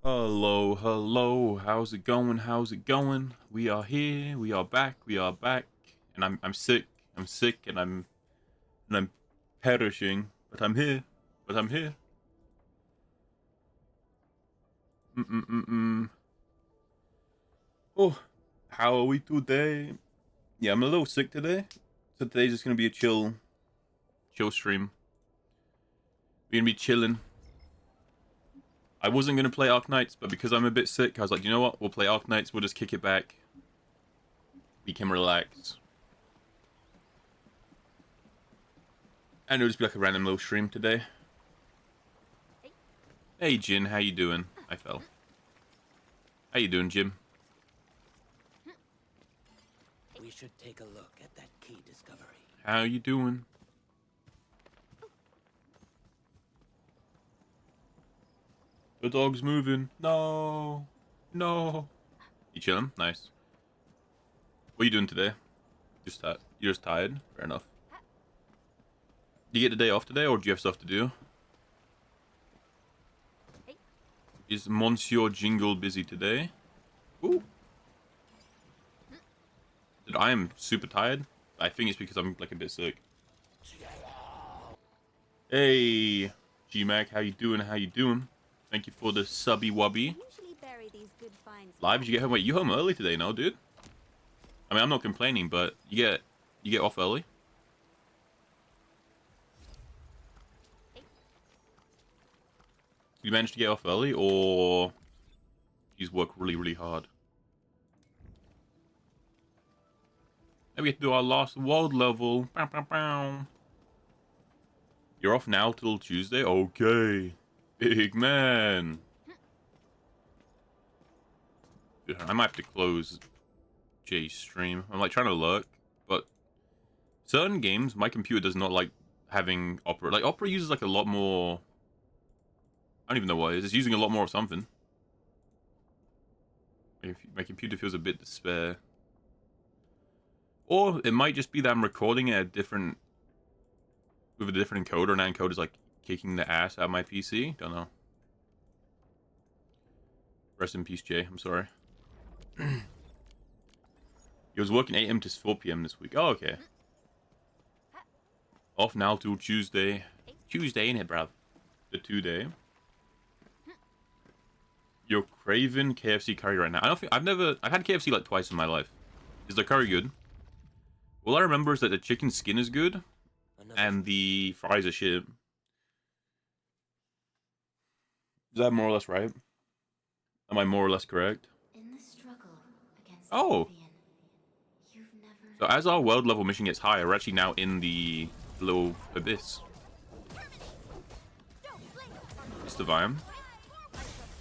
Hello, hello. How's it going? How's it going? We are here. We are back. We are back. And I'm sick. I'm sick and I'm perishing. But I'm here. But I'm here. Mm. Oh, how are we today? Yeah, I'm a little sick today. So today's just gonna be a chill stream. We're gonna be chilling. I wasn't gonna play Arknights, but because I'm a bit sick, I was like, you know what? We'll play Arknights. We'll just kick it back. We can relax. And it'll just be like a random little stream today. Hey, Jin, how you doing? I fell. How you doing, Jim? We should take a look at that key discovery. How you doing? The dog's moving. No. No. You chilling? Nice. What are you doing today? You're just tired? Fair enough. Do you get the day off today, or do you have stuff to do? Is Monsieur Jingle busy today? Ooh. Dude, I am super tired. I think it's because I'm like a bit sick. Hey, G-Mac, how you doing? How you doing? Thank you for the subby wubby. Live, did you get home? Wait, you home early today, no, dude? I mean, I'm not complaining, but you get off early. You managed to get off early, or you just work really, really hard? And we get to do our last world level. Bow, bow, bow. You're off now till Tuesday? Okay. Big man. Dude, I might have to close Jay's stream. I'm like trying to lurk, but certain games, my computer does not like having Opera. Like Opera uses like a lot more. I don't even know what it is. It's using a lot more of something. My computer feels a bit despair. Or it might just be that I'm recording at with a different encoder, and that encoder is like kicking the ass out of my PC. Don't know. Rest in peace, Jay. I'm sorry. He was working 8 a.m. to 4 p.m. this week. Oh, okay. Off now till Tuesday. Tuesday, ain't it, bruv? The 2-day. You're craving KFC curry right now. I don't think I've had KFC like twice in my life. Is the curry good? All I remember is that the chicken skin is good, and the fries are shit. Is that more or less right? Am I more or less correct? In the struggle against Oh. you've never... So as our world level mission gets higher, we're actually now in the little abyss. It's divine.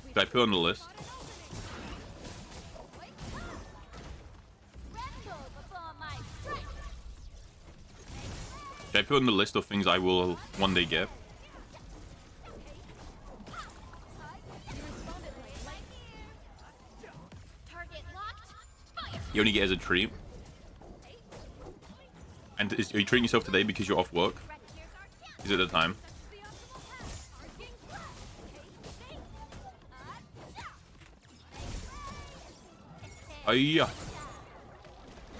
Did I put on the list? Did I put on the list of things I will one day get? You only get as a treat. And are you treating yourself today because you're off work? Is it the time? Yeah,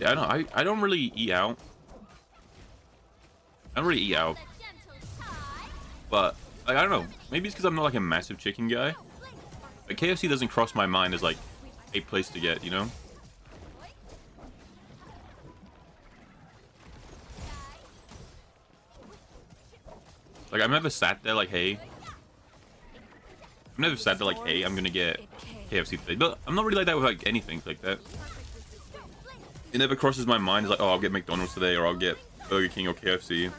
I don't really eat out. I don't really eat out. But like, I don't know. Maybe it's because I'm not like a massive chicken guy. Like KFC doesn't cross my mind as like a place to get, you know? Like I've never sat there like, hey. I've never sat there like, hey, I'm gonna get KFC today. But I'm not really like that with like anything like that. It never crosses my mind. It's like, oh, I'll get McDonald's today, or I'll get Burger King or KFC.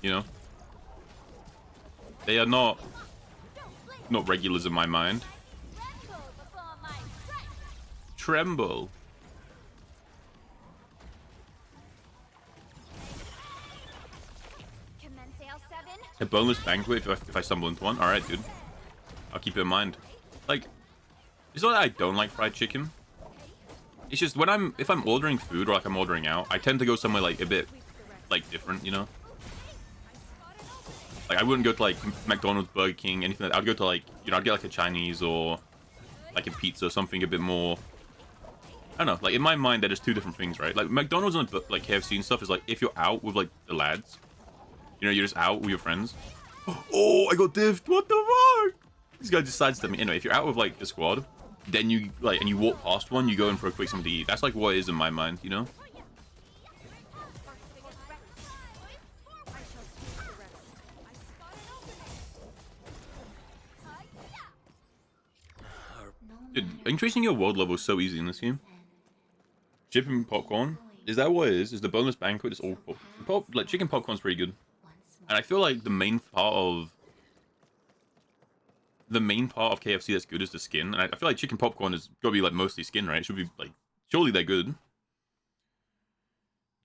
You know? They are not regulars in my mind. Tremble. A boneless banquet if I stumble into one. Alright, dude. I'll keep it in mind. Like, it's not that I don't like fried chicken. It's just when if I'm ordering food or like I'm ordering out, I tend to go somewhere like a bit like different, you know? Like I wouldn't go to like McDonald's, Burger King, anything like that. I'd go to like, you know, I'd get like a Chinese or like a pizza, something a bit more, I don't know, like in my mind they're just two different things, right? Like McDonald's and like KFC and stuff is like if you're out with like the lads, you know, you're just out with your friends. Oh, I got diffed. What the fuck? This guy decides to me. Anyway, if you're out with like the squad, then you like and you walk past one, you go in for a quick something to eat. That's like what it is in my mind, you know? Dude, increasing your world level is so easy in this game. Chicken popcorn, is that what it is? Is the bonus banquet is all like chicken popcorn's pretty good. And I feel like the main part of KFC that's good is the skin. And I feel like chicken popcorn is gotta be like mostly skin, right? It should be like, surely they're good.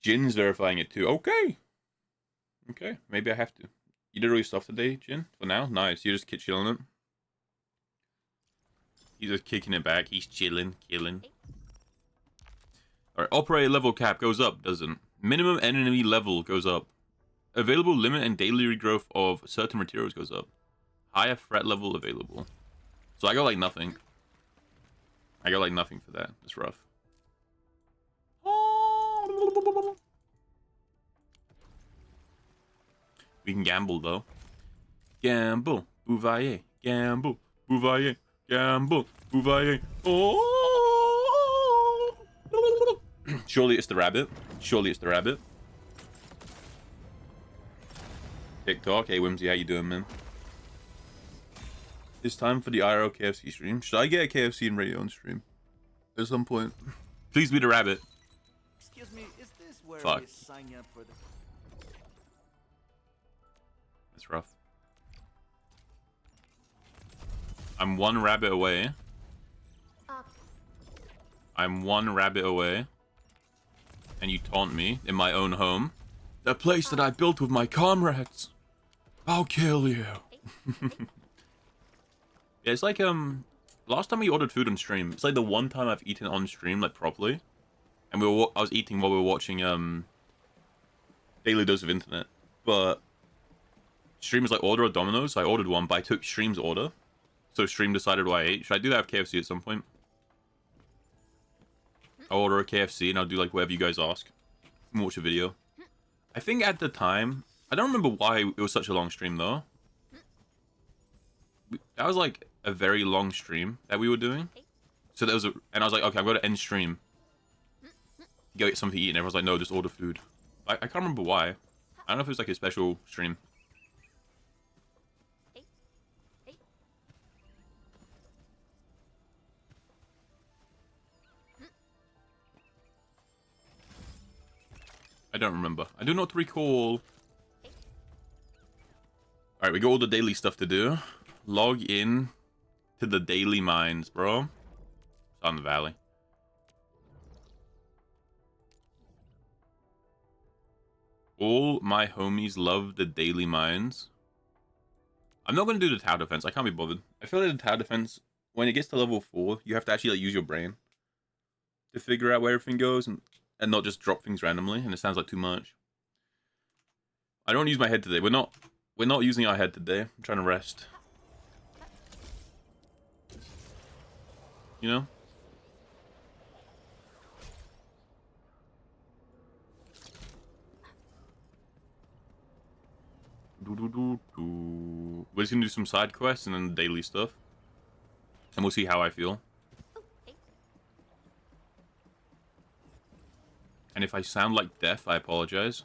Jin's verifying it too. Okay. Okay, maybe I have to. You did all your stuff today, Jin? For now? Nice. You're just chilling it. He's just kicking it back. He's chilling, killing. Alright, operator level cap goes up, doesn't? Minimum enemy level goes up. Available limit and daily regrowth of certain materials goes up. Higher threat level available. So I got like nothing. I got like nothing for that. It's rough. We can gamble though. Gamble. Bouvaille. Gamble. Bouvaille. Gamble. Bouvaille. Oh! Surely it's the rabbit. Surely it's the rabbit. TikTok. Hey, Whimsy, how you doing, man? It's time for the IRL KFC stream. Should I get a KFC and radio on stream? At some point. Please be the rabbit. Excuse me, is this where Fuck. we sign up for the... That's rough. I'm one rabbit away. I'm one rabbit away. And you taunt me in my own home. The place that I built with my comrades. I'll kill you. Yeah, it's like, last time we ordered food on stream, it's like the one time I've eaten on stream, like, properly. And I was eating while we were watching, Daily Dose of Internet. But stream was like, order a Domino's, so I ordered one, but I took stream's order. So stream decided what I ate. Should I do that with KFC at some point? I'll order a KFC and I'll do, like, whatever you guys ask. And watch a video. I think at the time, I don't remember why it was such a long stream, though. That was, like, a very long stream that we were doing. So that was and I was like, okay, I'm going to end stream. Go get something to eat, and everyone's like, no, just order food. I can't remember why. I don't know if it was, like, a special stream. I don't remember. I do not recall. Alright, we got all the daily stuff to do. Log in to the daily mines, bro. Sun Valley. All my homies love the daily mines. I'm not going to do the tower defense. I can't be bothered. I feel like the tower defense, when it gets to level 4, you have to actually like, use your brain to figure out where everything goes and not just drop things randomly. And it sounds like too much. I don't use my head today. We're not using our head today. I'm trying to rest. You know? We're just gonna do some side quests and then daily stuff. And we'll see how I feel. And if I sound like deaf, I apologize.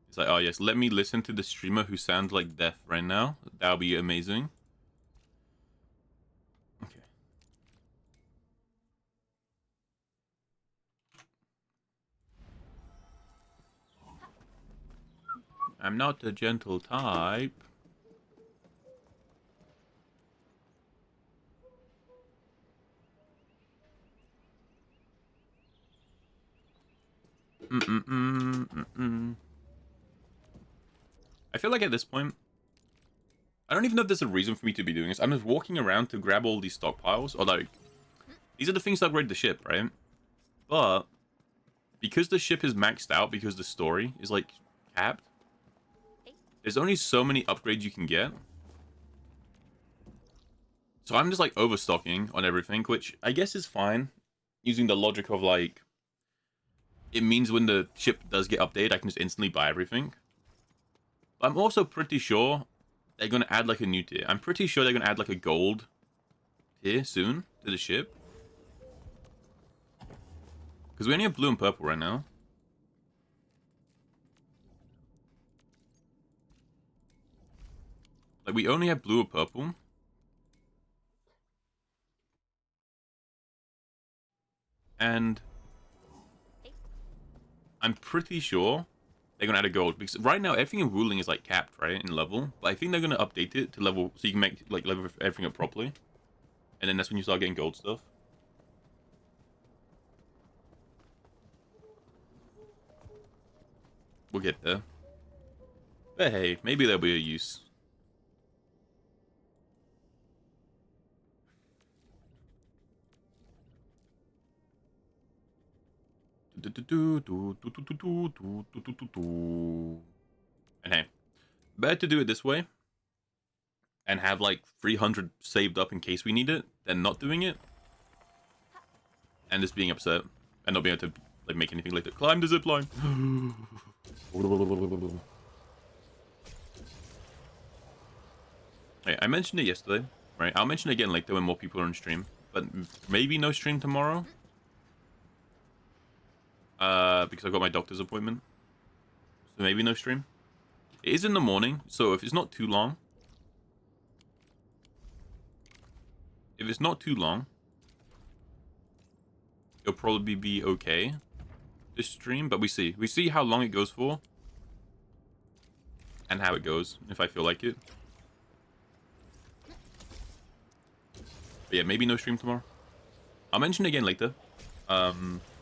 It's like, oh yes, let me listen to the streamer who sounds like deaf right now. That'll be amazing. Okay. I'm not a gentle type. I feel like at this point, I don't even know if there's a reason for me to be doing this. I'm just walking around to grab all these stockpiles. Or like, these are the things that upgrade the ship, right? But because the ship is maxed out, because the story is like capped, there's only so many upgrades you can get. So I'm just like overstocking on everything, which I guess is fine. Using the logic of like, it means when the ship does get updated, I can just instantly buy everything. But I'm also pretty sure they're going to add like a new tier. I'm pretty sure they're going to add like a gold tier soon to the ship. Because we only have blue and purple right now. Like, we only have blue or purple. And I'm pretty sure they're going to add a gold. Because right now, everything in ruling is, like, capped, right, in level. But I think they're going to update it to level, so you can make, like, level everything up properly. And then that's when you start getting gold stuff. We'll get there. But hey, maybe there'll be a use. And hey, better to do it this way and have like 300 saved up in case we need it than not doing it and just being upset and not being able to like make anything later. Climb the zip line. Hey, I mentioned it yesterday, right? I'll mention it again later when more people are on stream, but maybe no stream tomorrow. Because I've got my doctor's appointment. So maybe no stream. It is in the morning, so if it's not too long. If it's not too long, it'll probably be okay. This stream, but we see. We see how long it goes for. And how it goes, if I feel like it. But yeah, maybe no stream tomorrow. I'll mention it again later.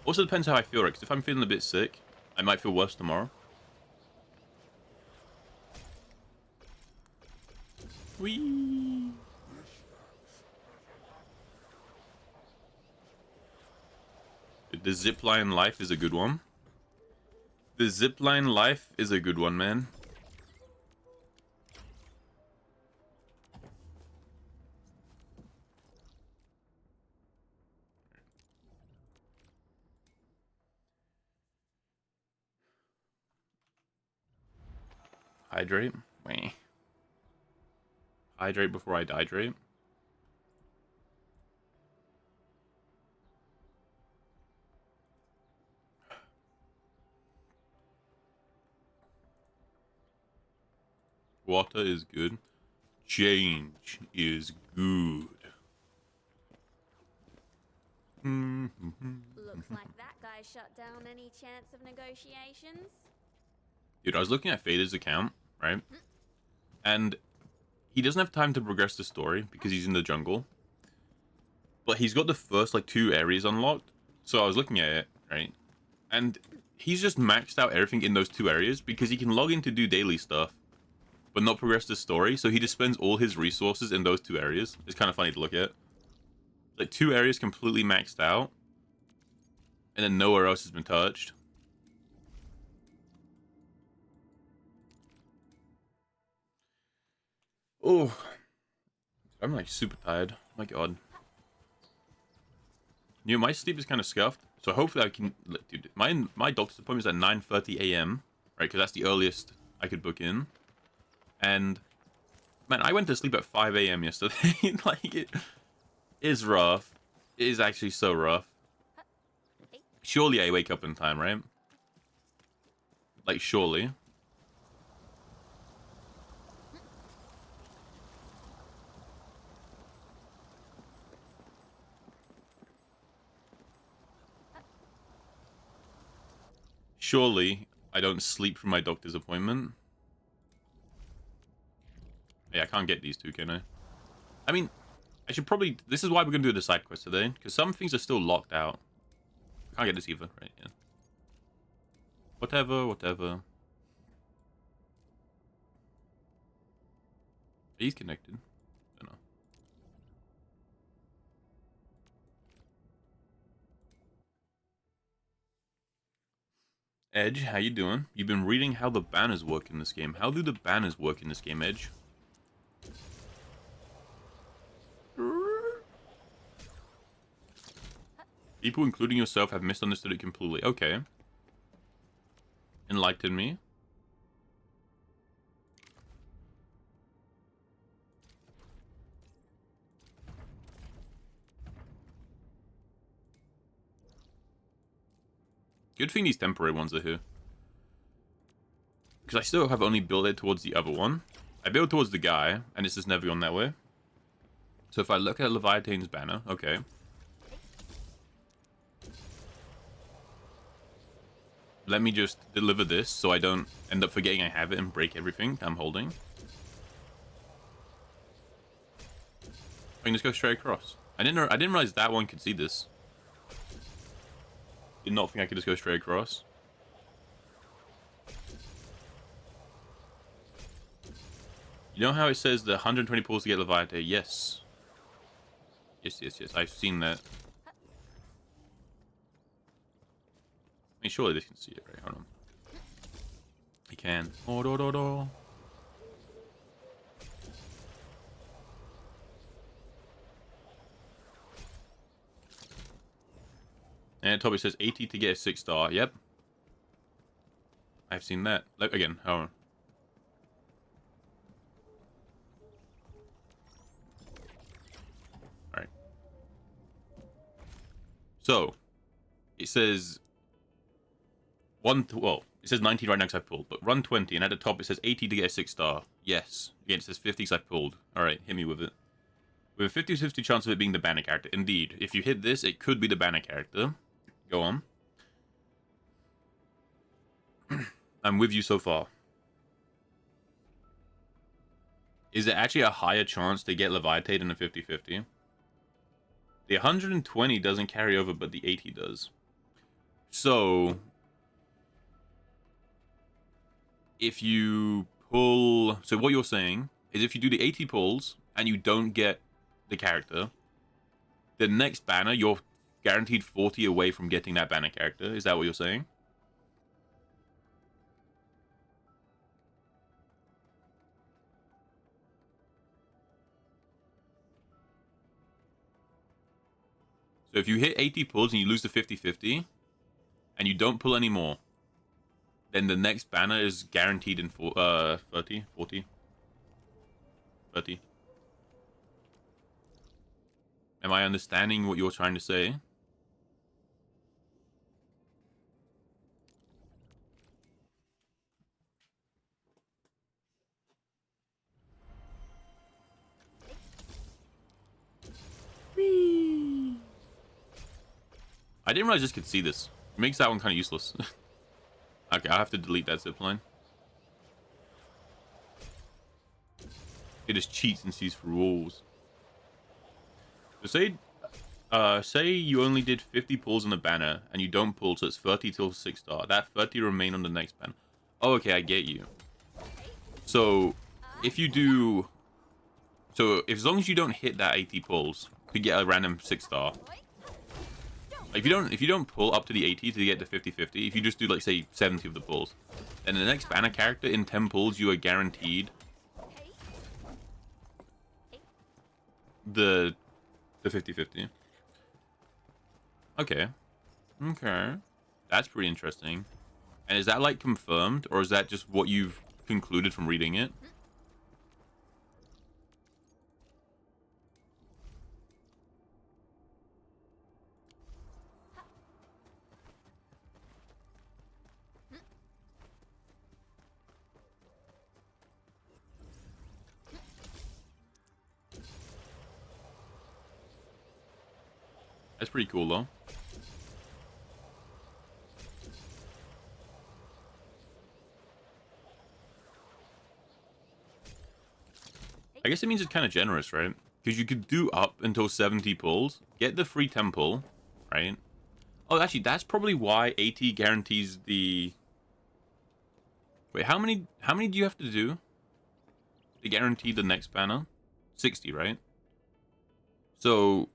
Also depends how I feel, right? Because if I'm feeling a bit sick, I might feel worse tomorrow. Whee! The zipline life is a good one. The zipline life is a good one, man. Hydrate. Wait. Hydrate before I dehydrate. Water is good. Change is good. Looks like that guy shut down any chance of negotiations. Dude, I was looking at Fader's account, right? And he doesn't have time to progress the story because he's in the jungle. But he's got the first, like, 2 areas unlocked. So I was looking at it, right? And he's just maxed out everything in those 2 areas because he can log in to do daily stuff, but not progress the story. So he just spends all his resources in those 2 areas. It's kind of funny to look at. Like, 2 areas completely maxed out. And then nowhere else has been touched. Oh, I'm like super tired. My God. You know, my sleep is kind of scuffed, so hopefully I can. Dude, my doctor's appointment is at 9:30 a.m. Right, because that's the earliest I could book in. And man, I went to sleep at 5 a.m. yesterday. Like, it is rough. It is actually so rough. Surely I wake up in time, right? Like, surely. Surely I don't sleep from my doctor's appointment. Yeah, I can't get these 2, can I? I mean, I should probably... This is why we're going to do the side quest today, because some things are still locked out. I can't get this either, right? Yeah. Whatever. He's connected. I don't know. Edge, how you doing? You've been reading how the banners work in this game. How do the banners work in this game, Edge? People, including yourself, have misunderstood it completely. Okay. Enlighten me. Good thing these temporary ones are here. Because I still have only built it towards the other one. I built towards the guy, and it's just never gone that way. So if I look at Leviathan's banner, okay. Let me just deliver this so I don't end up forgetting I have it and break everything I'm holding. I can just go straight across. I didn't realize that one could see this. Did not think I could just go straight across. You know how it says the 120 pulls to get Leviathan? Yes. Yes. I've seen that. I mean, surely this can see it, right? Hold on. He can. Oh, do. And at top it says 80 to get a 6-star. Yep. I've seen that. Look, again, hold on. Alright. So, it says... it says 19 right now because I pulled, but run 20, and at the top it says 80 to get a 6-star. Yes. Again, it says 50 because I pulled. Alright, hit me with it. With a 50-50 chance of it being the banner character. Indeed. If you hit this, it could be the banner character. Go on. I'm with you so far. Is it actually a higher chance to get Levitate than a 50-50? The 120 doesn't carry over, but the 80 does. So... if you pull... So what you're saying is if you do the 80 pulls and you don't get the character, the next banner, you're guaranteed 40 away from getting that banner character. Is that what you're saying? So if you hit 80 pulls and you lose the 50-50, and you don't pull any more, then the next banner is guaranteed in 30, 40, 30. Am I understanding what you're trying to say? I didn't realize this could see this. It makes that one kind of useless. Okay, I have to delete that zipline. It just cheats and sees through walls. So say you only did 50 pulls on the banner and you don't pull, so it's 30 till 6-star. That 30 remain on the next banner. Oh, okay, I get you. So if you do, as long as you don't hit that 80 pulls to get a random 6-star. If you don't pull up to the 80 to get the 50-50, if you just do like say 70 of the pulls, then the next banner character in 10 pulls you are guaranteed the 50-50. Okay. That's pretty interesting. And is that like confirmed, or is that just what you've concluded from reading it? That's pretty cool, though. I guess it means it's kind of generous, right? Because you could do up until 70 pulls, get the free 10 pull, right? Oh, actually, that's probably why 80 guarantees the... Wait, how many do you have to do? they guaranteed the next banner 60, right? So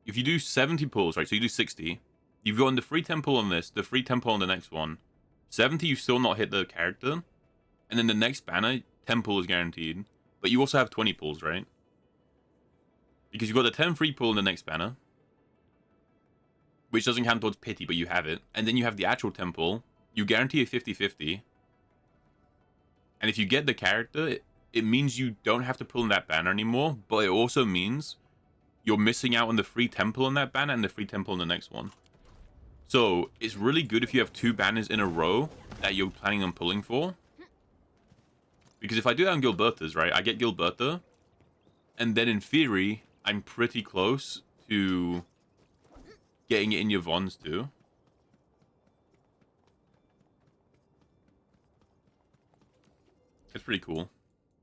if you do 70 pulls, right? So you do 60. You've gotten the free 10 pull on this, the free 10 pull on the next one. 70, you still not hit the character. And then the next banner, 10 pull is guaranteed. But you also have 20 pulls, right? Because you've got the 10 free pull in the next banner, which doesn't count towards pity, but you have it. And then you have the actual 10 pull. You guarantee a 50-50. And if you get the character, it means you don't have to pull in that banner anymore. But it also means you're missing out on the free 10 pull on that banner and the free 10 pull on the next one. So it's really good if you have 2 banners in a row that you're planning on pulling for. Because if I do that on Gilberta's, right, I get Gilberta. And then in theory, I'm pretty close to getting it in Yvonne's too. It's pretty cool.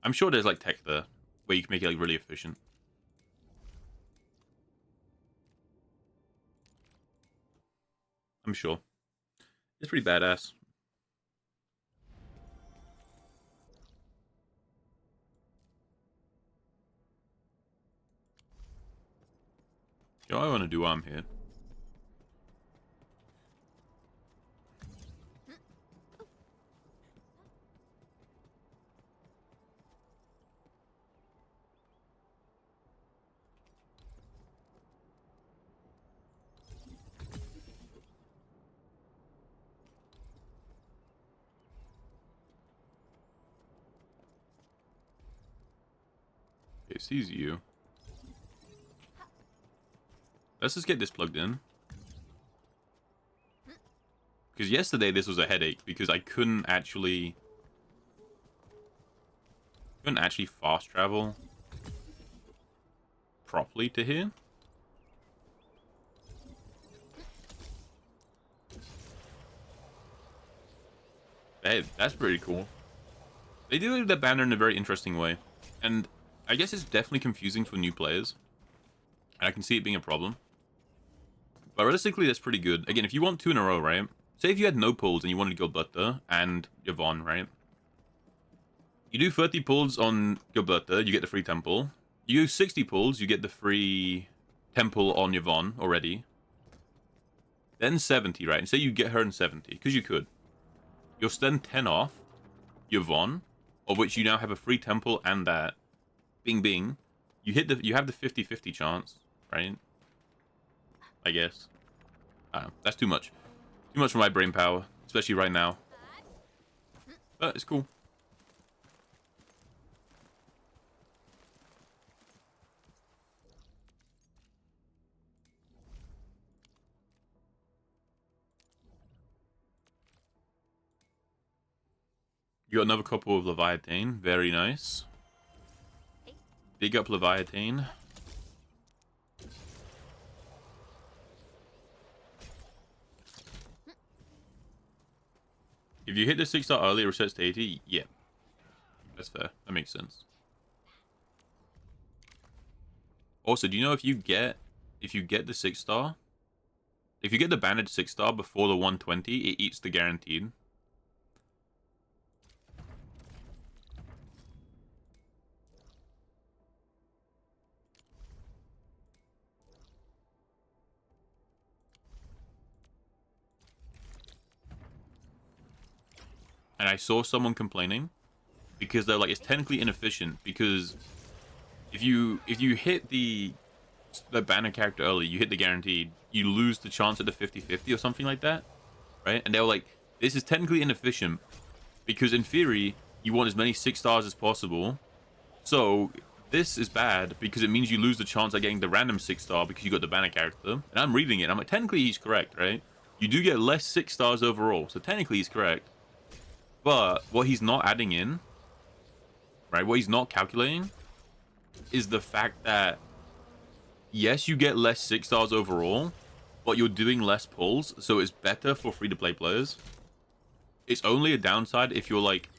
I'm sure there's like tech there where you can make it like really efficient. I'm sure. It's pretty badass. You know what I want to do while I'm here? It sees you. Let's just get this plugged in. Because yesterday this was a headache because I couldn't actually fast travel properly to here. Hey, that's pretty cool. They do the banner in a very interesting way. And I guess it's definitely confusing for new players. And I can see it being a problem. But realistically, that's pretty good. Again, if you want 2 in a row, right? Say if you had no pulls and you wanted to go Gilberta and Yvonne, right? You do 30 pulls on Gilberta, you get the free temple. You do 60 pulls, you get the free temple on Yvonne already. Then 70, right? And say you get her in 70, because you could. You'll spend 10 off Yvonne, of which you now have a free temple and that. Bing bing. You have the 50-50 chance, right? I guess. That's too much. Too much for my brain power, especially right now. But it's cool. You got another couple of Leviathan. Very nice. Big up Leviathan. If you hit the 6-star early, it resets to 80. Yeah. That's fair. That makes sense. Also, do you know if you get the 6-star, if you get the banded 6-star before the 120, it eats the guaranteed. And I saw someone complaining because they're like, it's technically inefficient because if you hit the banner character early, you hit the guaranteed, you lose the chance at the 50-50 or something like that, right? And they were like, this is technically inefficient because in theory, you want as many 6-stars as possible. So this is bad because it means you lose the chance at getting the random 6-star because you got the banner character. And I'm reading it, I'm like, technically he's correct, right? You do get less 6-stars overall, so technically he's correct. But what he's not adding in, right, what he's not calculating is the fact that, yes, you get less 6-stars overall, but you're doing less pulls, so it's better for free-to-play players. It's only a downside if you're like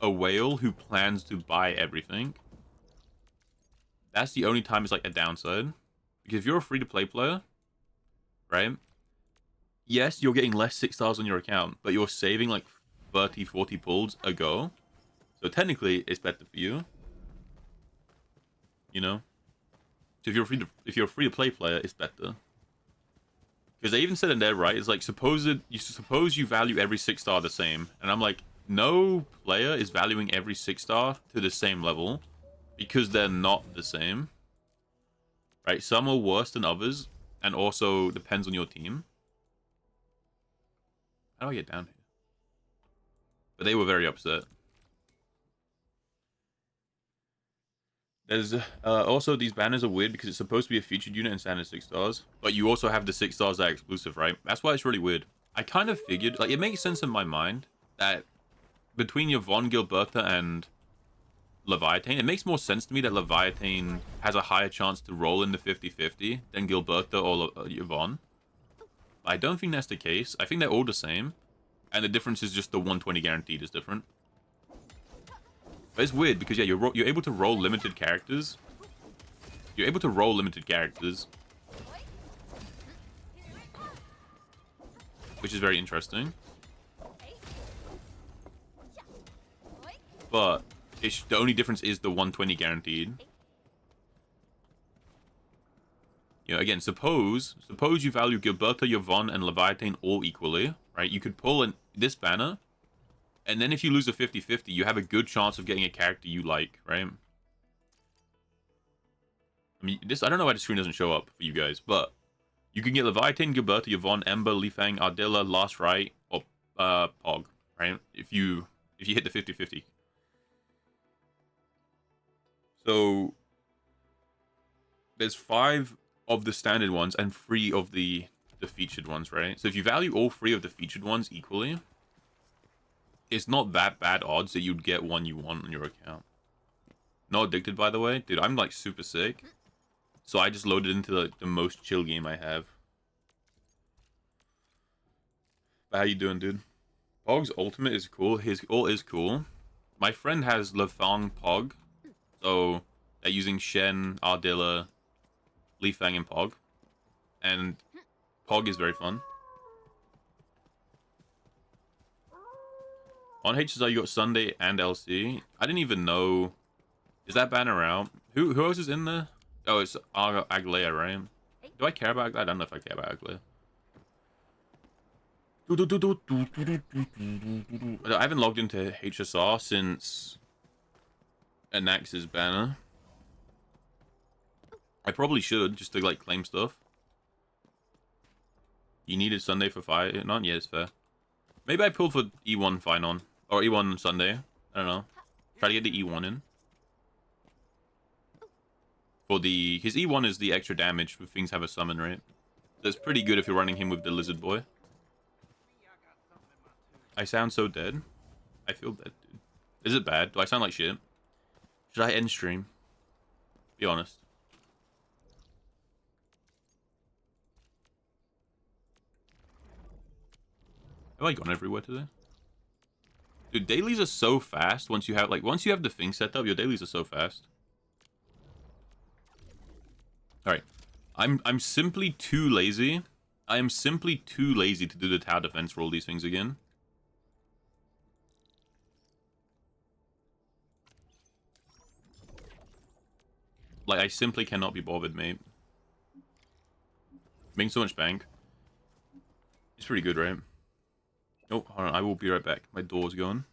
a whale who plans to buy everything. That's the only time it's like a downside. Because if you're a free-to-play player, right, yes, you're getting less 6-stars on your account, but you're saving like 30-40 pulls a go. So technically, it's better for you. You know? So if you're a free to play player, it's better. Because they even said in there, right? It's like suppose you value every 6-star the same, and I'm like, no player is valuing every 6-star to the same level because they're not the same. Right? Some are worse than others, and also depends on your team. How do I get down here? But they were very upset. There's also these banners are weird because it's supposed to be a featured unit in standard 6 stars, but you also have the 6 stars that are exclusive, right? That's why it's really weird. I kind of figured, like, it makes sense in my mind that between Yvonne, Gilberta, and Leviathan, it makes more sense to me that Leviathan has a higher chance to roll in the 50-50 than Gilberta or Yvonne. I don't think that's the case. I think they're all the same, and the difference is just the 120 guaranteed is different. But it's weird because, yeah, you're able to roll limited characters. You're able to roll limited characters. Which is very interesting. But the only difference is the 120 guaranteed. You know, again, suppose you value Gilberta, Yvonne, and Leviathan all equally, right? You could pull in this banner, and then if you lose a 50-50, you have a good chance of getting a character you like, right? I mean, I don't know why the screen doesn't show up for you guys, but you can get Leviathan, Gilberta, Yvonne, Ember, Lifang, Ardilla, Last Right, or Pog, right? If you hit the 50-50. So there's 5 of the standard ones and 3 of the featured ones, right? So if you value all 3 of the featured ones equally, it's not that bad odds that you'd get one you want on your account. Not addicted, by the way. Dude, I'm like super sick. So I just loaded into like the most chill game I have. But how you doing, dude? Pog's ultimate is cool. His ult is cool. My friend has Lefang Pog. So they're using Shen, Ardilla, Lifang, and Pog. And Pog is very fun. On HSI, you got Sunday and LC. I didn't even know. Is that banner out? Who else is in there? Oh, it's Aglea, right? Do I care about Aglea? I don't know if I care about Aglea. I haven't logged into HSR since Anax's banner. I probably should, just to like claim stuff. You needed Sunday for fight? Not yet, it's fair. Maybe I pulled for E1 fine on. Or E1 Sunday. I don't know. Try to get the E1 in. For his E1 is the extra damage if things have a summon, right? So it's pretty good if you're running him with the Lizard Boy. I sound so dead. I feel dead, dude. Is it bad? Do I sound like shit? Should I end stream? Be honest. Have I gone everywhere today? Dude, dailies are so fast once you have the thing set up, your dailies are so fast. Alright. I'm simply too lazy. I am simply too lazy to do the tower defense for all these things again. Like, I simply cannot be bothered, mate. Making so much bank. It's pretty good, right? Oh, hold on, I will be right back. My door's going.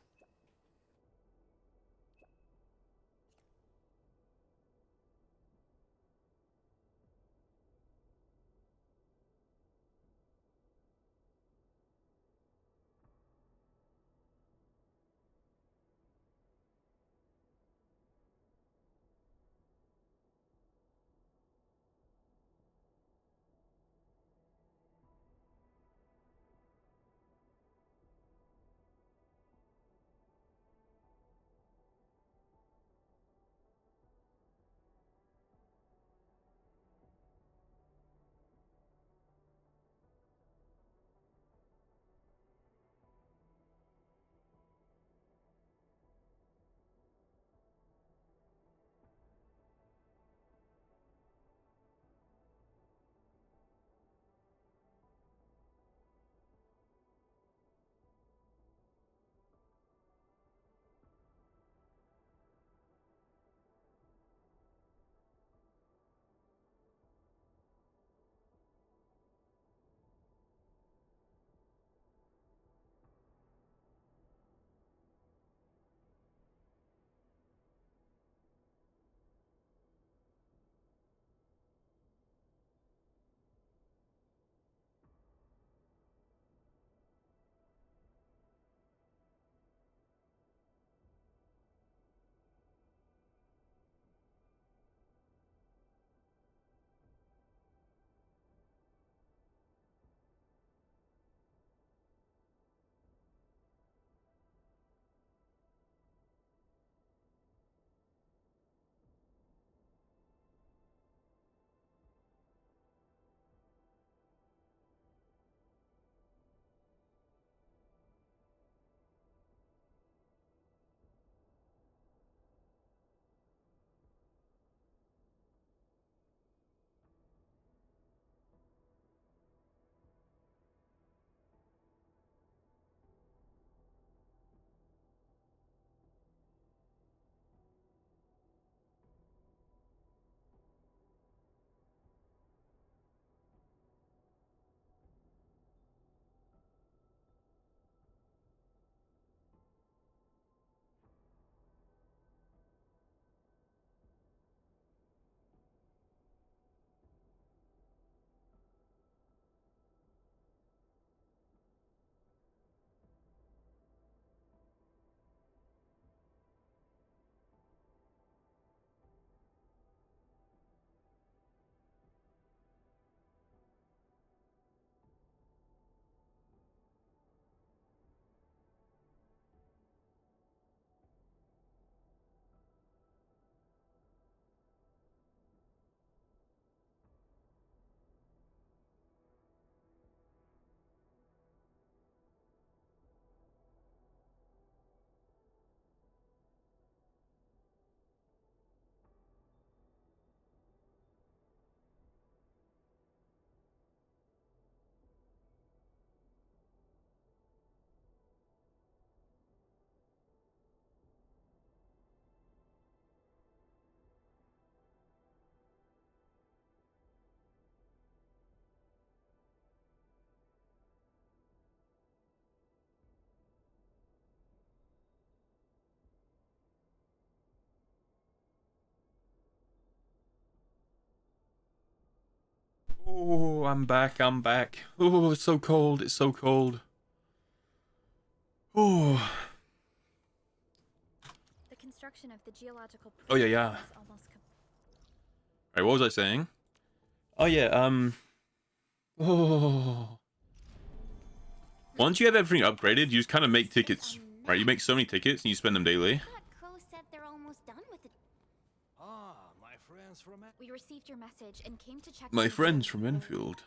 Oh, I'm back. I'm back. Oh, it's so cold. It's so cold. Oh. The construction of the geological Oh, yeah. is almost Alright, what was I saying? Oh, yeah, Oh. Once you have everything upgraded, you just kind of make tickets, right? You make so many tickets and you spend them daily. thought Crow said they're almost done with it. Ah, my friends from We received your message and came to check. My on you. friends from Endfield.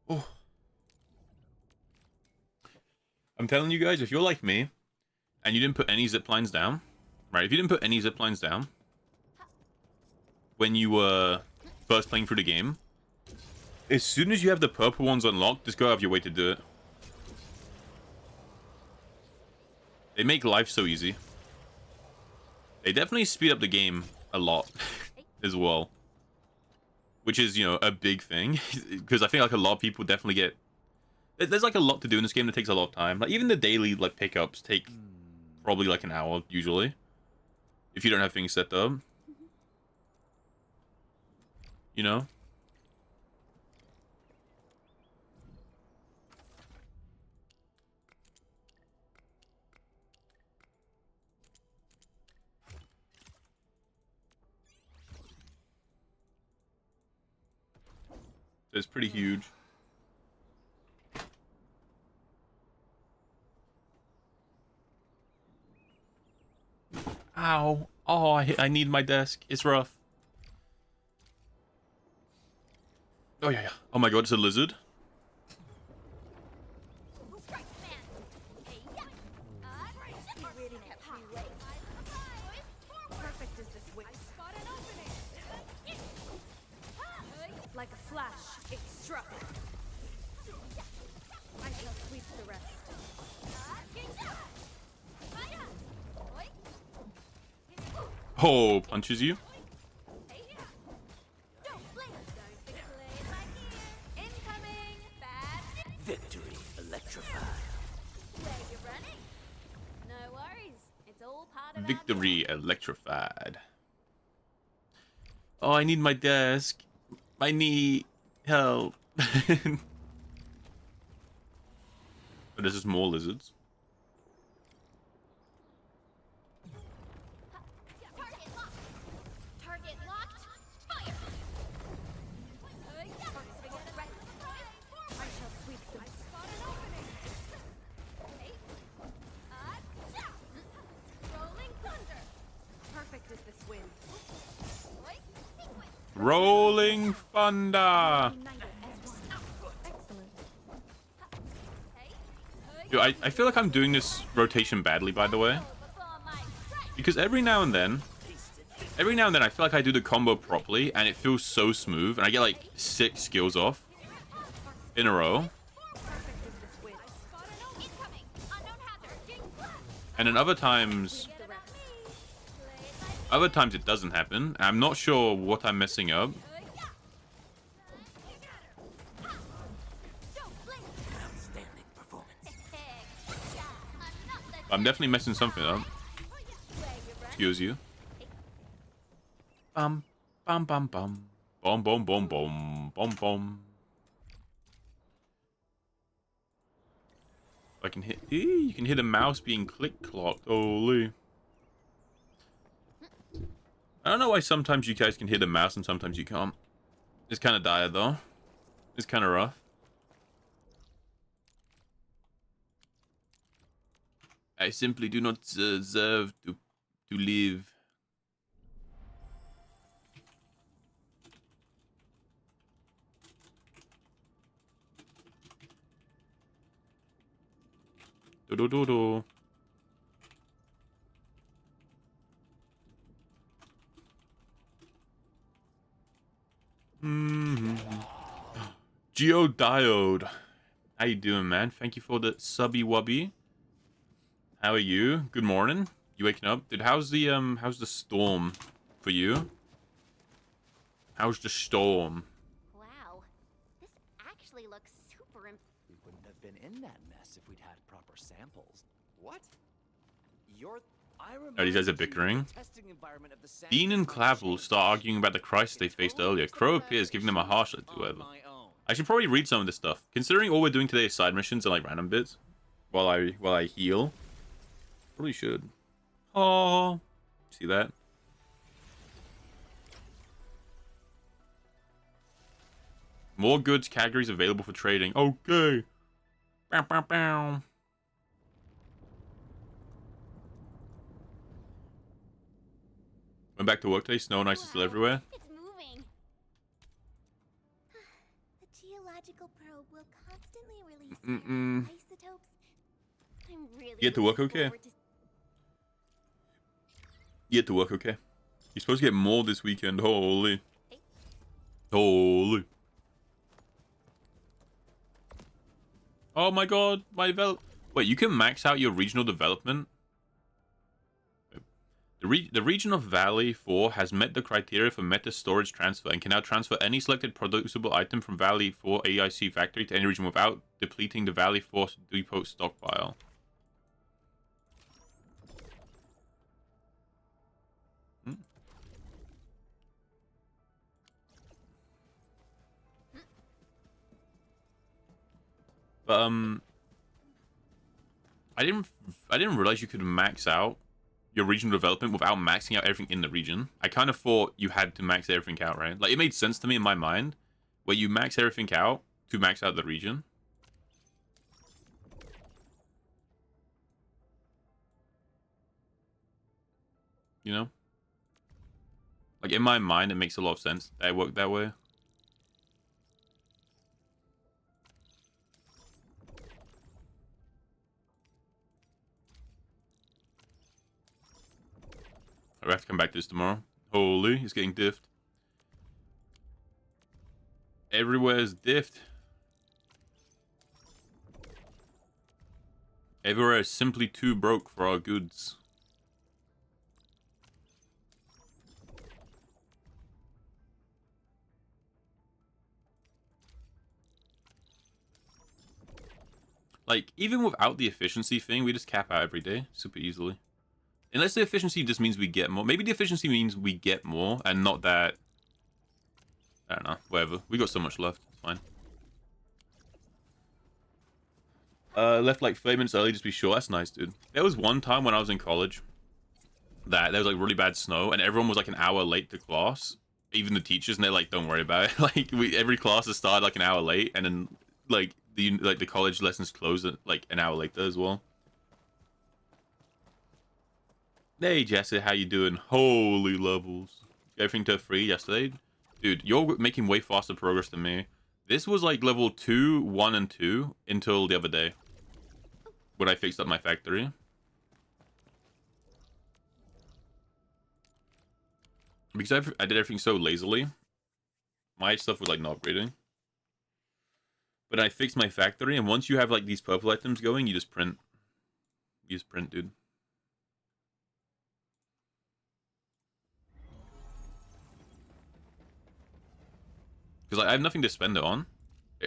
Oh. I'm telling you guys, if you're like me, and you didn't put any zip lines down, right? If you didn't put any zip lines down when you were first playing through the game, as soon as you have the purple ones unlocked, just go out of your way to do it. They make life so easy. They definitely speed up the game a lot as well. Which is, you know, a big thing. Because I think like a lot of people definitely get... There's like a lot to do in this game that takes a lot of time. Like even the daily like pickups take probably like an hour usually. If you don't have things set up. You know? It's pretty huge. Ow. Oh, I need my desk. It's rough. Oh, yeah, yeah. Oh my god, it's a lizard. Perfect as this wing. Like a flash, it struck. I shall sweep the rest. Oh, punches you. victory electrified. Where you running? No worries. It's all part of Victory electrified. Oh, I need my desk. My knee. Help. Oh, there's just more lizards. Target locked. Fire. I shall sweep the Rolling thunder. perfect as this wind. Rolling thunder. United as one. Excellent. Dude, I feel like I'm doing this rotation badly, by the way. Because every now and then I feel like I do the combo properly, and it feels so smooth, and I get like 6 skills off in a row. And then other times it doesn't happen. I'm not sure what I'm messing up. Outstanding performance. I'm definitely messing something up. Excuse you. Bum, bum, bum, bum. Bum, bum, bum, bum, bum, bum. I can hit... You can hear the mouse being click-clocked. Holy. I don't know why sometimes you guys can hear the mouse and sometimes you can't. It's kind of dire, though. It's kind of rough. I simply do not deserve to live. Do do do do. Geodiode. How you doing, man? Thank you for the subby wubby. How are you? Good morning. You waking up? Dude, how's the storm for you? How's the storm? Wow. This actually looks super We wouldn't have been in that mess if we'd had proper samples. What? Oh, these guys are bickering. Dean and Clavel start arguing about the crisis they faced earlier. Crow appears, giving them a harsh look to whoever. I should probably read some of this stuff. Considering all we're doing today is side missions and like random bits while I heal. Probably should. Oh, see that? More goods categories available for trading. Okay. Bow, bow, bow. Went back to work today. Snow and ice is still everywhere. It's moving. The geological probe will constantly release isotopes. I'm really You get to work okay? You get to work okay? You're supposed to get more this weekend. Holy. Holy. Oh my god. Wait, you can max out your regional development? The region of Valley 4 has met the criteria for meta storage transfer and can now transfer any selected producible item from Valley 4 AIC factory to any region without depleting the Valley 4 depot stockpile. But I didn't realize you could max out your regional development without maxing out everything in the region. I kind of thought you had to max everything out, right? Like, it made sense to me in my mind, where you max everything out to max out the region. You know? Like, in my mind, it makes a lot of sense that it worked that way. I have to come back to this tomorrow. Holy, he's getting diffed. Everywhere is diffed. Everywhere is simply too broke for our goods. Like, even without the efficiency thing, we just cap out every day super easily. Unless the efficiency just means we get more. Maybe the efficiency means we get more and not that... I don't know. Whatever. We got so much left. It's fine. Left like 30 minutes early just to be sure. That's nice, dude. There was one time when I was in college that there was like really bad snow and everyone was like an hour late to class. Even the teachers, and they're like, don't worry about it. Like, every class has started like an hour late, and then like the college lessons closed at like an hour later as well. Hey Jesse, how you doing? Holy levels. Everything to 3 yesterday. Dude, you're making way faster progress than me. This was like level 2, 1, and 2 until the other day. When I fixed up my factory. Because I did everything so lazily. My stuff was like not upgrading. But I fixed my factory, and once you have like these purple items going, you just print. You just print, dude. Because I have nothing to spend it on.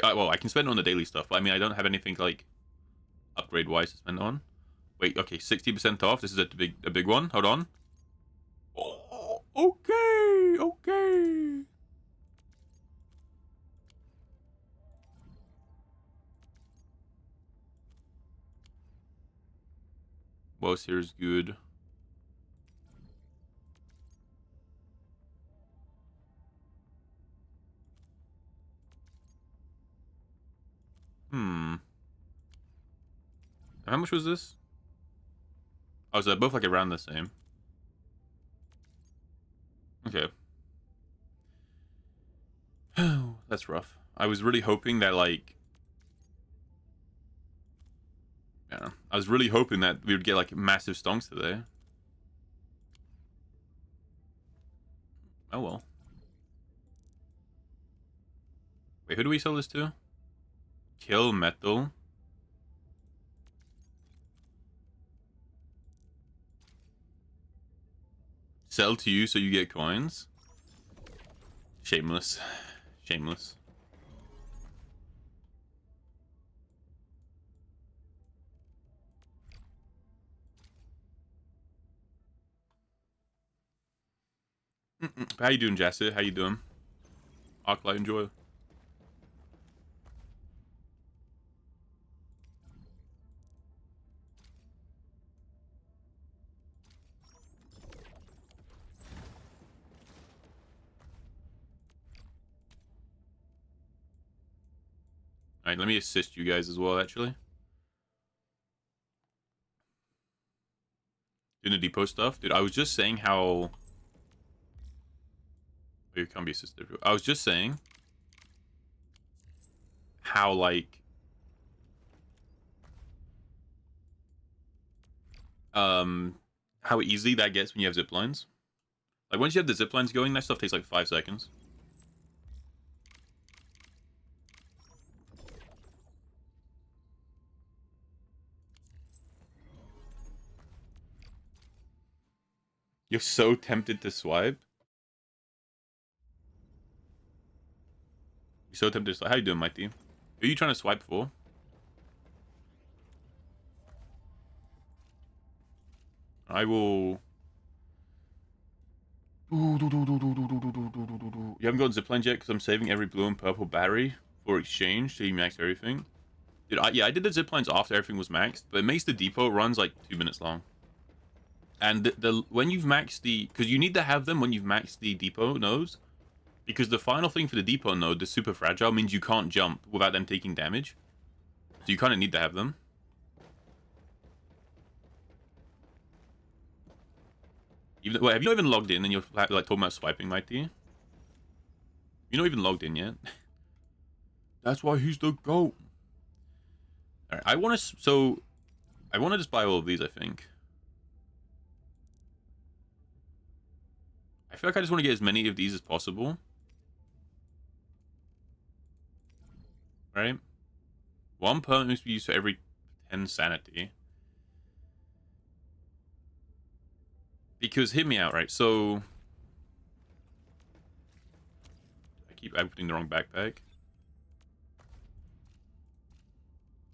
Well, I can spend it on the daily stuff, but I mean, I don't have anything like upgrade-wise to spend it on. Wait, okay, 60% off. This is a big one. Hold on. Oh, okay, okay. What else here is good? How much was this? Oh, so they're both like around the same. Okay. Oh, that's rough. I was really hoping that like... Yeah, I was really hoping that we would get like massive stonks today. Oh well. Wait, who do we sell this to? Kill metal. Sell to you so you get coins. Shameless. Shameless. How you doing, Jesse? How you doing? Arklight, enjoy. Alright, let me assist you guys as well, actually. Doing the depot stuff. Dude, I was just saying how... Oh, you can't be assisted. I was just saying how, like... How easy that gets when you have ziplines. Like, once you have the ziplines going, that stuff takes like 5 seconds. You're so tempted to swipe. You're so tempted to swipe. How you doing, Mighty? Who are you trying to swipe for? I will... You haven't got ziplines yet because I'm saving every blue and purple battery for exchange so you max everything. Dude, yeah, I did the ziplines after everything was maxed, but it makes the depot runs like 2 minutes long. And when you've maxed the... Because you need to have them when you've maxed the depot nodes. Because the final thing for the depot node, the super fragile, means you can't jump without them taking damage. So you kind of need to have them. Wait, have you not even logged in and you're like talking about swiping, Mighty? You're not even logged in yet. That's why he's the GOAT. Alright, I want to... I want to just buy all of these, I think. I feel like I just want to get as many of these as possible. Right? 1 permanent must be used for every 10 sanity. Because, hear me out, right? So... I keep opening the wrong backpack.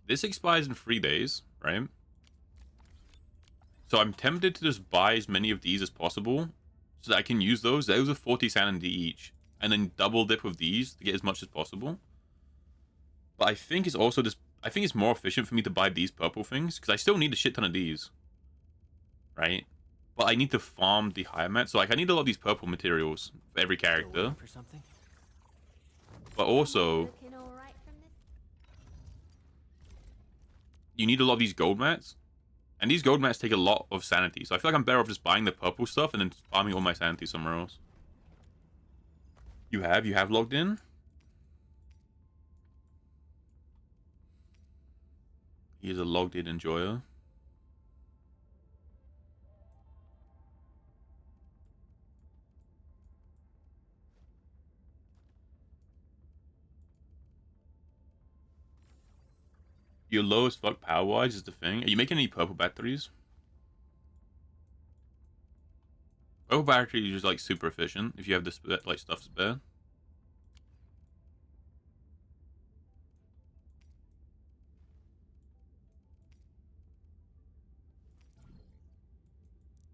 This expires in 3 days, right? So I'm tempted to just buy as many of these as possible so that I can use those. Those are 40 sanity each. And then double dip with these to get as much as possible. But I think it's also just... I think it's more efficient for me to buy these purple things because I still need a shit ton of these. Right? But I need to farm the higher mat. So like I need a lot of these purple materials for every character. For something? But also... Looking all right from this? You need a lot of these gold mats. And these gold mats take a lot of sanity. So I feel like I'm better off just buying the purple stuff and then farming all my sanity somewhere else. You have logged in? He is a logged in enjoyer. Your lowest fuck power-wise is the thing. Are you making any purple batteries? Purple battery is just like super efficient if you have this like stuff spare.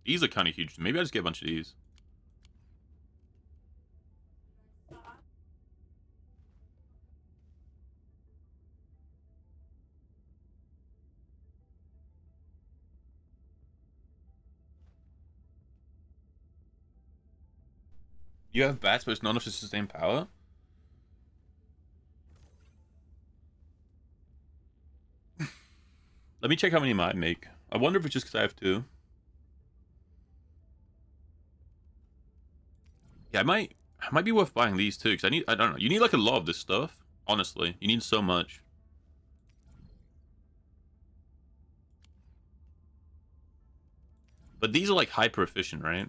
These are kind of huge. Maybe I just get a bunch of these. You have bats, but it's not enough to sustain power? Let me check how many I might make. I wonder if it's just because I have 2. Yeah, it might be worth buying these too, because I don't know. You need like a lot of this stuff. Honestly, you need so much. But these are like hyper efficient, right?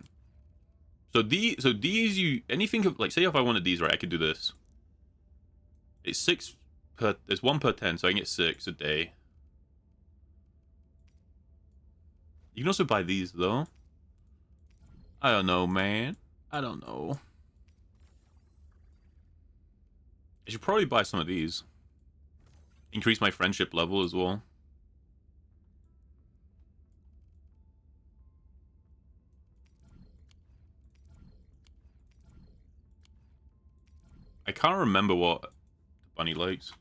So these you anything like say if I wanted these, right, I could do this. It's 6 per there's 1 per 10, so I can get 6 a day. You can also buy these though. I don't know, man. I don't know. I should probably buy some of these. Increase my friendship level as well. can't remember what the bunny likes.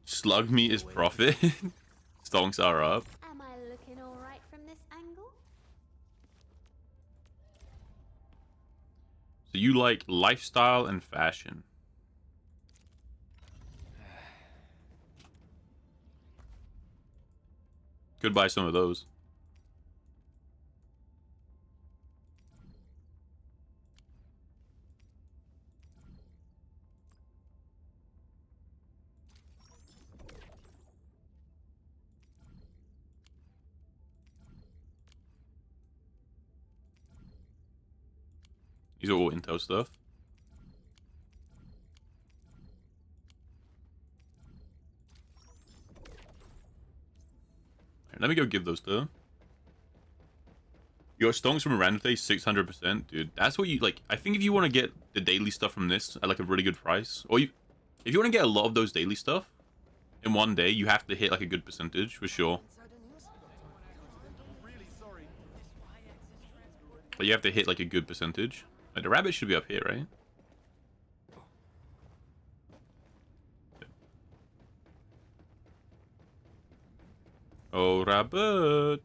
Slug meat is profit. Stonks are up. Am I looking alright from this angle? So you like lifestyle and fashion. Could buy some of those. These are all Intel stuff. Right, let me go give those to her. Your stonks from a random day, 600%, dude. That's what you like. I think if you want to get the daily stuff from this at like a really good price, or if you want to get a lot of those daily stuff in one day, you have to hit like a good percentage for sure. But you have to hit like a good percentage. Like the rabbit should be up here, right? Oh, rabbit.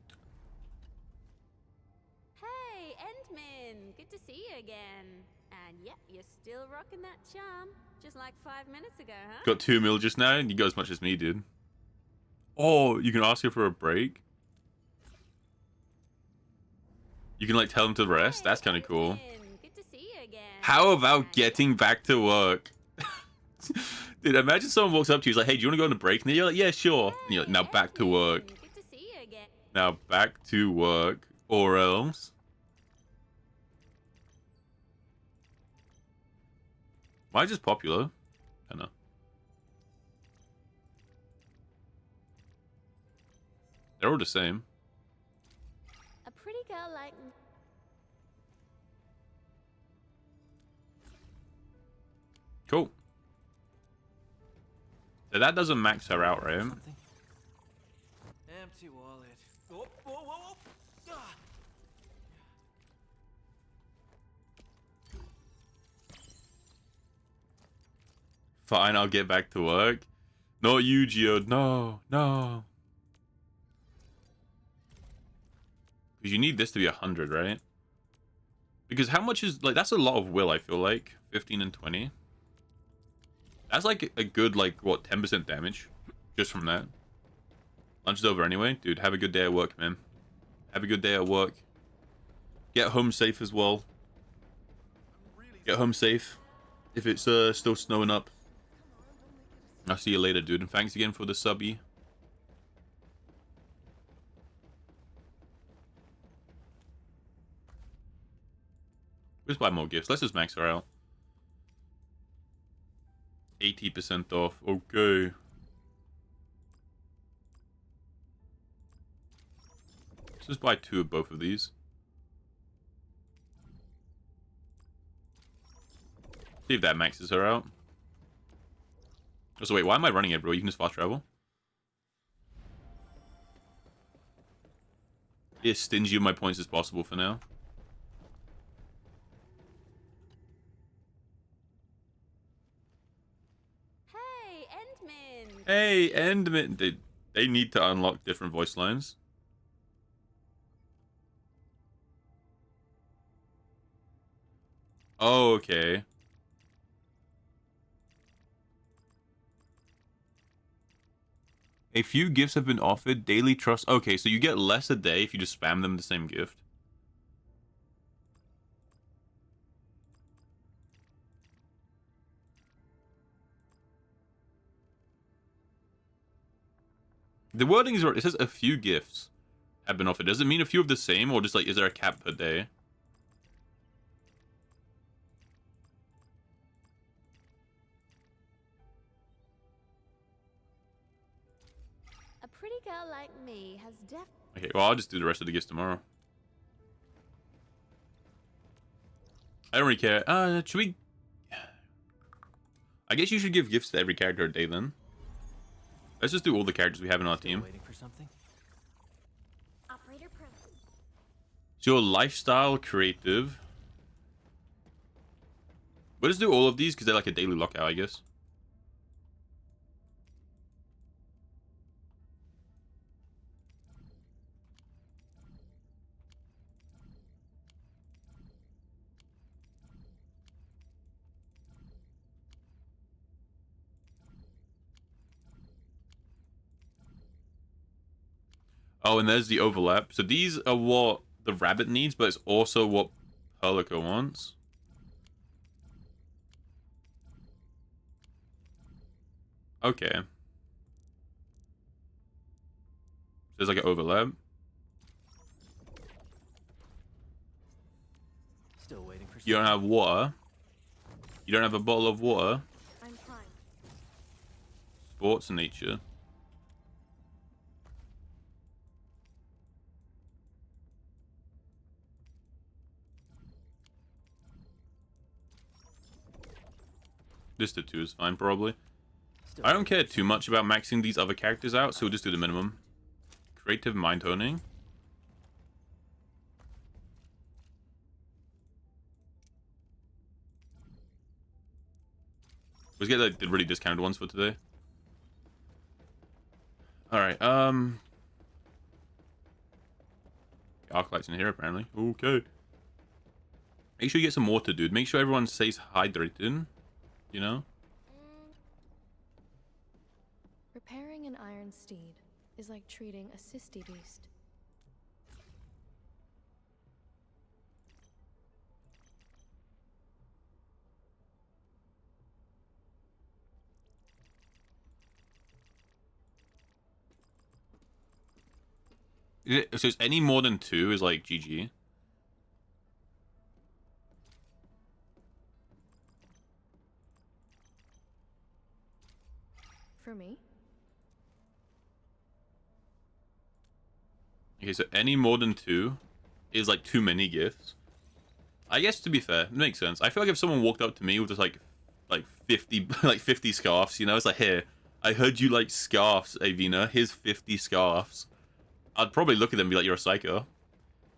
Hey, Endman! Good to see you again. And yep, you're still rocking that charm. Just like 5 minutes ago, huh? Got 2 mil just now, and you got as much as me, dude. Oh, you can ask her for a break. You can like tell them to rest. That's kind of cool. Good to see you again. How about getting back to work? Dude, imagine someone walks up to you, he's like, hey, do you want to go on a break? And you're like, yeah, sure. And you're like, now back to work. Good to see you again. Now back to work. Or else. Why just popular? I don't know. They're all the same. A pretty girl like me. Cool. So that doesn't max her out, right? Something. Empty wallet. Oh, whoa, whoa, whoa. Ah. Fine, I'll get back to work. Not you, Geode. No, no. Because you need this to be 100, right? Because how much is... Like, that's a lot of will, I feel like. 15 and 20. That's like a good, like, what, 10% damage? Just from that. Lunch is over anyway. Dude, have a good day at work, man. Have a good day at work. Get home safe as well. Get home safe. If it's still snowing up. I'll see you later, dude. And thanks again for the subby. Let's buy more gifts. Let's just max her out. 80% off. Okay. Let's just buy 2 of both of these. See if that maxes her out. Oh, so wait, why am I running it, bro? You can just fast travel. Be as stingy of my points as possible for now. Hey, Endman! Hey, Endman. They need to unlock different voice lines. Oh, okay. A few gifts have been offered. Daily trust. Okay, so you get less a day if you just spam them the same gift. The wording is right. It says a few gifts have been offered. Does it mean a few of the same, or just like, is there a cap per day? A pretty girl like me has Okay, well, I'll just do the rest of the gifts tomorrow. I don't really care. Should we... I guess you should give gifts to every character a day then. Let's just do all the characters we have in our team. Waiting for something. Operator Pro. So your lifestyle creative. We'll just do all of these because they're like a daily lockout, I guess. Oh, and there's the overlap. So these are what the rabbit needs, but it's also what Perlica wants. Okay. There's like an overlap. Still waiting for You don't have water. You don't have a bottle of water. I'm fine. Sports and nature. This to 2 is fine, probably. Still I don't care too much about maxing these other characters out, so we'll just do the minimum. Creative mind honing. Let's get like the really discounted ones for today. Alright, Arknights in here apparently. Okay. Make sure you get some water, dude. Make sure everyone stays hydrated. You know? Repairing an iron steed is like treating a cysty beast. So it's any more than 2 is like GG. For me? Okay, so any more than 2 is like too many gifts. I guess to be fair, it makes sense. I feel like if someone walked up to me with just like 50 like 50 scarves, you know, it's like, here, I heard you like scarves, Avina. Here's 50 scarves. I'd probably look at them and be like, you're a psycho.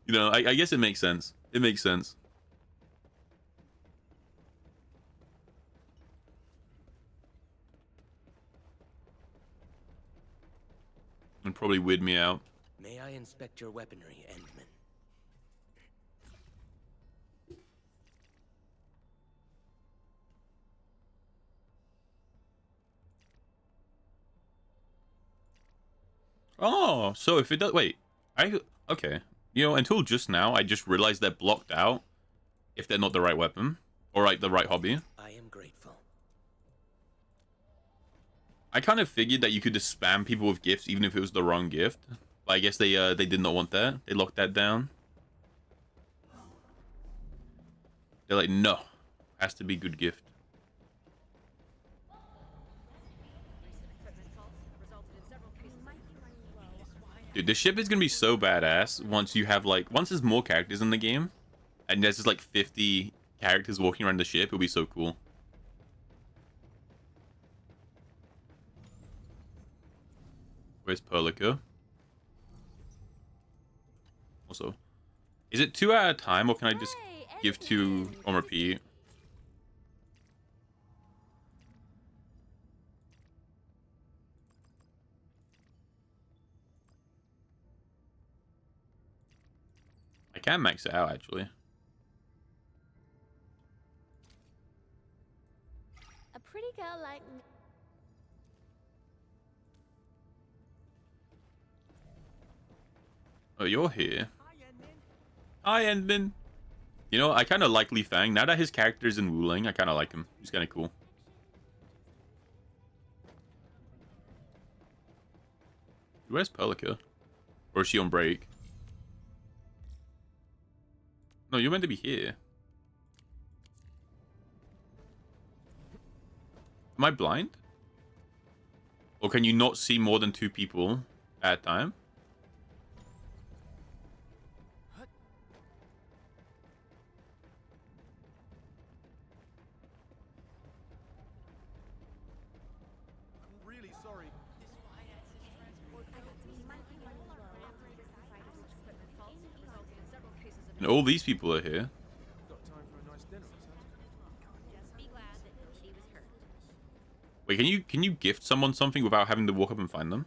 You know, I guess it makes sense. It makes sense. And probably weird me out. May I inspect your weaponry, Endman? Oh, so if it does... Wait. Okay. You know, until just now, I just realized they're blocked out if they're not the right weapon. Or, like, the right hobby. I am grateful. I kind of figured that you could just spam people with gifts even if it was the wrong gift. But I guess they did not want that. They locked that down. They're like, no. Has to be good gift. Dude, this ship is gonna be so badass once you have like once there's more characters in the game, and there's just like 50 characters walking around the ship. It'll be so cool. Where's Perlica? Also, is it 2 at a time, or can I just give 2 on repeat? I can max it out, actually. A pretty girl like me. Oh, you're here. Hi, Endman. You know, I kind of like Li Fang. Now that his character's in Wuling, I kind of like him. He's kind of cool. Where's Perlica? Or is she on break? No, you're meant to be here. Am I blind? Or can you not see more than 2 people at a time? I'm really sorry. And all these people are here. Got time for a nice dinner or something? Wait, can you gift someone something without having to walk up and find them?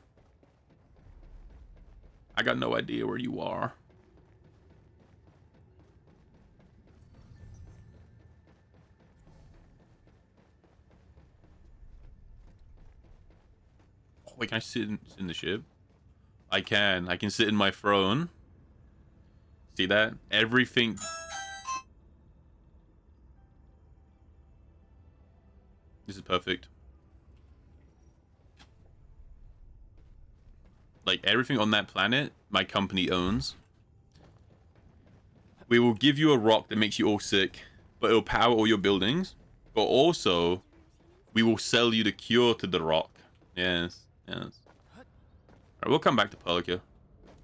I got no idea where you are. Oh, wait, can I sit in the ship? I can. I can sit in my throne. See that? Everything. This is perfect. Like, everything on that planet, my company owns. We will give you a rock that makes you all sick, but it'll power all your buildings. But also, we will sell you the cure to the rock. Yes, yes. Alright, we'll come back to Perlica,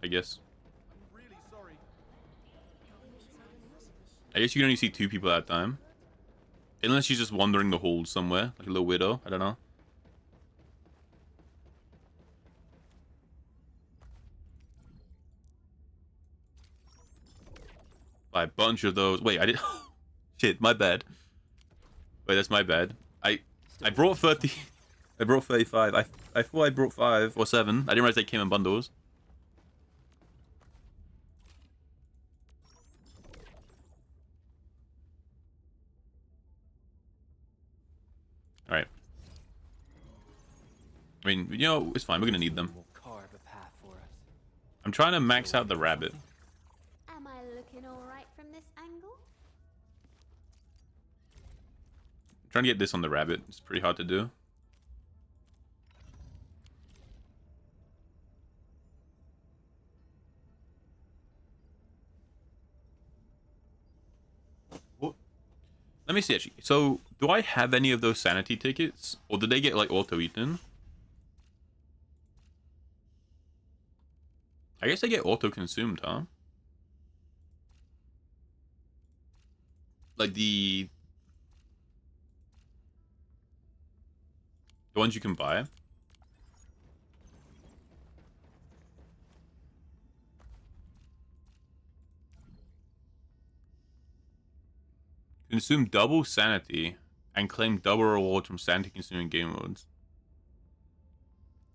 I guess. I'm really sorry. I guess you can only see 2 people at a time. Unless she's just wandering the halls somewhere, like a little widow. I don't know. Buy a bunch of those. Wait, I did. Shit, my bad. Wait, that's my bad. I brought 30. I brought 35. I thought I brought 5 or 7. I didn't realize they came in bundles. All right. I mean, you know, it's fine. We're gonna need them. Will carve a path for us. I'm trying to max out the rabbit. Am I looking alright from this angle? I'm trying to get this on the rabbit. It's pretty hard to do. Let me see, actually. So, do I have any of those sanity tickets? Or did they get, like, auto-eaten? I guess they get auto-consumed, huh? Like, the ones you can buy? Consume double sanity and claim double rewards from sanity consuming game modes.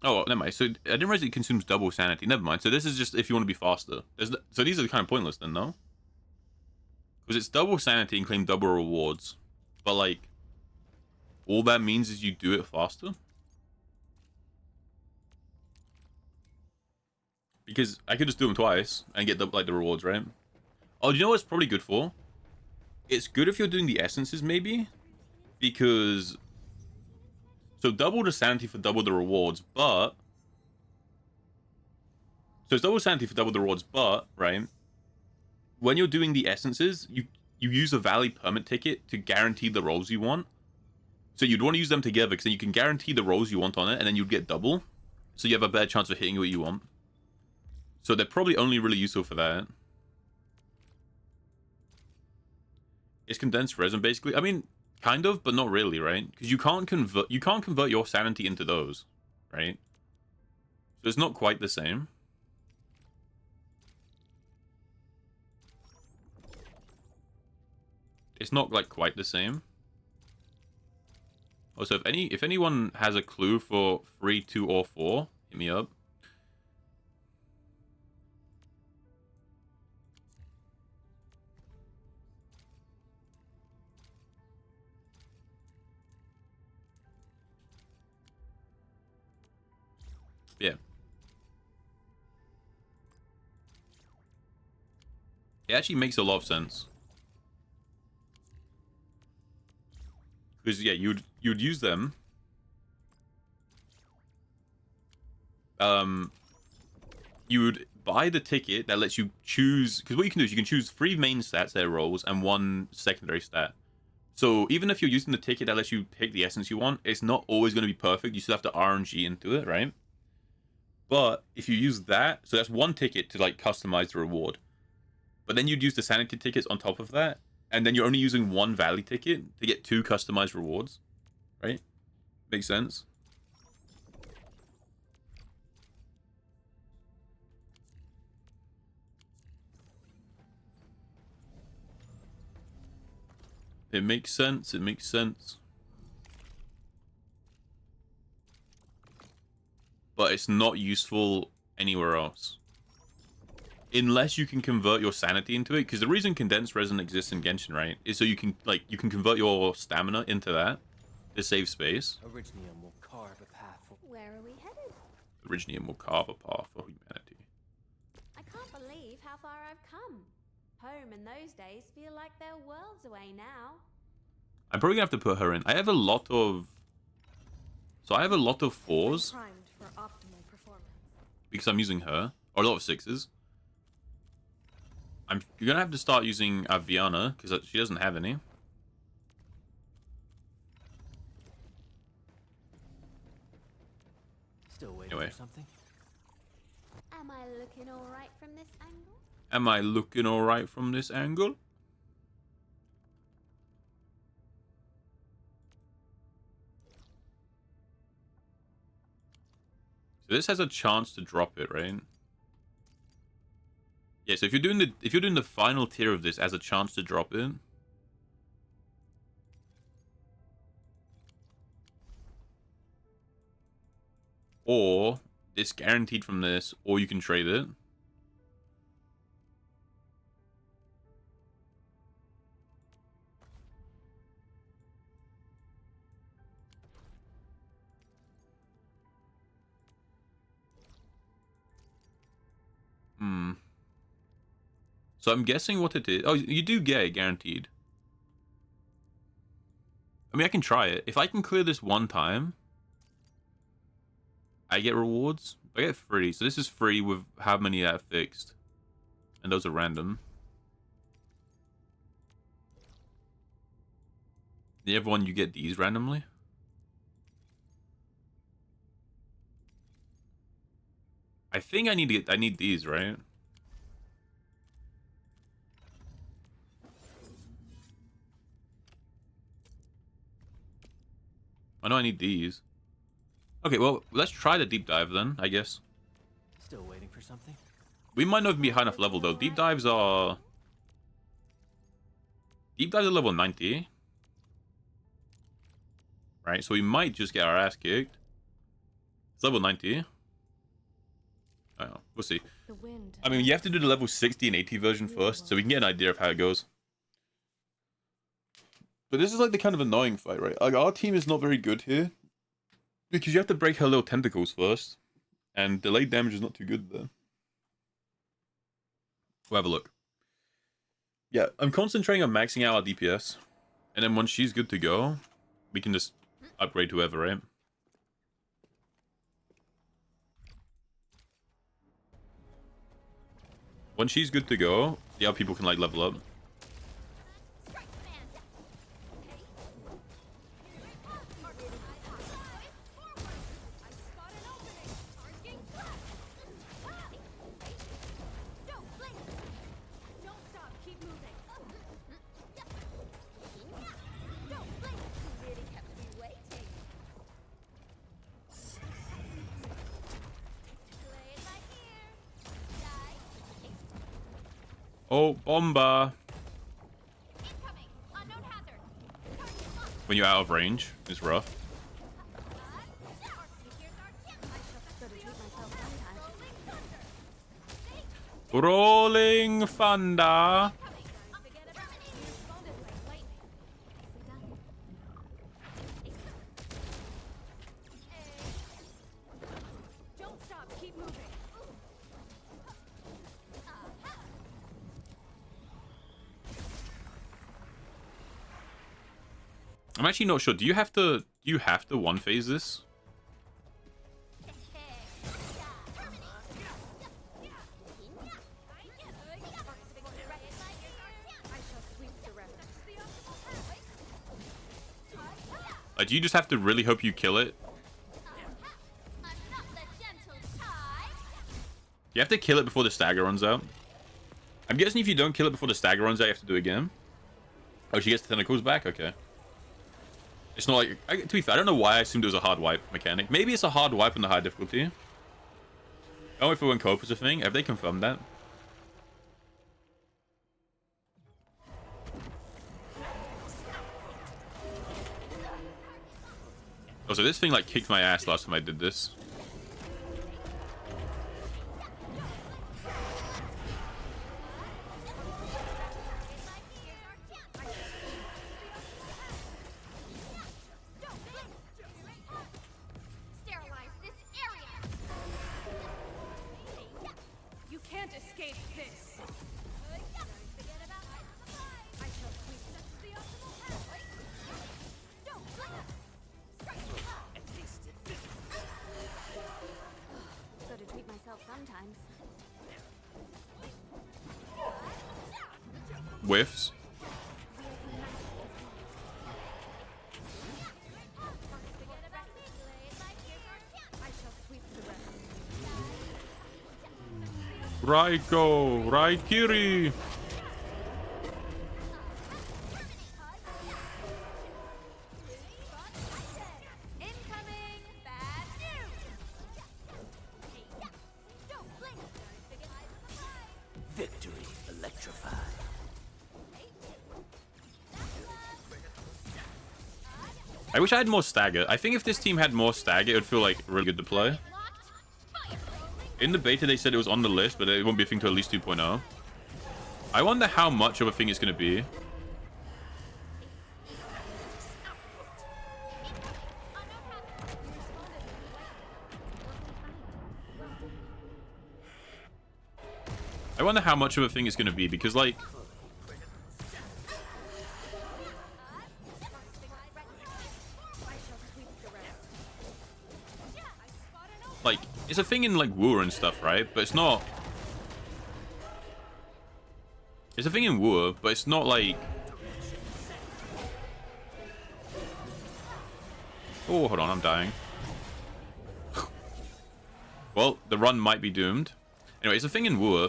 Oh, never mind. So I didn't realize it consumes double sanity. Never mind. So this is just if you want to be faster. So these are kind of pointless then, no? Because it's double sanity and claim double rewards. But like, all that means is you do it faster. Because I could just do them twice and get the rewards, right? Oh, do you know what it's probably good for? It's good if you're doing the essences, maybe, because so double the sanity for double the rewards, but so it's double sanity for double the rewards, but right when you're doing the essences, you use a valid permit ticket to guarantee the rolls you want. So you'd want to use them together because then you can guarantee the rolls you want on it, and then you'd get double, so you have a better chance of hitting what you want. So they're probably only really useful for that. It's condensed resin, basically. I mean, kind of, but not really, right? Because you can't convert your sanity into those, right? So it's not quite the same. It's not like quite the same. Also, if anyone has a clue for 3, 2, or 4, hit me up. Yeah. It actually makes a lot of sense. Because yeah, you'd use them. You would buy the ticket that lets you choose, because what you can do is you can choose 3 main stats, their rolls, and 1 secondary stat. So even if you're using the ticket that lets you pick the essence you want, it's not always going to be perfect. You still have to RNG into it, right? But if you use that, so that's 1 ticket to like customize the reward. But then you'd use the sanity tickets on top of that, and then you're only using 1 valley ticket to get 2 customized rewards, right? Makes sense. It makes sense. It makes sense. but it's not useful anywhere else. Unless you can convert your sanity into it, because the reason condensed resin exists in Genshin, right, is so you can convert your stamina into that to save space. Originium will carve a path for... Where are we headed? Originium will carve a path for humanity. I can't believe how far I've come. Home in those days feel like they're worlds away now. I'm probably gonna have to put her in. I have a lot of... So I have a lot of 4s. Primed for optimal performance. Because I'm using her. Or a lot of 6s. You're gonna have to start using Aviana, because she doesn't have any. Still waiting Anyway. for something? Am I looking alright from this angle? Am I looking alright from this angle? So this has a chance to drop it, right? Yeah, so if you're doing the final tier of this as a chance to drop it. Or it's guaranteed from this, or you can trade it. So I'm guessing what it is. Oh, you do get it guaranteed. I mean, I can try it. If I can clear this one time, I get rewards. I get free. So this is free with how many I have fixed. And those are random. The other one, you get these randomly. I think I need these, right? I know I need these. Okay, well, let's try the deep dive then, I guess. Still waiting for something? We might not be high enough level, though. Deep dives are level 90. Right, so we might just get our ass kicked. It's level 90. I don't know. We'll see. The wind. I mean, you have to do the level 60 and 80 version first, so we can get an idea of how it goes. But this is like the kind of annoying fight, right? Like, our team is not very good here. Because you have to break her little tentacles first. And delayed damage is not too good there. We'll have a look. Yeah, I'm concentrating on maxing out our DPS. And then once she's good to go, we can just upgrade whoever, right? Once she's good to go, the other people can, like, level up. Oh, bomba! When you're out of range, it's rough. Rolling thunder! I'm actually not sure. Do you have to one phase this? Like, do you just have to really hope you kill it? You have to kill it before the stagger runs out. I'm guessing if you don't kill it before the stagger runs out, you have to do it again. Oh, she gets the tentacles back? Okay. It's not like... to be fair, I don't know why I assumed it was a hard wipe mechanic. Maybe it's a hard wipe on the high difficulty. I don't know if it went co-op is a thing. Have they confirmed that? Oh, so this thing, like, kicked my ass last time I did this. sometimes. Whiffs. Raiko, Raikiri. Incoming bad news. Victory electrified. I wish I had more stagger. I think if this team had more stagger, it would feel like really good to play. In the beta, they said it was on the list, but it won't be a thing to at least 2.0. I wonder how much of a thing it's going to be. I wonder how much of a thing it's going to be, because, like... Like, it's a thing in, like, War and stuff, right? But it's not... It's a thing in War, but it's not, like... Oh, hold on, I'm dying. Well, the run might be doomed. Anyway, it's a thing in War.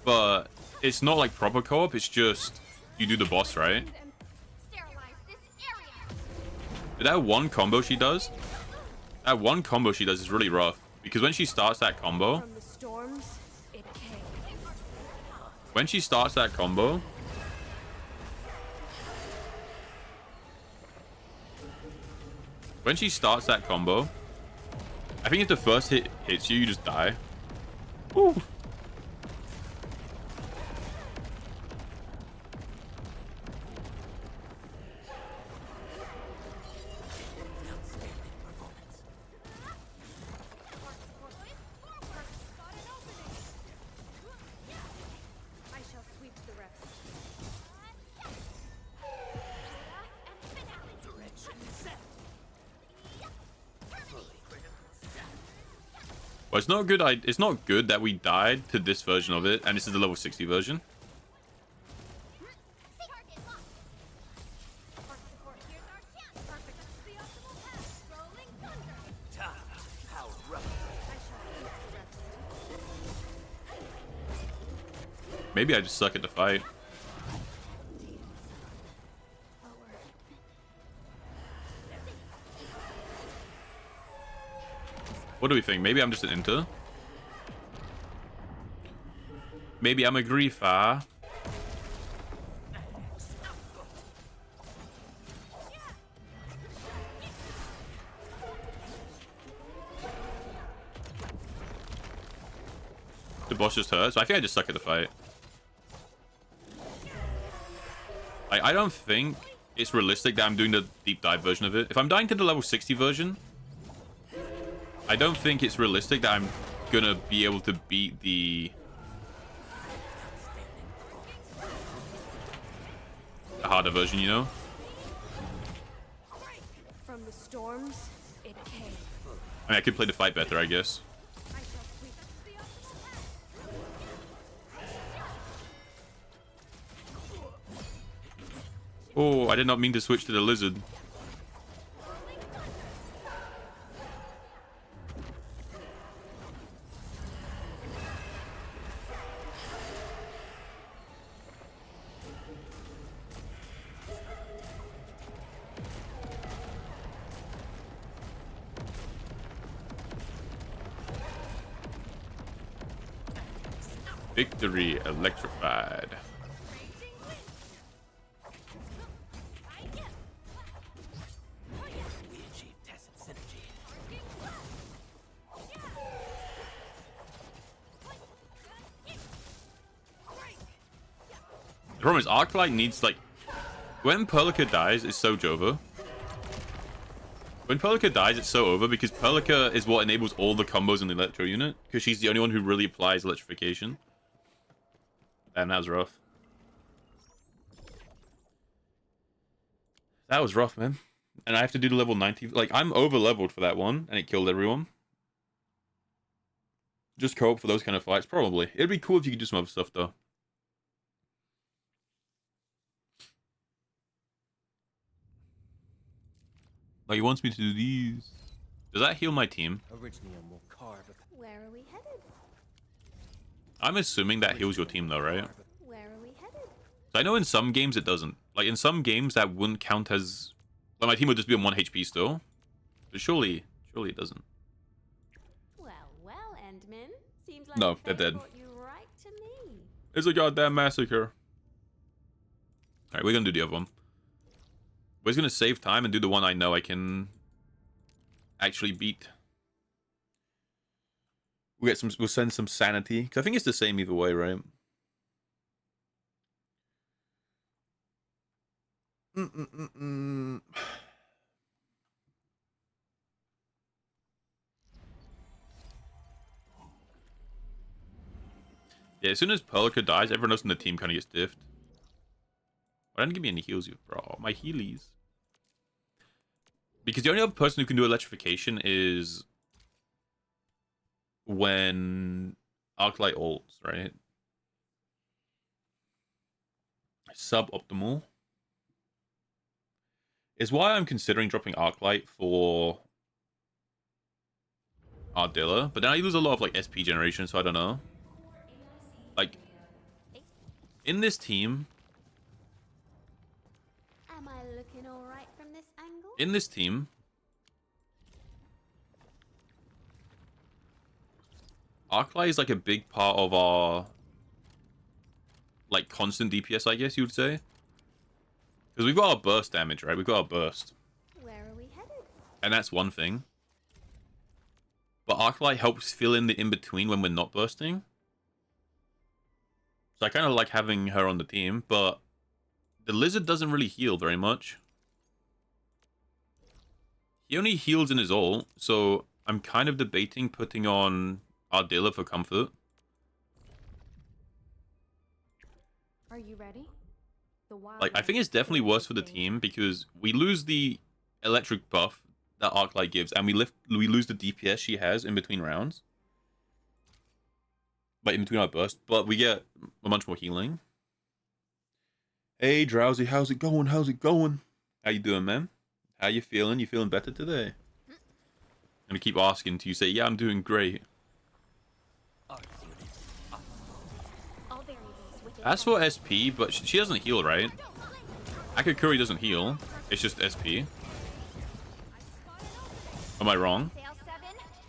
But it's not, like, proper co-op, it's just... You do the boss, right? That one combo she does? That one combo she does is really rough. Because when she starts that combo... From the storms, it came. When she starts that combo... When she starts that combo... I think if the first hit hits you, you just die. Ooh. Well, it's not good. It's not good that we died to this version of it, and this is the level 60 version. Maybe I just suck at the fight. What do we think? Maybe I'm just an inter. Maybe I'm a griefer. The boss just hurt, so I think I just suck at the fight. I don't think it's realistic that I'm doing the deep dive version of it. If I'm dying to the level 60 version, I don't think it's realistic that I'm gonna be able to beat the harder version, you know? From the storms, it came. I mean, I could play the fight better, I guess. Oh, I did not mean to switch to the lizard. Victory electrified. We achieved tacit synergy. The problem is Arclight needs, like, when Perlica dies, it's so over. When Perlica dies, it's so over because Perlica is what enables all the combos in the Electro unit, because she's the only one who really applies electrification. Damn, that was rough. That was rough, man. And I have to do the level 90. Like, I'm over leveled for that one, and it killed everyone. Just co-op for those kind of fights, probably. It'd be cool if you could do some other stuff, though. Like, he wants me to do these. Does that heal my team? Originium will carve. Where are we headed? I'm assuming that heals your team, though, right? Where are we headed? So I know in some games it doesn't. Like, in some games that wouldn't count as... Like, my team would just be on 1 HP still. But surely it doesn't. Well, Endman. Seems like No, the they're fate dead. brought you right to me. It's a goddamn massacre. Alright, we're gonna do the other one. We're just gonna save time and do the one I know I can actually beat. We'll send some sanity. Because I think it's the same either way, right? Yeah, as soon as Pelica dies, everyone else in the team kind of gets diffed. Why didn't give me any heals, you bro? My healies. Because the only other person who can do electrification is when Arclight ults, right? Suboptimal is why I'm considering dropping Arclight for Ardilla, but then I lose a lot of like SP generation, so I don't know. Like in this team, Am I looking all right from this angle? in this team, Arclight is like a big part of our like constant DPS, I guess you would say. Because we've got our burst damage, right? We've got our burst. Where are we headed? And that's one thing. But Arclight helps fill in the in-between when we're not bursting. So I kind of like having her on the team, but the Lizard doesn't really heal very much. He only heals in his ult, so I'm kind of debating putting on Ardilla for comfort. Are you ready? Like, I think it's definitely worse for the team because we lose the electric buff that Arclight gives, and we lose the DPS she has in between rounds. Like, in between our burst, but we get a bunch more healing. Hey, Drowsy, how's it going? How's it going? How you doing, man? How you feeling? You feeling better today? I'm gonna keep asking until you say, yeah, I'm doing great. All variables within As for SP, but she doesn't heal, right? Akakuri doesn't heal. It's just SP. Am I wrong? Sail 7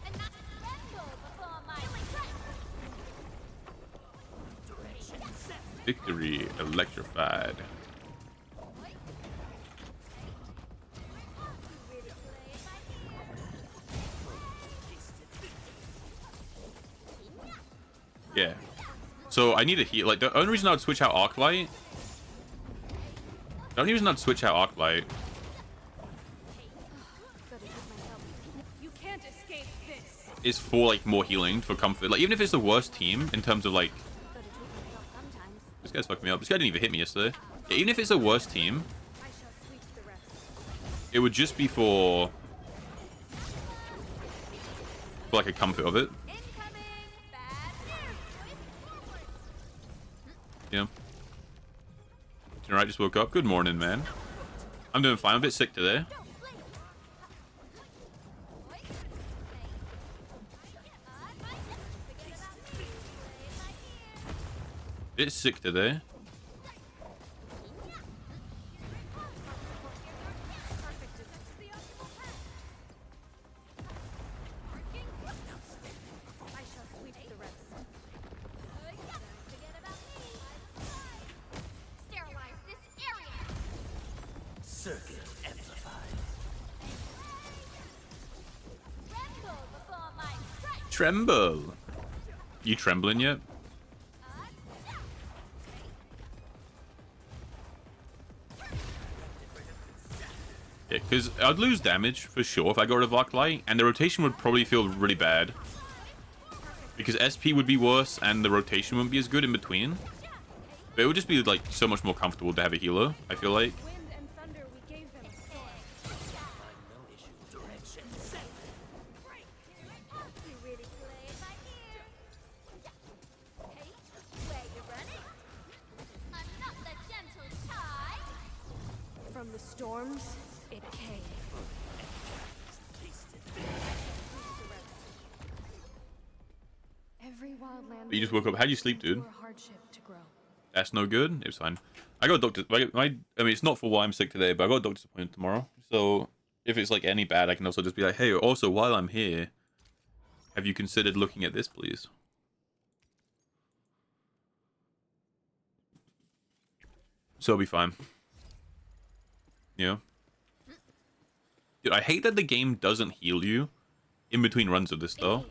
and not tremble before my Victory electrified. Yeah. So I need a heal. Like the only reason I would switch out Arclight. The only reason I'd switch out Arclight You can't escape this. is for like more healing, for comfort. Like even if it's the worst team in terms of like, this guy's fucking me up. This guy didn't even hit me yesterday. Yeah, even if it's the worst team, I shall sweep the rest. it would just be for like a comfort of it. Yeah. Alright, just woke up. Good morning, man. I'm doing fine. I'm a bit sick today. Bit sick today. I shall sweep the rest. sterilize this area. Circuit amplified. Tremble before my strike. Tremble. You trembling yet? Yeah, because I'd lose damage for sure if I got rid of Arclight, and the rotation would probably feel really bad. Because SP would be worse, and the rotation wouldn't be as good in between. But it would just be like so much more comfortable to have a healer, I feel like. Wind and thunder, we gave them storms, it came. Every wildland. But you just woke up. How'd you sleep, dude? Hardship to grow. That's no good. It was fine. I got a doctor. I mean, it's not for why I'm sick today, but I got a doctor's appointment tomorrow. So if it's like any bad, I can also just be like, hey, also while I'm here, have you considered looking at this, please? So it'll be fine. Yeah. Dude, I hate that the game doesn't heal you in between runs of this though.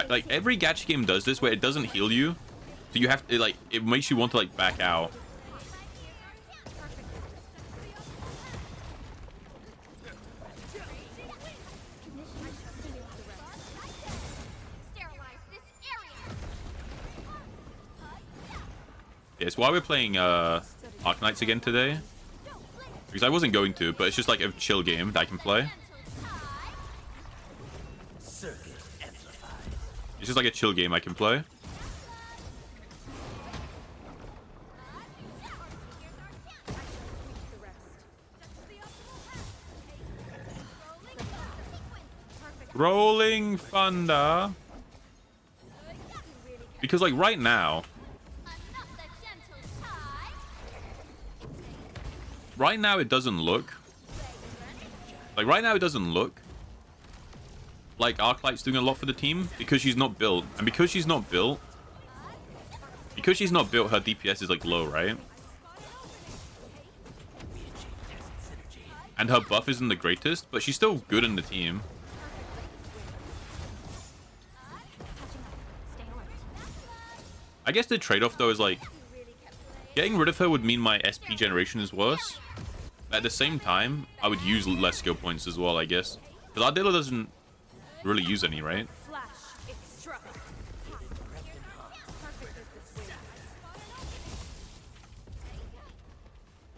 Like every gacha game does this where it doesn't heal you, so you have to like it makes you want to like back out. Yeah, it's why we're playing Arknights again today, because I wasn't going to, but it's just like a chill game that I can play. It's just like a chill game I can play. Rolling thunder. Because like right now it doesn't look like Arklight's doing a lot for the team because she's not built, and because she's not built, her DPS is like low, right? And her buff isn't the greatest, but she's still good in the team. I guess the trade-off though is like getting rid of her would mean my SP generation is worse. At the same time, I would use less skill points as well, I guess. Because Ardilla doesn't really use any, right?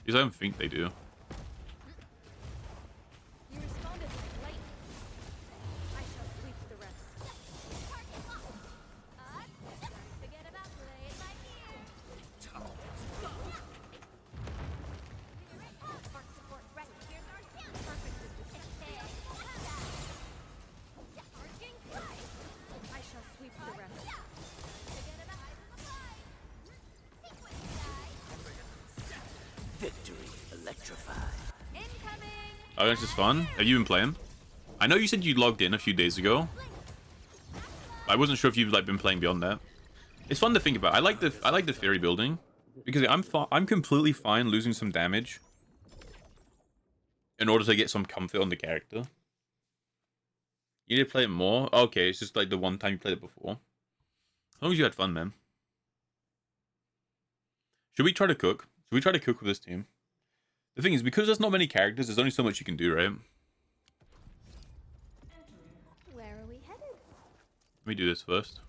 Because I don't think they do. Oh, this is fun. Have you been playing? I know you said you logged in a few days ago. I wasn't sure if you've like been playing beyond that. It's fun to think about. I like the theory building because I'm completely fine losing some damage in order to get some comfort on the character. You need to play it more. Okay, it's just like the one time you played it before. As long as you had fun, man. Should we try to cook? Should we try to cook with this team? The thing is, because there's not many characters, there's only so much you can do, right? Where are we headed? Let me do this first.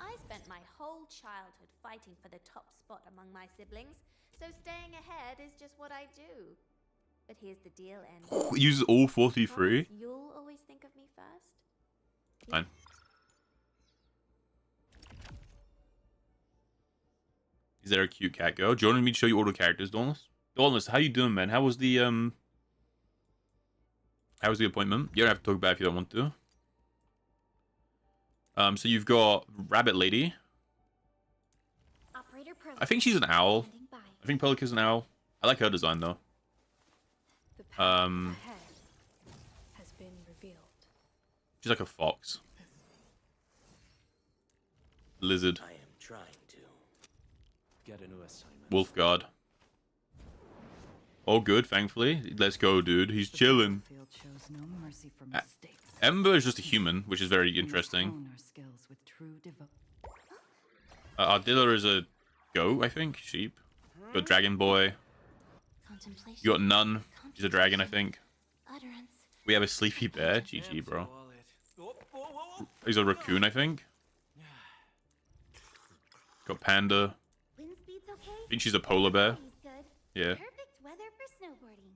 I spent my whole childhood fighting for the top spot among my siblings, so staying ahead is just what I do. But here's the deal, End. Uses all 43. You'll always think of me first. Fine. Is there a cute cat girl? Do you want me to show you all the characters, Dauntless? Dauntless, how you doing, man? How was the appointment? You don't have to talk about it if you don't want to. So you've got Rabbit Lady. I think she's an owl. I think Pelica's an owl. I like her design though. The path ahead has been revealed. She's like a fox. Lizard. I am trying to get a new assignment. Wolf guard. All good, thankfully. Let's go, dude. He's chilling. Shows no mercy for Uh, mistakes. Ember is just a human, which is very We must interesting. hone our skills with true Ardilla is a goat, I think. Sheep. You got Dragon Boy. You got Nun. She's a dragon, I think. Utterance. We have a Sleepy Bear. GG, bro. He's a raccoon, I think. Got Panda. Wind speed's okay? I think she's a polar bear. He's good. Yeah. Perfect weather for snowboarding.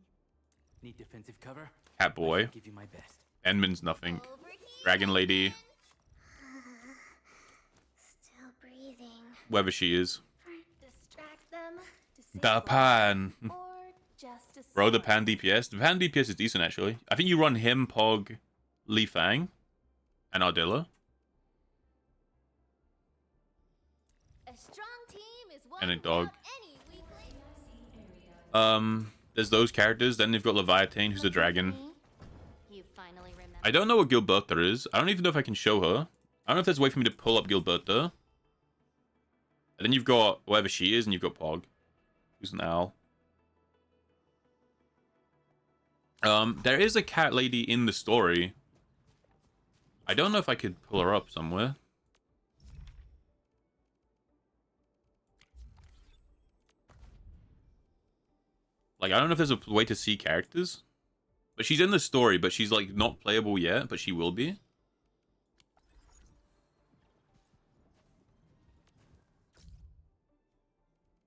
Need defensive cover? Cat Boy. Give you my best. Enman's nothing. Over here. Dragon Lady. Still breathing. Wherever she is. Distract them. The pan. Or just a Bro, the sword? pan DPS. The pan DPS is decent, actually. I think you run him, Pog, Li Fang, and Ardilla. A strong team is one And a dog. without any weakling. There's those characters. Then they've got Leviathan, who's a dragon. You finally remember. I don't know what Gilberta is. I don't even know if I can show her. I don't know if there's a way for me to pull up Gilberta. And then you've got whoever she is, and you've got Pog, who's an owl. There is a cat lady in the story. I don't know if I could pull her up somewhere. Like, I don't know if there's a way to see characters. But she's in the story, but she's, like, not playable yet, but she will be.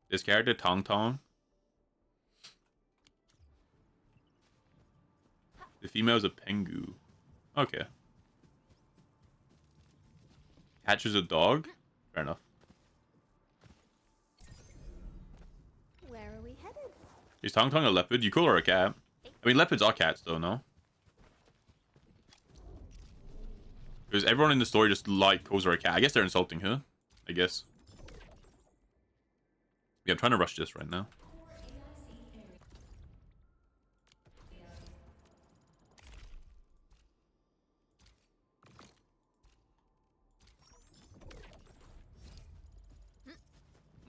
This character, Tong Tong. The female is a Pengu. Okay. Hatches a dog? Fair enough. Where are we headed? Is Tong Tong a leopard? You call her a cat. I mean, leopards are cats, though, no? Because everyone in the story just, like, calls her a cat. I guess they're insulting her. I guess. Yeah, I'm trying to rush this right now.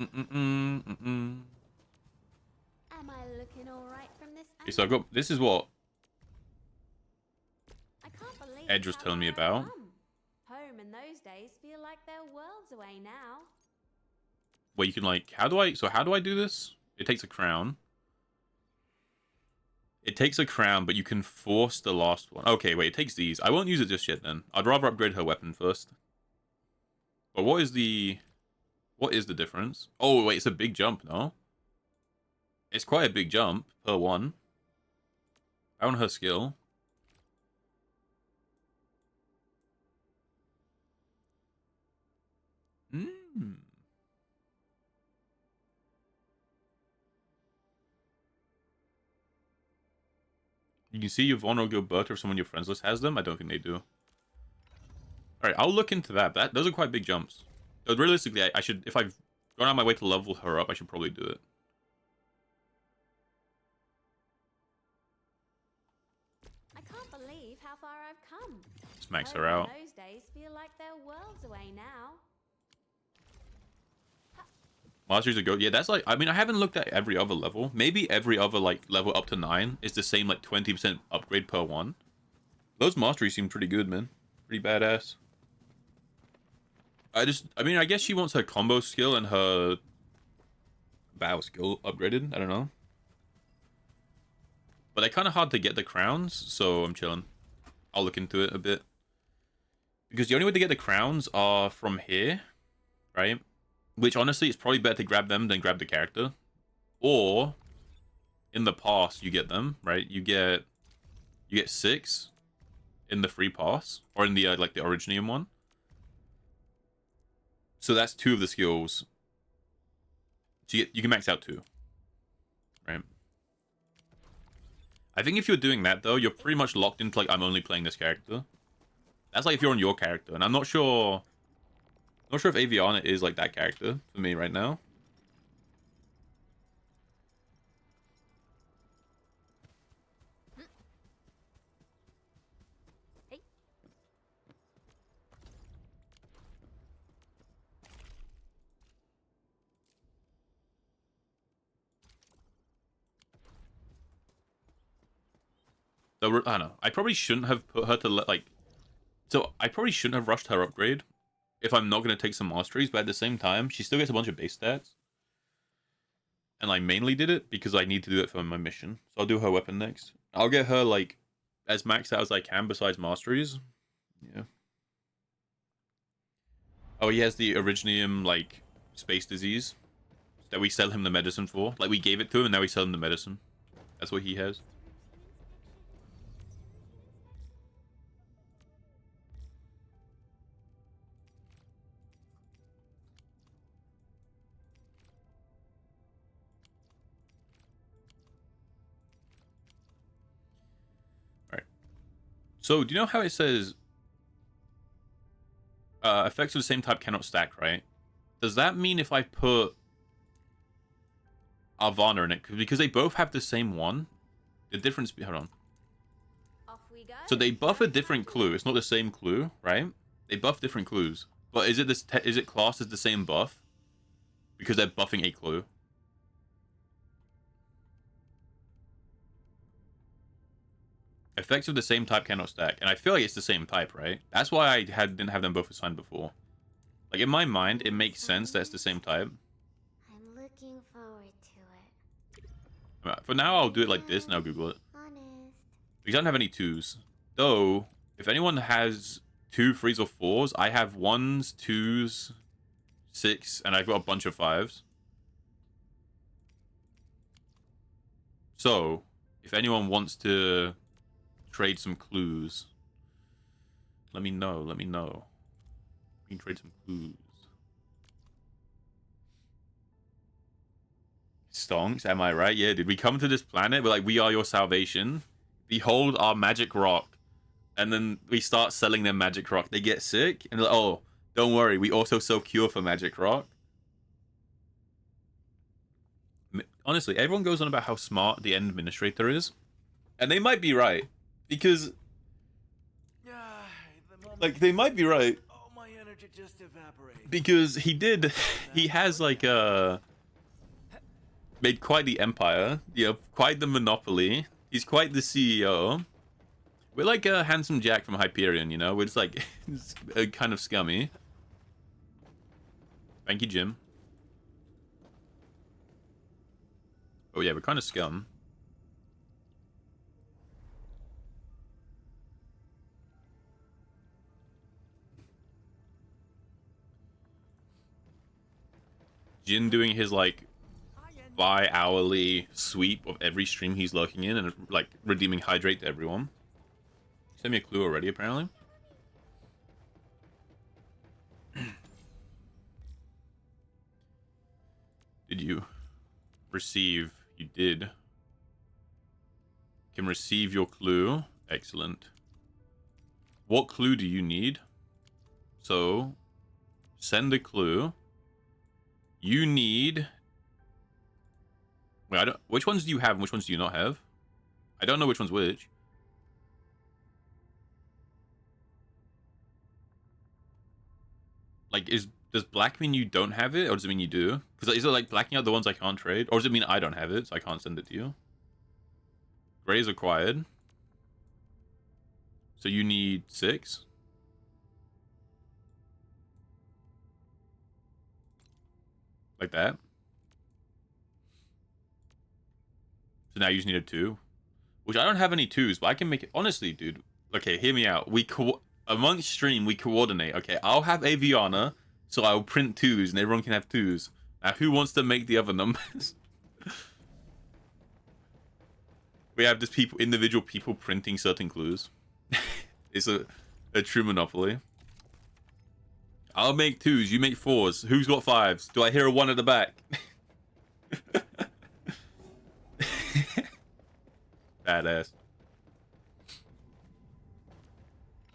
Am I looking alright from this Okay, so I've got... This is what I can't believe Edge was how telling me far I've about. come. Home in those days feel like they're worlds away now. where you can, like... How do I do this? It takes a crown. It takes a crown, but you can force the last one. Okay, wait, it takes these. I won't use it just yet, then. I'd rather upgrade her weapon first. But what is the difference? Oh, wait, it's a big jump, no? It's quite a big jump per one. I want her skill. You can see your vulnerable Gilberta if someone on your friends list has them. I don't think they do. Alright, I'll look into that. Those are quite big jumps. But realistically, I should, if I've gone out of my way to level her up, I should probably do it. I can't believe how far I've come. Let's max Home her in out. those days feel like they're worlds away now. Masteries are good. Yeah, that's like, I mean, I haven't looked at every other level. Maybe every other, like, level up to 9 is the same, like, 20% upgrade per one. Those masteries seem pretty good, man. Pretty badass. I mean, I guess she wants her combo skill and her battle skill upgraded. I don't know. But they're kind of hard to get the crowns, so I'm chilling. I'll look into it a bit. Because the only way to get the crowns are from here, right? Which, honestly, it's probably better to grab them than grab the character. Or, in the pass, you get them, right? You get 6 in the free pass. Or in the, like, the Originium one. So that's 2 of the skills. So you can max out 2. Right? I think if you're doing that, though, you're pretty much locked into, like, I'm only playing this character. That's like if you're on your character. And I'm not sure... I'm not sure if Aviana is like that character for me right now. Hey. So, I don't know. I probably shouldn't have put her to, like... So, I probably shouldn't have rushed her upgrade. If I'm not going to take some masteries, but at the same time, she still gets a bunch of base stats. And I mainly did it because I need to do it for my mission. So I'll do her weapon next. I'll get her, like, as maxed out as I can besides masteries. Yeah. Oh, he has the Originium, like, space disease. That we sell him the medicine for. Like, we gave it to him and now we sell him the medicine. That's what he has. So, do you know how it says effects of the same type cannot stack, right? Does that mean if I put Arvana in it, because they both have the same one, the difference... Hold on. Off we go. So they buff a different clue. It's not the same clue, right? They buff different clues. But is it this? Is it classed as the same buff? Because they're buffing a clue. Effects of the same type cannot stack. And I feel like it's the same type, right? That's why I didn't have them both assigned before. Like, in my mind, it makes sense that it's the same type. I'm looking forward to it. Right, for now, I'll do it like this, and I'll Google it. Honest. We don't have any 2s. Though, if anyone has 2 3s or 4s, I have 1s, 2s, 6, and I've got a bunch of 5s. So, if anyone wants to trade some clues, let me know, let me know. We can trade some clues. Stonks, am I right? Yeah, did we come to this planet? We're like, we are your salvation. Behold our magic rock. And then we start selling them magic rock. They get sick, and they're like, oh, don't worry, we also sell cure for magic rock. Honestly, everyone goes on about how smart the end administrator is. And they might be right. Because, like, they might be right. All my energy just evaporated. Because he has, like, made quite the empire. You know, quite the monopoly. He's quite the CEO. We're like a handsome Jack from Hyperion, you know? We're just, like, kind of scummy. Thank you, Jim. Oh, yeah, we're kind of scum. Jin doing his, like, bi-hourly sweep of every stream he's lurking in and, like, redeeming hydrate to everyone. Sent me a clue already, apparently. Did you receive? You did. Can receive your clue. Excellent. What clue do you need? So, send a clue. You need... Wait, I don't... Which ones do you have and which ones do you not have? I don't know which one's which. Like, does black mean you don't have it, or does it mean you do? Because is it like blacking out the ones I can't trade? Or does it mean I don't have it, so I can't send it to you? Gray is acquired. So you need 6? Like that. So now you just need a 2. Which I don't have any 2s, but I can make it... Honestly, dude. Okay, hear me out. Amongst stream, we coordinate. Okay, I'll have Aviana, so I'll print 2s, and everyone can have 2s. Now, who wants to make the other numbers? We have just individual people printing certain clues. It's a true monopoly. I'll make 2s, you make 4s. Who's got 5s? Do I hear a 1 at the back? Badass.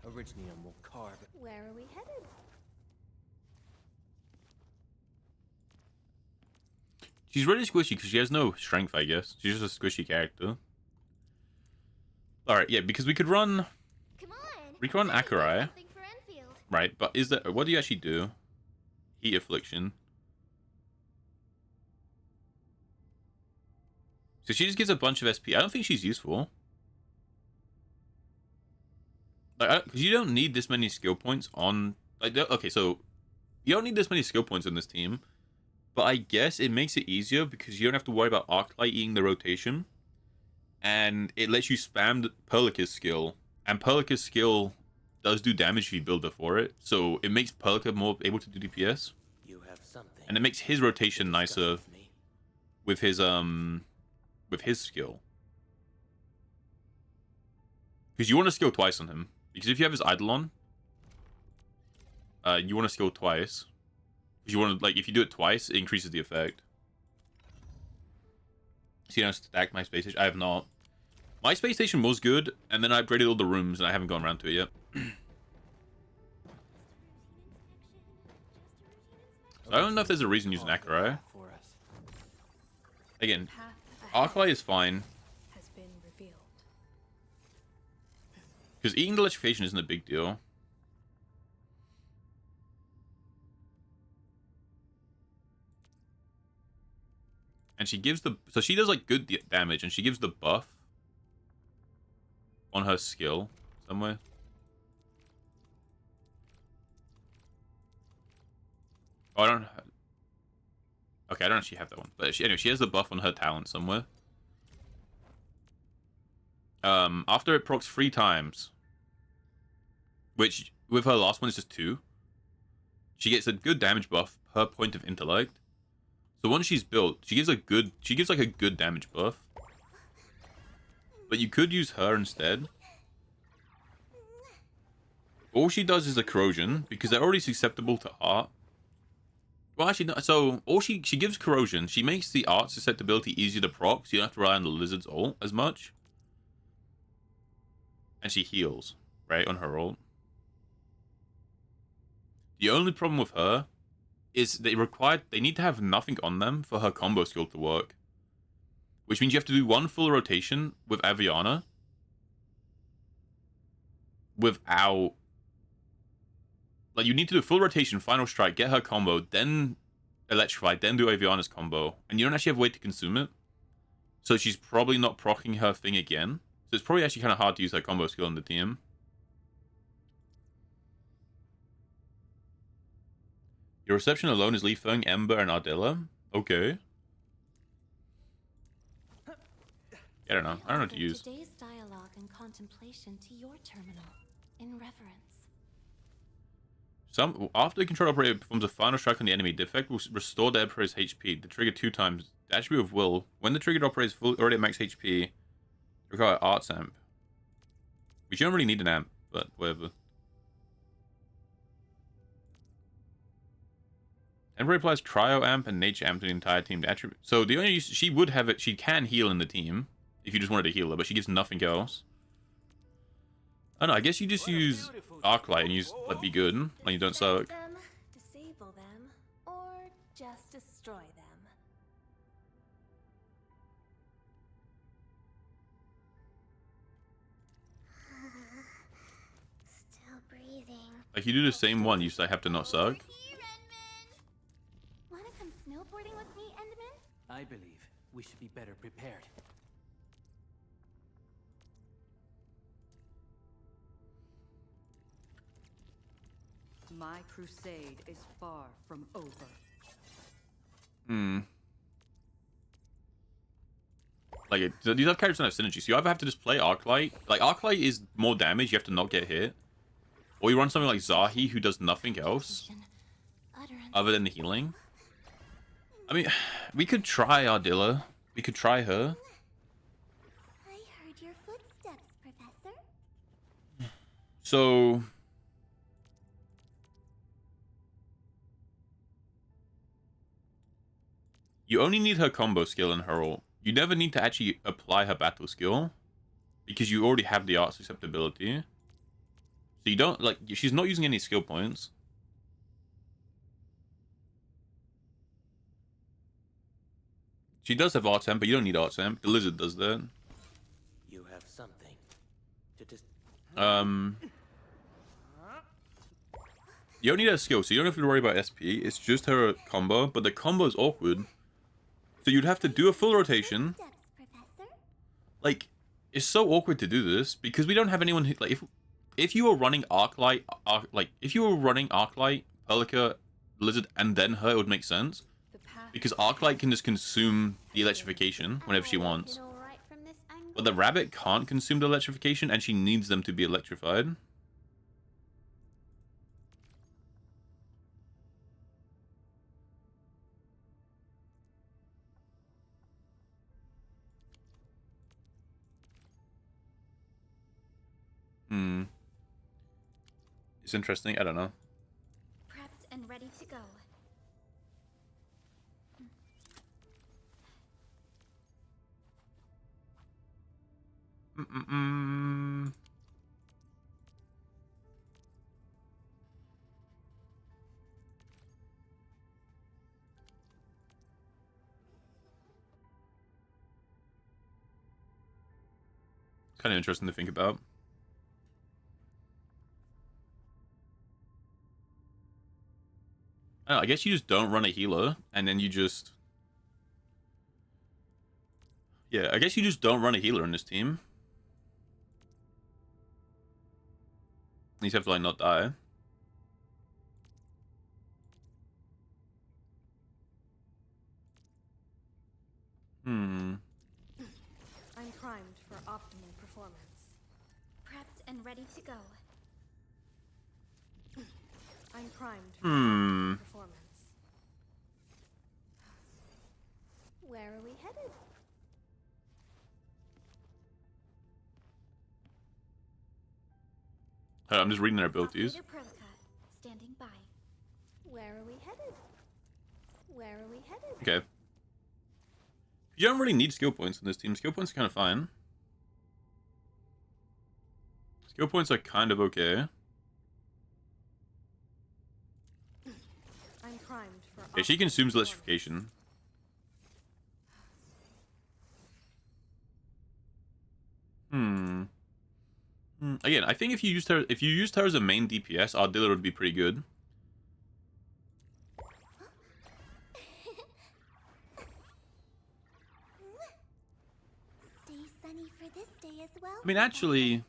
Originally, will carve it. Where are we headed? She's really squishy because she has no strength, I guess. She's just a squishy character. Alright, yeah, because we could run... Come on. We could run Akurei. Something for Endfield. Right, but is there... What do you actually do? Heat Affliction. So she just gives a bunch of SP. I don't think she's useful. Like, because you don't need this many skill points on... Like, okay, so... You don't need this many skill points on this team. But I guess it makes it easier because you don't have to worry about Arclight eating the rotation. And it lets you spam Perlica's skill. And Perlica's skill does do damage if you build her for it. So it makes Perlica more able to do DPS. You have something. And it makes his rotation nicer with his skill. Because you want to skill twice on him. Because if you have his Eidolon, you want to skill twice. Because you want to, like, if you do it twice, it increases the effect. See, I stacked my space. I have not. My space station was good, and then I upgraded all the rooms, and I haven't gone around to it yet. So I don't know if there's a reason using Acro. For us. Again, Path ahead Arclight is fine, has been revealed. because eating the electrification isn't a big deal. And she gives the... So she does, like, good damage, and she gives the buff on her skill somewhere. Oh, I don't... Okay, I don't actually have that one. But anyway, she has the buff on her talent somewhere. After it procs 3 times, which with her last one is just 2, she gets a good damage buff per point of intellect. So once she's built, she gives like a good damage buff. But you could use her instead. All she does is a corrosion, because they're already susceptible to art. Well, actually, no. So all she gives corrosion. She makes the art susceptibility easier to proc, so you don't have to rely on the lizard's ult as much. And she heals, right, on her ult. The only problem with her is they need to have nothing on them for her combo skill to work. Which means you have to do 1 full rotation with Aviana without... Like, you need to do full rotation, final strike, get her combo, then electrify, then do Aviana's combo. And you don't actually have a way to consume it. So she's probably not proccing her thing again. So it's probably actually kind of hard to use her combo skill on the team. Your reception alone is Li Feng, Ember, and Ardilla? Okay. I don't know. I don't know what to use. Today's dialogue and contemplation to your terminal in reverence. After the control operator performs a final strike on the enemy, the effect will restore the operator's HP. The trigger 2 times. The attribute of will. When the triggered operator is already at max HP, require Arts Amp. We don't really need an amp, but whatever. Ember applies Cryo Amp and Nature Amp to the entire team. The attribute. So the only use she would have it. She can heal in the team if you just wanted to heal her, but she gives nothing else. I don't know. I guess you just use Arclight and use like Be Good when you don't suck. Them, disable them, or just destroy them. Still breathing. Like you do the same one, you just like, have to not suck. Here, Edmund. Wanna come snowboarding with me, Enderman? I believe we should be better prepared. My crusade is far from over. Like, these other characters don't have synergy, so you either have to just play Arclight. Like, Arclight is more damage, you have to not get hit. Or you run something like Zahi, who does nothing else other than the healing. I mean, we could try Ardilla. We could try her. I heard your footsteps, Professor. So... you only need her combo skill and her ult. You never need to actually apply her battle skill, because you already have the art susceptibility. So you don't, like, she's not using any skill points. She does have art temp, but you don't need art temp. The lizard does that. You have something to dis... You don't need her skill, so you don't have to worry about SP. It's just her combo, but the combo is awkward. So you'd have to do a full rotation. Steps, Professor. Like, it's so awkward to do this because we don't have anyone who, like, if you were running Arclight, if you were running Arclight, Pelika, Lizard, and then her, it would make sense. Because Arclight can just consume the electrification whenever she wants. But the rabbit can't consume the electrification, and she needs them to be electrified. It's interesting. I don't know. Prepped and ready to go. Kind of interesting to think about. I don't know, I guess you just don't run a healer, and then you just... Yeah, I guess you just don't run a healer in this team. You just have to, like, not die. I'm primed for optimal performance. Prepped and ready to go. I'm primed for optimal performance. Where are we headed? I'm just reading their abilities. Operator Prolica, standing by. Where are we headed? Where are we headed? Okay. You don't really need skill points in this team. Skill points are kind of fine. Skill points are kind of okay. I'm primed for Yeah, she consumes electrification. Again, I think if you used her as a main DPS, our dealer would be pretty good. Stay sunny for this day as well. I mean, actually,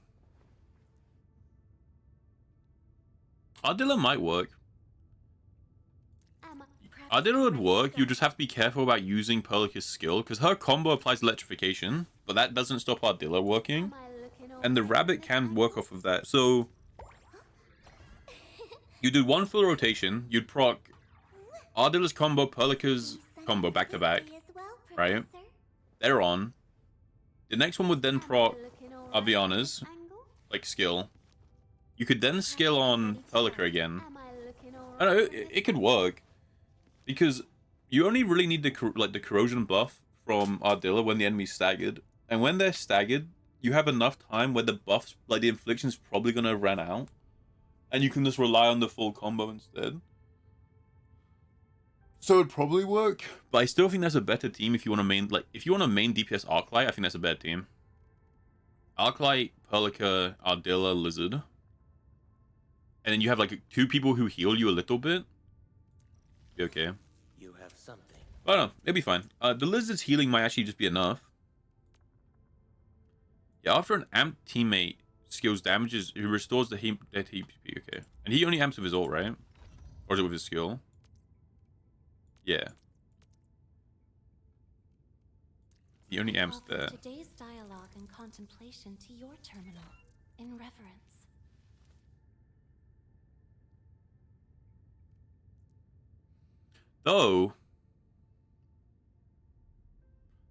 our dealer might work. Our dealer would work. You just have to be careful about using Perlica's skill, because her combo applies electrification, but that doesn't stop our dealer working. And the rabbit can work off of that. So you do one full rotation, you'd proc Ardilla's combo, Perlica's combo back to back, right? They're on. The next one would then proc Aviana's, like, skill. You could then skill on Perlica again. I don't know, it could work. Because you only really need the corrosion buff from Ardilla when the enemy's staggered. And when they're staggered, you have enough time where the buffs, like the infliction's probably gonna run out, and you can just rely on the full combo instead. So it'd probably work. But I still think that's a better team if you want to main, like, if you want to main DPS Arclight, I think that's a better team. Arclight, Perlica, Ardilla, Lizard. And then you have like 2 people who heal you a little bit. Be okay. You have something. I don't know, it'd be fine. The Lizard's healing might actually just be enough. Yeah, after an amped teammate skills damages, who restores the dead HP. Okay. And he only amps with his ult, right? Or is it with his skill? Yeah. He only amps Offer there. today's dialogue and contemplation to your terminal in reverence. Though.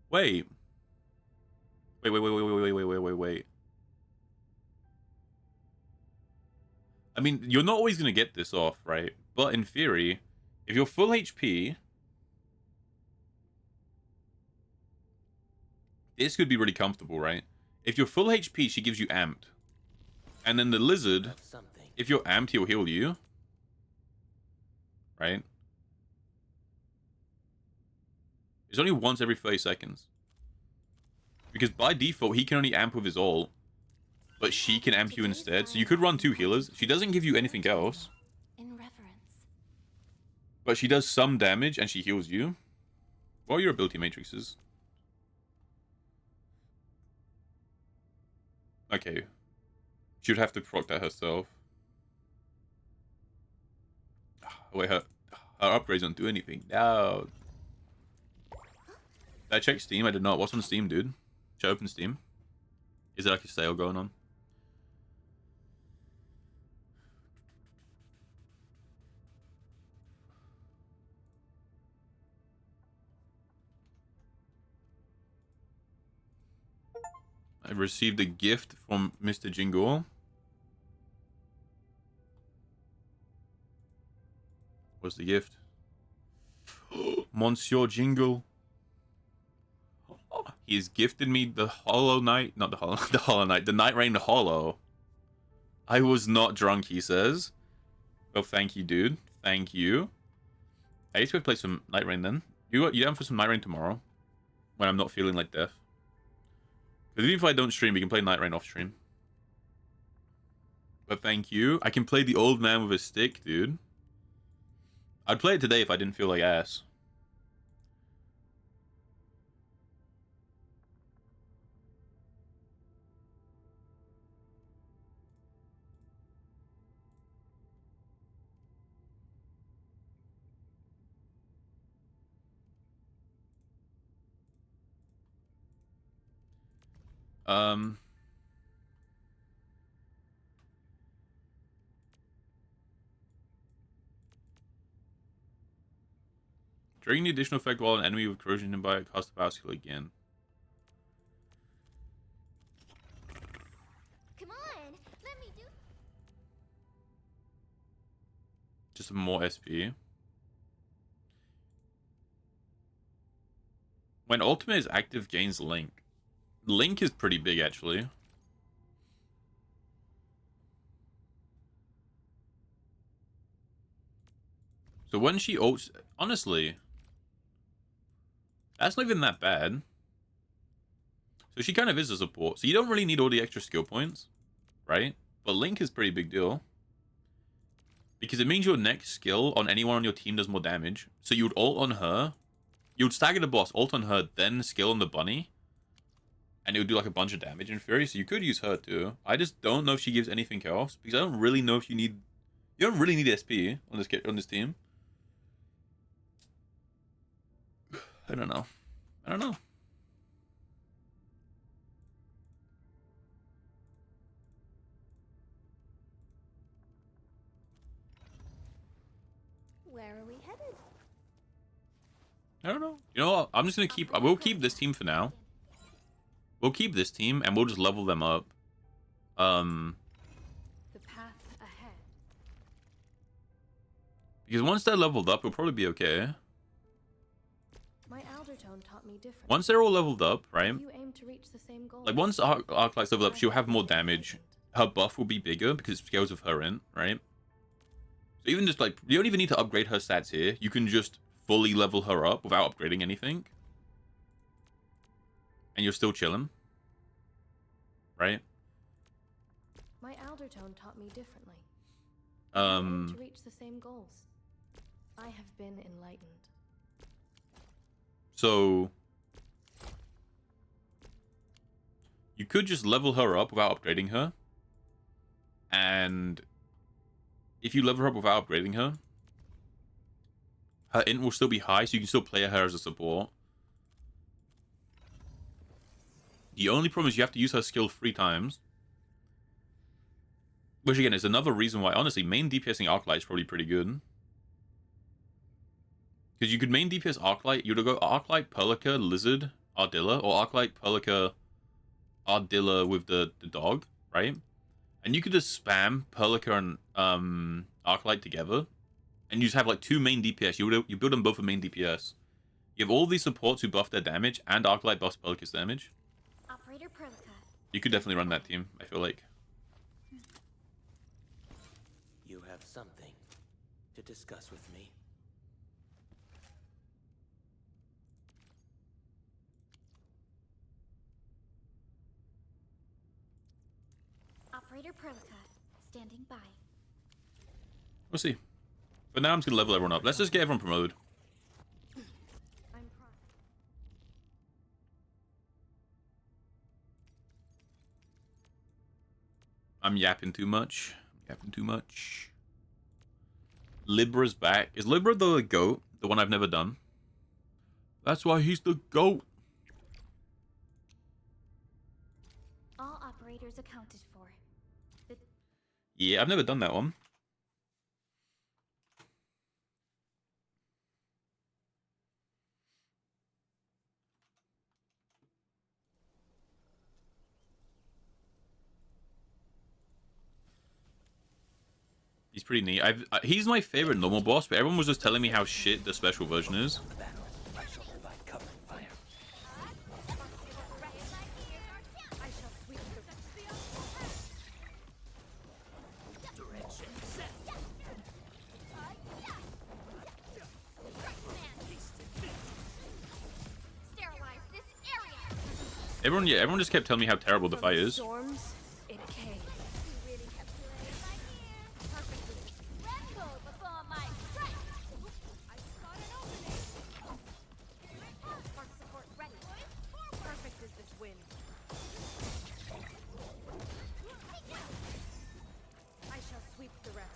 Wait. Wait. I mean, you're not always going to get this off, right? But in theory, if you're full HP, this could be really comfortable, right? If you're full HP, she gives you amped. And then the Lizard, if you're amped, he'll heal you. Right? It's only once every 30 seconds. Because by default, he can only amp with his ult. But she can amp you instead. So you could run 2 healers. She doesn't give you anything else. In reverence. But she does some damage and she heals you. What are your ability matrices? Okay. She would have to proc that herself. Wait, her upgrades don't do anything. No. Did I check Steam? I did not. What's on Steam, dude? Should I open Steam? Is there like a sale going on? I received a gift from Mr. Jingle. What's the gift? Monsieur Jingle. He has gifted me the Hollow Knight, not the Hollow, the Hollow Knight, the Night Rain Hollow. I was not drunk, he says. Well, thank you, dude. Thank you. I used to play some Night Rain then. You down for some Night Rain tomorrow? When I'm not feeling like death. Because even if I don't stream, we can play Night Rain off stream. But thank you. I can play the old man with a stick, dude. I'd play it today if I didn't feel like ass. During the additional effect while an enemy with corrosion nearby, cast the power skill again. Come on, let me do. Just some more SP. When ultimate is active, gains Link. Link is pretty big, actually. So when she ults... Honestly... That's not even that bad. So she kind of is a support. So you don't really need all the extra skill points. Right? But Link is a pretty big deal. Because it means your next skill on anyone on your team does more damage. So you would ult on her. You would stagger the boss, ult on her, then skill on the bunny. And it would do like a bunch of damage in theory. So you could use her too. I just don't know if she gives anything else. Because I don't really know if you need... You don't really need SP on this team. I don't know. I don't know. Where are we headed? I don't know. You know what? I'm just going to keep... We'll keep this team for now. We'll keep this team and we'll just level them up. The path ahead. Because once they're leveled up, we'll probably be okay. My Aldertone taught me different. Once they're all leveled up, right? You aim to reach the same goal. Like once Arknight's leveled up, she'll have more damage. Her buff will be bigger because it scales with her in, right? So even just like, you don't even need to upgrade her stats here. You can just fully level her up without upgrading anything. And you're still chilling. Right? My Aldertone taught me differently. You aim to reach the same goals. I have been enlightened. So you could just level her up without upgrading her. And if you level her up without upgrading her, her int will still be high, so you can still play her as a support. The only problem is you have to use her skill 3 times. Which again is another reason why, honestly, main DPSing Arklight is probably pretty good. Because you could main DPS Arklight, you would go Arklight, Perlica, Lizard, Ardilla, or Arklight, Perlica, Ardilla with the dog, right? And you could just spam Perlica and Arklight together. And you just have like 2 main DPS. You build them both with main DPS. You have all these supports who buff their damage, and Arklight buffs Perlica's damage. Operator Perlica. You could definitely run that team, I feel like. You have something to discuss with me. Operator Perlica, standing by. We'll see. But now I'm just going to level everyone up. Let's just get everyone promoted. I'm I'm yapping too much. Libra's back. Is Libra the GOAT? The one I've never done? That's why he's the GOAT. All operators accounted for. Yeah, I've never done that one. He's pretty neat. He's my favorite normal boss, but everyone was just telling me how shit the special version is. I shall provide cover and fire. everyone just kept telling me how terrible the From fight is. storms, it came. You really kept playing my ear. Perfect position. Tremble before my strike. I spot an opening. Spark support ready. Perfect is this wind. I shall sweep the rest.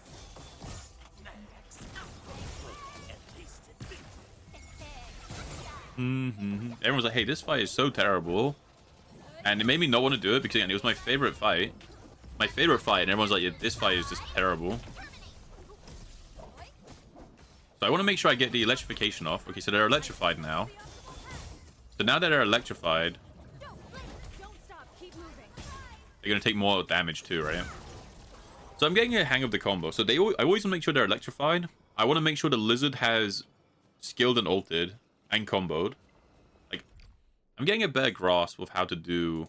Everyone's like, hey, this fight is so terrible. And it made me not want to do it because, again, it was my favorite fight. My favorite fight, and everyone's like, yeah, this fight is just terrible. So I want to make sure I get the electrification off. Okay, so they're electrified now. So now that they're electrified, Don't stop, keep moving. they're going to take more damage too, right? So I'm getting a hang of the combo. So I always want to make sure they're electrified. I want to make sure the lizard has skilled and ulted and comboed. Like, I'm getting a better grasp of how to do...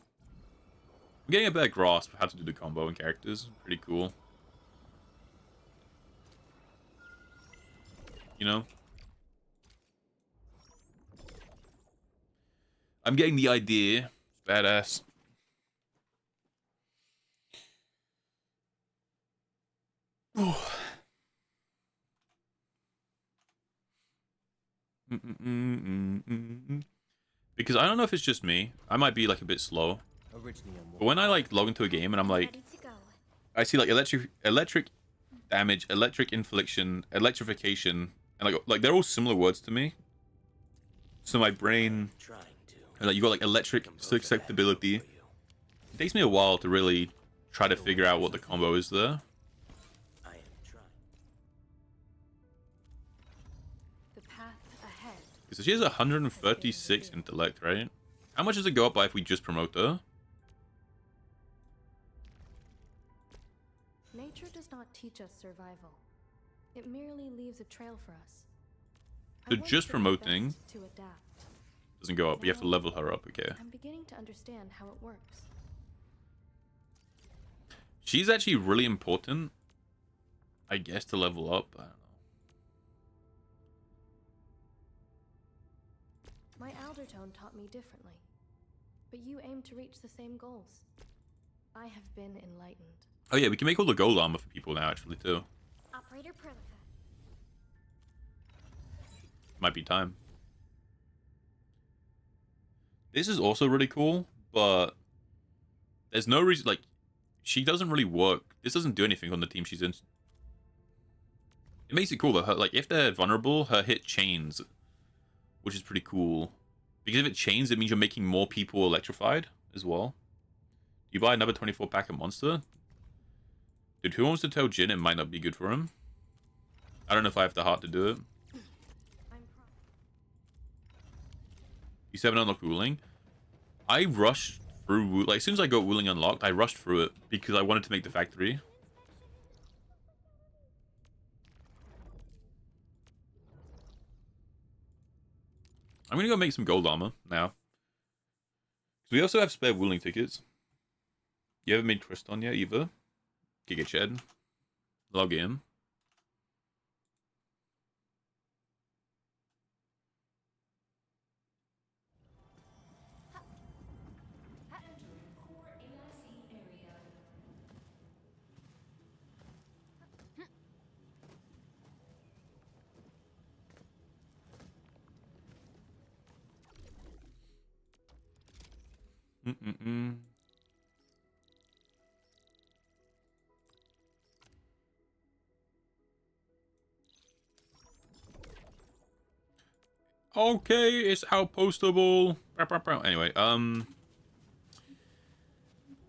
I'm getting a better grasp of how to do the combo and characters. Pretty cool. You know? I'm getting the idea. It's badass. Because I don't know if it's just me. I might be like a bit slow. But when I like log into a game and I'm like, Ready to go. I see like electric damage, electric infliction, electrification, and like they're all similar words to me. So my brain, Trying to. and like you got like electric susceptibility. It takes me a while to really try to figure out what the combo is there. I am trying. The path ahead. So she has 136 intellect, right? How much does it go up by if we just promote her? Nature does not teach us survival. It merely leaves a trail for us. So I once just did my promoting best to adapt. doesn't go up. You have to level her up, okay. I'm beginning to understand how it works. She's actually really important, I guess, to level up. I don't know. My Aldertone taught me differently, but you aim to reach the same goals. I have been enlightened. Oh yeah, we can make all the gold armor for people now, actually, too. Operator Prolica. Might be time. This is also really cool, but there's no reason, like, she doesn't really work. This doesn't do anything on the team she's in. It makes it cool, though. Her, like, if they're vulnerable, her hit chains, which is pretty cool. Because if it chains, it means you're making more people electrified as well. You buy another 24 pack of monster. Dude, who wants to tell Jin it might not be good for him? I don't know if I have the heart to do it. You 7 unlocked Wuling. I rushed through, like, as soon as I got Wuling unlocked, I rushed through it because I wanted to make the factory. I'm gonna go make some gold armor now. So we also have spare Wuling tickets. You haven't made Tristan yet either. Giga Shed. Log in. Okay, it's outpostable. Anyway,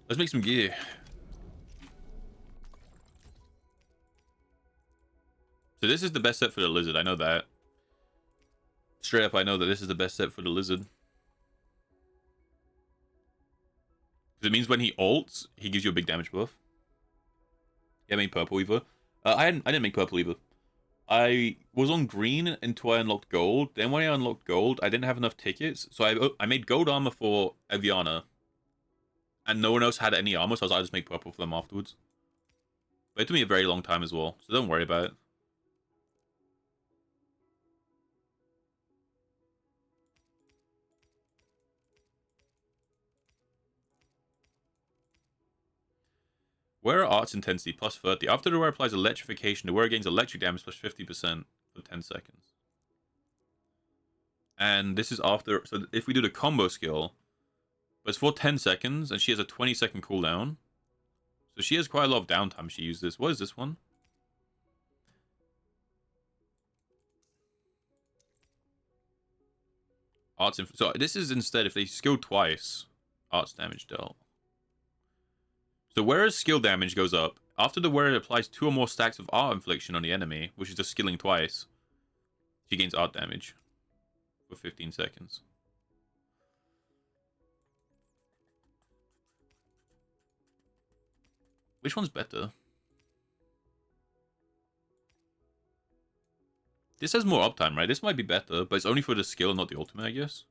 let's make some gear. So this is the best set for the lizard. I know that. Straight up, I know that this is the best set for the lizard. Because it means when he ults, he gives you a big damage buff. Yeah, I made purple either. I didn't make purple either. I was on green until I unlocked gold. Then when I unlocked gold, I didn't have enough tickets. So I made gold armor for Eviana. And no one else had any armor, so I was like, I'll just make purple for them afterwards. But it took me a very long time as well, so don't worry about it. Wearer arts intensity plus 30. After the wearer applies electrification, the wearer gains electric damage plus 50% for 10 seconds. And this is after... So if we do the combo skill, but it's for 10 seconds, and she has a 20-second cooldown. So she has quite a lot of downtime she used this. What is this one? So this is instead if they skill twice, arts damage dealt. So wearer's skill damage goes up. After the wearer applies 2 or more stacks of art infliction on the enemy, which is just skilling twice, she gains art damage for 15 seconds. Which one's better? This has more uptime, right? This might be better, but it's only for the skill, not the ultimate, I guess.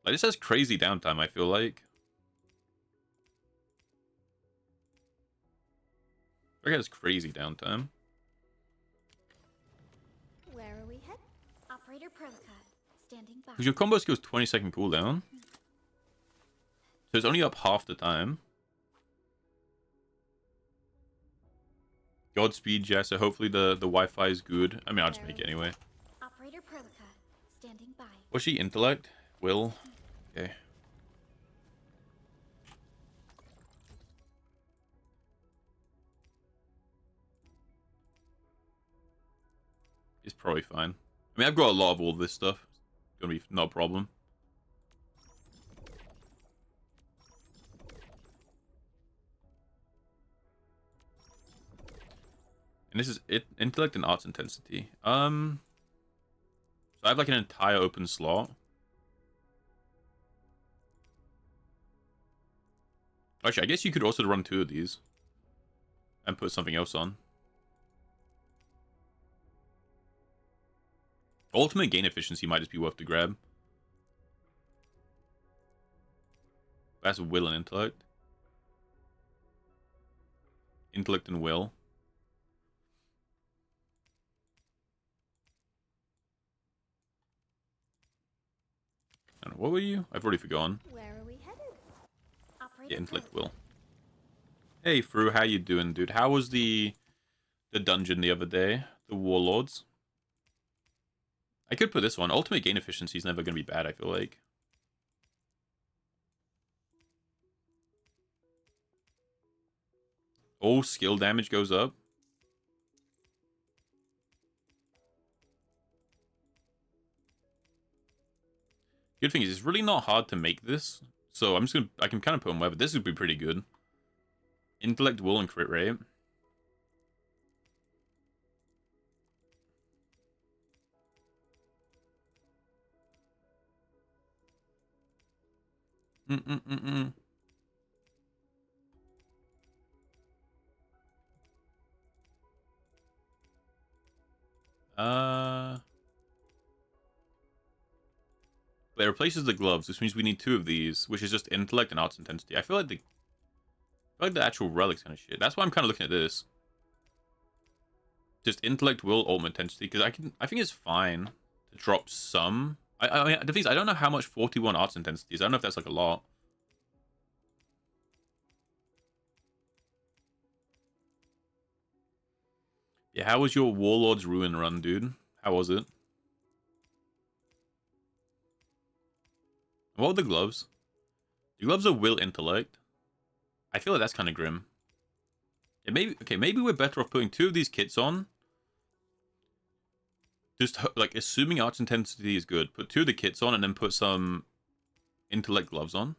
Like, this has crazy downtime, I feel like. I guess crazy downtime. Where are we headed? Operator Protocol, standing by. Because your combo skill's 20-second cooldown. So it's only up half the time. Godspeed, Jess. So hopefully the Wi-Fi is good. I mean, I'll just make it anyway. Operator Protocol, standing by. Was she intellect? Will? Okay. It's probably fine. I mean, I've got a lot of all this stuff. It's gonna be no problem. And this is it, intellect and arts intensity. So I have like an entire open slot. Actually, I guess you could also run 2 of these and put something else on. Ultimate gain efficiency might just be worth the grab. That's will and intellect. Intellect and will. I don't know, what were you? I've already forgotten. Where are we headed? Operator Yeah, intellect Protocol. will. Hey, Fru, how you doing, dude? How was the dungeon the other day? The Warlords? I could put this one. Ultimate gain efficiency is never going to be bad, I feel like. All skill damage goes up. Good thing is, it's really not hard to make this. So I'm just going to... I can kind of put on whatever. This would be pretty good. Intellect, will, and crit rate. But it replaces the gloves, which means we need 2 of these, which is just intellect and arts intensity. I feel like the actual relics kind of shit. That's why I'm kind of looking at this. Just intellect, will, ultimate intensity, because I think it's fine to drop some. I mean, the thing is, I don't know how much 41 arts intensity is. I don't know if that's like a lot. Yeah, how was your Warlord's Ruin run, dude? How was it? What were the gloves? The gloves are will intellect. I feel like that's kind of grim. Yeah, maybe we're better off putting 2 of these kits on. Just like assuming arts intensity is good, put 2 of the kits on and then put some intellect gloves on.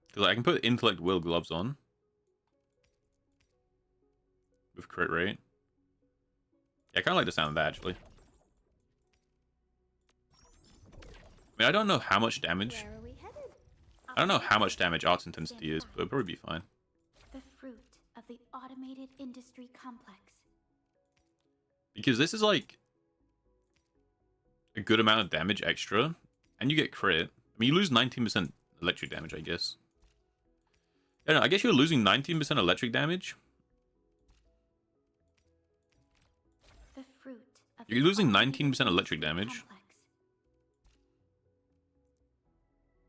Because I can put intellect will gloves on with crit rate. Yeah, I kind of like the sound of that, actually. I mean, I don't know how much damage. Where are we headed? I don't know how much damage arts intensity is, but it'll probably be fine. The fruit of the automated industry complex. Because this is like a good amount of damage extra, and you get crit. I mean, you lose 19% electric damage, I guess. I don't know, I guess you're losing 19% electric damage. The fruit of You're the losing automated 19% electric industry damage. complex.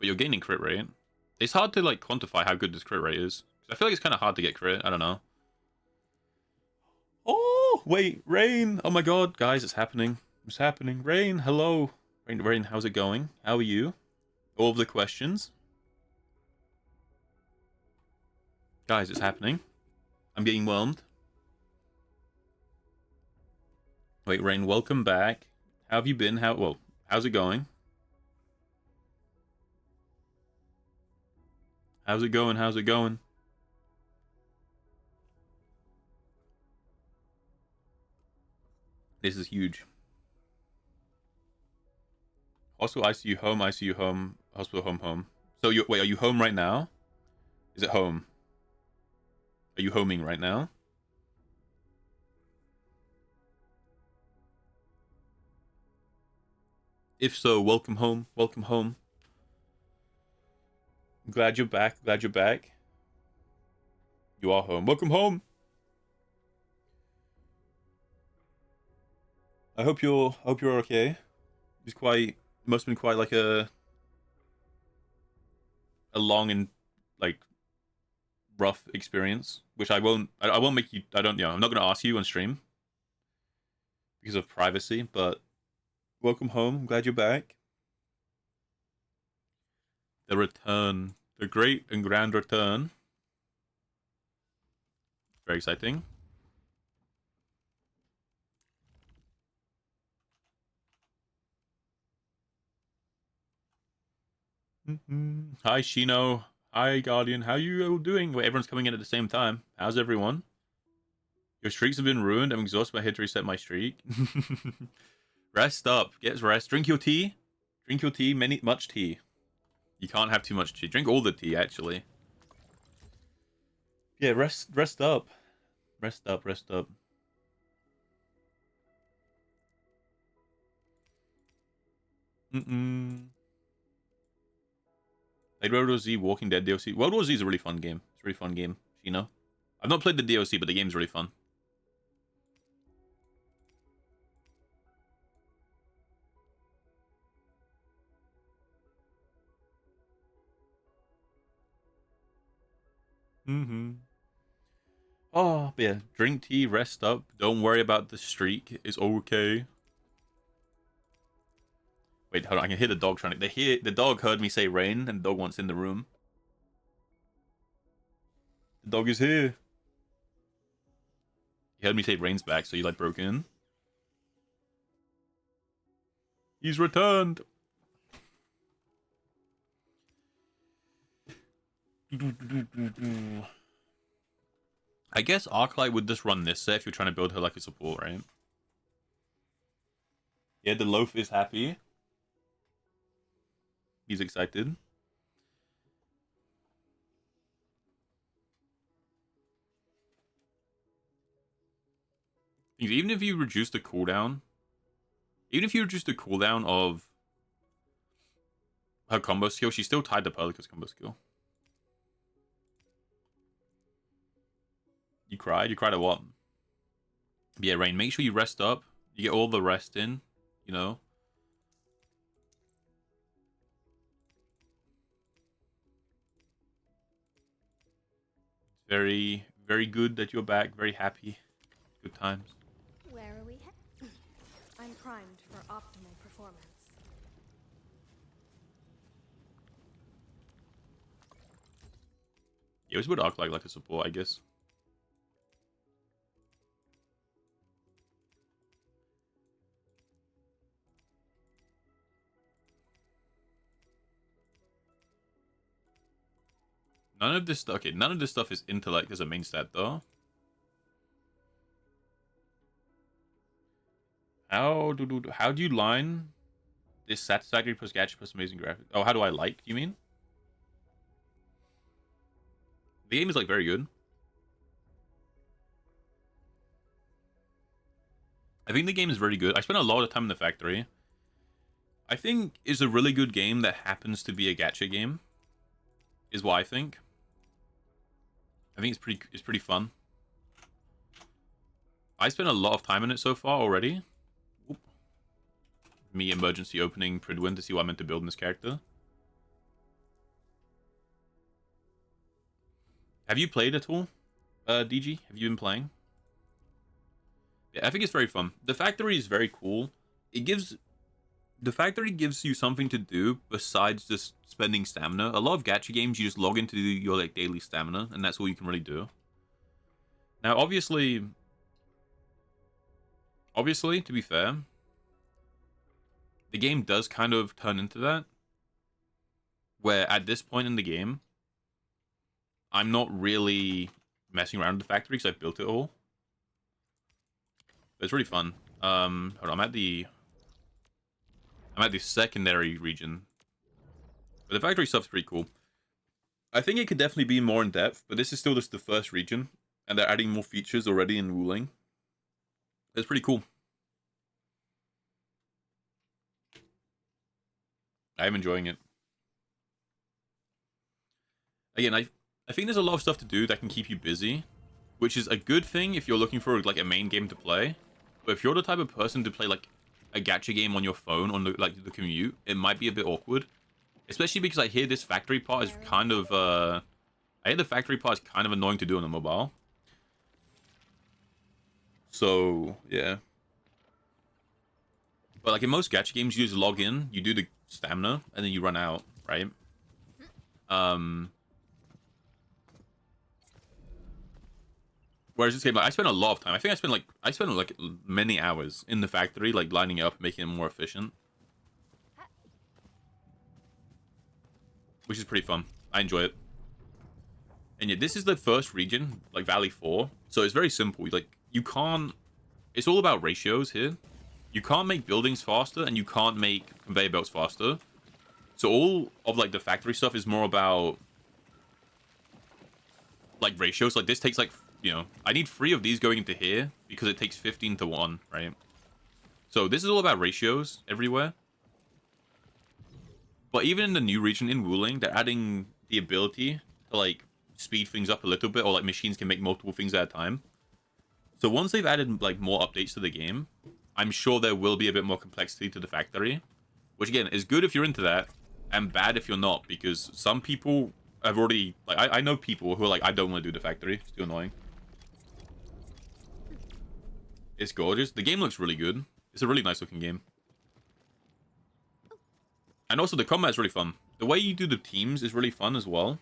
but you're gaining crit rate. It's hard to like quantify how good this crit rate is. I feel like it's kind of hard to get crit. I don't know. Oh wait, Rain! Oh my god, guys, it's happening. It's happening. Rain, hello. Rain, how's it going? How are you? All of the questions. Guys, it's happening. I'm getting whelmed. Wait, Rain, welcome back. How have you been? How's it going? How's it going? How's it going? This is huge. Hospital, ICU, home, hospital, home. So wait, are you home right now? Is it home? Are you homing right now? If so, welcome home. Welcome home. I'm glad you're back. Glad you're back. You are home. Welcome home. I hope you're okay. It must have been quite like a long and like rough experience, which I won't make you. I'm not going to ask you on stream because of privacy. But welcome home. I'm glad you're back. The return, the great and grand return. Very exciting. Hi, Shino. Hi, Guardian. How you all doing? Wait, everyone's coming in at the same time. How's everyone? Your streaks have been ruined. I'm exhausted. I had to reset my streak. Rest up. Get rest. Drink your tea. Drink your tea. Much tea. You can't have too much tea. Drink all the tea, actually. Yeah, rest up. Rest up. Played World War Z, Walking Dead DLC. World War Z is a really fun game. It's a really fun game, you know. I've not played the DLC, but the game's really fun. Oh, but yeah. Drink tea, rest up. Don't worry about the streak. It's okay. Wait, hold on. I can hear the dog trying to... The dog heard me say rain, and the dog wants in the room. The dog is here. He heard me say rain's back, so he like broke in. He's returned. I guess Arknight would just run this set if you're trying to build her like a support, right? Yeah, the loaf is happy. He's excited. Even if you reduce the cooldown, of her combo skill, she's still tied to Pelika's combo skill. You cried? You cried at what? But yeah, Rain, make sure you rest up. You get all the rest in, you know. Very, very good that you're back. Very happy. Good times. Where are we headed? I'm primed for optimal performance. Yeah, it would arc like a support, I guess. None of this stuff is intellect as a main stat though. How do you line this satisfactory plus gadget plus amazing graphics? Oh, how do I like? You mean? The game is like very good. I think the game is very good. I spent a lot of time in the factory. I think it's a really good game that happens to be a gacha game. Is what I think. I think it's pretty fun. I spent a lot of time in it so far already. Oop. Me emergency opening Pridwin to see what I meant to build in this character. Have you played at all, DG? Have you been playing? Yeah, I think it's very fun. The factory is very cool. The factory gives you something to do besides just spending stamina. A lot of gacha games, you just log in to do your like daily stamina, and that's all you can really do. Now, obviously, to be fair, the game does kind of turn into that, where at this point in the game, I'm not really messing around with the factory because I've built it all. But it's really fun. Hold on, I'm at the secondary region. But the factory stuff's pretty cool. I think it could definitely be more in depth, but this is still just the first region, and they're adding more features already in Wuling. It's pretty cool. I'm enjoying it. Again, I think there's a lot of stuff to do that can keep you busy, which is a good thing if you're looking for like a main game to play. But if you're the type of person to play like a gacha game on your phone on the commute, it might be a bit awkward. Especially because I hear this factory part is kind of I hear the factory part is kind of annoying to do on the mobile. So yeah. But like in most gacha games, you just log in, you do the stamina, and then you run out, right? Whereas this game, like, I spent a lot of time. I think I spent like many hours in the factory, like lining it up, making it more efficient, which is pretty fun. I enjoy it. And yeah, this is the first region, like Valley 4. So it's very simple. Like you can't. It's all about ratios here. You can't make buildings faster, and you can't make conveyor belts faster. So all of like the factory stuff is more about like ratios. Like this takes like, you know, I need 3 of these going into here because it takes 15 to 1, right? So this is all about ratios everywhere. But even in the new region in Wuling, they're adding the ability to like speed things up a little bit, or like machines can make multiple things at a time. So once they've added like more updates to the game, I'm sure there will be a bit more complexity to the factory, which again is good if you're into that, and bad if you're not, because some people have already like I know people who are like, I don't want to do the factory, it's too annoying. It's gorgeous. The game looks really good. It's a really nice looking game. And also the combat's really fun. The way you do the teams is really fun as well,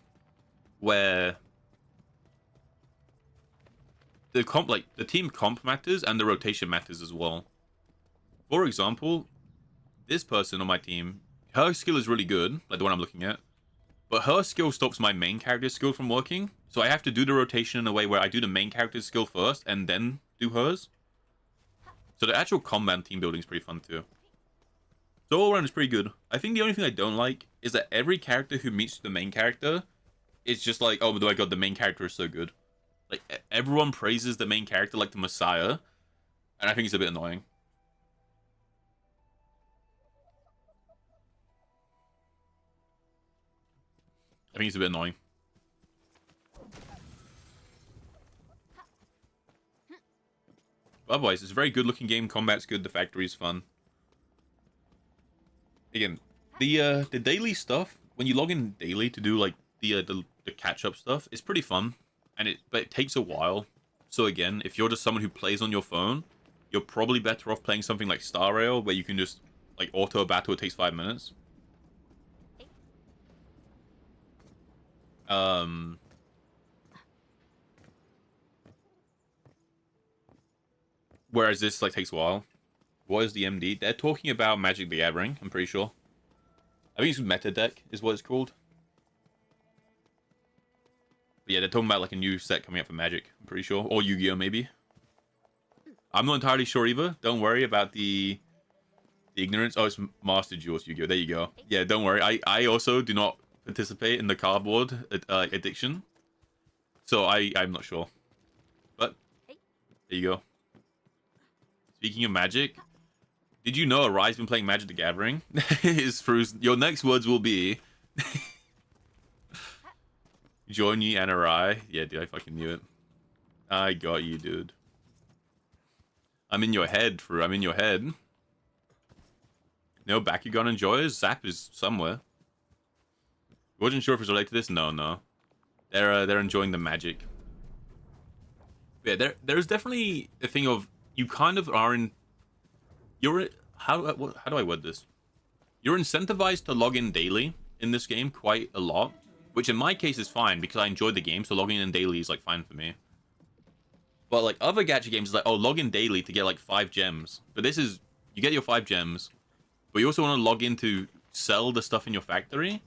where the team comp matters and the rotation matters as well. For example, this person on my team, her skill is really good, like the one I'm looking at, but her skill stops my main character's skill from working, so I have to do the rotation in a way where I do the main character's skill first and then do hers. So the actual combat team building is pretty fun too. So all around it's pretty good. I think the only thing I don't like is that every character who meets the main character is just like, oh my god, the main character is so good. Like everyone praises the main character like the Messiah, and I think it's a bit annoying. I think it's a bit annoying. But otherwise, it's a very good looking game. Combat's good. The factory's fun. Again, the daily stuff, when you log in daily to do like the catch up stuff, it's pretty fun, but it takes a while. So again, if you're just someone who plays on your phone, you're probably better off playing something like Star Rail, where you can just like auto battle. It takes 5 minutes. Whereas this like takes a while. What is the MD? They're talking about Magic the Gathering, I'm pretty sure. I think it's Meta Deck is what it's called. But yeah, they're talking about like a new set coming up for Magic, I'm pretty sure. Or Yu-Gi-Oh maybe. I'm not entirely sure either. Don't worry about the ignorance. Oh, it's Master Duels Yu-Gi-Oh. There you go. Yeah, don't worry. I also do not participate in the cardboard addiction. So I'm not sure. But there you go. Speaking of Magic, did you know Arai's been playing Magic the Gathering? Your next words will be join you and Arai. Yeah, dude, I fucking knew it. I got you, dude. I'm in your head, Fru. I'm in your head. No, Bakugan enjoys? Zap is somewhere. Wasn't sure if it's related to this? No. They're enjoying the magic. Yeah, there's definitely a thing of you kind of are in. How do I word this? You're incentivized to log in daily in this game quite a lot, which in my case is fine because I enjoy the game, so logging in daily is like fine for me. But like other gacha games is like, oh, log in daily to get like 5 gems. But this is, you get your 5 gems, but you also want to log in to sell the stuff in your factory.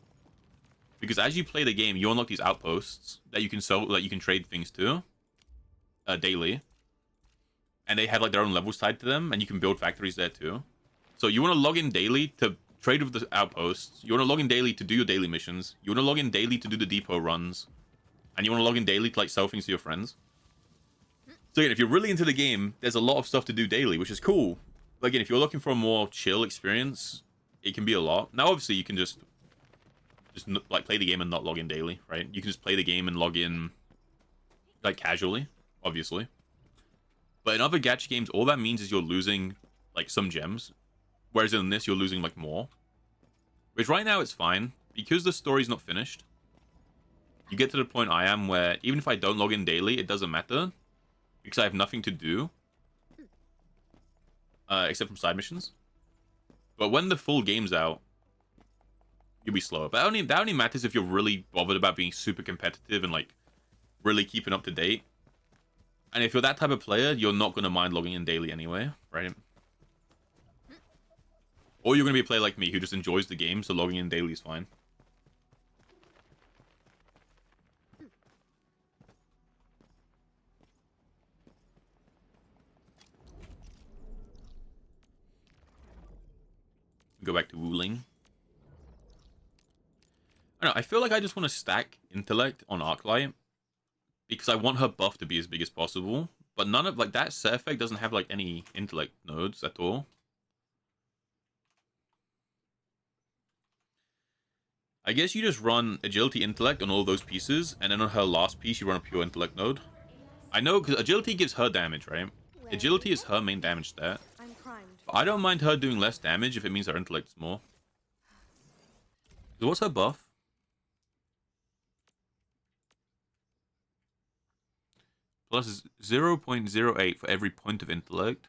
Because as you play the game, you unlock these outposts that you can sell, that you can trade things to daily. And they have like their own levels tied to them, and you can build factories there too. So you want to log in daily to trade with the outposts. You want to log in daily to do your daily missions. You want to log in daily to do the depot runs. And you want to log in daily to like sell things to your friends. So again, if you're really into the game, there's a lot of stuff to do daily, which is cool. But again, if you're looking for a more chill experience, it can be a lot. Now, obviously, you can just like play the game and not log in daily, right? You can just play the game and log in like casually, obviously. But in other gacha games, all that means is you're losing like some gems. Whereas in this, you're losing like more. Which right now it's fine. Because the story's not finished. You get to the point I am where even if I don't log in daily, it doesn't matter. Because I have nothing to do. Except from side missions. But when the full game's out, you'll be slower. But that only matters if you're really bothered about being super competitive and like really keeping up to date. And if you're that type of player, you're not going to mind logging in daily anyway, right? Or you're going to be a player like me who just enjoys the game, so logging in daily is fine. Go back to Wuling. I don't know, I feel like I just want to stack intellect on Arklight. Because I want her buff to be as big as possible. But none of, like, that set effect doesn't have, like, any intellect nodes at all. I guess you just run agility intellect on all those pieces, and then on her last piece you run a pure intellect node. I know, because agility gives her damage, right? Agility is her main damage stat. But I don't mind her doing less damage if it means her intellect is more. So what's her buff? Plus 0.08 for every point of intellect.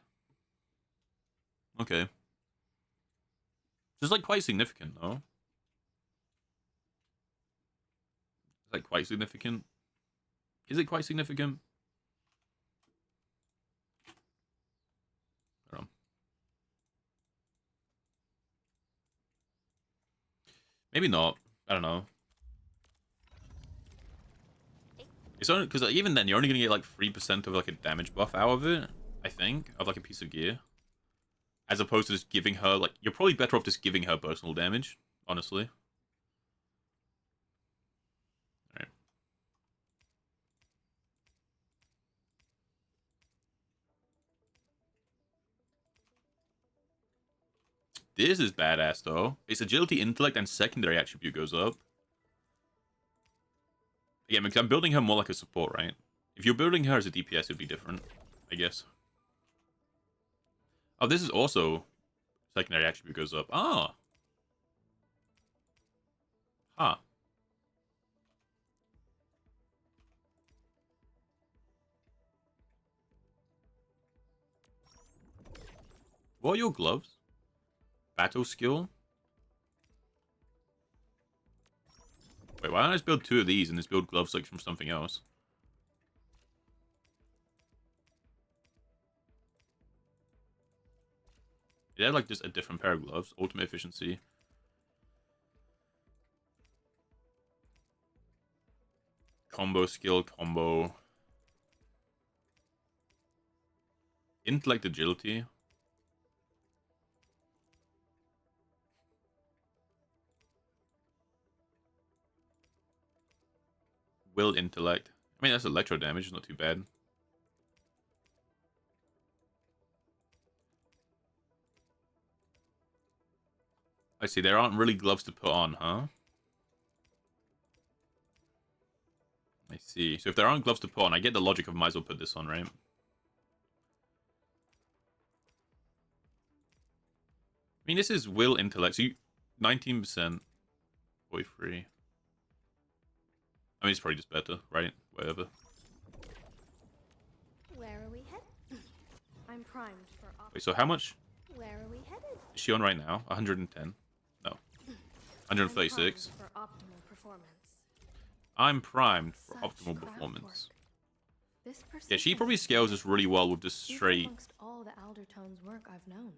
Okay. Just like quite significant, though. Is that quite significant? Is it quite significant? I don't know. Maybe not. I don't know. It's only because even then you're only gonna get like 3% of like a damage buff out of it, I think, of like a piece of gear. As opposed to just giving her like, you're probably better off just giving her personal damage, honestly. Alright. This is badass though. Its agility, intellect, and secondary attribute goes up. Yeah, because I'm building her more like a support, right? If you're building her as a DPS, it'd be different, I guess. Oh, this is also secondary attribute goes up. Ah. Huh. What are your gloves? Battle skill? Wait, why don't I just build 2 of these and just build gloves like from something else? Yeah, like just a different pair of gloves. Ultimate efficiency. Combo skill, combo. Intellect, agility. Will, intellect. I mean, that's electro damage, it's not too bad. I see, there aren't really gloves to put on, huh? I see. So if there aren't gloves to put on, I get the logic of might as well put this on, right? I mean, this is will, intellect, so you 19%, 43. I mean, it's probably just better, right? Whatever. Where are we headed? I'm primed for Wait, so how much Where are we headed? is she on right now? 110? No. 136. for optimal performance. I'm primed for Such optimal craft performance. work. This Yeah, she precision probably is scales this really well with just even straight... amongst all the Aldertone's work I've known.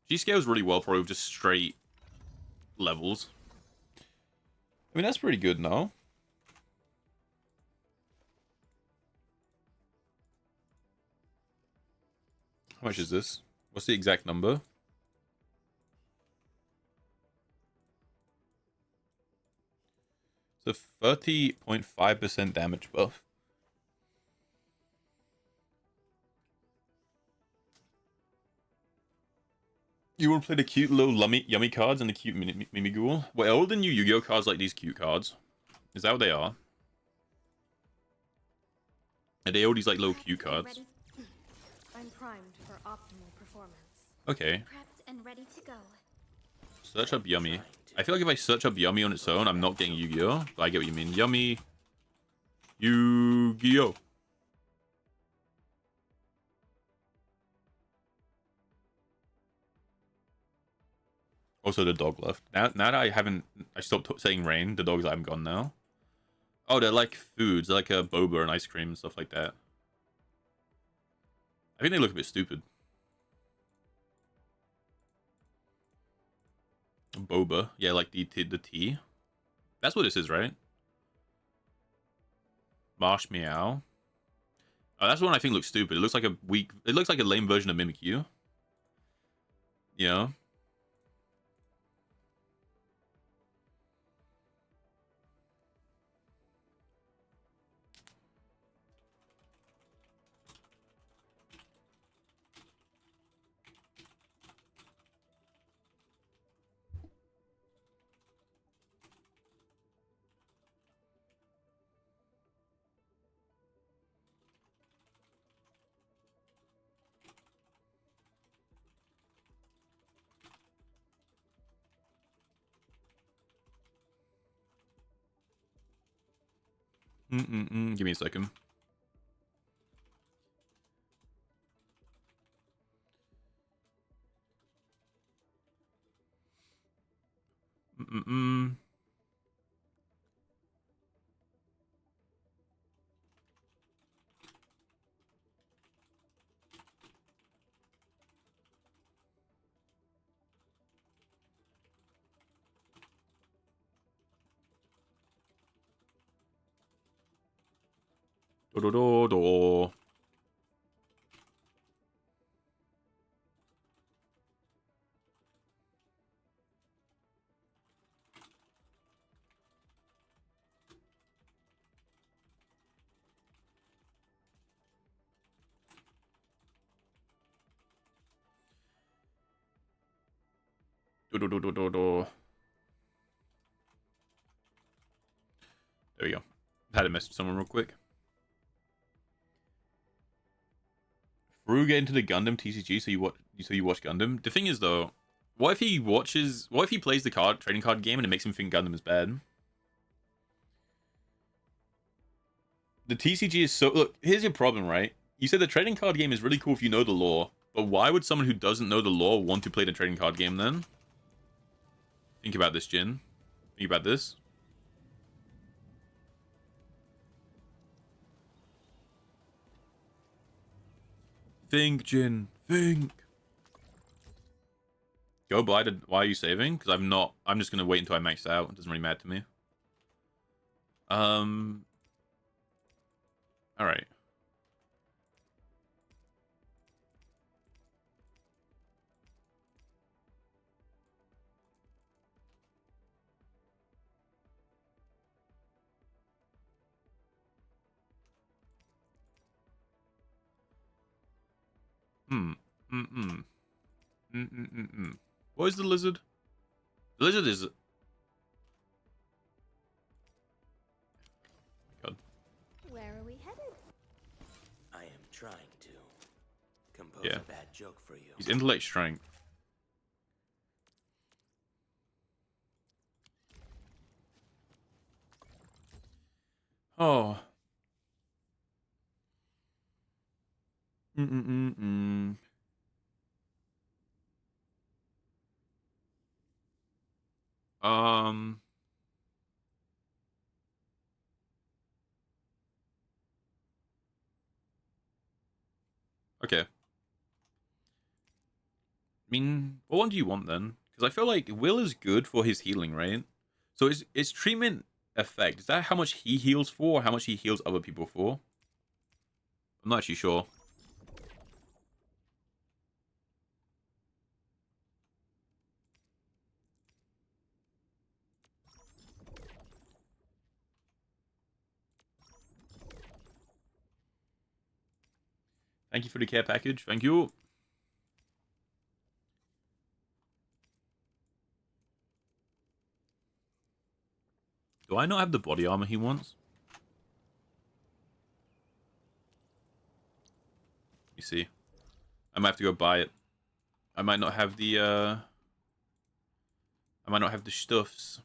She scales really well probably with just straight levels. I mean, that's pretty good, no? How much is this? What's the exact number? It's a 30.5% damage buff. You want to play the cute little yummy cards and the cute Mimighoul? Wait, are all the new Yu-Gi-Oh cards like these cute cards? Is that what they are? Are they all these like little cute cards? I'm primed for optimal performance. Okay. Prepped and ready to go. Search up Yummy. I feel like if I search up Yummy on its own, I'm not getting Yu-Gi-Oh! But I get what you mean. Yummy. Yu-Gi-Oh! Also, the dog left. Now that I stopped saying rain, the dogs haven't gone now. Oh, they're like foods. They're like a boba and ice cream and stuff like that. I think they look a bit stupid. Boba. Yeah, like the tea. That's what this is, right? Marsh Meow. Oh, that's one I think looks stupid. It looks like a lame version of Mimikyu. Yeah. Give me a second. Do. Do. There we go. Had to message someone real quick. Fru get into the Gundam TCG so you watch Gundam. The thing is though, what if he plays the trading card game and it makes him think Gundam is bad? The TCG is so... Look, here's your problem, right? You said the trading card game is really cool if you know the lore, but why would someone who doesn't know the lore want to play the trading card game then? Think about this, Jin. Think about this. Think, Jin. Think. Go buy the... Why are you saving? Because I'm just going to wait until I max out. It doesn't really matter to me. Alright. What is the lizard? The lizard is... God. Where are we headed? I am trying to compose Yeah. a bad joke for you. He's intellect strength. Oh. Mm-mm-mm-mm. Okay. I mean, what one do you want then? Because I feel like Will is good for his healing, right? So is treatment effect, is that how much he heals for or how much he heals other people for? I'm not actually sure. Thank you for the care package. Thank you. Do I not have the body armor he wants? Let me see. I might have to go buy it. I might not have the I might not have the stuffs.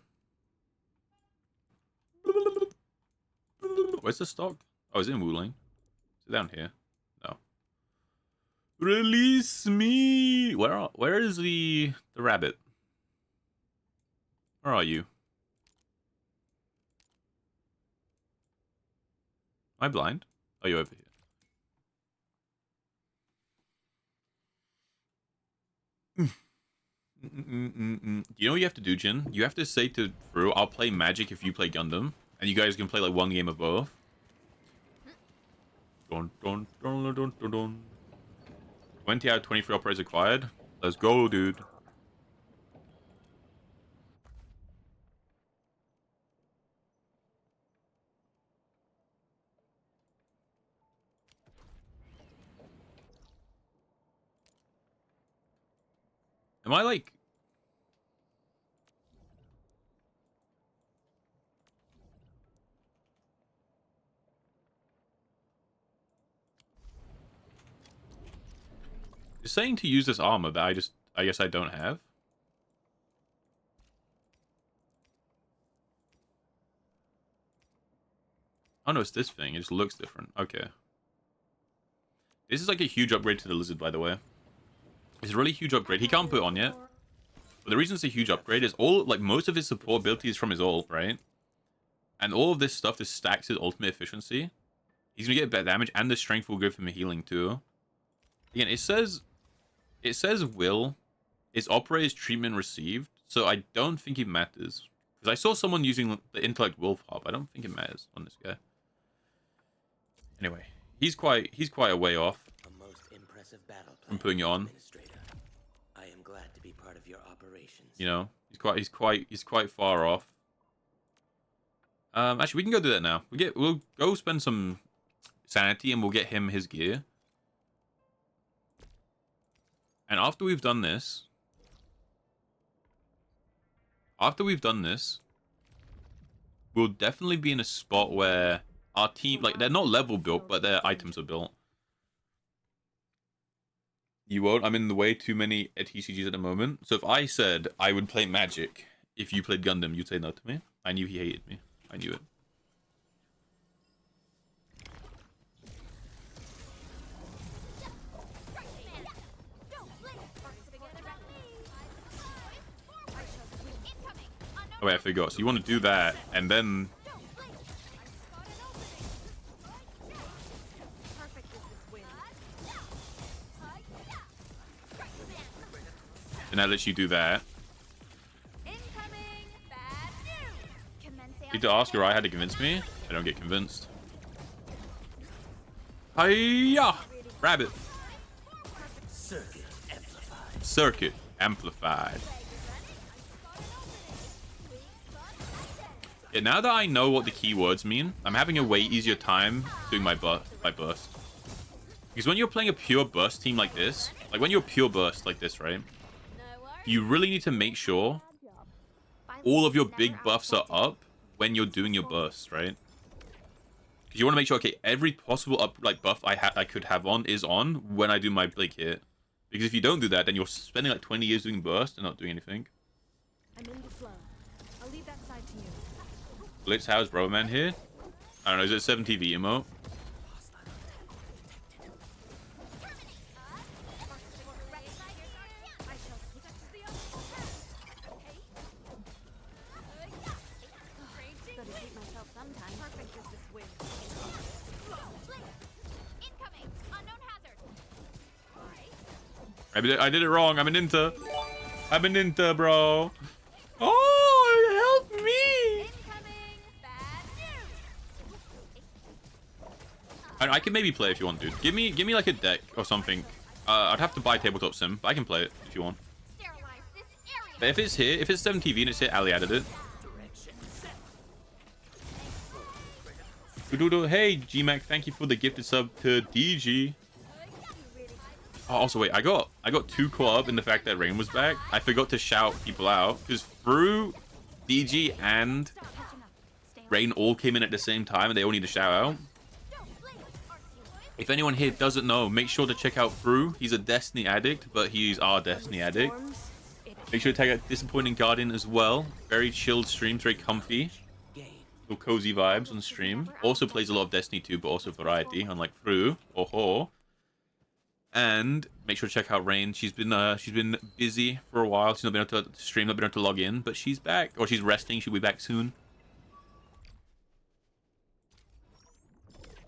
Where's the stock? Oh, it's in Wuling. Is it down here? No. Release me! Where is the rabbit? Where are you? Am I blind? Are you over here? Do you know what you have to do, Jin? You have to say to Drew, I'll play Magic if you play Gundam. And you guys can play like one game of both. Dun, dun, dun, dun, dun, dun. 20 out of 23 operators acquired. Let's go, dude. Am I like... It's saying to use this armor that I guess I don't have. Oh no, it's this thing. It just looks different. Okay. This is like a huge upgrade to the lizard, by the way. It's a really huge upgrade. He can't put it on yet. But the reason it's a huge upgrade is most of his support ability is from his ult, right? And all of this stuff just stacks his ultimate efficiency. He's gonna get better damage, and the strength will go from healing too. Again, it says will is operator's treatment received, so I don't think it matters. Because I saw someone using the intellect wolf hop. I don't think it matters on this guy. Anyway, he's quite a way off. A most impressive battle plan, I'm putting it on. Administrator. I am glad to be part of your operations. You know, he's quite far off. Actually, we can go do that now. We'll go spend some sanity and we'll get him his gear. And after we've done this, we'll definitely be in a spot where our team, like, they're not level built, but their items are built. You won't? I'm in the way too many TCGs at the moment. So if I said I would play Magic if you played Gundam, you'd say no to me. I knew he hated me. I knew it. Oh wait, I forgot. So you want to do that, and then... And that lets you do that. Need to ask her I had to convince me. I don't get convinced. Hiya! Rabbit. Circuit amplified. Yeah, now that I know what the keywords mean, I'm having a way easier time doing my burst. Because when you're playing a pure burst team like this, like when you're pure burst like this, right? You really need to make sure all of your big buffs are up when you're doing your bursts, right? Because you want to make sure, okay, every possible buff I could have on is on when I do my big hit. Because if you don't do that, then you're spending like 20 years doing burst and not doing anything. I'm in the flow. I'll leave that side to you. Blitz, how's Broman here? I don't know, is it 7 TV emote? Gotta treat myself sometime. Perfect is this win. Incoming! Unknown hazard! I did it wrong. I'm an Inter. I'm an Inter, bro. Oh, help me! Incoming! Bad news! I can maybe play if you want, dude. Give me like a deck or something. I'd have to buy Tabletop Sim, but I can play it if you want. Sterilize this area! But if it's here, if it's 7 TV and it's here, Ali added it. Hey, GMAC, thank you for the gifted sub to DG. Oh, also, wait, I got too caught up in the fact that Rain was back. I forgot to shout people out because Fru, DG, and Rain all came in at the same time and they all need to shout out. If anyone here doesn't know, make sure to check out Fru. He's a Destiny addict, but he's our Destiny addict. Make sure to check out Disappointing Guardian as well. Very chilled streams, very comfy. Little cozy vibes on stream. Also plays a lot of Destiny 2, but also variety, unlike Fru. Oh. And make sure to check out Rain. She's been busy for a while. She's not been able to stream, not been able to log in, but she's back. Or she's resting. She'll be back soon.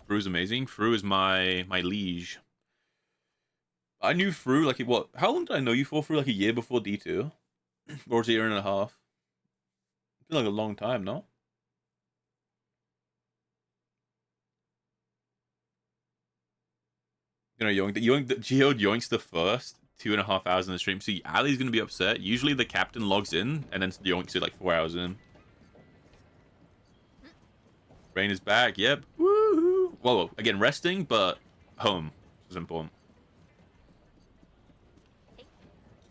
Fru's amazing. Fru is my liege. I knew Fru like what? How long did I know you for? Fru like a year before D2, or was it a year and a half? It's been like a long time, no? You know, Geode yoinks the first 2.5 hours in the stream. See, Ali's gonna be upset. Usually the captain logs in and then yoinks it like 4 hours in. Rain is back. Yep. Woohoo! Whoa, again resting, but home is important.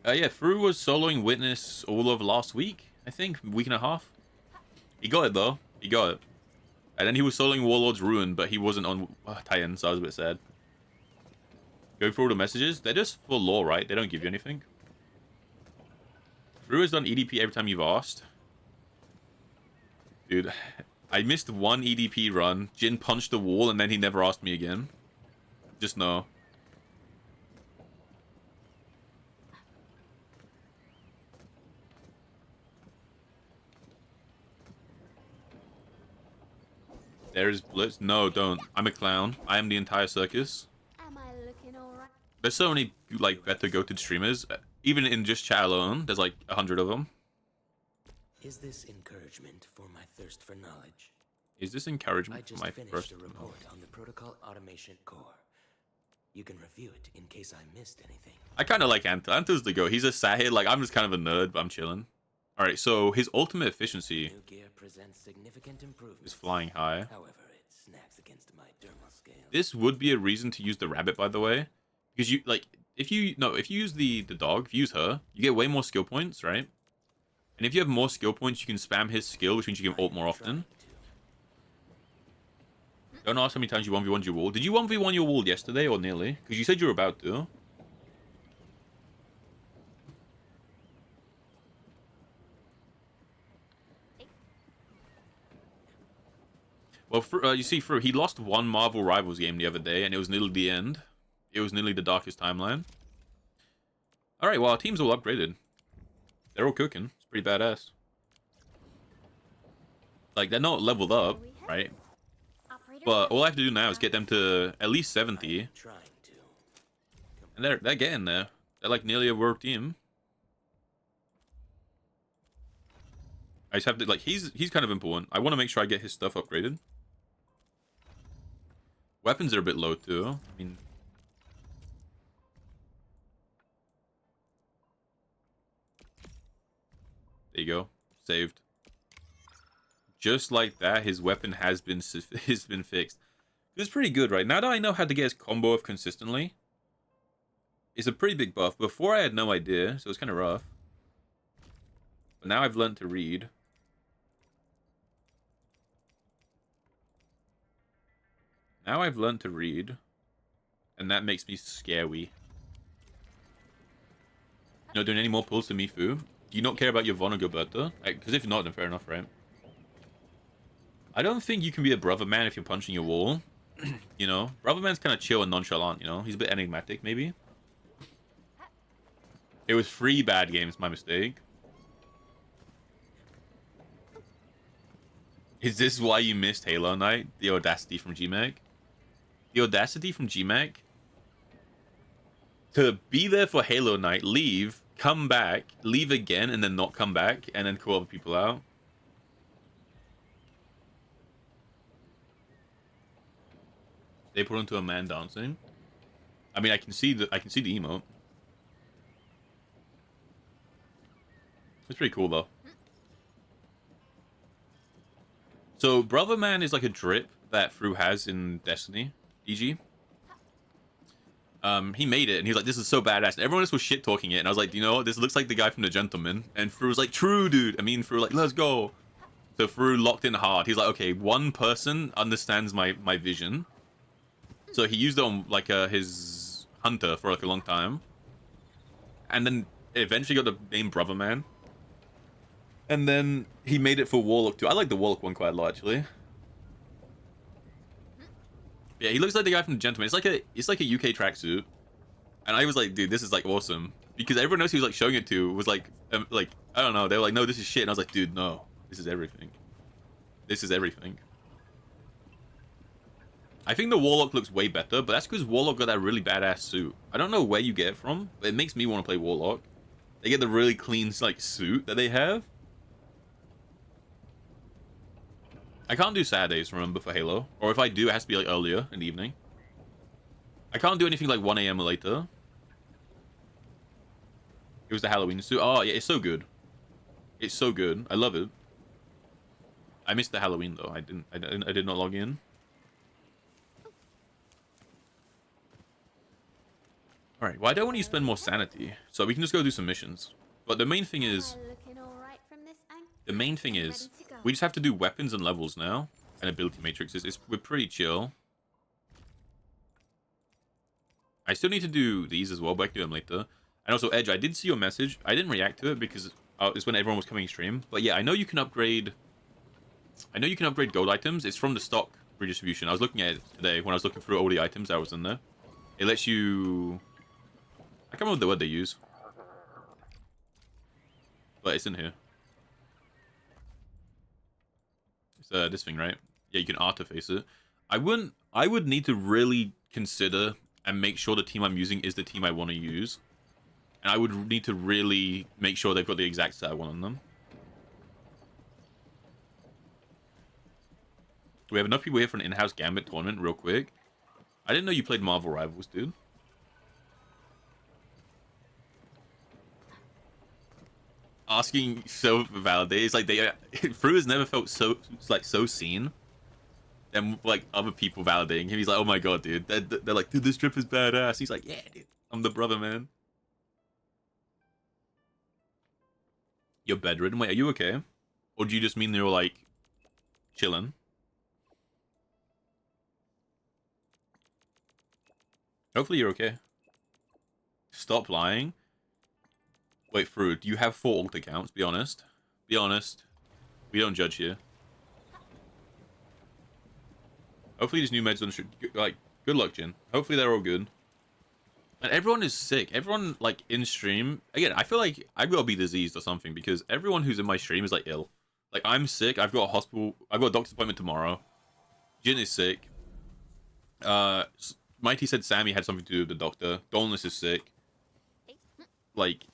Yeah, Fru was soloing Witness all of last week. I think week and a half. He got it though. He got it. And then he was soloing Warlord's Ruin, but he wasn't on Titan, so I was a bit sad. Going through all the messages, they're just for lore, right? They don't give you anything. Fru has done EDP every time you've asked. Dude, I missed one EDP run. Jin punched the wall and then he never asked me again. Just know. There's Blitz. No, don't. I'm a clown. I am the entire circus. Am I looking alright? There's so many like better goated streamers. Even in just chat alone, there's like 100 of them. Is this encouragement for my thirst for knowledge? Is this encouragement I for just my finished first a report on the protocol automation core. You can review it in case I missed anything. I kind of like Anta. Anta's the go. He's a sahid. Like, I'm just kind of a nerd, but I'm chilling. All right, so his ultimate efficiency New gear presents significant improvements. is flying high. However, it snags against my dermal scale. This would be a reason to use the rabbit, by the way, because you like if you use the dog, if you use her, you get way more skill points, right? And if you have more skill points, you can spam his skill, which means you can ult more often. Don't ask how many times you 1v1'd your wall. Did you 1v1 your wall yesterday or nearly? Because you said you were about to. Well, you see, Fru, he lost one Marvel Rivals game the other day, and it was nearly the end. It was nearly the darkest timeline. Alright, well, our team's all upgraded. They're all cooking. It's pretty badass. Like, they're not leveled up, right? But all I have to do now is get them to at least 70. Trying to. And they're getting there. They're like nearly a world team. I just have to, like, he's kind of important. I want to make sure I get his stuff upgraded. Weapons are a bit low, too. I mean... There you go. Saved. Just like that, his weapon has been fixed. It's pretty good, right? Now that I know how to get his combo off consistently, it's a pretty big buff. Before I had no idea, so it's kind of rough. But now I've learned to read. Now I've learned to read. And that makes me scary. You not doing any more pulls to Mifu? Do you not care about your Von or Gilberto? Because if not, then fair enough, right? I don't think you can be a brother man if you're punching your wall. You know, brother man's kind of chill and nonchalant. You know, he's a bit enigmatic, maybe. It was 3 bad games, my mistake. Is this why you missed Halo Night? The audacity from GMAC? The audacity from GMAC? To be there for Halo Night, leave, come back, leave again, and then not come back, and then call other people out. They put onto a man dancing. I mean, I can see the emote. It's pretty cool though. So Brother Man is like a drip that Fru has in Destiny, EG. He made it and he was like, this is so badass. And everyone else was shit talking it, and I was like, you know what? This looks like the guy from The Gentleman. And Fru was like, true, dude. I mean, Fru was like, let's go. So Fru locked in hard. He's like, okay, one person understands my vision. So he used it on like his hunter for like a long time, and then eventually got the name Brother Man. And then he made it for Warlock too. I like the Warlock one quite a lot, actually. Yeah, he looks like the guy from The Gentleman. It's like a UK tracksuit, and I was like, dude, this is like awesome, because everyone else he was like showing it to was like I don't know, they were like, no, this is shit, and I was like, dude, no, this is everything. This is everything. I think the Warlock looks way better, but that's because Warlock got that really badass suit. I don't know where you get it from, but it makes me want to play Warlock. They get the really clean like suit that they have. I can't do Saturdays, remember, for Halo. Or if I do, it has to be like earlier in the evening. I can't do anything like 1 AM or later. It was the Halloween suit. Oh, yeah, it's so good. It's so good. I love it. I missed the Halloween, though. I did not log in. Alright, why don't you spend more sanity? So we can just go do some missions. But the main thing is... The main thing is, we just have to do weapons and levels now, and ability matrices. We're pretty chill. I still need to do these as well, but I can do them later. And also, Edge, I did see your message. I didn't react to it because it's when everyone was coming stream. But yeah, I know you can upgrade. I know you can upgrade gold items. It's from the stock redistribution. I was looking at it today when I was looking through all the items that was in there. It lets you. I can't remember the word they use, but it's in here. This thing, right? Yeah, you can artiface it. I would need to really consider and make sure the team I'm using is the team I want to use. And I would need to really make sure they've got the exact set I want on them. We have enough people here for an in-house Gambit tournament real quick. I didn't know you played Marvel Rivals, dude. Asking so validated. It's like Fru has never felt so seen. And like other people validating him. He's like, oh my god, dude. They're like, dude, this trip is badass. He's like, yeah, dude. I'm the brother, man. You're bedridden. Wait, are you okay? Or do you just mean you're like chilling? Hopefully you're okay. Stop lying. Wait, Fru, do you have 4 alt accounts? Be honest. Be honest. We don't judge here. Hopefully these new meds on like, good luck, Jin. Hopefully they're all good. And everyone is sick. Everyone, like, in stream... Again, I feel like I've got to be diseased or something, because everyone who's in my stream is, like, ill. Like, I'm sick. I've got a hospital... I've got a doctor's appointment tomorrow. Jin is sick. Mighty said Sammy had something to do with the doctor. Dolness is sick. Like...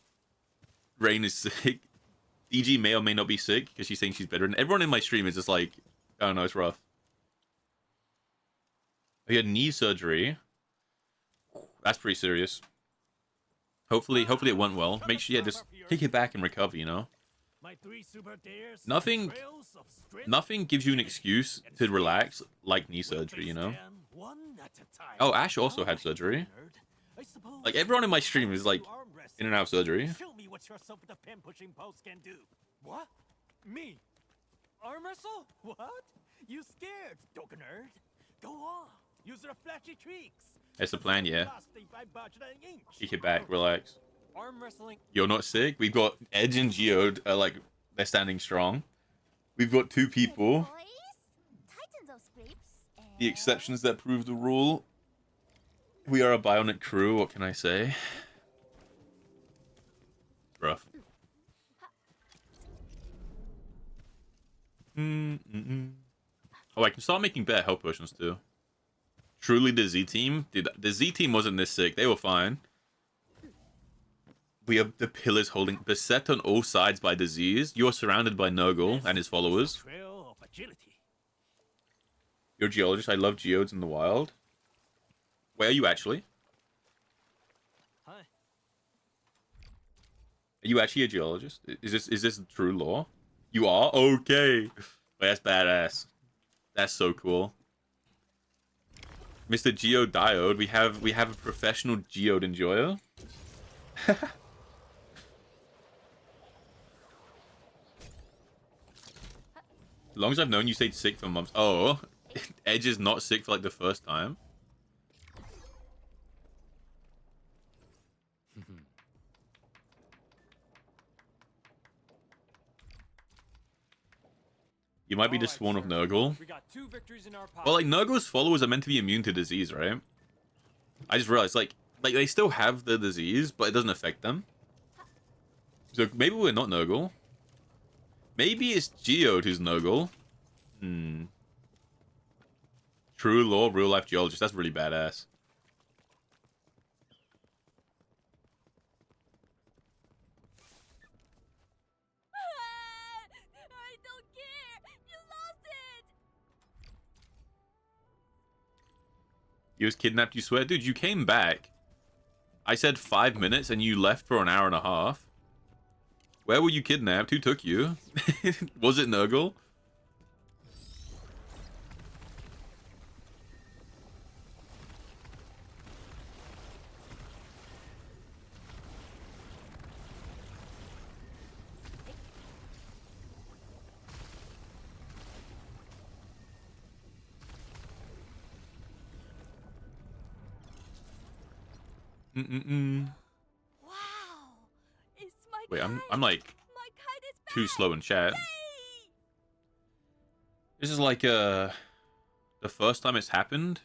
Rain is sick. DG may or may not be sick because she's saying she's better. And everyone in my stream is just like, I don't know, it's rough. He had knee surgery. That's pretty serious. Hopefully it went well. Make sure, yeah, just take it back and recover, you know? Nothing gives you an excuse to relax like knee surgery, you know? Oh, Ash also had surgery. Like, everyone in my stream is like, in and out of surgery. Show me what your self-defense pushing post can do. What? Me? Arm wrestle? What? You scared, Doka nerd? Go on. Use your flashy tricks. That's the plan, yeah. Kick it back, relax. Arm wrestling. You're not sick? We've got Edge and Geode, like, they're standing strong. We've got 2 people. The exceptions that prove the rule. We are a bionic crew, what can I say? Rough. Oh, I can start making better health potions too. Truly the Z team? Dude, the Z team wasn't this sick. They were fine. We have the pillars holding... Beset on all sides by disease. You are surrounded by Nurgle and his followers. Trail of agility. You're a geologist. I love geodes in the wild. Where are you actually? Hi. Are you actually a geologist? Is this true lore? You are? Okay. That's badass. That's so cool. Mr. Geodiode, we have a professional geode enjoyer. As long as I've known you stayed sick for months. Oh, Edge is not sick for like the first time. You might be the spawn of Nurgle. We got 2 victories in our pocket. Well, like, Nurgle's followers are meant to be immune to disease, right? I just realized, like they still have the disease, but it doesn't affect them. So maybe we're not Nurgle. Maybe it's Geode who's Nurgle. True lore, real-life geologist. That's really badass. I don't care. You lost it. You was kidnapped, you swear? Dude, you came back. I said 5 minutes and you left for an hour and a half. Where were you kidnapped? Who took you? Was it Nurgle? Wow. It's my Wait, kite. I'm like My kite is back. too slow in chat. Yay! This is like the first time it's happened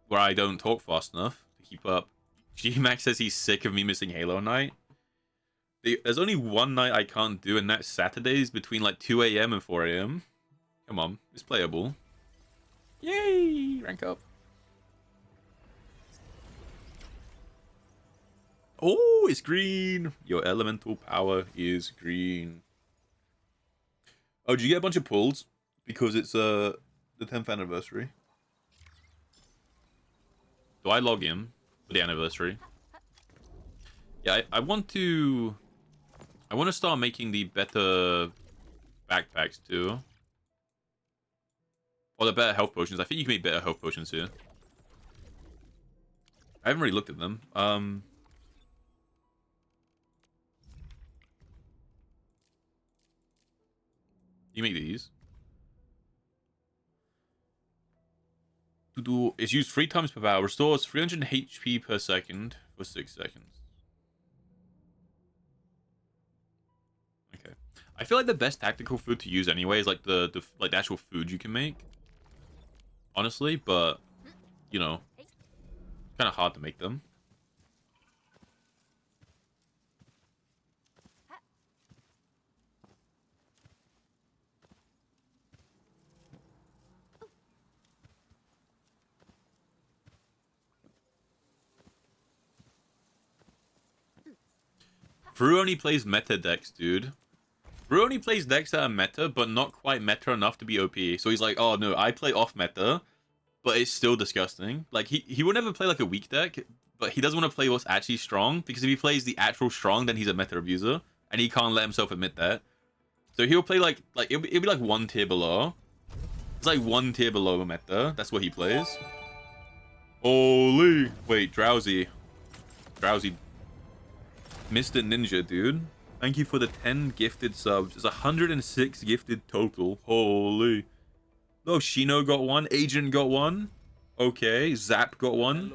where I don't talk fast enough to keep up. G-Max says he's sick of me missing Halo night. There's only one night I can't do, and that's Saturdays between like 2 a.m. and 4 a.m. Come on, it's playable. Yay! Rank up. Oh, it's green. Your elemental power is green. Oh, did you get a bunch of pulls? Because it's the 10th anniversary. Do I log in for the anniversary? Yeah, I want to start making the better backpacks too. Or the better health potions. I think you can make better health potions here. I haven't really looked at them. You make these. It's used 3 times per hour. Restores 300 HP per second for 6 seconds. Okay. I feel like the best tactical food to use anyway is like the actual food you can make. Honestly, but you know, kind of hard to make them. Brew only plays meta decks, dude. Brew only plays decks that are meta, but not quite meta enough to be OP. So he's like, oh no, I play off meta, but it's still disgusting. Like, he would never play like a weak deck, but he doesn't want to play what's actually strong, because if he plays the actual strong, then he's a meta abuser, and he can't let himself admit that. So he'll play like it'll be like 1 tier below. It's like 1 tier below a meta. That's what he plays. Holy! Wait, Drowsy. Mr. Ninja, dude. Thank you for the 10 gifted subs. It's 106 gifted total. Holy. Oh, Shino got 1. Agent got 1. Okay. Zap got 1.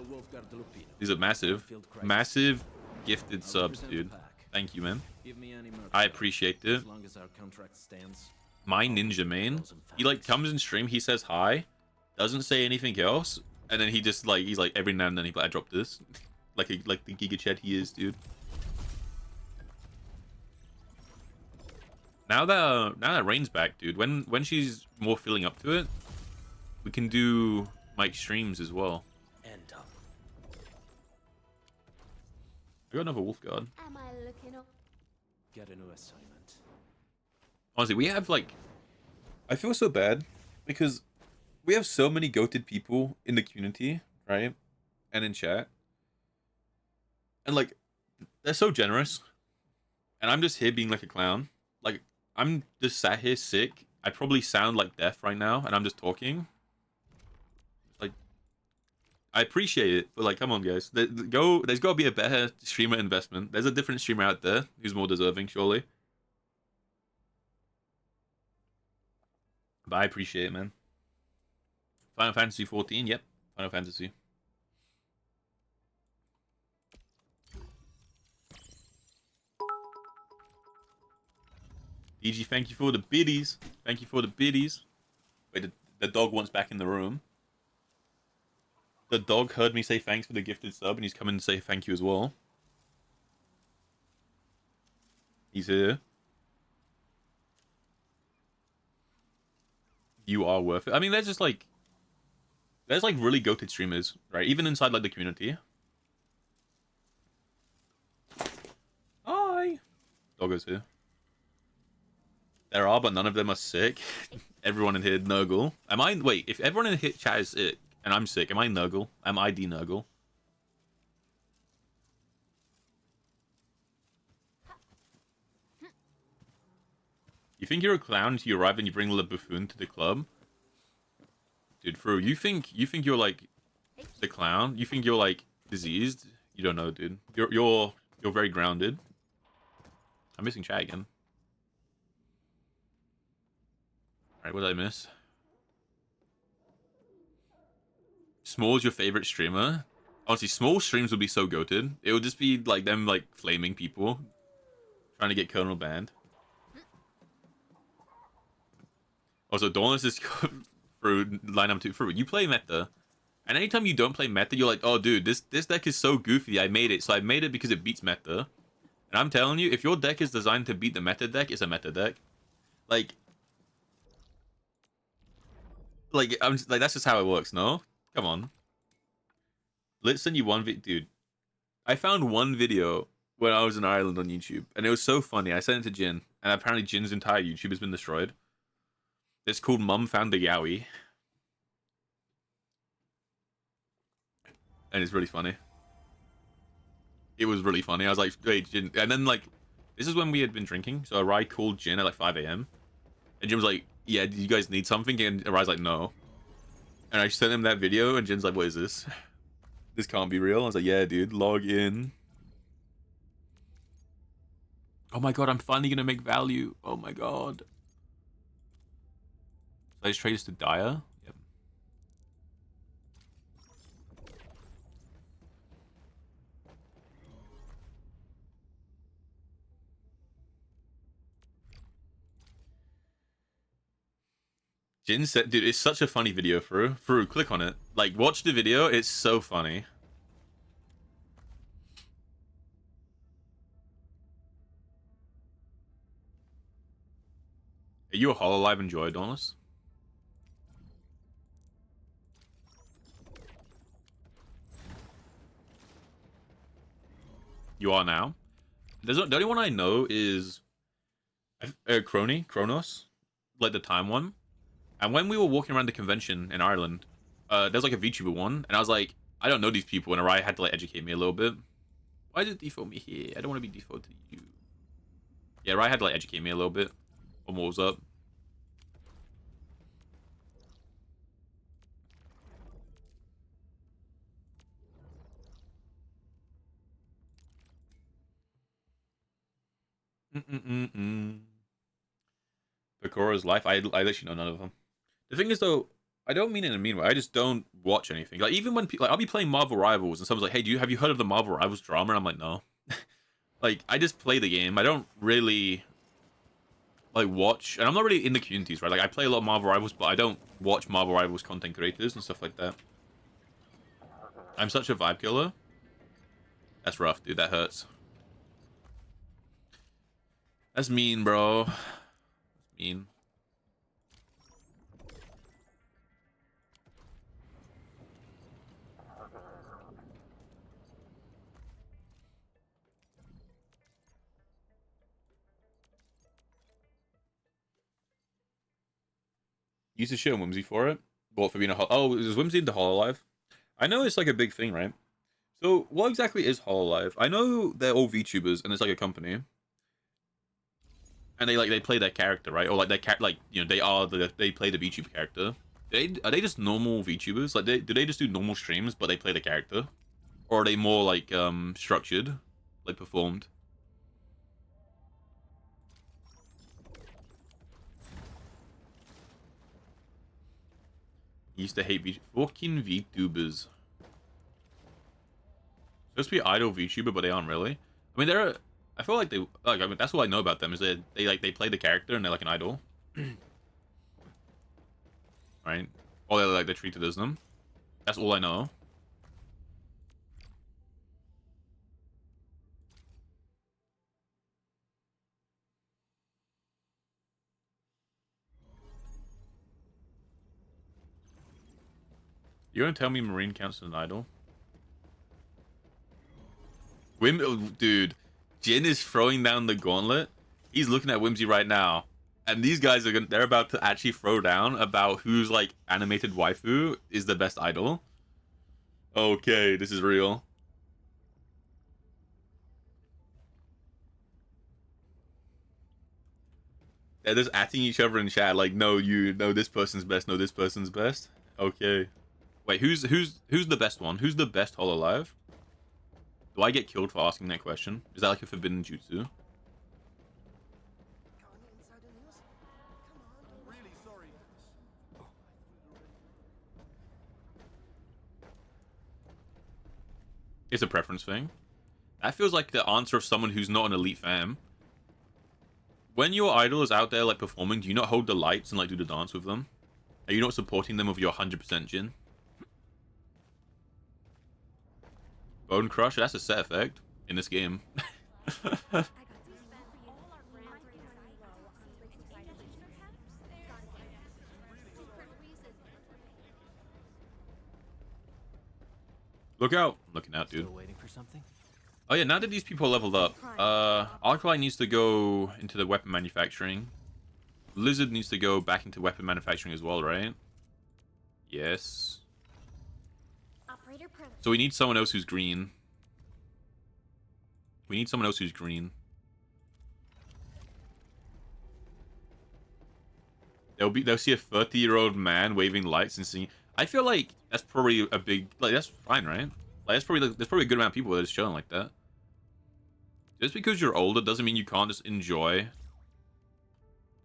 These are massive. Massive gifted subs, dude. Thank you, man. I appreciate it. As long as our contract stands. my ninja main, he like comes in stream, he says hi, doesn't say anything else, and then he just like he's like every now and then I drop this, like the Giga Chad he is, dude. Now that Rain's back, dude, when she's more feeling up to it, we can do Mike streams as well. And up. I got another wolf guard. Am I looking up? Get a new assignment. Honestly, we have like, I feel so bad because we have so many goated people in the community, right, and in chat, and like they're so generous, and I'm just here being like a clown. Like I'm just sat here sick. I probably sound like death right now, and I'm just talking. Like I appreciate it, but like, come on, guys, there's got to be a better streamer investment. There's a different streamer out there who's more deserving, surely. But I appreciate it, man. Final Fantasy 14, yep. Final Fantasy. DG, thank you for the biddies. Thank you for the biddies. Wait, the dog wants back in the room. The dog heard me say thanks for the gifted sub, and he's coming to say thank you as well. He's here. You are worth it. I mean, there's like really goated streamers, right? Even inside like the community. Hi. Doggo's here. There are, but none of them are sick. Everyone in here Nurgle. Am I? Wait, if everyone in here chat is sick and I'm sick, am I Nurgle? Am I D Nurgle? You think you're a clown until you arrive and you bring Le Buffoon to the club? Dude, Fro, you think you're like the clown? You think you're like diseased? You don't know, dude. You're very grounded. I'm missing chat again. Alright, what did I miss? Small's your favorite streamer? Honestly, Small streams would be so goated. It would just be like them like flaming people. Trying to get Colonel banned. Also, Dauntless is through lineup 2. Through you play meta, and anytime you don't play meta, you're like, oh dude, this deck is so goofy. I made it, so I made it because it beats meta. And I'm telling you, if your deck is designed to beat the meta deck, it's a meta deck. Like I'm just, like that's just how it works. No, come on. Let's send you one dude. I found one video when I was in Ireland on YouTube, and it was so funny. I sent it to Jin, and apparently Jin's entire YouTube has been destroyed. It's called Mum Found the Yowie. And it's really funny. It was really funny. I was like, wait, Jin. And then, like, this is when we had been drinking. So Arai called Jin at like 5 a.m. And Jin was like, yeah, do you guys need something? And Arai's like, no. And I sent him that video, and Jin's like, what is this? This can't be real. I was like, yeah, dude, log in. Oh my god, I'm finally going to make value. Oh my god. I just trade this to Dyer. Yep. Jin said, dude, it's such a funny video, Fru. Fru, click on it. Like, watch the video. It's so funny. Are you a Hololive enjoyer, Dauntless? You are now. The only one I know is Kronos, like the time one. And when we were walking around the convention in Ireland, there's like a VTuber one, and I was like, I don't know these people, and Arai had to like educate me a little bit. Why did it default me here? I don't want to be defaulted to you. Yeah, Arai had to like educate me a little bit on what was up. Pecoro's life. I literally know none of them. The thing is, though, I don't mean it in a mean way. I just don't watch anything. Like even when people, like, I'll be playing Marvel Rivals, and someone's like, "Hey, have you heard of the Marvel Rivals drama?" And I'm like, "No." Like I just play the game. I don't really like watch, and I'm not really in the communities, right? Like I play a lot of Marvel Rivals, but I don't watch Marvel Rivals content creators and stuff like that. I'm such a vibe killer. That's rough, dude. That hurts. That's mean, bro. That's mean. Used to shit on Whimsy for it. What, for being a oh, is Whimsy into Hololive? I know it's like a big thing, right? So what exactly is Hololive? I know they're all VTubers and it's like a company. And they play their character, right? Or like like, you know, they play the VTuber character. Are they just normal VTubers? Like do they just do normal streams but they play the character? Or are they more like structured? Like performed? Used to hate fucking VTubers. Supposed to be idol VTuber, but they aren't really. I mean, they're. I feel like they. Like, I mean, that's what I know about them is they play the character and they're like an idol, right? Or they're treated as them. That's all I know. You gonna tell me Marine counts as an idol? Dude, Jin is throwing down the gauntlet. He's looking at Whimsy right now, and these guys they're about to actually throw down about whose like animated waifu is the best idol. Okay, this is real. They're just atting each other in chat like, no, this person's best, no, this person's best. Okay. Wait, who's the best one? Who's the best Hololive? Do I get killed for asking that question? Is that like a forbidden jutsu? It's a preference thing. That feels like the answer of someone who's not an elite fam. When your idol is out there like performing, do you not hold the lights and like do the dance with them? Are you not supporting them with your 100% Jin? Bone Crusher, that's a set effect in this game. Look out. I'm looking out, dude. Still waiting for something? Oh yeah, now that these people are leveled up, Arknight needs to go into the weapon manufacturing. Lizard needs to go back into weapon manufacturing as well, right? Yes. So we need someone else who's green. We need someone else who's green. They'll see a 30-year-old man waving lights and singing. I feel like that's probably a big that's fine, right? Like there's probably a good amount of people that are just chilling like that. Just because you're older doesn't mean you can't just enjoy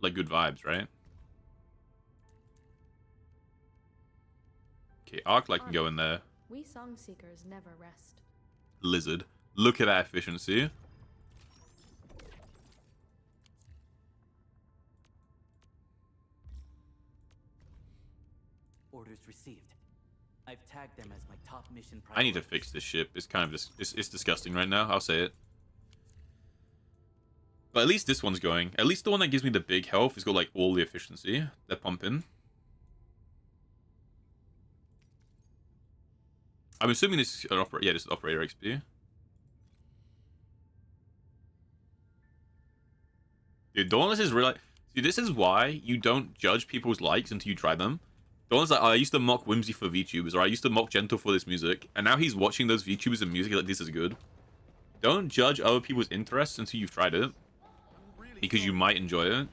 like good vibes, right? Okay, Arklight can go in there. We song seekers never rest. Lizard. Look at that efficiency. Orders received. I've tagged them as my top mission I need to priorities. fix this ship. It's kind of just it's disgusting right now. I'll say it. But at least this one's going. At least the one that gives me the big health has got like all the efficiency. They're pumping. I'm assuming this is an operator. Yeah, this is operator XP. Dude, Dauntless is really. See, this is why you don't judge people's likes until you try them. Dawn's like, oh, I used to mock Whimsy for VTubers, or I used to mock Gentle for this music, and now he's watching those VTubers and music like this is good. Don't judge other people's interests until you've tried it, because you might enjoy it.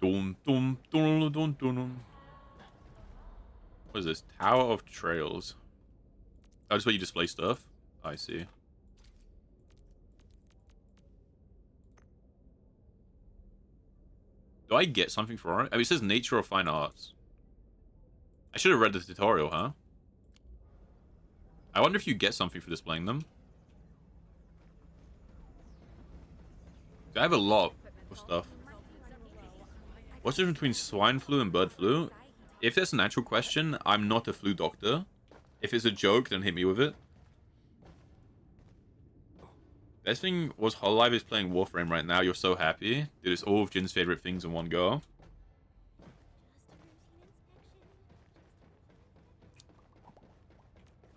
Dum, dum, dum, dum, dum. What is this? Tower of Trails. Oh, just where you display stuff? I see. Do I get something for it? I mean, it says nature or fine arts. I should have read the tutorial, huh? I wonder if you get something for displaying them. I have a lot of stuff. What's the difference between swine flu and bird flu? If that's an actual question, I'm not a flu doctor. If it's a joke, then hit me with it. Best thing was Hololive is playing Warframe right now. You're so happy. Dude, it's all of Jin's favorite things in one go.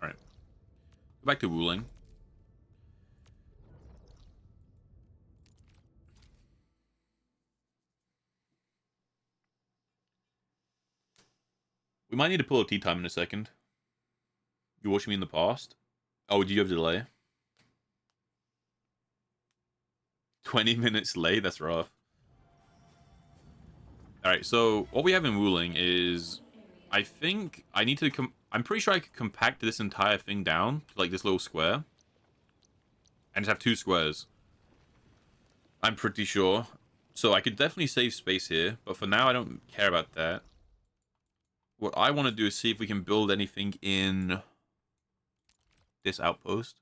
Alright. Go back to Wuling. We might need to pull a tea time in a second. You watching me in the past? Oh, do you have a delay? 20 minutes late? That's rough. Alright, so what we have in Wuling is... I think I need to... I'm pretty sure I could compact this entire thing down to like this little square. And just have 2 squares. I'm pretty sure. So I could definitely save space here. But for now, I don't care about that. What I want to do is see if we can build anything in this outpost.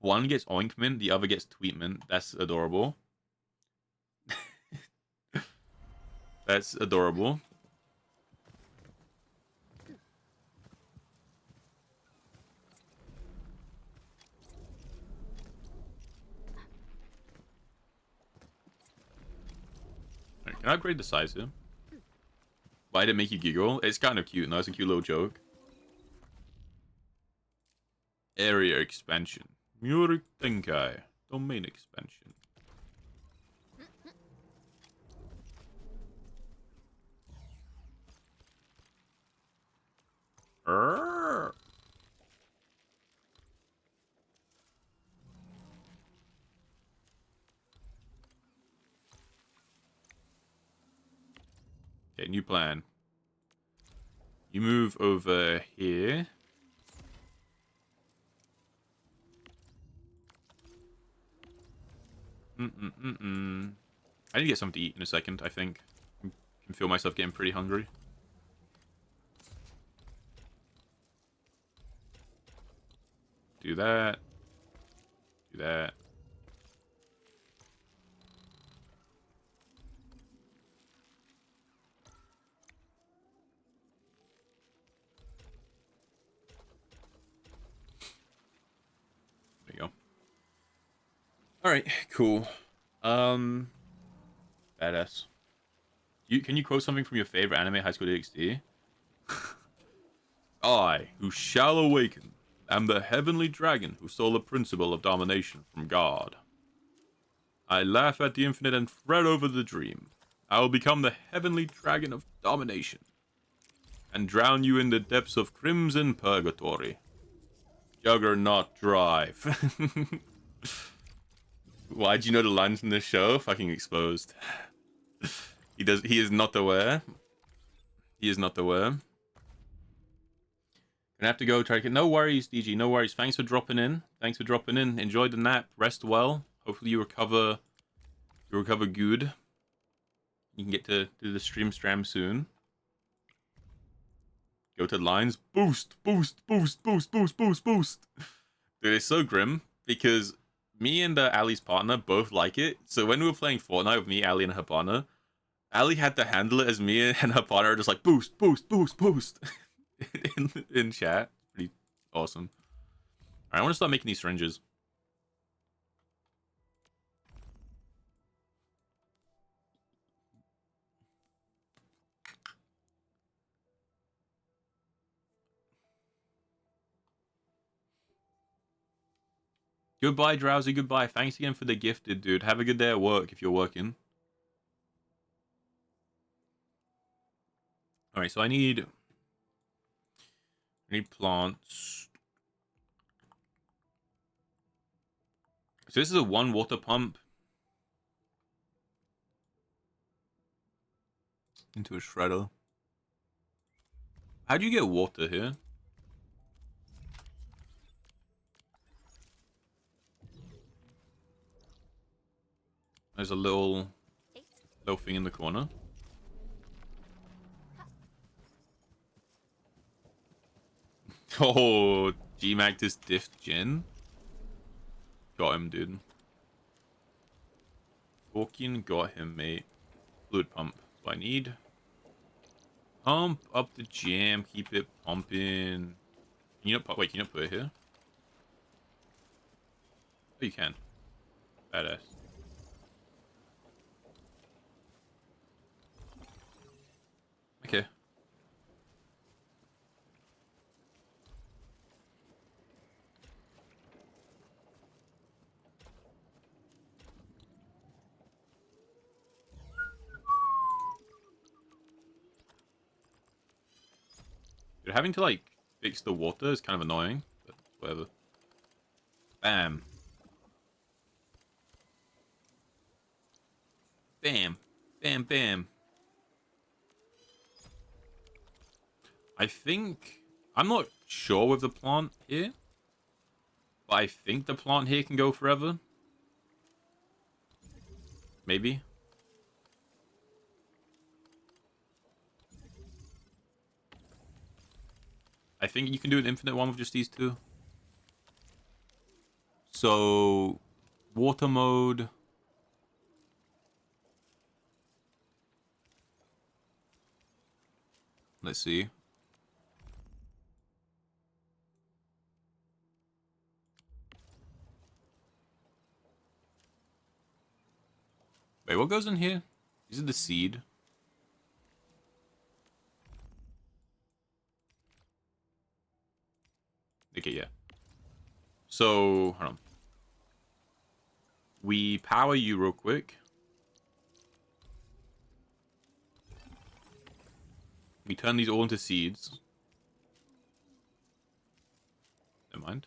One gets oinkment, the other gets tweetment. That's adorable. That's adorable. Right, can I upgrade the size here? Why did it make you giggle? It's kind of cute. No, it's a cute little joke. Area expansion. Muri Tenkai. Domain expansion. Arrgh. Okay, new plan. You move over here. I need to get something to eat in a second, I think. I can feel myself getting pretty hungry. Do that. Do that. There you go. Alright, cool. Badass. Can you quote something from your favorite anime, High School DxD? I, who shall awaken, am the heavenly dragon who stole the principle of domination from God. I laugh at the infinite and fret over the dream. I will become the heavenly dragon of domination and drown you in the depths of crimson purgatory. Juggernaut drive. Why'd you know the lines from this show? Fucking exposed. He is not aware. He is not aware. Gonna have to go try to get... No worries, DG. No worries. Thanks for dropping in. Thanks for dropping in. Enjoy the nap. Rest well. Hopefully you recover... You recover good. You can get to do the stream soon. Go to the lines. Boost! Boost! Boost! Boost! Boost! Boost! Boost! Dude, it's so grim. Because me and Ali's partner both like it. So when we were playing Fortnite with me, Ali, and her partner... Ali had to handle it as me and her partner are just like, boost! Boost! Boost! Boost! in chat. Pretty awesome. Alright, I want to start making these syringes. Goodbye, Drowsy. Goodbye. Thanks again for the gifted, dude. Have a good day at work if you're working. Alright, so I need plants. So this is a 1 water pump into a shredder. How do you get water here? There's a little Little thing in the corner. Oh, G-Magtus Diff Jin. Got him, dude. Fucking got him, mate. Fluid pump. That's what I need. Pump up the jam. Keep it pumping. Can you not, wait, can you not put it here? Oh, you can. Badass. Okay. Dude, having to, like, fix the water is kind of annoying, but whatever. Bam. Bam. Bam, bam. I think... I'm not sure with the plant here, but I think the plant here can go forever. Maybe. I think you can do an infinite one with just these two. So, water mode. Let's see. Wait, what goes in here? Is it the seed? Okay, yeah. So, hold on. We power you real quick. We turn these all into seeds. Never mind.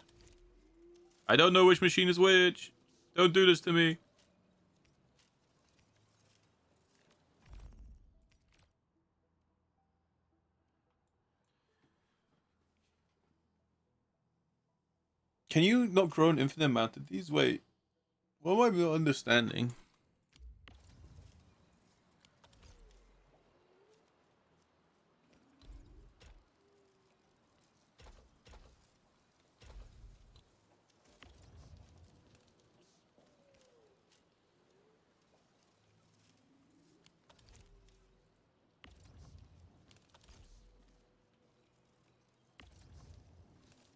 I don't know which machine is which. Don't do this to me. Can you not grow an infinite amount of these? Wait. What am I not understanding?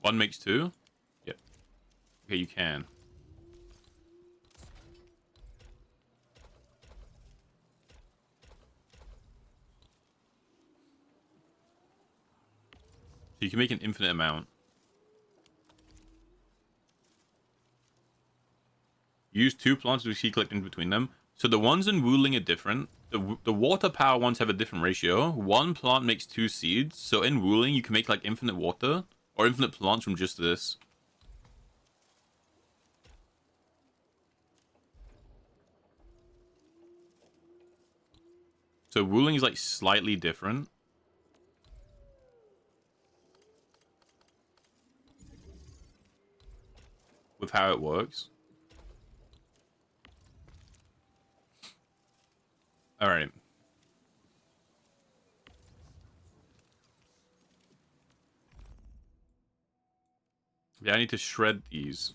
One makes two? Yep. Okay, you can. So you can make an infinite amount. Use two plants to seed collect in between them. So the ones in Wuling are different. The water power ones have a different ratio. One plant makes two seeds. So in Wuling, you can make like infinite water or infinite plants from just this. So Wuling is like slightly different. With how it works. All right. Yeah, I need to shred these.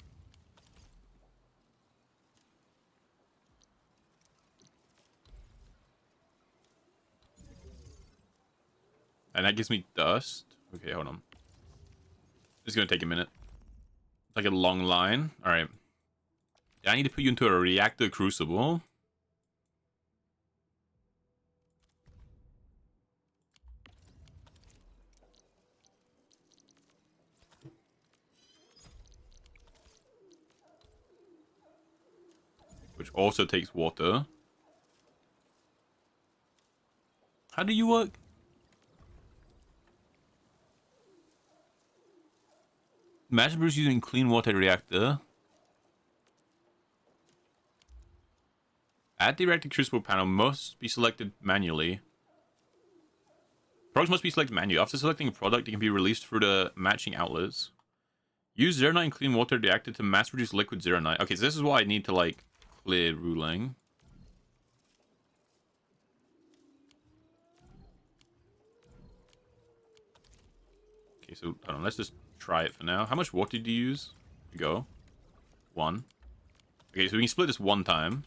And that gives me dust. Okay, hold on. This is going to take a minute. It's like a long line. All right. Yeah, I need to put you into a reactor crucible. Which also takes water. How do you work? Mass brews using clean water reactor. Add the reactor crucible panel must be selected manually. Products must be selected manually. After selecting a product, it can be released through the matching outlets. Use Zeronite and clean water reactor to mass produce liquid Zeronite. Okay, so this is what I need to like clear ruling. so hold on, let's just try it for now. How much water did you use? Go. 1. Okay, so we can split this 1 time.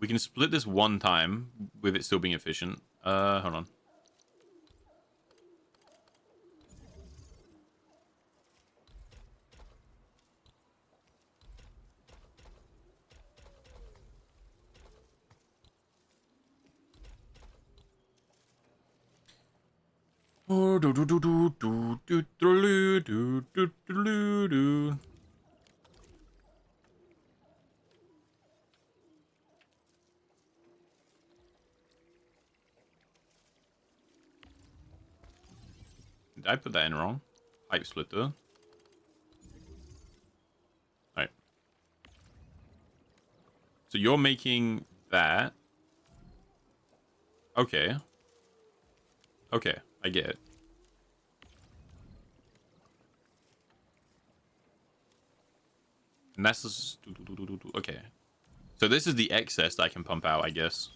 We can split this 1 time with it still being efficient. Hold on. Oh, do do do do do do do do do do do. Did I put that in wrong? Pipe splitter. Alright. So you're making that. Okay. Okay, I get it. And that's just... Okay. So this is the excess that I can pump out, I guess.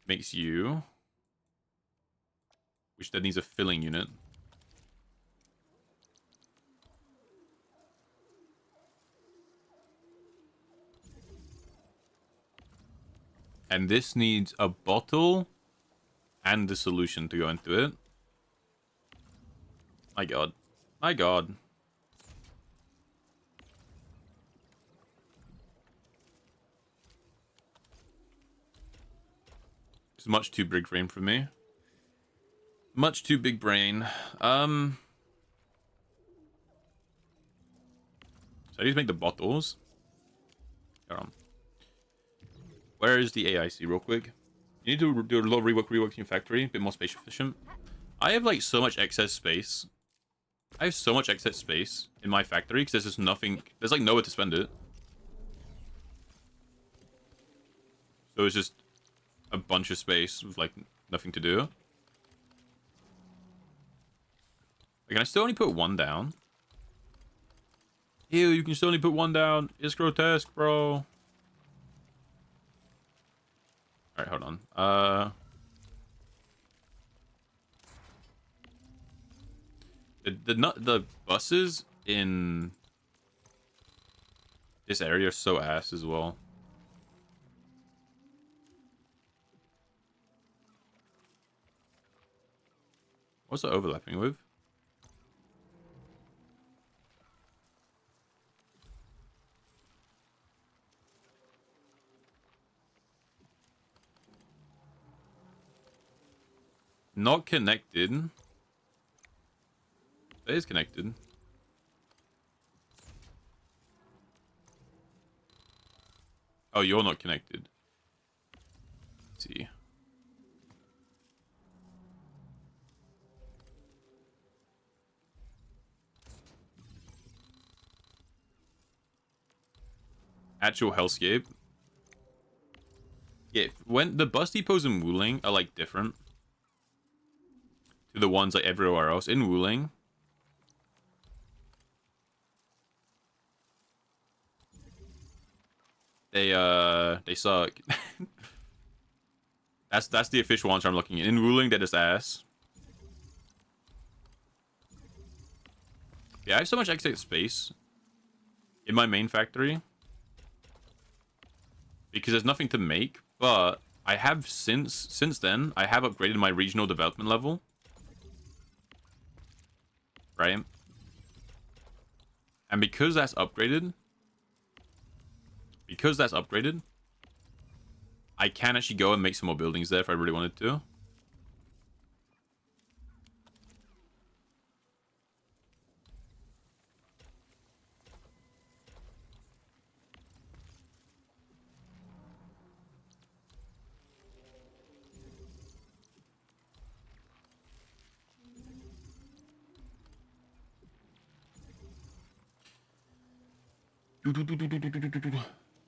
Makes you... Which then needs a filling unit. And this needs a bottle and the solution to go into it. My god. My god. It's much too big brain for me. Much too big brain. So I need to make the bottles. Hold on. Where is the AIC real quick? You need to do a little rework in your factory, a bit more space efficient. I have like so much excess space. I have so much excess space in my factory because there's just nothing, there's like nowhere to spend it. So it's just a bunch of space with like nothing to do. Can I still only put 1 down? Ew, you can still only put 1 down. It's grotesque, bro. Alright, hold on. The buses in this area are so ass as well. What's it overlapping with? Not connected. It is connected. Oh, you're not connected. Let's see. Actual hellscape. Yeah, when the bus depots in Wuling are like different to the ones like everywhere else. In Wuling, they suck. That's the official answer I'm looking at. In Wuling, they're just ass. Yeah, I have so much excess space in my main factory because there's nothing to make, but I have since then I have upgraded my regional development level. Right? And because that's upgraded, I can actually go and make some more buildings there if I really wanted to.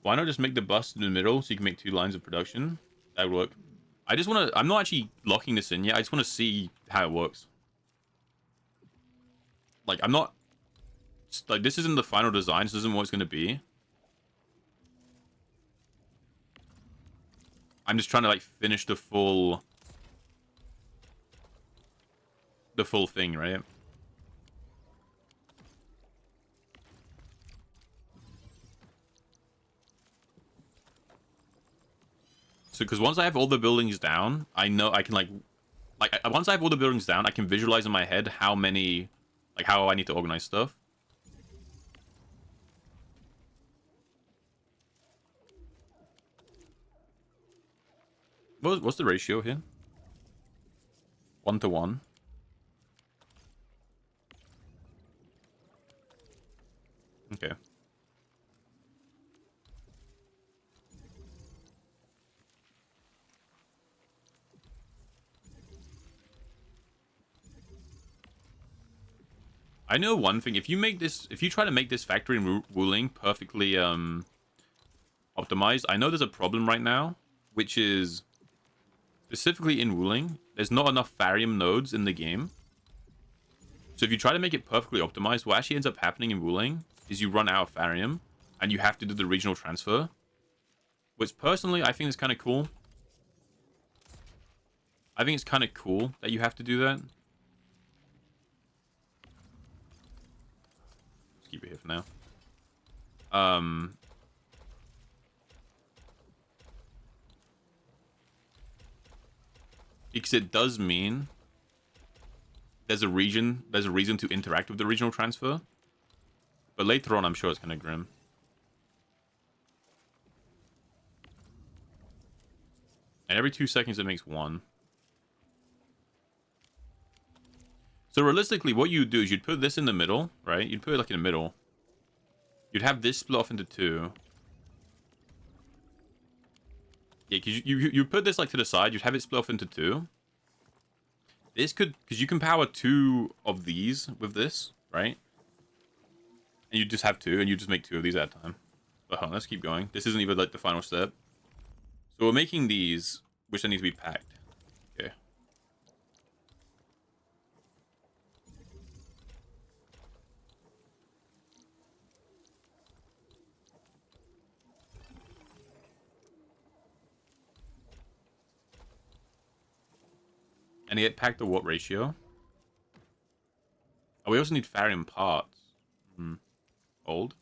Why not just make the bus in the middle so you can make 2 lines of production? That would work. I just want to... I'm not actually locking this in yet. I just want to see how it works. Like, I'm not like, this isn't the final design. This isn't what it's going to be. I'm just trying to, like, finish the full thing, right? So, because once I have all the buildings down, I know I can, once I have all the buildings down, I can visualize in my head how many, like, how I need to organize stuff. What's the ratio here? 1 to 1. Okay. I know one thing. If you try to make this factory in Wuling perfectly optimized, I know there's a problem right now, which is specifically in Wuling, there's not enough Tharium nodes in the game. So if you try to make it perfectly optimized, what actually ends up happening in Wuling is you run out of Tharium and you have to do the regional transfer. Which personally, I think is kind of cool. I think it's kind of cool that you have to do that. Let's keep it here for now. Because it does mean there's a reason to interact with the regional transfer. But later on, I'm sure it's kind of grim. And every 2 seconds, it makes 1. So realistically, what you'd do is you'd put this in the middle, right? You'd put it like in the middle. You'd have this split off into 2. Yeah, because you put this like to the side. You'd have it split off into 2. This could, because you can power 2 of these with this, right? And you just have 2, and you just make 2 of these at a time. But hold on, let's keep going. This isn't even like the final step. So we're making these, which then need to be packed. Okay. And they get packed to what ratio? Oh, we also need Tharium parts. Old.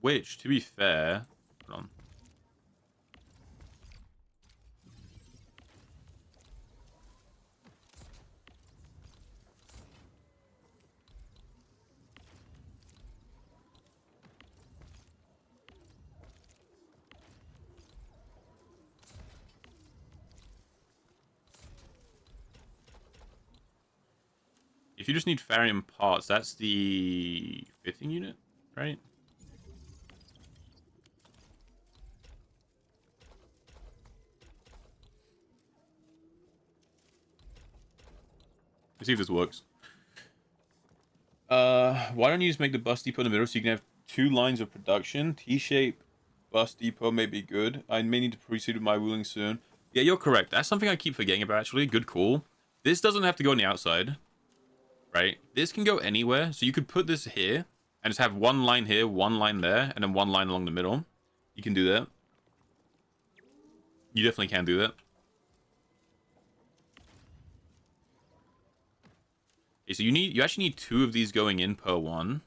Which, to be fair... Hold on. If you just need Tharium parts, that's the 15 unit, right? Let's see if this works. Why don't you just make the bus depot in the middle so you can have 2 lines of production? T-shape bus depot may be good. I may need to proceed with my ruling soon. Yeah, you're correct. That's something I keep forgetting about, actually. Good call. This doesn't have to go on the outside, right? This can go anywhere. So you could put this here and just have 1 line here, 1 line there, and then 1 line along the middle. You can do that. You definitely can do that. Okay, so you actually need 2 of these going in per 1.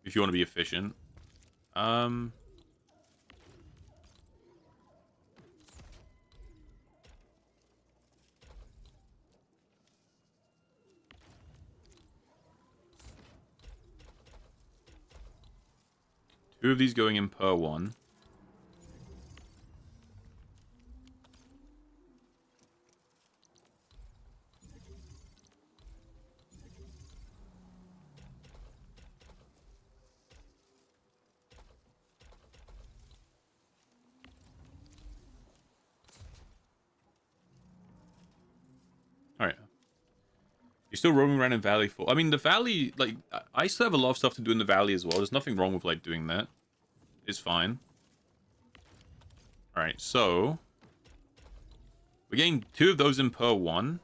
If you want to be efficient. Two of these going in per 1. Alright. You're still roaming around in Valley 4. I mean, the Valley, like, I still have a lot of stuff to do in the Valley as well. There's nothing wrong with, like, doing that. It's fine. Alright, so... we're getting 2 of those in per 1.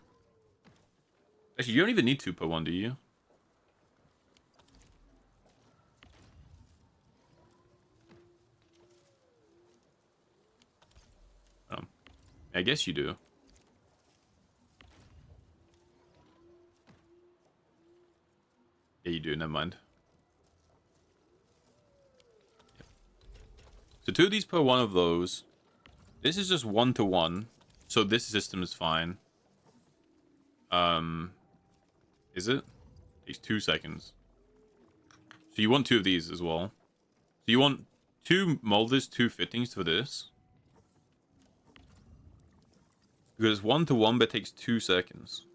Actually, you don't even need 2 per 1, do you? I guess you do. Yeah, you do. Never mind. Yep. So 2 of these per 1 of those. This is just 1-to-1. So this system is fine. Is it? Takes 2 seconds. So you want 2 of these as well. So you want 2 molders, 2 fittings for this. Because 1-to-1, but it takes 2 seconds.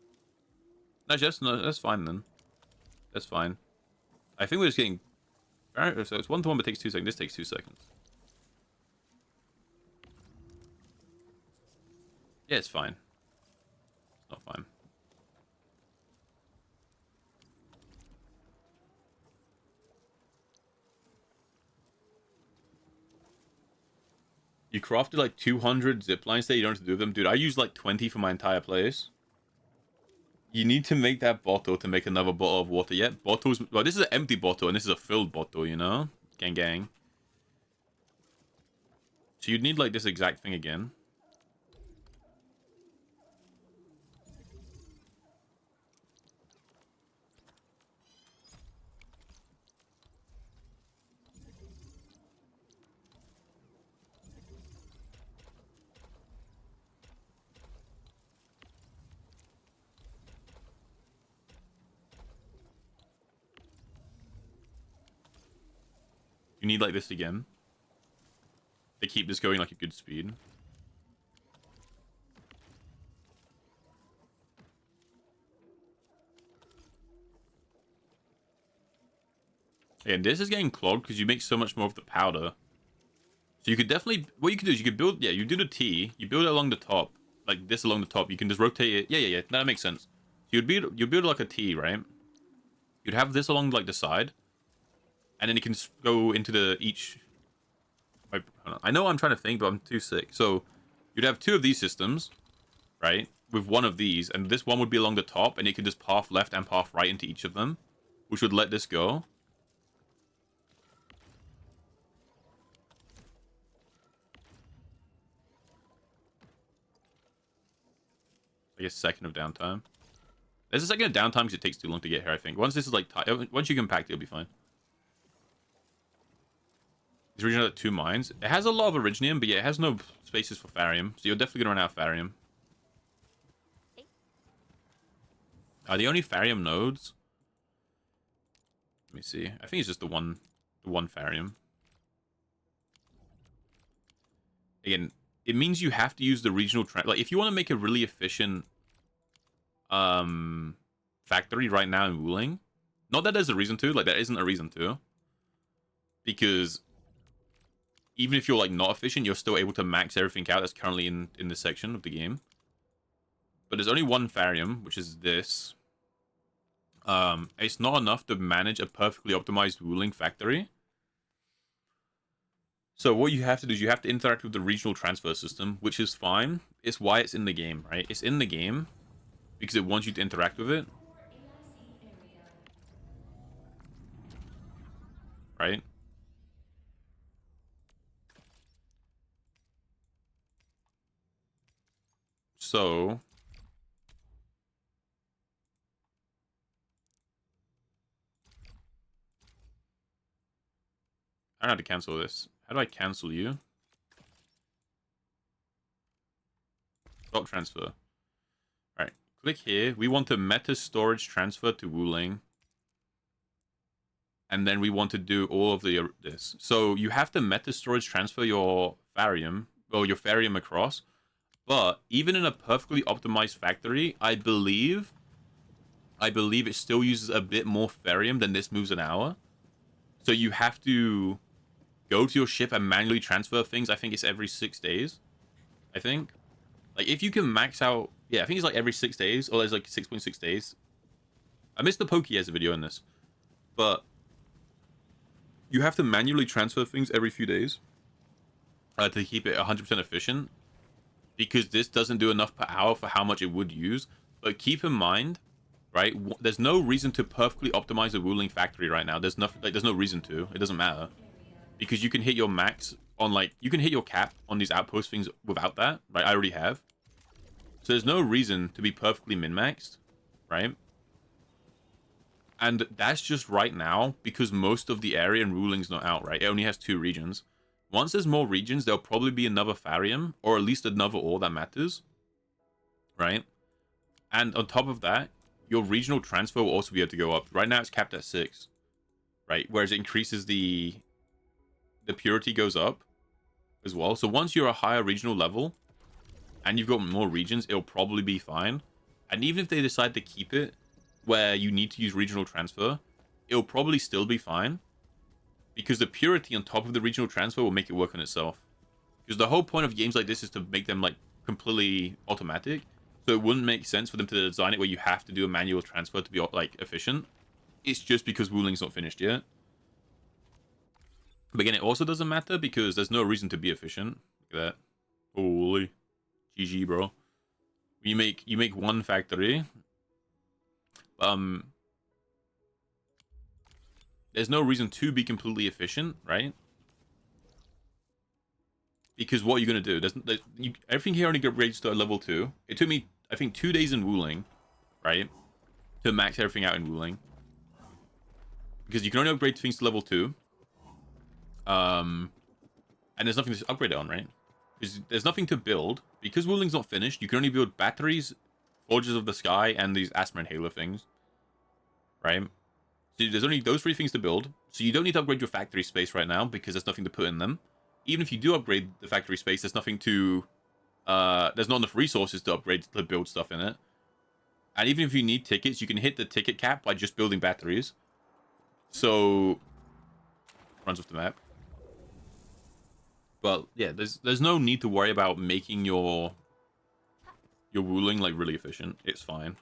No, that's fine then. That's fine. I think we're just getting... Alright, so it's 1-to-1, but it takes 2 seconds. This takes 2 seconds. Yeah, it's fine. It's not fine. You crafted like 200 zip lines there, you don't have to do them. Dude, I used like 20 for my entire place. You need to make that bottle to make another bottle of water. Yeah, bottles... well, this is an empty bottle and this is a filled bottle, you know? Gang, gang. So you'd need like this exact thing again. You need like this again. To keep this going like a good speed. And this is getting clogged because you make so much more of the powder. So you could definitely... what you could do is you could build... yeah, you do the T. You build it along the top. Like this along the top. You can just rotate it. Yeah. That makes sense. So you'd build like a T, right? You'd have this along like the side. And then you can go into the each... I know I'm trying to think, but I'm too sick. So you'd have 2 of these systems, right? With 1 of these. And this one would be along the top. And you could just path left and path right into each of them. Which would let this go. Like a second of downtime. There's a second of downtime because it takes too long to get here, I think. Once this is like... once you compact it, it'll be fine. This region has 2 mines. It has a lot of Originium, but yeah, it has no spaces for Tharium. So you're definitely going to run out of Tharium. The only Tharium nodes... let me see. I think it's just the one Tharium. Again, it means you have to use the regional... like, if you want to make a really efficient... factory right now in Wuling... not that there's a reason to. Like, there isn't a reason to. Because... even if you're like not efficient, you're still able to max everything out that's currently in this section of the game. But there's only 1 Tharium, which is this. It's not enough to manage a perfectly optimized Wuling factory. So what you have to do is you have to interact with the regional transfer system, which is fine. It's why it's in the game, right? It's in the game because it wants you to interact with it. Right? So I don't know how to cancel this. How do I cancel you? Stop transfer. Alright, click here. We want to meta storage transfer to Wuling. And then we want to do all of this. So you have to meta storage transfer your Tharium, or your Tharium across. But even in a perfectly optimized factory, I believe it still uses a bit more Tharium than this moves an hour. So you have to go to your ship and manually transfer things. I think it's every 6 days. I think. Like, if you can max out... yeah, I think it's like every 6 days, or there's like 6.6 days. I missed the Pokéaz video in this, but you have to manually transfer things every few days to keep it 100% efficient, because this doesn't do enough per hour for how much it would use. But keep in mind, right, there's no reason to perfectly optimize the Wuling factory right now. There's nothing, like, there's no reason to. It doesn't matter, because you can hit your max on, like, you can hit your cap on these outpost things without that, right? I already have. So there's no reason to be perfectly min-maxed, right? And that's just right now because most of the area in Ruling's not out, right? It only has 2 regions. Once there's more regions, there'll probably be another Tharium, or at least another ore that matters, right? And on top of that, your regional transfer will also be able to go up. Right now it's capped at 6, right? Whereas it increases the purity goes up as well. So once you're a higher regional level and you've got more regions, it'll probably be fine. And even if they decide to keep it where you need to use regional transfer, it'll probably still be fine, because the purity on top of the regional transfer will make it work on itself. Because the whole point of games like this is to make them like completely automatic, so it wouldn't make sense for them to design it where you have to do a manual transfer to be like efficient. It's just because Wuling's not finished yet. But again, it also doesn't matter because there's no reason to be efficient. Look at that. Holy GG, bro. You make 1 factory. There's no reason to be completely efficient, right? Because what are you going to do? Everything here only upgrades to level 2. It took me, I think, 2 days in Wuling, right? To max everything out in Wuling. Because you can only upgrade things to level 2. And there's nothing to upgrade it on, right? Because there's nothing to build. Because Wuling's not finished, you can only build batteries, Forges of the Sky, and these Asmar Halo things. Right? So there's only those 3 things to build. So you don't need to upgrade your factory space right now, because there's nothing to put in them. Even if you do upgrade the factory space, there's nothing to... there's not enough resources to upgrade to build stuff in it. And even if you need tickets, you can hit the ticket cap by just building batteries. So... runs off the map. But yeah, there's no need to worry about making your Wuling like really efficient. It's fine.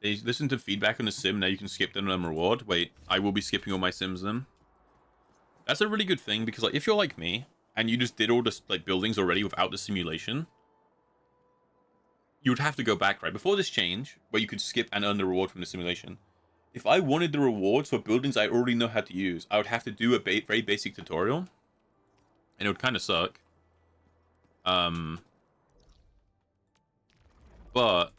They listen to feedback on the sim. Now you can skip them and reward. Wait, I will be skipping all my sims then. That's a really good thing, because like if you're like me and you just did all this like buildings already without the simulation, you would have to go back, right? Before this change, where you could skip and earn the reward from the simulation, if I wanted the rewards for buildings I already know how to use, I would have to do a very basic tutorial. And it would kind of suck. But,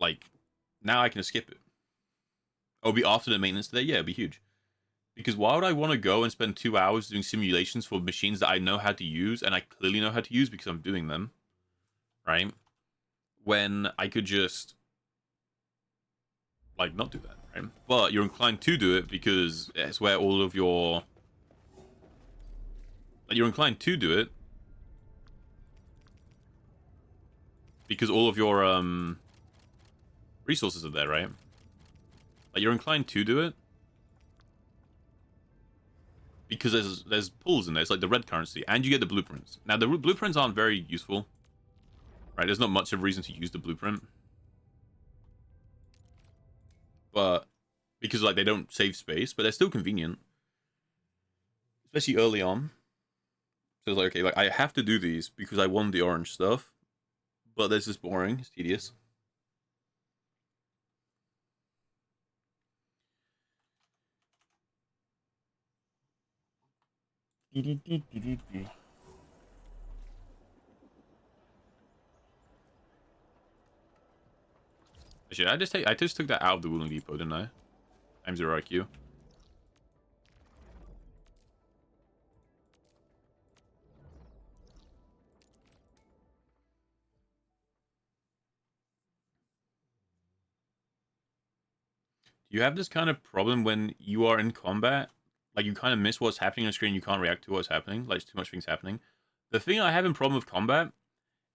like, now I can skip it. It'll be after the maintenance today. Yeah, it'll be huge. Because why would I want to go and spend 2 hours doing simulations for machines that I know how to use, and I clearly know how to use because I'm doing them? Right? When I could just, like, not do that, right? But you're inclined to do it because it's where all of your... You're inclined to do it because all of your resources are there, right? Like, you're inclined to do it because there's pulls in there. It's like the red currency, and you get the blueprints. Now, the blueprints aren't very useful. Right, there's not much of a reason to use the blueprint. But, because, like, they don't save space, but they're still convenient. Especially early on. So it's like, okay, like, I have to do these because I want the orange stuff. But this is boring, it's tedious. Actually, I just took that out of the Wuling Depot, didn't I? I'm 0 IQ. Do you have this kind of problem when you are in combat? Like, you kind of miss what's happening on screen, you can't react to what's happening? Like, there's too much things happening. The thing I have in problem with combat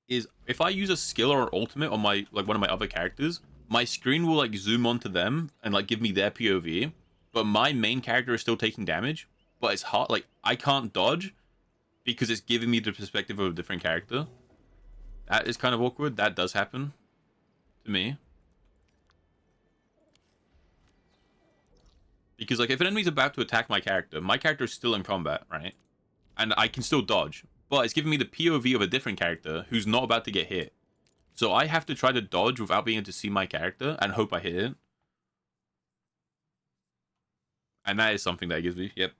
is if I use a skill or an ultimate on my, like, one of my other characters, my screen will, like, zoom onto them and, like, give me their POV, but my main character is still taking damage, but it's hard, like, I can't dodge, because it's giving me the perspective of a different character. That is kind of awkward. That does happen to me. Because, like, if an enemy's about to attack my character is still in combat, right? And I can still dodge. But it's giving me the POV of a different character who's not about to get hit. So I have to try to dodge without being able to see my character and hope I hit it. And that is something that gives me. Yep.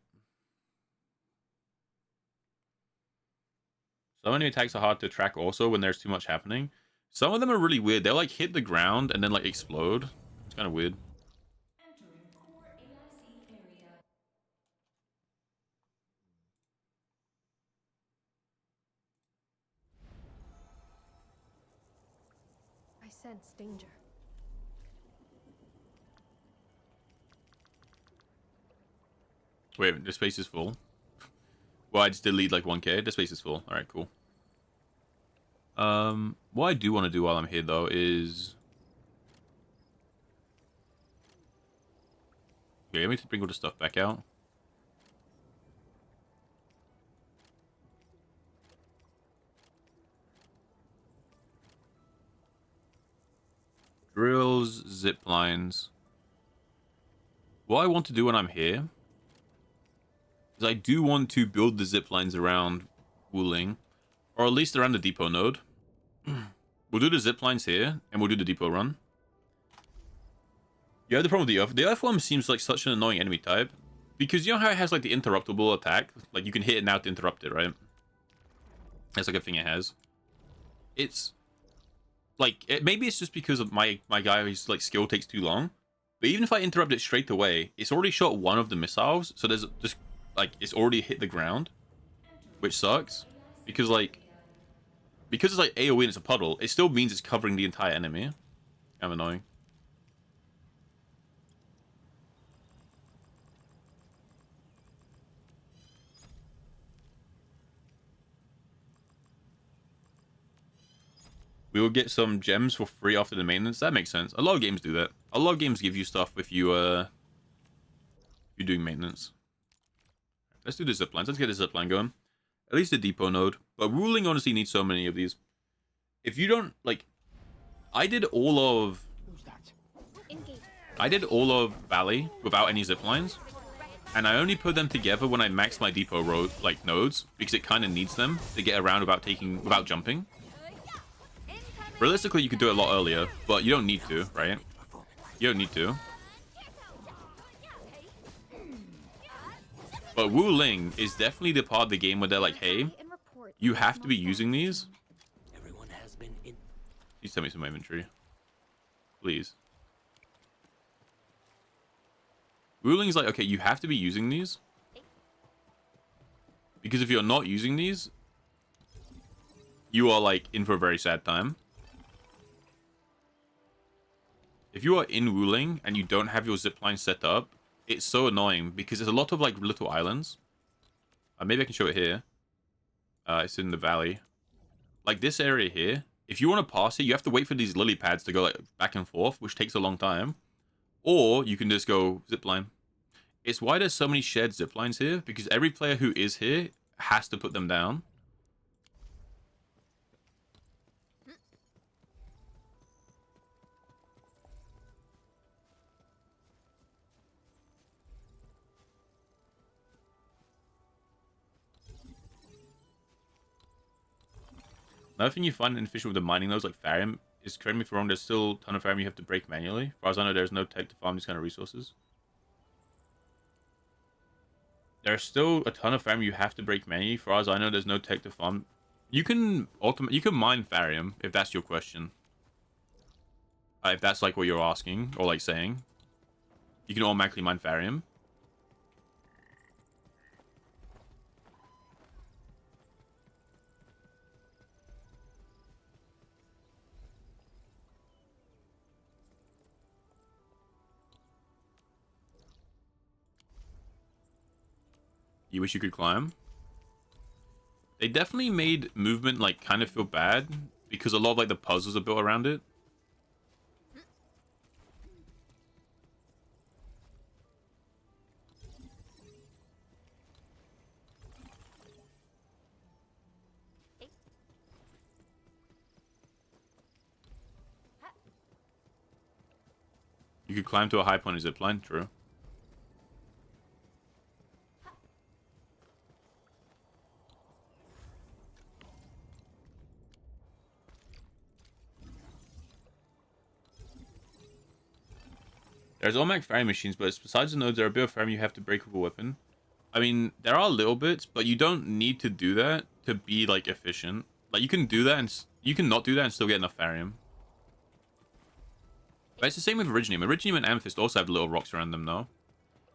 So many attacks are hard to track also when there's too much happening. Some of them are really weird. They'll, like, hit the ground and then, like, explode. It's kind of weird. Entering core AIC area. I sense danger. Wait, the space is full. Well, I just delete like 1k. The space is full. All right, cool. What I do want to do while I'm here though is, okay, let me bring all the stuff back out. Drills, zip lines. What I want to do when I'm here is I do want to build the zip lines around Wuling, or at least around the depot node. We'll do the zip lines here, and we'll do the depot run. You have the problem with the Earth. The Earthworm seems like such an annoying enemy type, because you know how it has like the interruptible attack? Like you can hit it now to interrupt it, right? That's like a thing it has. It's like, maybe it's just because of my guy whose like skill takes too long. But even if I interrupt it straight away, it's already shot one of the missiles, so there's just like it's already hit the ground, which sucks. Because it's like AoE and it's a puddle, it still means it's covering the entire enemy. Kind of annoying. We will get some gems for free after the maintenance. That makes sense. A lot of games do that. A lot of games give you stuff if you're doing maintenance. Let's do the ziplines. Let's get the zipline going. At least the depot node. But Wuling honestly needs so many of these. If you don't, like, I did all of Valley without any ziplines. And I only put them together when I maxed my depot road, like, nodes, because it kind of needs them to get around without jumping. Realistically, you could do it a lot earlier, but you don't need to, right? You don't need to. But Wuling is definitely the part of the game where they're like, hey, you have to be using these. Everyone has been in. Please tell me some inventory. Please. Wuling's like, okay, you have to be using these. Because if you're not using these, you are like in for a very sad time. If you are in Wuling and you don't have your zipline set up, it's so annoying because there's a lot of like little islands. Maybe I can show it here. It's in the valley. Like this area here, if you want to pass it, you have to wait for these lily pads to go like back and forth, which takes a long time. Or you can just go zipline. It's why there's so many shared ziplines here, because every player who is here has to put them down. Another thing you find inefficient with the mining nodes like Tharium is, correct me if I'm wrong, there's still a ton of Tharium you have to break manually. As far as I know, there's no tech to farm these kind of resources. There's still a ton of Tharium you have to break manually. As far as I know, there's no tech to farm. You can mine Tharium if that's your question. If that's like what you're asking or like saying, you can automatically mine Tharium. You wish you could climb? They definitely made movement like kind of feel bad because a lot of like the puzzles are built around it. You could climb to a high point and zipline, true. There's automatic firing machines, but besides the nodes, there are a bit of firing you have to break with a weapon. I mean, there are little bits, but you don't need to do that to be, like, efficient. Like, you can do that, and you can not do that and still get enough Farium. But it's the same with Originium. Originium and Amethyst also have little rocks around them, though.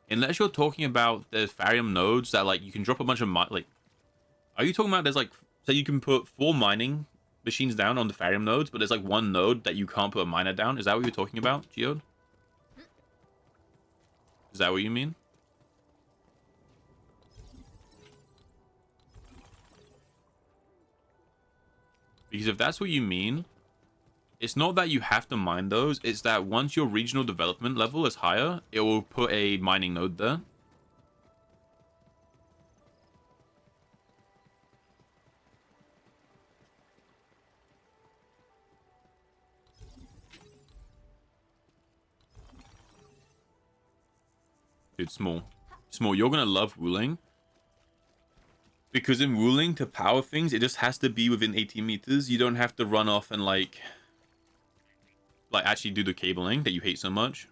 Unless you're talking about the Farium nodes that, like, you can drop a bunch of... Like, are you talking about there's, like... So you can put 4 mining machines down on the Farium nodes, but there's, like, 1 node that you can't put a miner down? Is that what you're talking about, Geode? Is that what you mean? Because if that's what you mean, it's not that you have to mine those, it's that once your regional development level is higher, it will put a mining node there. Dude, Small, you're gonna love Wuling. Because in Wuling, to power things, it just has to be within 18 meters. You don't have to run off and, like actually do the cabling that you hate so much.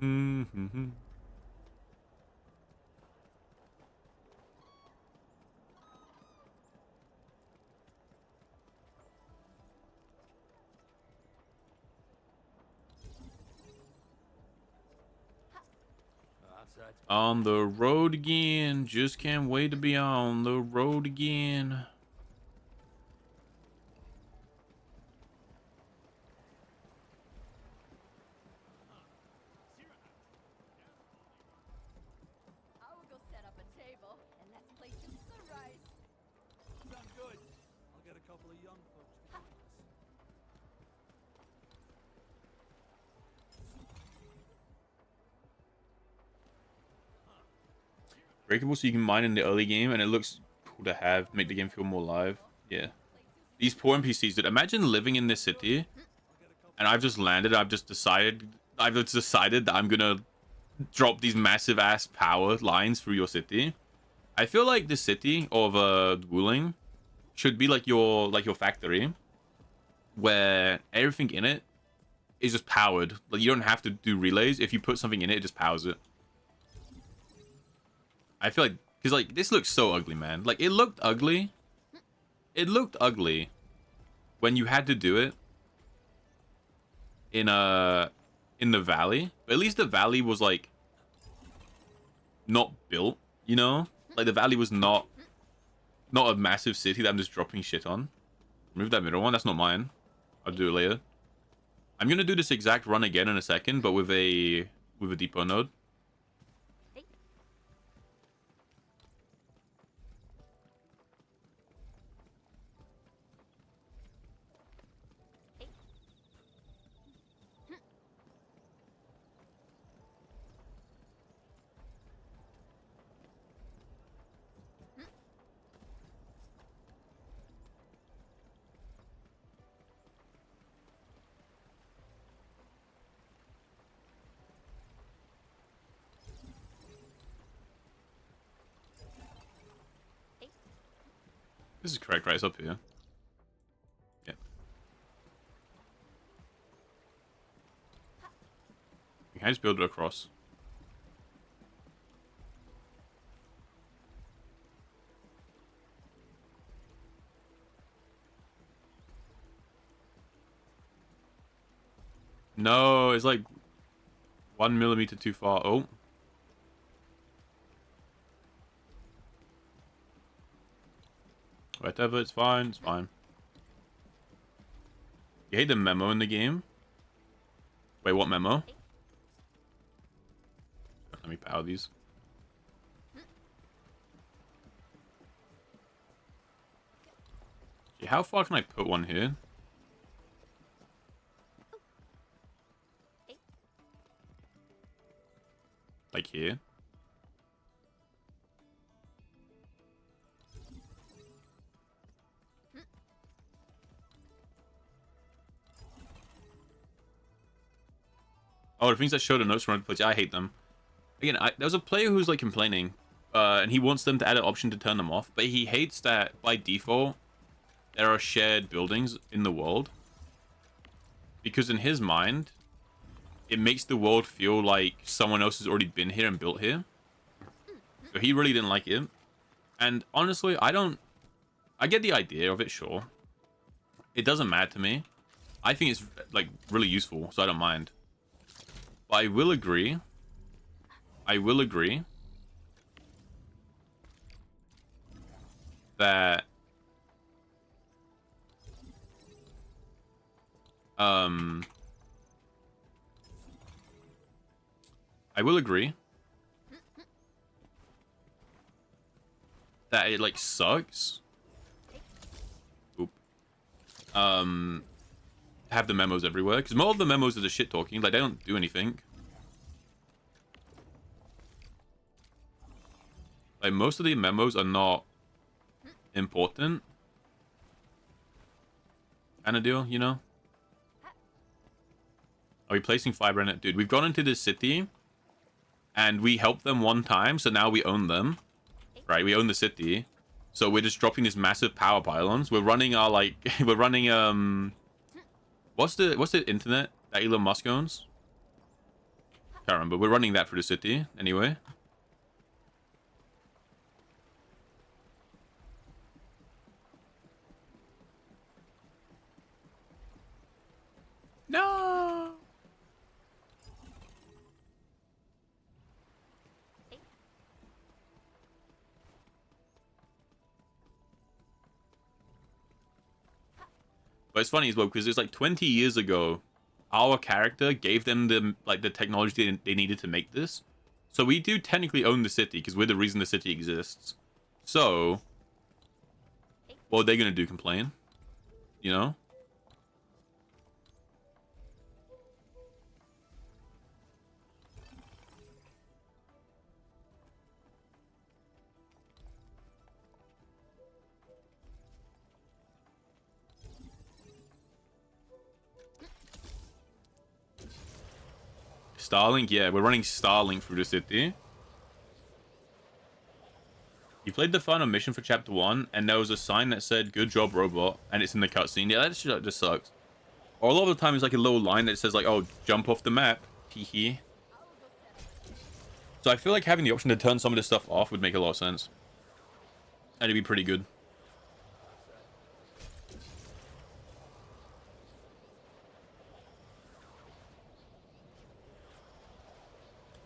Mm-hmm. On the road again. Just can't wait to be on the road again. I will go set up a table and let's play till sunrise. Sounds good. I'll get a couple of young folks to join us. Breakable so you can mine in the early game, and it looks cool to have. Make the game feel more live. Yeah. These poor NPCs, dude. Imagine living in this city, and I've just landed. I've just decided that I'm gonna drop these massive ass power lines through your city. I feel like the city of Wuling should be like your factory, where everything in it is just powered. Like, you don't have to do relays. If you put something in it, it just powers it. I feel like, because, like, this looks so ugly, man. Like, it looked ugly. It looked ugly when you had to do it in the valley. But at least the valley was, like, not built, you know? Like, the valley was not a massive city that I'm just dropping shit on. Remove that middle one. That's not mine. I'll do it later. I'm gonna do this exact run again in a second, but with a depot node. This is correct, right? It's up here. Yeah. You can just build it across. No, it's like 1 millimeter too far. Oh. Whatever, it's fine, it's fine. You hate the memo in the game? Wait, what memo? Let me power these. Okay, how far can I put one here? Like here? Oh, the things that show the notes from other places. I hate them. Again, there was a player who's like complaining, and he wants them to add an option to turn them off, but he hates that by default there are shared buildings in the world, because in his mind it makes the world feel like someone else has already been here and built here. So he really didn't like it, and honestly, I get the idea of it, sure. It doesn't matter to me. I think it's like really useful, so I don't mind. But I will agree that it like sucks. Oop. Have the memos everywhere, because more of the memos are the shit talking. Like, they don't do anything. Like, most of the memos are not important. Kind of deal, you know? Are we placing fiber in it? Dude, we've gone into this city and we helped them one time, so now we own them. Right? We own the city. So we're just dropping these massive power pylons. We're running our, like, we're running, what's the internet that Elon Musk owns? Can't remember. We're running that through the city, anyway. No! But it's funny as well, because it's like 20 years ago, our character gave them the technology they needed to make this. So we do technically own the city, because we're the reason the city exists. So, what are they going to do, complain? You know? Starlink? Yeah, we're running Starlink through the city. You played the final mission for Chapter 1, and there was a sign that said, "Good job, robot," and it's in the cutscene. Yeah, that shit just sucks. Or a lot of the time, it's like a little line that says, like, "Oh, jump off the map." Hee. So I feel like having the option to turn some of this stuff off would make a lot of sense. And it'd be pretty good.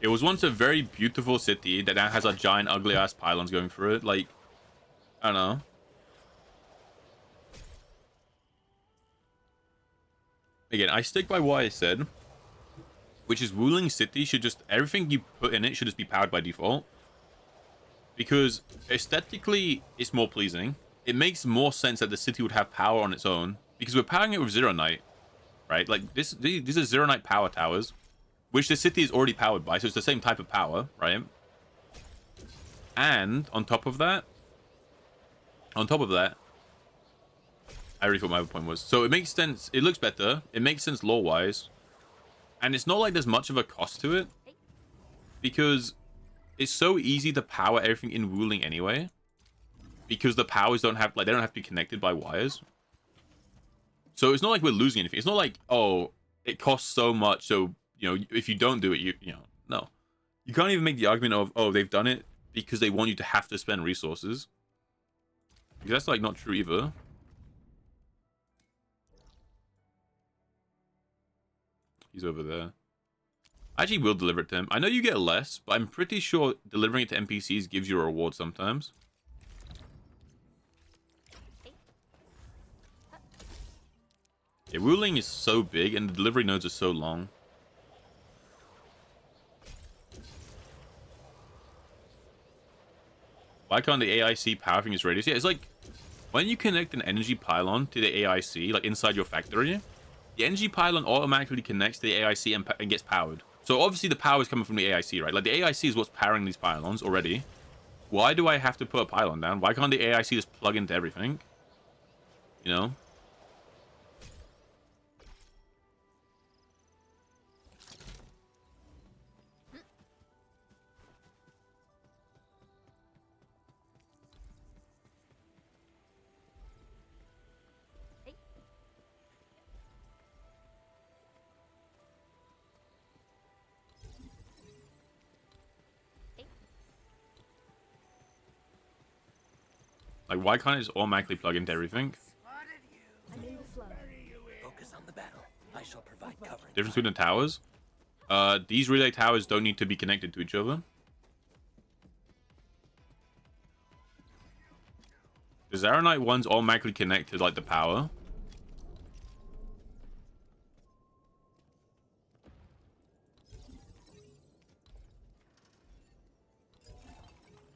It was once a very beautiful city that now has a giant ugly ass pylons going through it. Like, I don't know. Again, I stick by what I said, which is Wuling City should just, everything you put in it should just be powered by default. Because aesthetically, it's more pleasing. It makes more sense that the city would have power on its own, because we're powering it with Zero Night, right? Like, these are Zero Night power towers, which the city is already powered by, so it's the same type of power, right? And on top of that, I already thought my other point was, so it makes sense, it looks better, it makes sense lore-wise, and it's not like there's much of a cost to it, because it's so easy to power everything in Wuling anyway, because the powers don't have, like, they don't have to be connected by wires. So it's not like we're losing anything. It's not like, oh, it costs so much, so, you know, if you don't do it, you know, no. You can't even make the argument of, oh, they've done it because they want you to have to spend resources. Because that's, like, not true either. He's over there. I actually will deliver it to him. I know you get less, but I'm pretty sure delivering it to NPCs gives you a reward sometimes. Yeah, Wuling is so big, and the delivery nodes are so long. Why can't the AIC power thing its radius? Yeah, it's like, when you connect an energy pylon to the AIC, like inside your factory, the energy pylon automatically connects to the AIC and gets powered. So obviously the power is coming from the AIC, right? Like the AIC is what's powering these pylons already. Why do I have to put a pylon down? Why can't the AIC just plug into everything? You know? Like, why can't it just automatically plug into everything? I'm in the flow. Focus on the battle. I shall provide cover. Difference between the towers? These relay towers don't need to be connected to each other. The Zaronite ones automatically connect to, like, the power.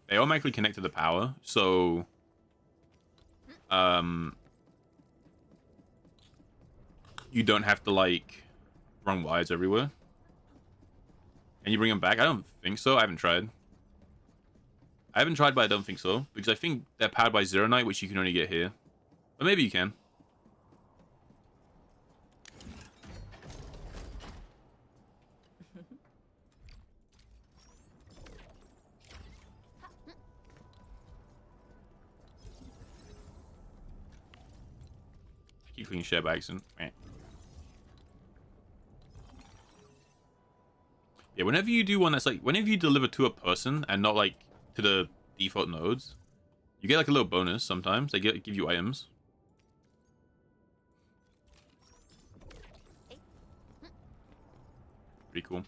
They automatically connect to the power, so... you don't have to, like, run wires everywhere. Can you bring them back? I don't think so. I haven't tried. I haven't tried, but I don't think so. Because I think they're powered by Zaronite, which you can only get here. But maybe you can. I keep clicking share by accident. Yeah, whenever you do one that's like, whenever you deliver to a person and not like to the default nodes, you get like a little bonus sometimes. They give you items. Pretty cool.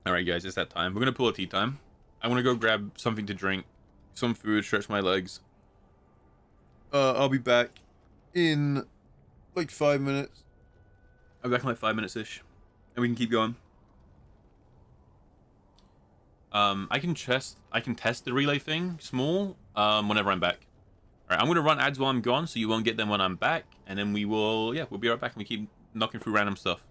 Alright guys, it's that time. We're gonna pull a tea time. I wanna go grab something to drink, some food, stretch my legs. I'll be back in like 5 minutes. I'll be back in like 5 minutes-ish. And we can keep going. I can test the relay thing small whenever I'm back. Alright, I'm gonna run ads while I'm gone so you won't get them when I'm back, and then we will, yeah, we'll be right back and we keep knocking through random stuff.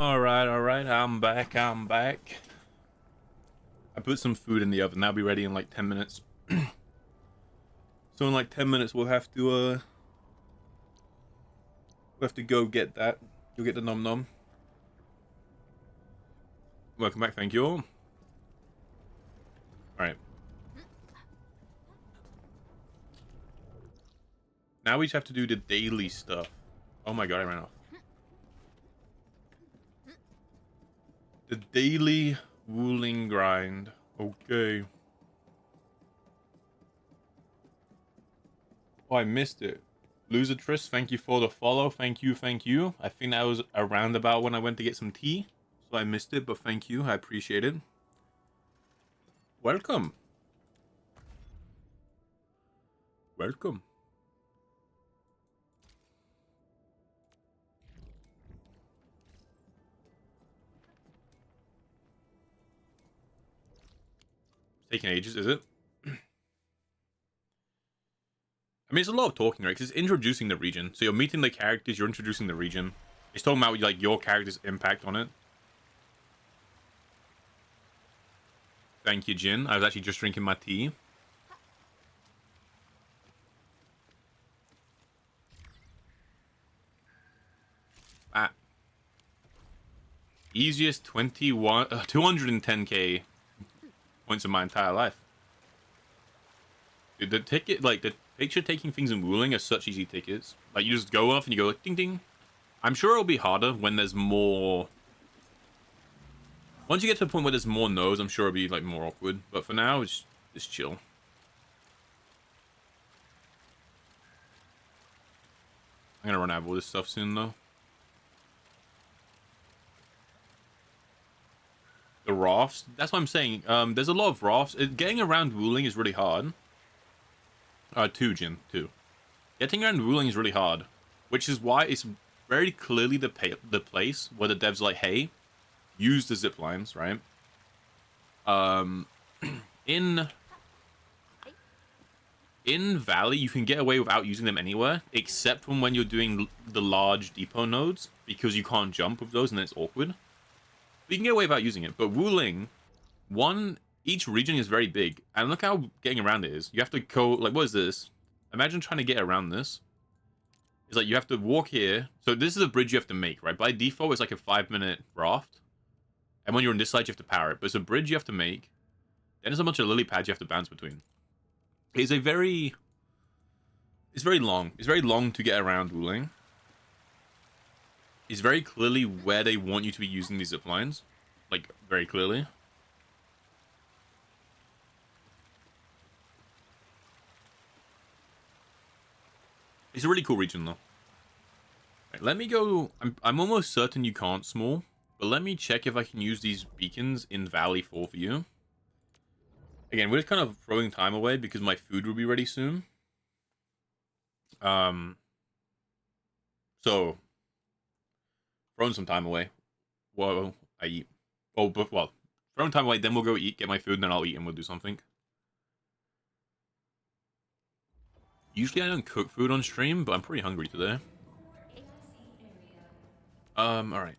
Alright, I'm back. I put some food in the oven. That'll be ready in like 10 minutes. So in like 10 minutes we'll have to go get that. You'll get the nom nom. Welcome back, thank you all. Alright. Now we just have to do the daily stuff. Oh my god, I ran off. The daily wooling grind. Okay. Oh, I missed it. Losertress, thank you for the follow. Thank you. I think that was around about when I went to get some tea. So I missed it, but thank you. I appreciate it. Welcome. Welcome. It's taking ages, is it? I mean, it's a lot of talking, right? Because it's introducing the region. So you're meeting the characters, you're introducing the region. It's talking about, like, your character's impact on it. Thank you, Jin. I was actually just drinking my tea. Ah. Easiest 210k points of my entire life. Dude, the ticket, like, the picture taking things in Wooling are such easy tickets. Like, you just go off and you go like, ding ding. I'm sure it'll be harder when there's more. Once you get to the point where there's more no's, I'm sure it'll be like more awkward. But for now, it's chill. I'm gonna run out of all this stuff soon though. The rafts, that's what I'm saying. There's a lot of rafts. Getting around Wooling is really hard. 2, Jin, 2. Getting around Wooling is really hard, which is why it's very clearly the place where the devs are like, hey, use the zip lines, right? In Valley, you can get away without using them anywhere, except from when you're doing the large depot nodes, because you can't jump with those and then it's awkward. But you can get away without using it. But Wooling, each region is very big, and look how getting around it is. You have to go, like, what is this? Imagine trying to get around this. It's like you have to walk here. So this is a bridge you have to make, right? By default, it's like a 5-minute raft. And when you're on this side, you have to power it. But it's a bridge you have to make. Then there's a bunch of lily pads you have to bounce between. It's very long. It's very long to get around Wooling. It's very clearly where they want you to be using these zip lines. Like, very clearly. It's a really cool region, though. Right, let me go. I'm almost certain you can't small, but let me check if I can use these beacons in Valley 4 for you. Again, we're just kind of throwing time away because my food will be ready soon. So throwing some time away while I eat. Oh, but well, throwing time away. Then we'll go eat, get my food, and then I'll eat, and we'll do something. Usually I don't cook food on stream, but I'm pretty hungry today. Alright.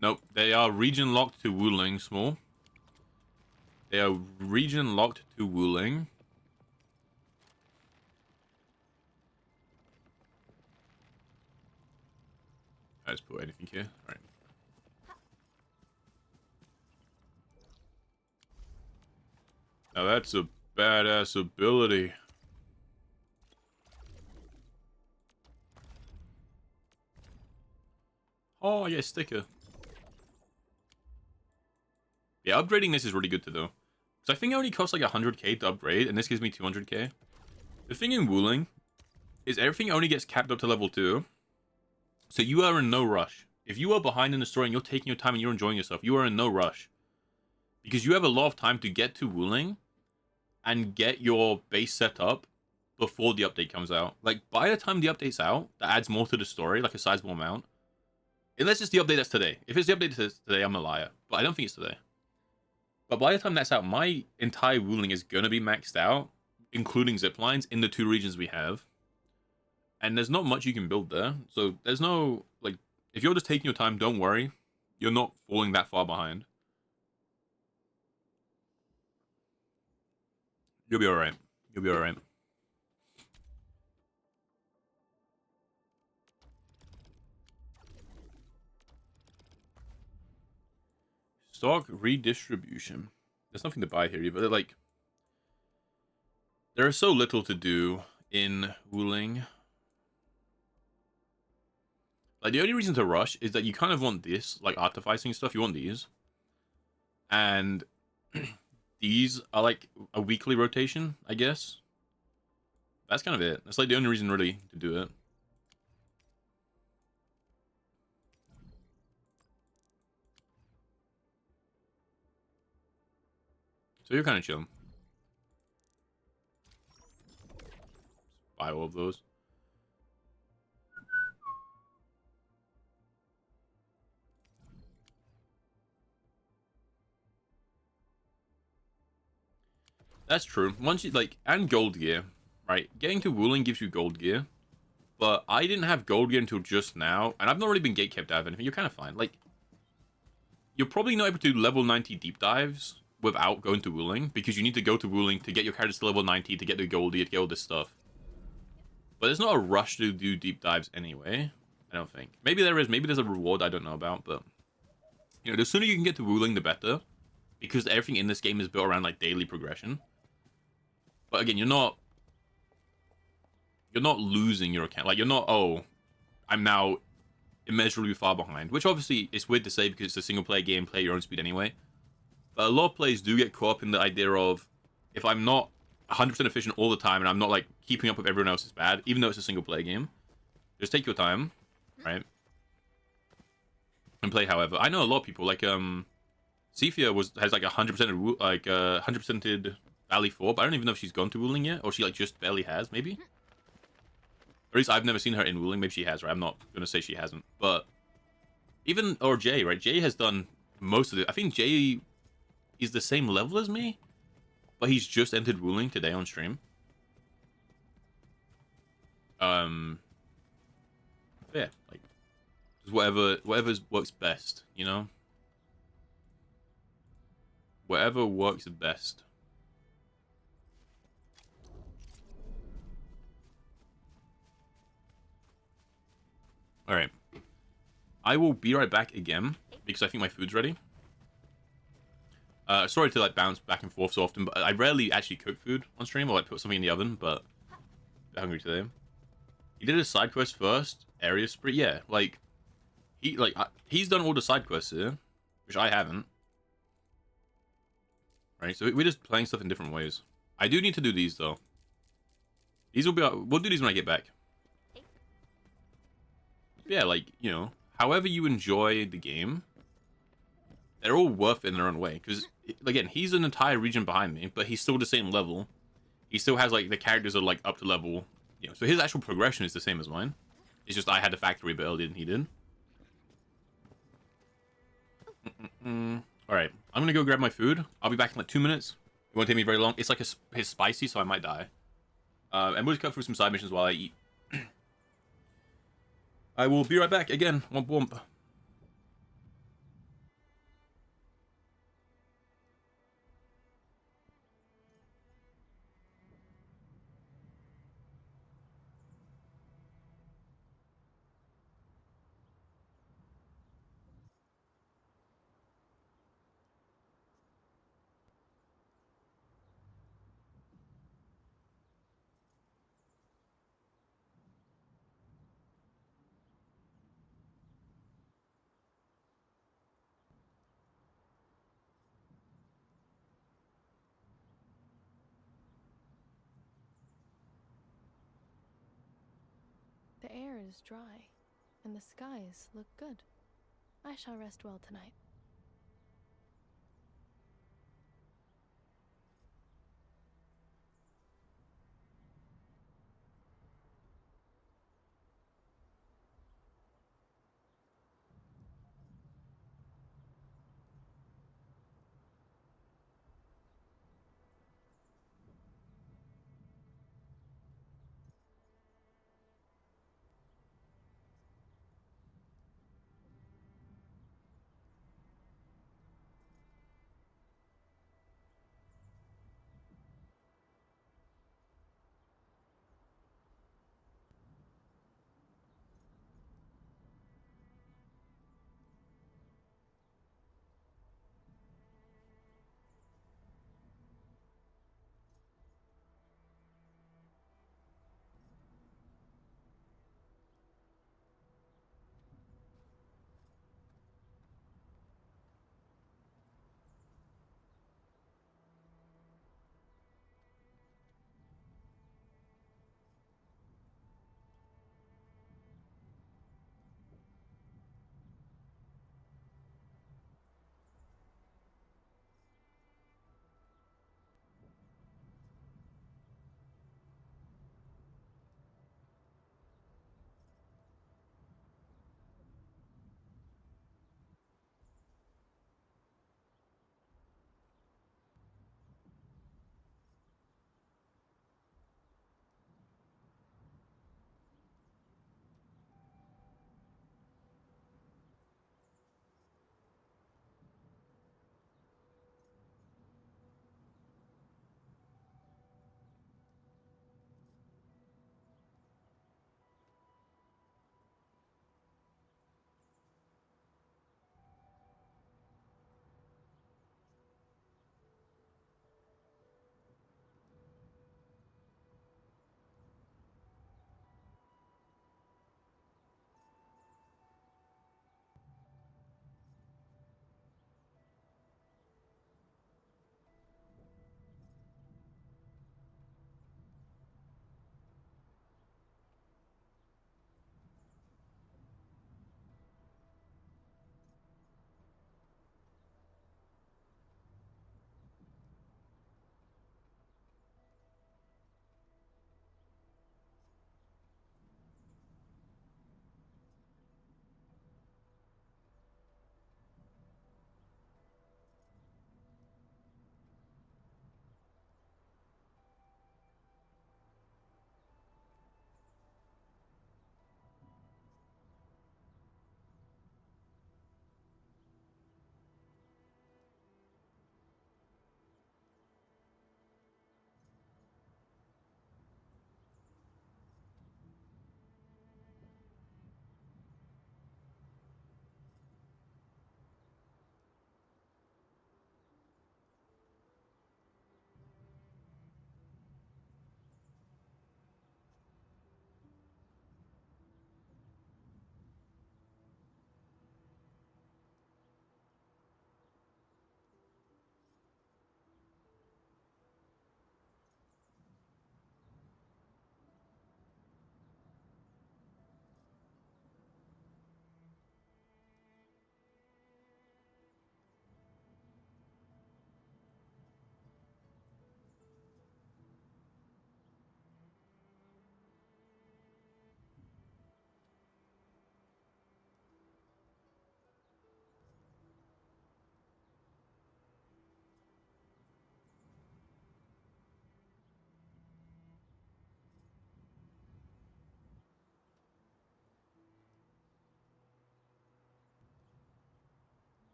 Nope, they are region locked to Wooling, small. They are region locked to Wooling. Let's put anything here. Alright. Now that's a badass ability. Oh, yeah, sticker. Yeah, upgrading this is really good to do. So I think it only costs like 100k to upgrade, and this gives me 200k. The thing in Wooling is everything only gets capped up to level 2. So you are in no rush. If you are behind in the story and you're taking your time and you're enjoying yourself, you are in no rush. Because you have a lot of time to get to Wooling and get your base set up before the update comes out. Like, by the time the update's out, that adds more to the story, like a sizable amount. Unless it's the update that's today. If it's the update that's today, I'm a liar. But I don't think it's today. But by the time that's out, my entire Wooling is going to be maxed out including zip lines, in the 2 regions we have. And there's not much you can build there. So there's no, like, if you're just taking your time, don't worry. You're not falling that far behind. You'll be alright. You'll be alright. Stock redistribution. There's nothing to buy here either. Like, there is so little to do in Wuling. Like, the only reason to rush is that you kind of want this, like, artificing stuff. You want these. And these are, like, a weekly rotation, I guess. That's kind of it. That's, like, the only reason, really, to do it. So you're kind of chilling. Buy all of those. That's true. Once you, like, and gold gear, right? Getting to Wuling gives you gold gear. But I didn't have gold gear until just now. And I've not really been gatekept out of anything. You're kind of fine. Like, you're probably not able to do level 90 deep dives without going to Wuling, because you need to go to Wuling to get your characters to level 90, to get the goldie, to get all this stuff. But there's not a rush to do deep dives anyway, I don't think. Maybe there is, maybe there's a reward I don't know about, but... You know, the sooner you can get to Wuling, the better. Because everything in this game is built around, like, daily progression. But again, you're not losing your account. Like, you're not, oh, I'm now immeasurably far behind. Which, obviously, is weird to say because it's a single-player game, play at your own speed anyway. But a lot of players do get caught up in the idea of, if I'm not 100% efficient all the time and I'm not, like, keeping up with everyone else is bad, even though it's a single-player game, just take your time, right? And play however. I know a lot of people, like, Cephia has, like, 100%, like, 100%ed Valley 4, but I don't even know if she's gone to Wuling yet, or she, like, just barely has, maybe? Or at least I've never seen her in Wuling. Maybe she has, right? I'm not going to say she hasn't. But even, or Jay, right? Jay has done most of it. I think Jay is the same level as me, but he's just entered Wuling today on stream. Yeah, like, just whatever works best, you know? Whatever works best. Alright. I will be right back again, because I think my food's ready. Sorry to, like, bounce back and forth so often, but I rarely actually cook food on stream, or, like, put something in the oven, but I'm hungry today. He did a side quest first, area spree, yeah, like, he's done all the side quests here, which I haven't. Right, so we're just playing stuff in different ways. I do need to do these, though. These will be, we'll do these when I get back. Yeah, like, you know, however you enjoy the game, they're all worth it in their own way. Because, again, he's an entire region behind me, but he's still the same level. He still has, like, the characters are, like, up to level. You know, so his actual progression is the same as mine. It's just I had the factory built earlier than he did. Alright, I'm gonna go grab my food. I'll be back in, like, 2 minutes. It won't take me very long. It's, like, it's spicy, so I might die. And we'll just cut through some side missions while I eat. I will be right back again. Womp womp. The air is dry, and the skies look good. I shall rest well tonight.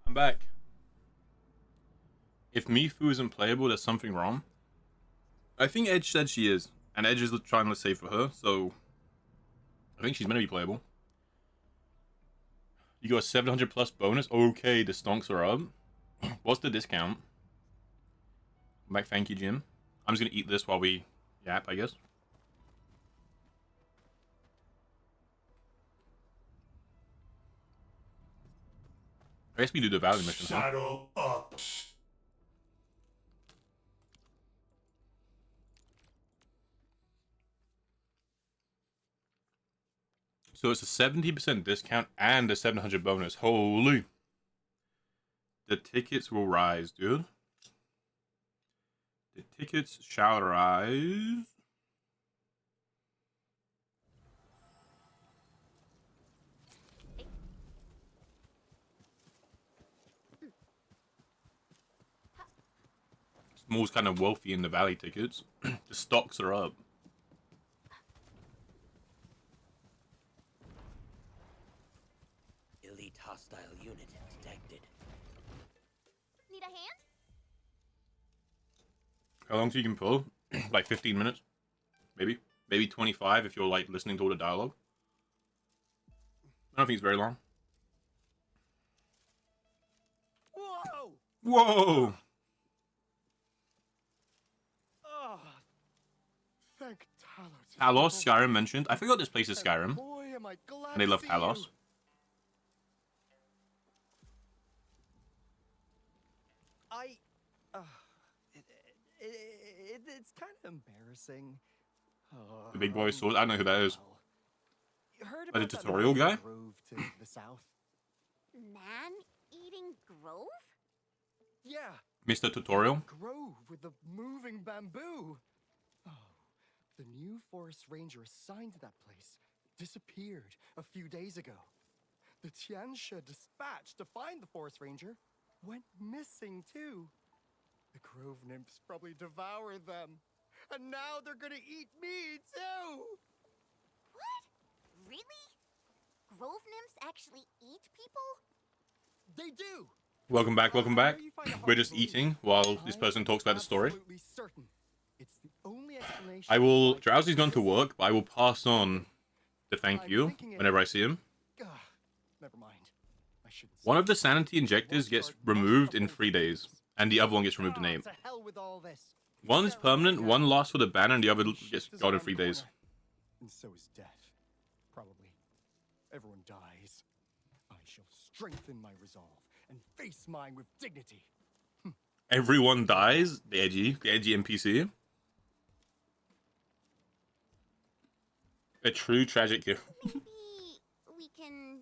I'm back. If Mifu isn't playable, there's something wrong. I think Edge said she is, and Edge is trying to save for her, so I think she's meant to be playable. You got a 700 plus bonus. Okay, the stonks are up. What's the discount? I'm back, thank you, Jim. I'm just gonna eat this while we yap, I guess. I guess we do the value mission. Saddle up. So it's a 70% discount and a 700 bonus. Holy. The tickets will rise, dude. The tickets shall rise. Small's kind of wealthy in the valley tickets. The stocks are up. Elite hostile unit detected. Need a hand? How long do you can pull? Like 15 minutes? Maybe? Maybe 25 if you're like listening to all the dialogue. I don't think it's very long. Whoa! Whoa! Oh, thank Talos. Talos, Skyrim mentioned. I forgot this place is Skyrim. Boy, am I glad And they to love see Talos. you. It's kind of embarrassing. The big boy sword. I know who that is. You heard Like the about that tutorial man guy? grove to the south? Man-eating grove? Yeah, Mr. Tutorial. grove with the moving bamboo. Oh, the new forest ranger assigned to that place disappeared a few days ago. The Tiansha dispatch to find the forest ranger went missing too. The grove nymphs probably devoured them. And now they're gonna eat me too! What? Really? Grove nymphs actually eat people? They do! Welcome back, welcome back. I know you find it hard We're to just believe. eating while this I'm person talks about the story. absolutely certain. It's the only explanation I will... why Drowsy's gone to this- work, but I will pass on the thank I'm you thinking it- whenever I see him. Ugh, never mind. I shouldn't One say of the it. sanity injectors gets removed in 3 days, and the other one gets removed in 8. To hell with all this. One's permanent, one lasts for the banner, and the other gets Shift is gone in around 3 the days. corner. And so is death. Probably. Everyone dies. I shall strengthen my resolve and face mine with dignity. Everyone dies. The edgy NPC. A true tragic hero. Maybe we can,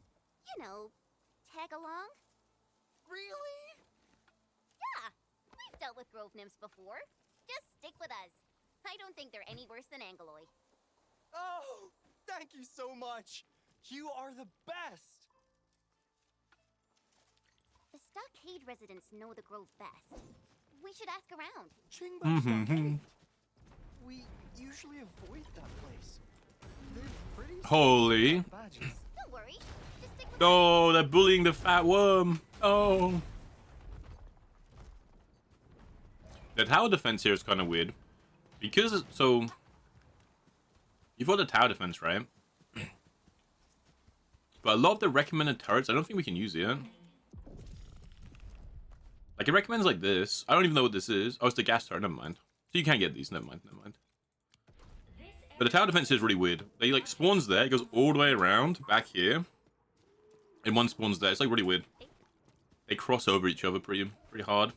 tag along? Really? Yeah, we've dealt with grove nymphs before. Just stick with us. I don't think they're any worse than Angaloy. Oh, thank you so much. You are the best. The stockade residents know the grove best. We should ask around. Chingba Stockade. We usually avoid that place. They're pretty Holy. strict about badges. Don't worry. Just stick with No, they're bullying the fat worm. Oh. The tower defense here is kind of weird. Because, so... You've got the tower defense, right? But a lot of the recommended turrets, I don't think we can use yet. Like, it recommends like this. I don't even know what this is. Oh, it's the gas turret, never mind. So you can't get these, never mind. But the tower defense is really weird. They, like, spawns there, it goes all the way around, back here. And one spawns there. It's, like, really weird. They cross over each other pretty hard.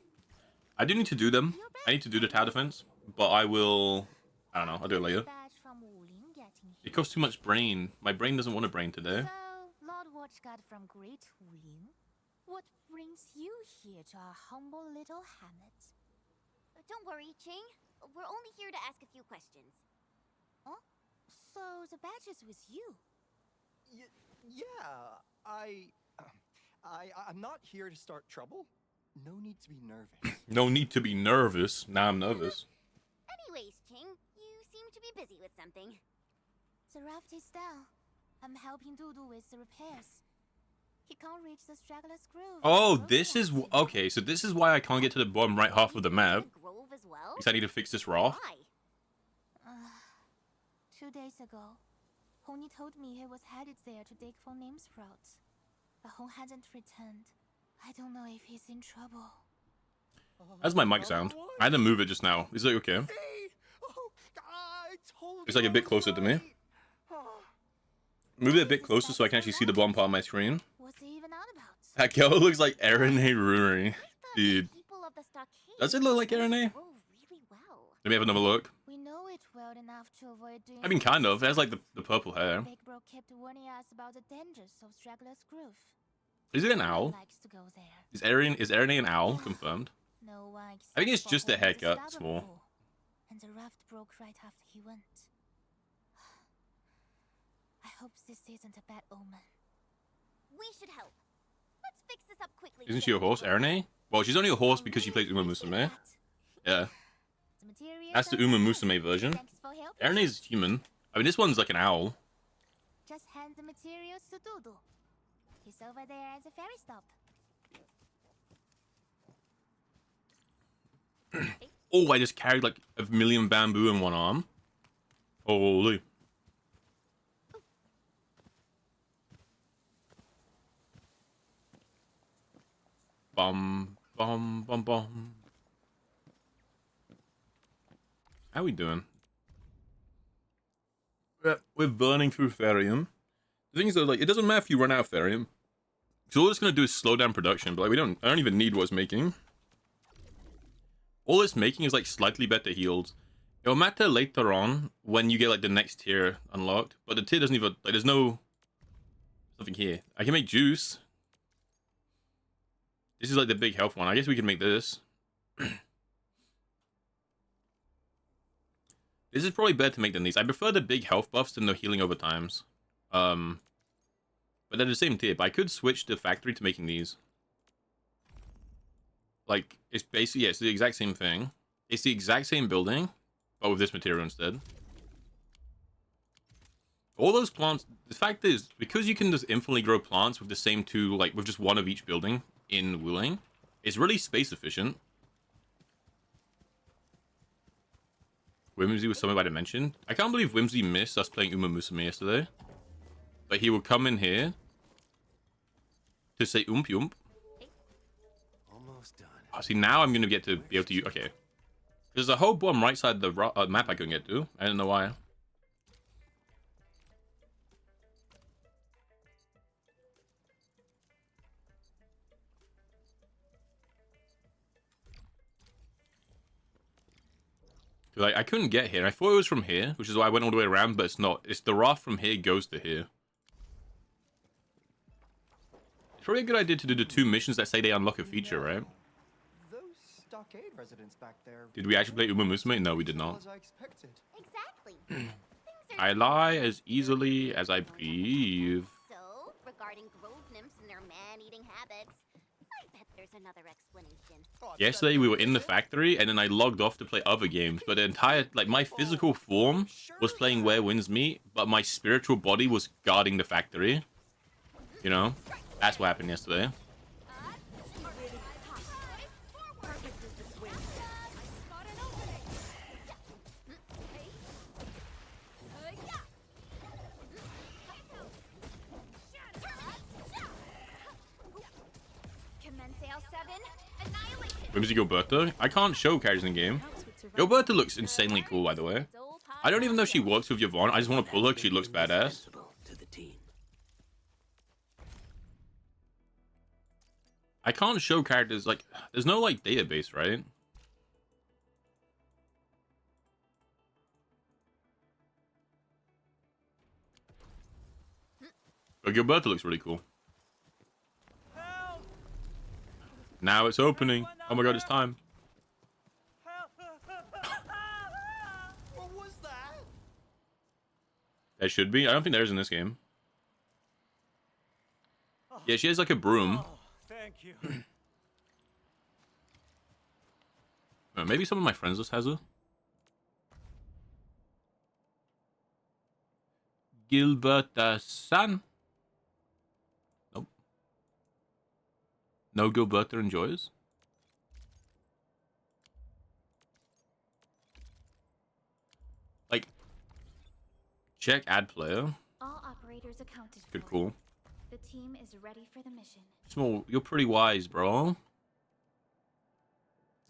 I do need to do them. I need to do the tower defense. But I will... I don't know, I'll do it later. badge from Wuling getting It costs too much brain. My brain doesn't want a brain today. So, Lord Watchguard from Great Wuling, what brings you here to our humble little hamlet? Don't worry, Ching. We're only here to ask a few questions. Oh, so the badge is with you? Yeah, I'm not here to start trouble. No need to be nervous. No need to be nervous. Now I'm nervous. Anyways, Ching, you seem to be busy with something. The raft is down. I'm helping Dudu with the repairs. He can't reach the straggler's grove. Oh, this is okay. So this is why I can't get to the bottom right half of the map. Grove as well? Because I need to fix this raft. Why? 2 days ago, Honey told me he was headed there to dig for name sprouts. But Hong hasn't returned. I don't know if he's in trouble. How's my mic sound? I had to move it just now. Is it okay? It's like a bit closer to me. Move it a bit closer so I can actually see the bottom part of my screen. What's he even on about? That girl looks like Erin A. Ruri. Dude. Does it look like Erin A? Let me have another look. We know it well enough to avoid doing. I mean, kind of. It has like the purple hair. Big Bro kept warning us about the dangers of Straggler's Grove. Is it an owl? Likes to go there. Is Erin A an owl? Confirmed. No one I think it's except just for a Hong haircut. discovered Small. before. And the raft broke right after he went. I hope this isn't a bad omen. We should help. Let's fix this up quickly. Isn't she a horse, Erin A? Well, she's only a horse because she plays Uma Musume. Yeah. That's the Uma Musume version. Erin A is human. I mean, this one's like an owl. Just hand the materials to Dudu. He's over there at the ferry stop. Oh, I just carried like 1,000,000 bamboo in one arm. Holy. Bum, bum, bum, bum. How we doing? We're burning through Therium. The thing is though, like, it doesn't matter if you run out of Therium. So all it's gonna do is slow down production, but like I don't even need what's making. All it's making is like slightly better heals. It'll matter later on when you get like the next tier unlocked, but the tier doesn't even like there's nothing here. I can make juice. This is like the big health one. I guess we can make this. This is probably better to make than these. I prefer the big health buffs than the healing over times. But they're the same tier. But I could switch the factory to making these. Like, it's basically, yeah, it's the exact same thing. It's the exact same building, but with this material instead. All those plants, the fact is, because you can just infinitely grow plants with the same two, like, with just one of each building in Wuling, it's really space efficient. Whimsy was something I mentioned. I can't believe Whimsy missed us playing Uma Musume yesterday. Like, he would come in here to say Ump Ump. Almost done. Oh, see, now I'm going to get to be able to use... Okay. There's a whole bottom right side of the map I couldn't get to. I don't know why. Like, I couldn't get here. I thought it was from here, which is why I went all the way around, but it's not. It's the raft from here goes to here. It's probably a good idea to do the 2 missions that say they unlock a feature, right? Those stockade residents back there. Did we actually play Uma Musume? No, we did not. As I expected. Exactly. I lie as easily as I breathe. So, regarding grove nymphs and their man-eating habits, I bet there's another explanation. Yesterday we were in the factory and then I logged off to play other games, but the entire, like, my physical form was playing Where Winds Meet, but my spiritual body was guarding the factory. You know? That's what happened yesterday. Whimsy Gilberta? I can't show characters in game. Gilberta looks insanely cool, by the way. I don't even know if she works with Yvonne. I just want to pull her because she looks badass. I can't show characters, like, there's no, like, database, right? But Gilberta looks really cool. Now it's opening. Oh my god, it's time. What was that? There should be. I don't think there is in this game. Yeah, she has like a broom. Thank you. Maybe some of my friends just has her. Gilberta-san. Nope. No Gilberta enjoys? Like, check add player. All operators accounted Good for. call. The team is ready for the mission. Small, you're pretty wise, bro.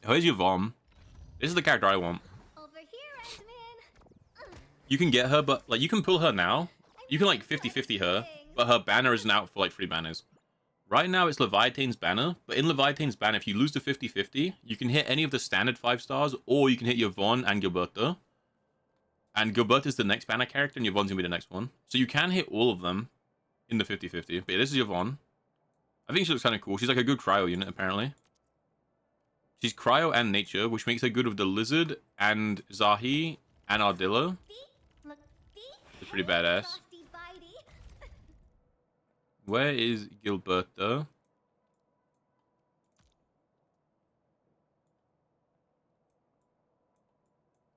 Where's your Vom? This is the character I want. Over here, Ant-Man. You can get her, but like you can pull her now. You can like 50-50 her, but her banner isn't out for like 3 banners. Right now it's Leviathan's banner, but in Leviathan's banner, if you lose to 50-50, you can hit any of the standard 5 stars, or you can hit Yvonne and Gilberta. And Gilberta's the next banner character, and Yvonne's gonna be the next one. So you can hit all of them in the 50-50. But yeah, this is Yvonne. I think she looks kind of cool. She's like a good cryo unit, apparently. She's cryo and nature, which makes her good with the lizard and Zahi and Ardilla. It's pretty badass. Where is Gilberta?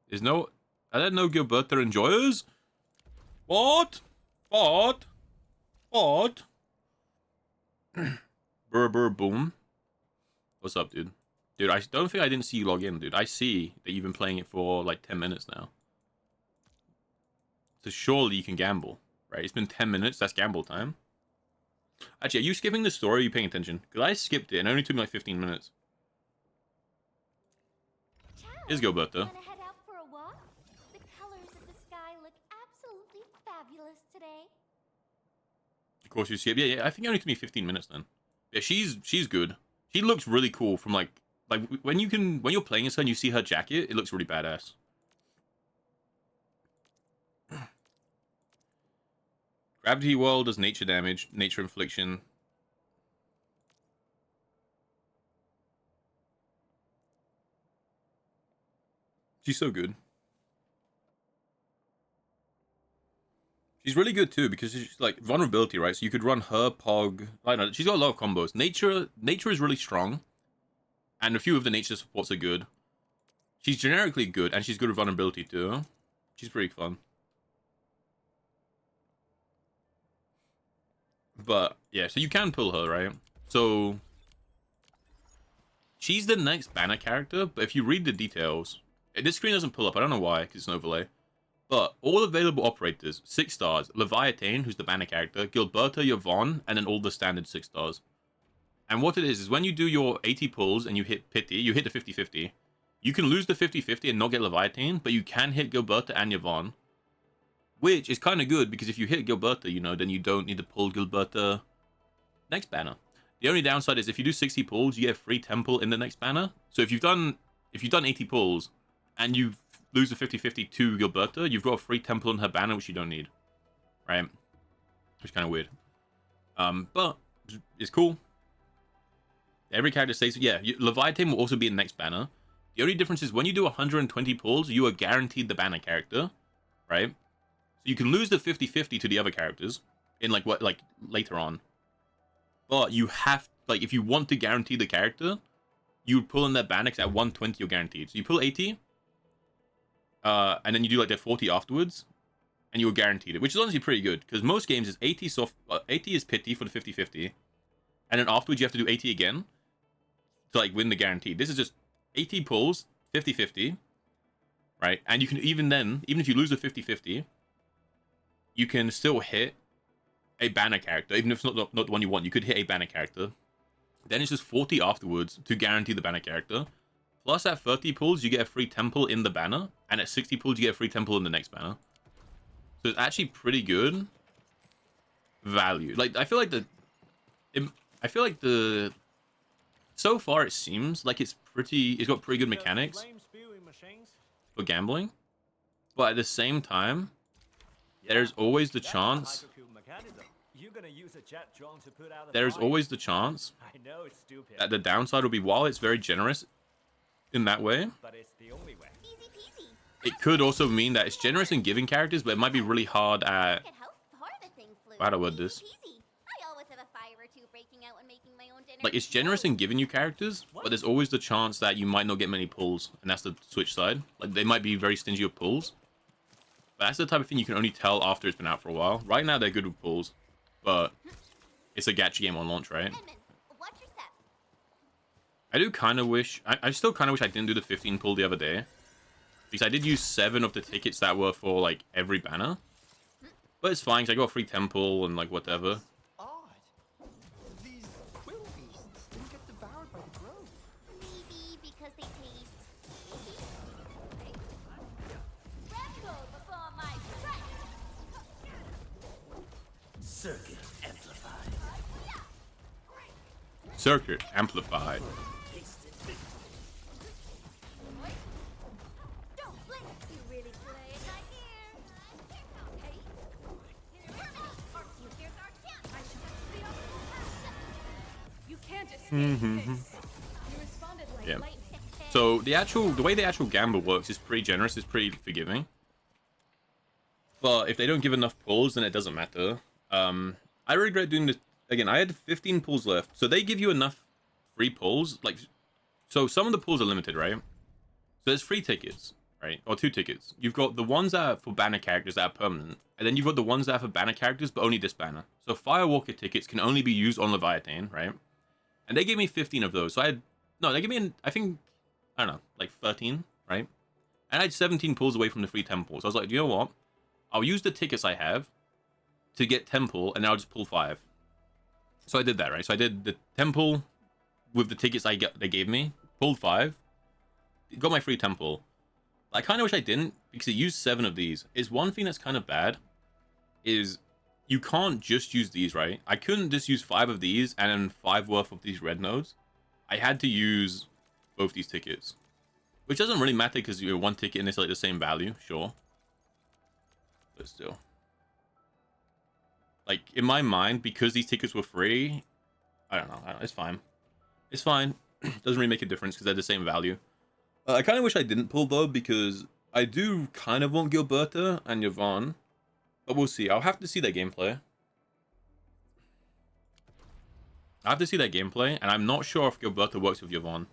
There's no... Are there no Gilberta enjoyers? What? What? What? Brr boom. What's up, dude? Dude, I don't think I didn't see you log in, dude. I see that you've been playing it for like 10 minutes now. So surely you can gamble, right? It's been 10 minutes. That's gamble time. Actually, are you skipping the story or are you paying attention? Because I skipped it and it only took me like 15 minutes. Here's Gilberta. Wanna head out for a walk? The colors of the sky look absolutely fabulous today. Of course you skip. Yeah, I think it only took me 15 minutes then. Yeah, she's good. She looks really cool from like when you're playing as her and you see her jacket, it looks really badass. Gravity Well does nature damage, nature infliction. She's so good. She's really good too because she's like vulnerability, right? So you could run her Pog. I don't know. She's got a lot of combos. Nature is really strong, and a few of the nature supports are good. She's generically good, and she's good with vulnerability too. She's pretty fun. But yeah, so you can pull her, right? So she's the next banner character, but if you read the details, this screen doesn't pull up. I don't know why, because it's an overlay. But all available operators, 6 stars. Leviathan, who's the banner character, Gilberta, Yvonne, and then all the standard 6 stars. And what it is when you do your 80 pulls and you hit Pity, you hit the 50-50. You can lose the 50-50 and not get Leviathan, but you can hit Gilberta and Yvonne. Which is kind of good, because if you hit Gilberta, you know, then you don't need to pull Gilberta next banner. The only downside is if you do 60 pulls, you get free temple in the next banner. So if you've done 80 pulls and you lose the 50-50 to Gilberta, you've got a free temple in her banner, which you don't need. Right? Which is kind of weird. But it's cool. Every character stays... Yeah, Leviathan will also be in the next banner. The only difference is when you do 120 pulls, you are guaranteed the banner character. Right? So you can lose the 50-50 to the other characters in like later on. But you have... Like, if you want to guarantee the character, you would pull in their banner, because at 120 you're guaranteed. So you pull 80... and then you do like the 40 afterwards, and you were guaranteed it, which is honestly pretty good, because most games is 80 soft, 80 is pity for the 50-50, and then afterwards you have to do 80 again to like win the guarantee. This is just 80 pulls, 50-50, right? And you can even if you lose the 50-50, you can still hit a banner character, even if it's not the one you want. You could hit a banner character. Then it's just 40 afterwards to guarantee the banner character. Plus, at 30 pulls, you get a free temple in the banner. And at 60 pulls, you get a free temple in the next banner. So it's actually pretty good value. Like, I feel like so far it seems like it's got pretty good mechanics for gambling. But at the same time, there's always the chance... There's always the chance that the downside will be, while it's very generous in that way, but it's the only way. Easy peasy. it could also mean that it's generous in giving characters, but it might be really hard at... Look at how far the thing flew. How do I word this? Easy peasy. I always have a fire or two breaking out when making my own dinner. Like, it's generous in giving you characters, but there's always the chance that you might not get many pulls, and that's the Switch side. Like, they might be very stingy with pulls. But that's the type of thing you can only tell after it's been out for a while. Right now, they're good with pulls, but it's a gacha game on launch, right? Edmund, watch your step. I do kind of wish... I still kind of wish I didn't do the 15 pull the other day. Because I did use 7 of the tickets that were for, like, every banner. But it's fine, because I got a free temple and, like, whatever. Odd. These quill beasts didn't get devoured by the grove. Maybe because they taste sticky? Tremble before my strength! Circuit amplified. Circuit amplified. Don't blink! You really play it like here! Hey! Here's our chance! I should have the optimal You can't escape this. You responded like Yeah. lightning. So the way the actual gamble works is pretty generous, it's pretty forgiving. But if they don't give enough pulls, then it doesn't matter. I regret doing this again. I had 15 pulls left, so they give you enough free pulls. Like, so some of the pulls are limited, right? So there's free tickets, right, or 2 tickets. You've got the ones that are for banner characters that are permanent, and then you've got the ones that are for banner characters, but only this banner. So Firewalker tickets can only be used on Leviathan, right? And they gave me 15 of those. So they gave me, I think, I don't know, like 13, right? And I had 17 pulls away from the free temple. So I was like, you know what? I'll use the tickets I have to get temple, and then I'll just pull 5. So I did that, right? So I did the temple with the tickets they gave me, pulled 5, got my free temple. I kind of wish I didn't, because it used 7 of these. Is one thing that's kind of bad is you can't just use these, right? I couldn't just use 5 of these and then 5 worth of these red nodes. I had to use both these tickets, which doesn't really matter because you're one ticket and it's like the same value, sure. But still, like in my mind, because these tickets were free, I don't know. It's fine. It's fine. Doesn't really make a difference because they're the same value. I kind of wish I didn't pull though, because I do kind of want Gilberta and Yvonne, but we'll see. I'll have to see their gameplay. I have to see their gameplay, and I'm not sure if Gilberta works with Yvonne.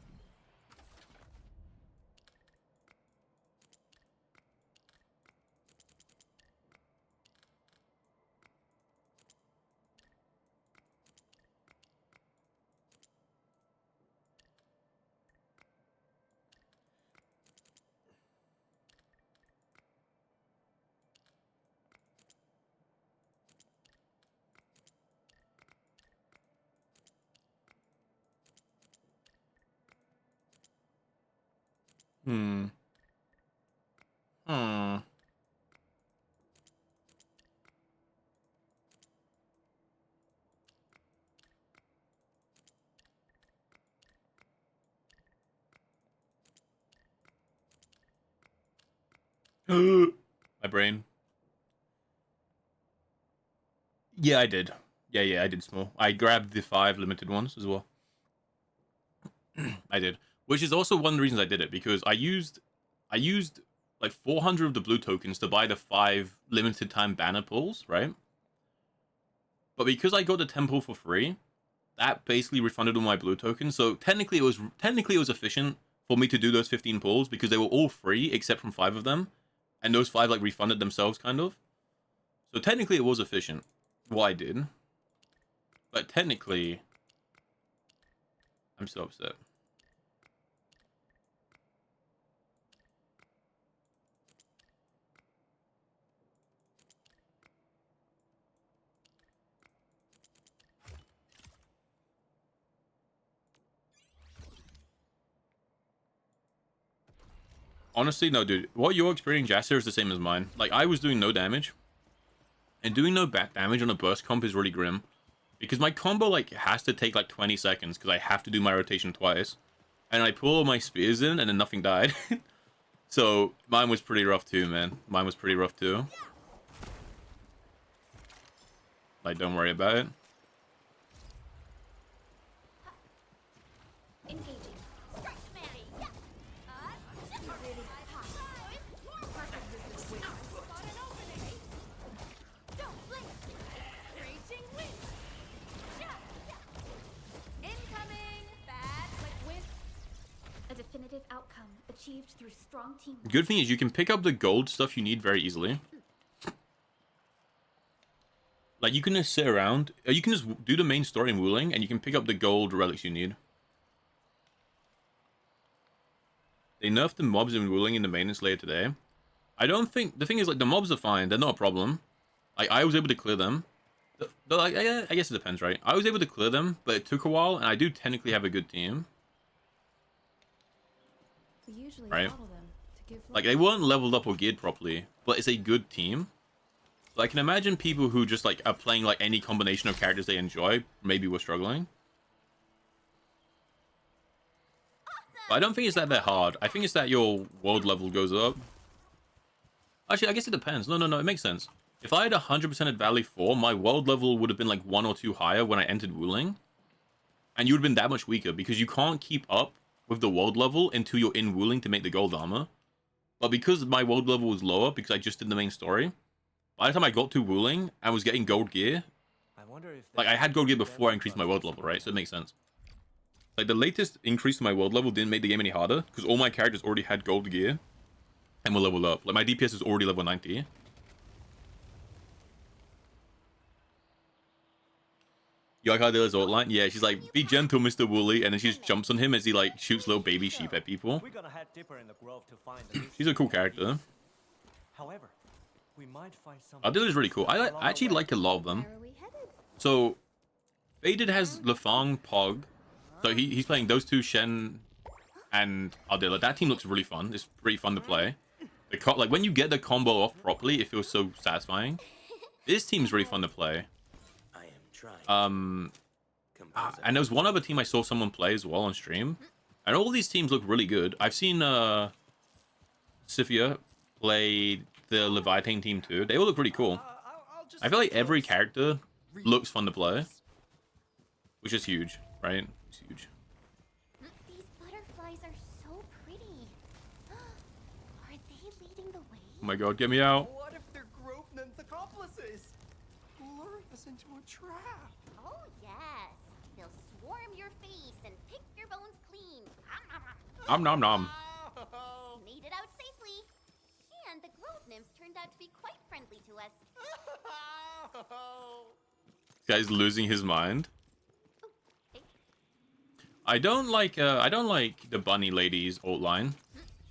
My brain. Yeah, I did. Yeah, I did small. I grabbed the 5 limited ones as well. I did. Which is also one of the reasons I did it, because I used like 400 of the blue tokens to buy the 5 limited time banner pulls, right? But because I got the temple for free, that basically refunded all my blue tokens. So technically it was efficient for me to do those 15 pulls because they were all free except from 5 of them. And those 5 like refunded themselves kind of. So technically it was efficient what I did. But technically I'm so upset. Honestly, no, dude. What you're experiencing, Jasser, is the same as mine. Like, I was doing no damage. And doing no back damage on a burst comp is really grim. Because my combo, like, has to take, like, 20 seconds. Because I have to do my rotation twice. And I pull all my spears in, and then nothing died. So, mine was pretty rough, too, man. Mine was pretty rough, too. Like, don't worry about it. Engaging. Strike Mary. Yeah. Really hot. Spot an opening. Don't blink. Raging wind. Incoming! Bad, but with a definitive outcome achieved through strong teamwork. Good thing is you can pick up the gold stuff you need very easily. Like, you can just sit around. You can just do the main story in Wuling, and you can pick up the gold relics you need. they nerfed the mobs in Wuling in the maintenance layer today. I don't think... The thing is, like, the mobs are fine. They're not a problem. Like, I was able to clear them. Like, I guess it depends, right? I was able to clear them, but it took a while, and I do technically have a good team. We usually Right? bottle them to give Like, they weren't leveled up or geared properly, but it's a good team. So I can imagine people who just, like, are playing, like, any combination of characters they enjoy, maybe were struggling. But I don't think it's that hard. I think it's that your world level goes up. Actually, I guess it depends. No, it makes sense. If I had 100% at Valley 4, my world level would have been like 1 or 2 higher when I entered Wuling. And you would have been that much weaker because you can't keep up with the world level until you're in Wuling to make the gold armor. But because my world level was lower, because I just did the main story, by the time I got to Wuling and was getting gold gear, like I had gold gear before I increased my world level, right? So it makes sense. Like the latest increase to my world level didn't make the game any harder because all my characters already had gold gear and were leveled up. Like my DPS is already level 90. You like Ardela's ult line? Yeah, she's like, be gentle, Mr. Wooly, and then she just jumps on him as he like shoots little baby sheep at people. She's a cool character. However, we might find Ardela's really cool. I actually like a lot of them. So, Faded has Lefang, Pog. So he's playing those two, Shen and Ardela. That team looks really fun. It's pretty fun to play. Like when you get the combo off properly, it feels so satisfying. This team's really fun to play. And there was one other team I saw someone play as well on stream, and all these teams look really good. I've seen Sifia play the Leviathan team too. They all look really cool. I feel like every character looks fun to play, which is huge, right? It's huge. These butterflies are so pretty. Are they leading the way? Oh my god, get me out. What if they're Grovenan's accomplices? Lure us into a trap. Oh yes, they'll swarm your face and pick your bones clean. Nom nom nom. Made it out safely. And the grove nymphs turned out to be quite friendly to us. This guy's losing his mind. I don't like the bunny lady's ult line.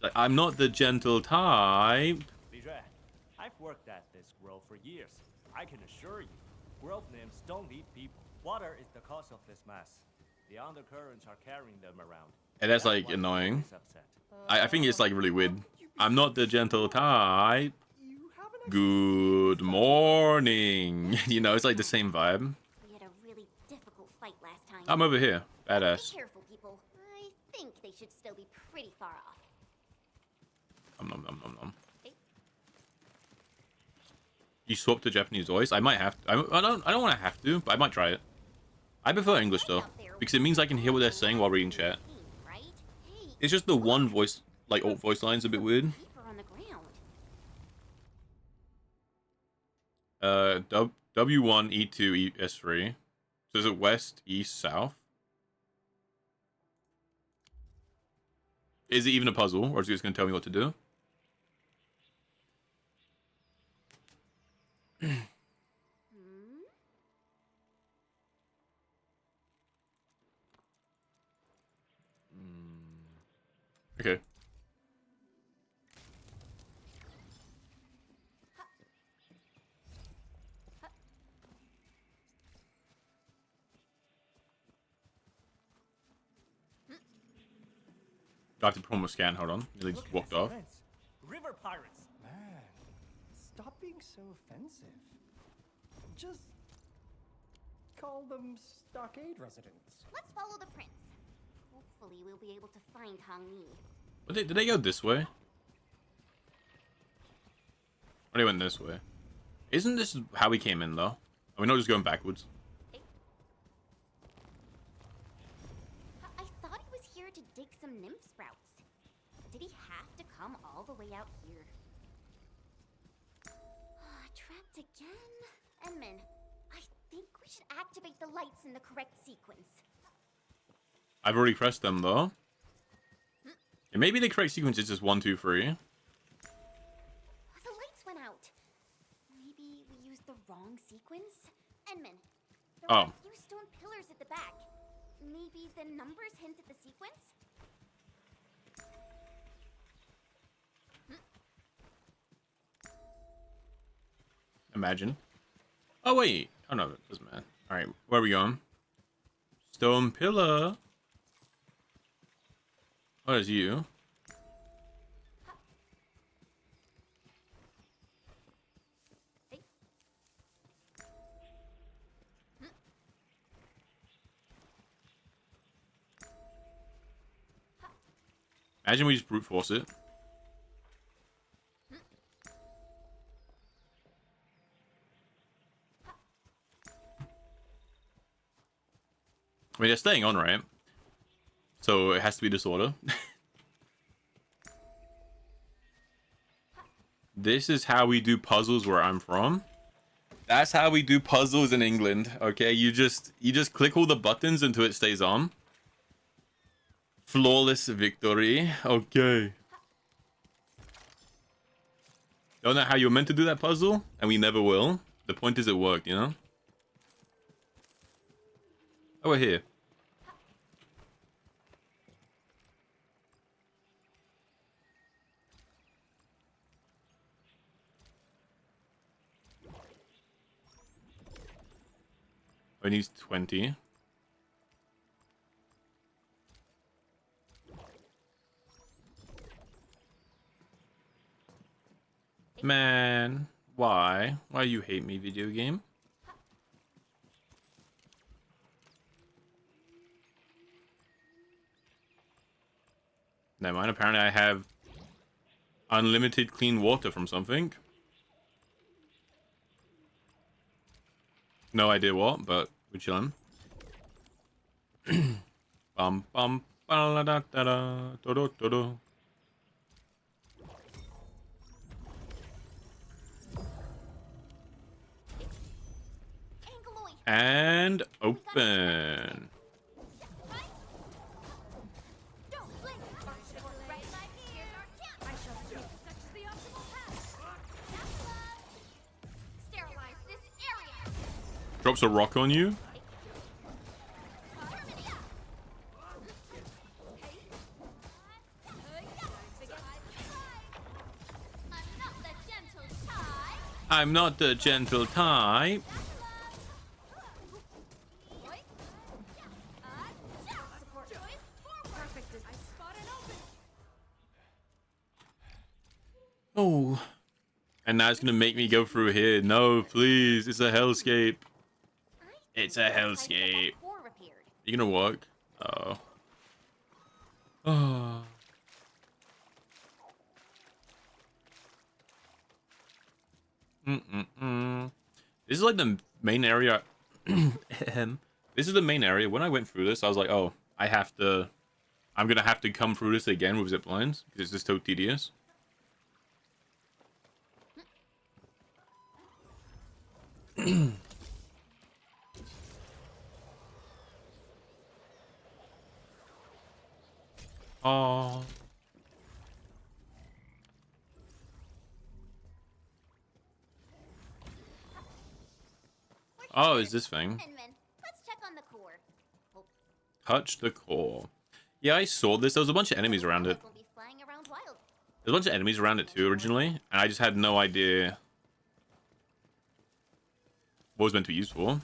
Like, I'm not the gentle type. I've worked at this grove for years. I can assure you, grove nymphs don't eat people. Water is the cause of this mess. The undercurrents are carrying them around. And that's like annoying. I think it's like really weird. I'm not the gentle type. Good morning. You know, it's like the same vibe. We had a really difficult fight last time. I'm over here. Badass. Be careful, people. I think they should still be pretty far off. Nom nom nom nom. You swap to Japanese voice? I might have to. I don't want to have to, but I might try it. I prefer English though, because it means I can hear what they're saying while reading chat. It's just the one voice, like alt voice line's a bit weird. W1, E2, S3. So is it west, east, south? Is it even a puzzle, or is it just going to tell me what to do? Okay. I have to perform a scan. Hold on. They just walked off. River pirates. Man, stop being so offensive. Just call them stockade residents. Let's follow the prince. Hopefully we'll be able to find Hong Yi. Did they go this way? Or they went this way? Isn't this how we came in though? Are we not just going backwards? I thought he was here to dig some nymph sprouts. Did he have to come all the way out here? Trapped again? Enman, I think we should activate the lights in the correct sequence. I've already pressed them though. Yeah, maybe the correct sequence is just 1, 2, 3. The lights went out. Maybe we used the wrong sequence? Enman, there are a few stone pillars at the back. Maybe the numbers hint at the sequence? imagine. Oh, wait. Oh, no, it doesn't matter. All right, where are we going? Stone pillar. What is you? Imagine we just brute force it. I mean, they're staying on, right? So it has to be disorder. This is how we do puzzles where I'm from. That's how we do puzzles in England. Okay, you just click all the buttons until it stays on. Flawless victory. Okay. Don't know how you're meant to do that puzzle, and we never will. The point is it worked, you know? Oh, we're here. It needs 20. Man, why? Why you hate me, video game? Never mind, apparently I have unlimited clean water from something. No idea what, but we're chilling. Bum bum ba da da da do do do. And open. Drops a rock on you. I'm not the gentle type. Oh. And now it's gonna make me go through here. No, please. It's a hellscape. It's a hellscape. You gonna walk? Oh. Oh. This is like the main area. This is the main area. When I went through this, I was like, oh, I'm gonna have to come through this again with zip lines because it's just so tedious. Oh. Oh, is this thing? Let's check on the core. Touch the core. Yeah, I saw this. There was a bunch of enemies around it. There's a bunch of enemies around it too originally, and I just had no idea what it was meant to be used for.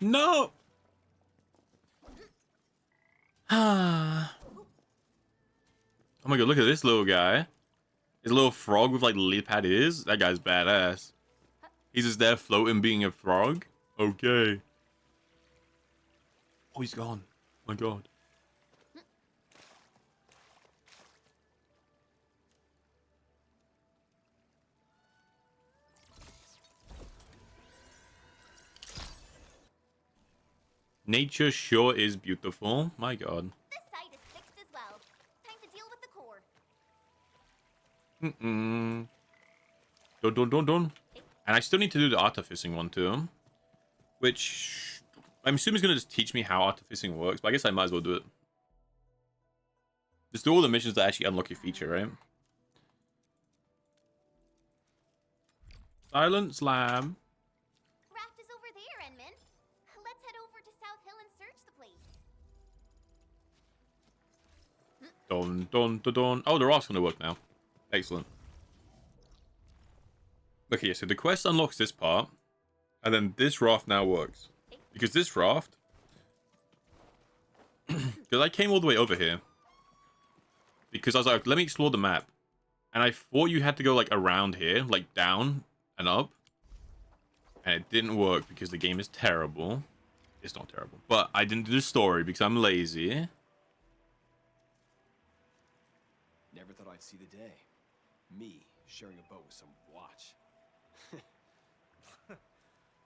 No! Oh my god, look at this little guy. His little frog with like lily pad ears. That guy's badass. He's just there floating being a frog. Okay. Oh, he's gone. Oh my god. Nature sure is beautiful. My god. This site is fixed as well. Time to deal with the core. Dun. And I still need to do the artificing one too. Which I'm assuming is going to just teach me how artificing works. But I guess I might as well do it. Just do all the missions that actually unlock your feature, right? Silent Slam. Dun, dun, dun, dun. Oh, the raft's gonna work now. Excellent. Okay, so the quest unlocks this part, and then this raft now works. Because this raft... Because I came all the way over here. Because I was like, let me explore the map. And I thought you had to go, like, around here, like, down and up. And it didn't work because the game is terrible. It's not terrible. But I didn't do the story because I'm lazy. Never thought I'd see the day. Me sharing a boat with some watch.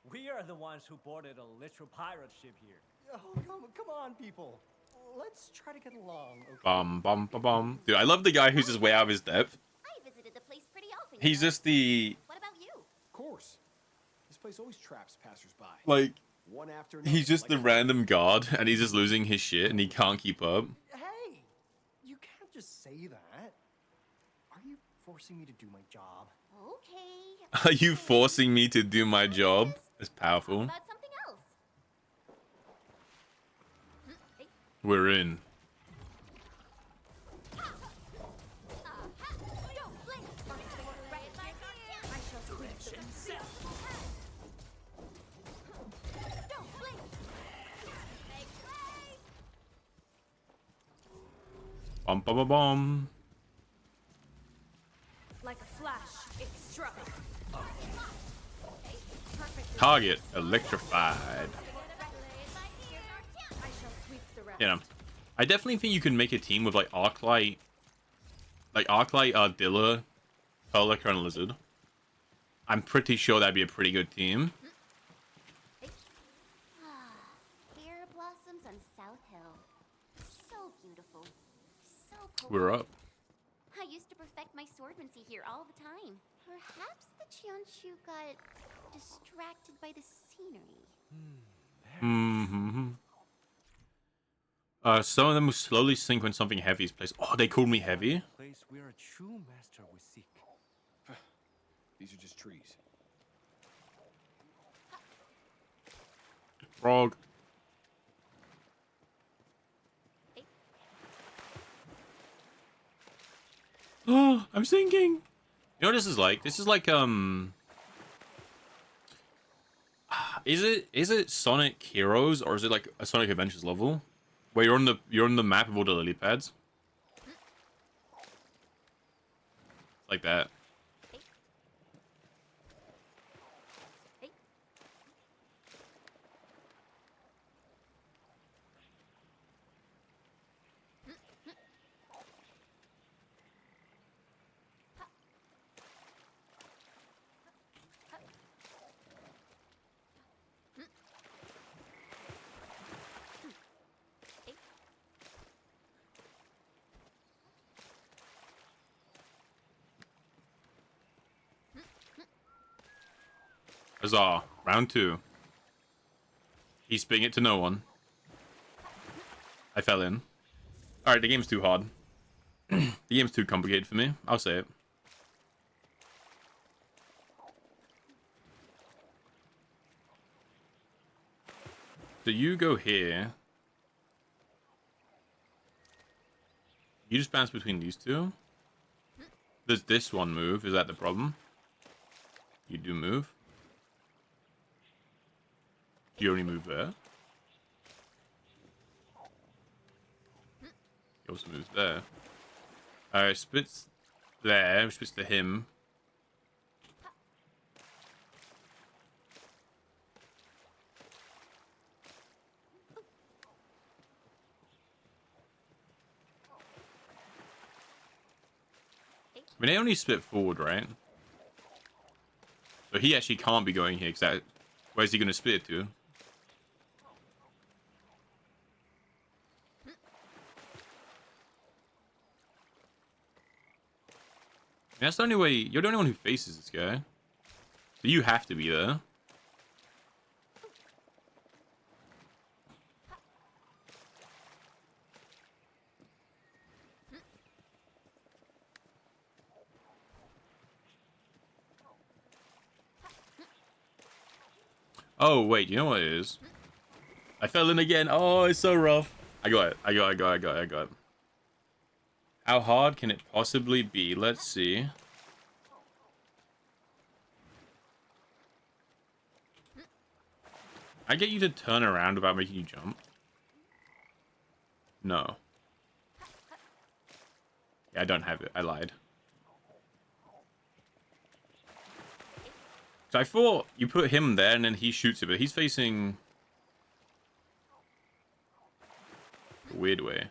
We are the ones who boarded a literal pirate ship here. Oh, come on, people. Let's try to get along, okay? Bum, bum, bum, bum. Dude, I love the guy who's just way out of his depth. I visited the place pretty often. He's just the... What about you? Of course. This place always traps passersby. Like, one after another, he's just like the a- random guard, and he's just losing his shit, and he can't keep up. Hey, you can't just say that. Are you forcing me to do my job? Okay. Are you forcing me to do my job? It's powerful. About something else. We're in. Bum, bum, bum, bum. Like a flash, it struck. Target electrified. You know, I definitely think you can make a team with like Arklight, Dilla, Pearlica, and Lizard. I'm pretty sure that'd be a pretty good team. Beer blossoms on South Hill. So beautiful. So poetic. We're up. I used to perfect my swordsmancy here all the time. Perhaps the Chianshu got distracted by the scenery. Mm-hmm. Some of them will slowly sink when something heavy is placed. Oh, they called me heavy? Place where a true master would seek. These are just trees. Frog. Oh, I'm sinking. You know what this is like? This is like, is it Sonic Heroes or is it like a Sonic Adventures level? Where you're on the map of all the lily pads? Like that. Huzzah. Round 2. He's spitting it to no one. I fell in. Alright, the game's too hard. The game's too complicated for me. I'll say it. So you go here. You just bounce between these two. Does this one move? Is that the problem? You do move. You only move there. He also moves there. Alright, splits there, splits to him. I mean, they only split forward, right? So he actually can't be going here, because where's he going to split it to? That's the only way. You're the only one who faces this guy. So you have to be there. Oh, wait. You know what it is? I fell in again. Oh, it's so rough. I got it. I got it. How hard can it possibly be? Let's see. I get you to turn around without making you jump. No. Yeah, I don't have it. I lied. So I thought you put him there and then he shoots it, but he's facing a weird way.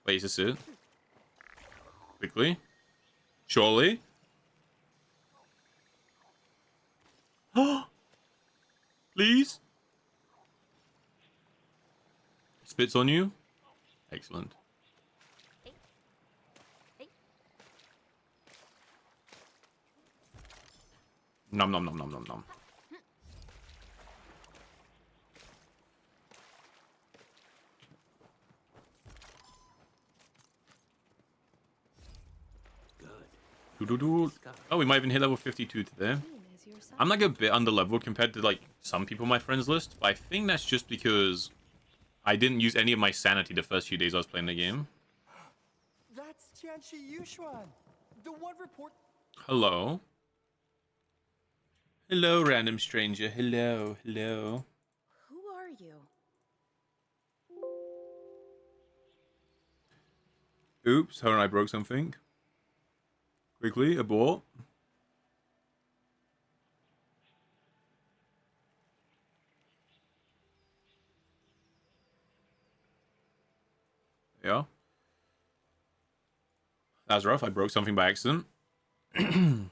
Wait, is this it? Quickly. Surely. Please. Spits on you. Excellent. Nom nom nom nom nom nom. Oh, we might even hit level 52 today. I'm like a bit under leveled compared to like some people on my friends list, but I think that's just because I didn't use any of my sanity the first few days I was playing the game. That's Tianchi Yushuan, the one report. Hello. Hello, random stranger. Hello, hello. Who are you? Oops, hold on, I broke something. Quickly, abort. Yeah. That was rough. I broke something by accident. Alright.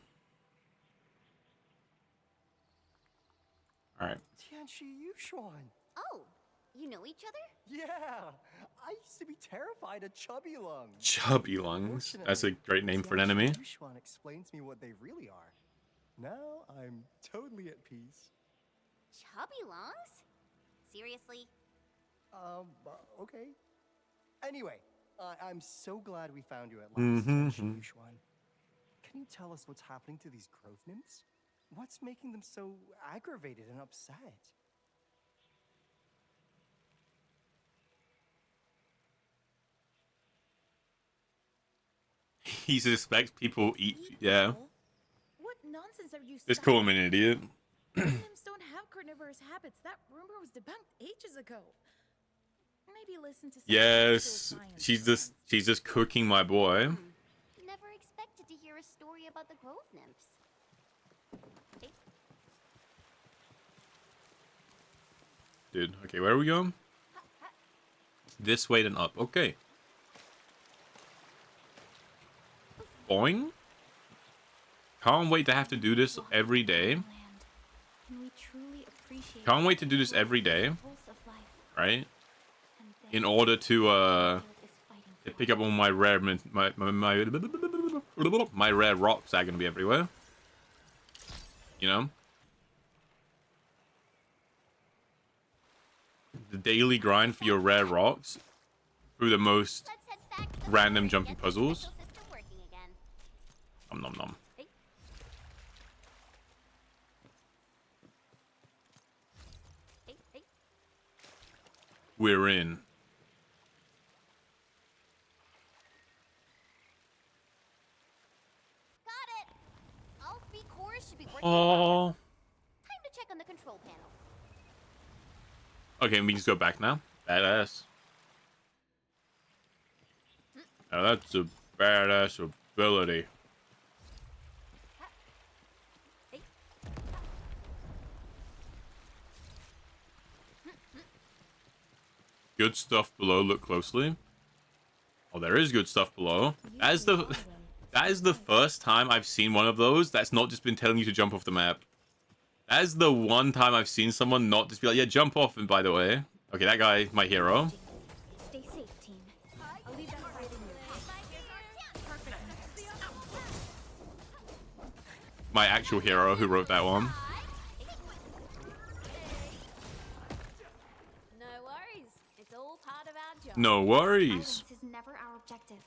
Tianchi Yushuan. Oh, you know each other? Yeah, I used to be terrified of chubby lungs. Chubby lungs. That's a great name for an enemy. Yushuan explains me what they really are. Now I'm totally at peace. Chubby lungs? Seriously? Okay. Anyway, I'm so glad we found you at last, Tianchi Yushuan. Can you tell us what's happening to these grove nymphs? What's making them so aggravated and upset? He suspects people eat. Yeah. What nonsense are you Just call him an idiot. Nymphs don't have carnivorous habits. That rumor was debunked ages ago. Maybe listen to some Yes. She's just cooking my boy. Never expected to hear a story about the grove nymphs. Dude, okay, where are we going? This way, then up. Okay. Boing. Can't wait to have to do this every day. Can't wait to do this every day. Right? In order to pick up all my rare my rare rocks are gonna be everywhere. You know? The daily grind for your rare rocks through the most random jumping puzzles. Nom nom nom. We're in. Got it. All 3 cores should be working. Oh. Time to check on the control panel. Okay, we can just go back now. Badass. Now that's a badass ability. Good stuff below. Look closely. Oh, there is good stuff below. That is the first time I've seen one of those that's not just been telling you to jump off the map. That is the one time I've seen someone not just be like, yeah, jump off. And by the way, okay, that guy, my hero. Stay safe, team. I'll leave that right in your My actual hero who wrote that one. No worries. It's all part of our job. No worries. Violence is never our objective.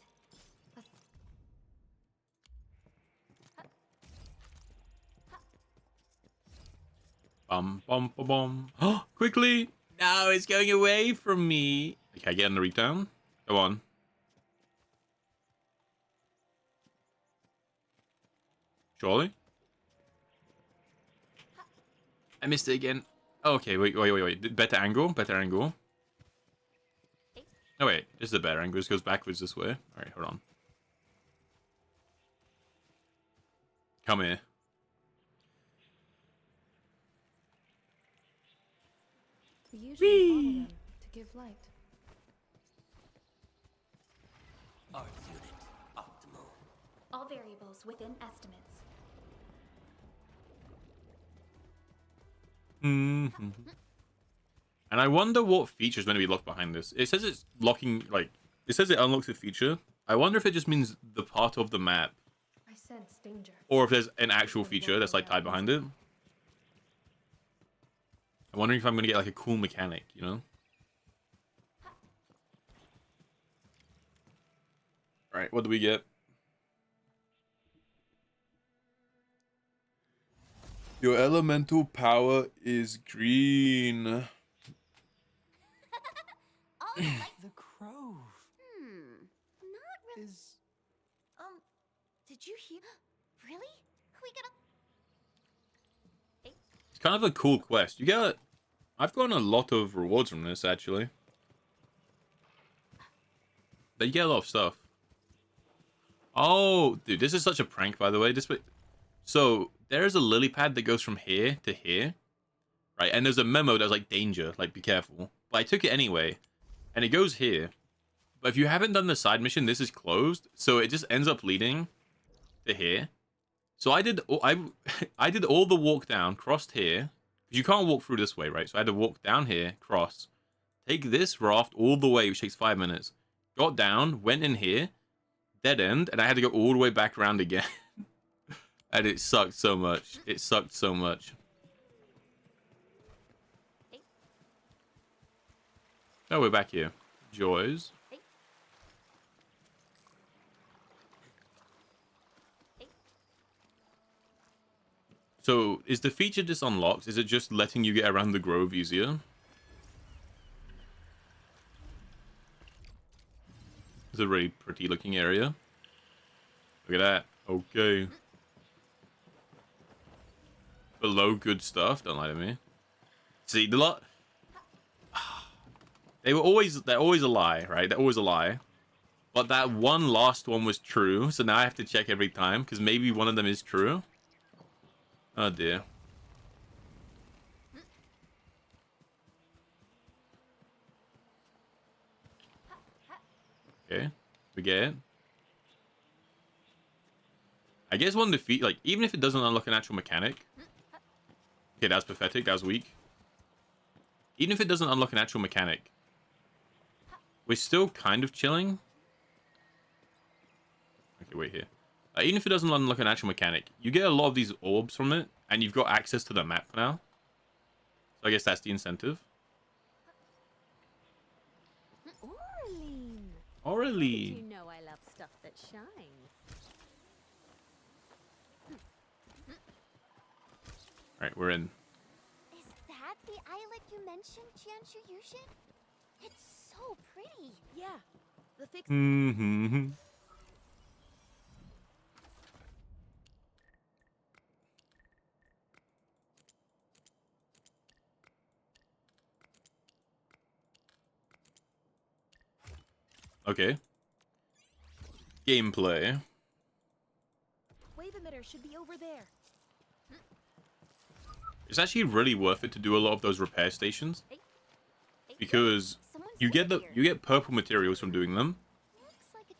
Bum bum bum bum. Oh, quickly! No, it's going away from me. Okay, get in the return. Go on. Surely? I missed it again. Oh, okay, wait. Better angle. Oh, wait. This is a better angle. This goes backwards this way. Alright, hold on. Come here. We usually bottle them to give light. Art unit optimal. All variables within estimates. And I wonder what feature is going to be locked behind this. It says it's locking, like, it says it unlocks a feature. I wonder if it just means the part of the map. I sense danger. Or if there's an actual feature that's, like, tied behind it. I'm wondering if I'm going to get, like, a cool mechanic, you know? Alright, what do we get? Your elemental power is green. Oh, like The Grove not really. is... Did you hear? Really? We gonna? It's kind of a cool quest. You get... I've gotten a lot of rewards from this, actually. But you get a lot of stuff. Oh, dude, this is such a prank, by the way. So, there's a lily pad that goes from here to here. Right, and there's a memo that's like, danger, like, be careful. But I took it anyway. And it goes here. But if you haven't done the side mission, this is closed. So it just ends up leading to here. So I did I did all the walk down, crossed here. Because you can't walk through this way, right? So I had to walk down here, cross. Take this raft all the way, which takes 5 minutes. Got down, went in here. Dead end. And I had to go all the way back around again. And it sucked so much. It sucked so much. Oh, we're back here. Joys. So, is the feature just unlocked? Is it just letting you get around the grove easier? It's a really pretty looking area. Look at that. Okay. Below good stuff. Don't lie to me. See, the lot... They're always a lie, right? They're always a lie. But that one last one was true, so now I have to check every time, because maybe one of them is true. Oh dear. Okay, we get it. I guess one defeat, like, even if it doesn't unlock an actual mechanic. Okay, that's pathetic, that was weak. Even if it doesn't unlock an actual mechanic, we're still kind of chilling. Okay, wait here. Even if it doesn't unlock an actual mechanic, you get a lot of these orbs from it, and you've got access to the map now. So I guess that's the incentive. Orally. You know I love stuff that shines. Alright, we're in. Is that the islet you mentioned, Jianshu Yushin? It's so pretty. Yeah, the fix. Mm-hmm. Okay. Gameplay. Wave emitter should be over there. It's actually really worth it to do a lot of those repair stations, because you get purple materials from doing them,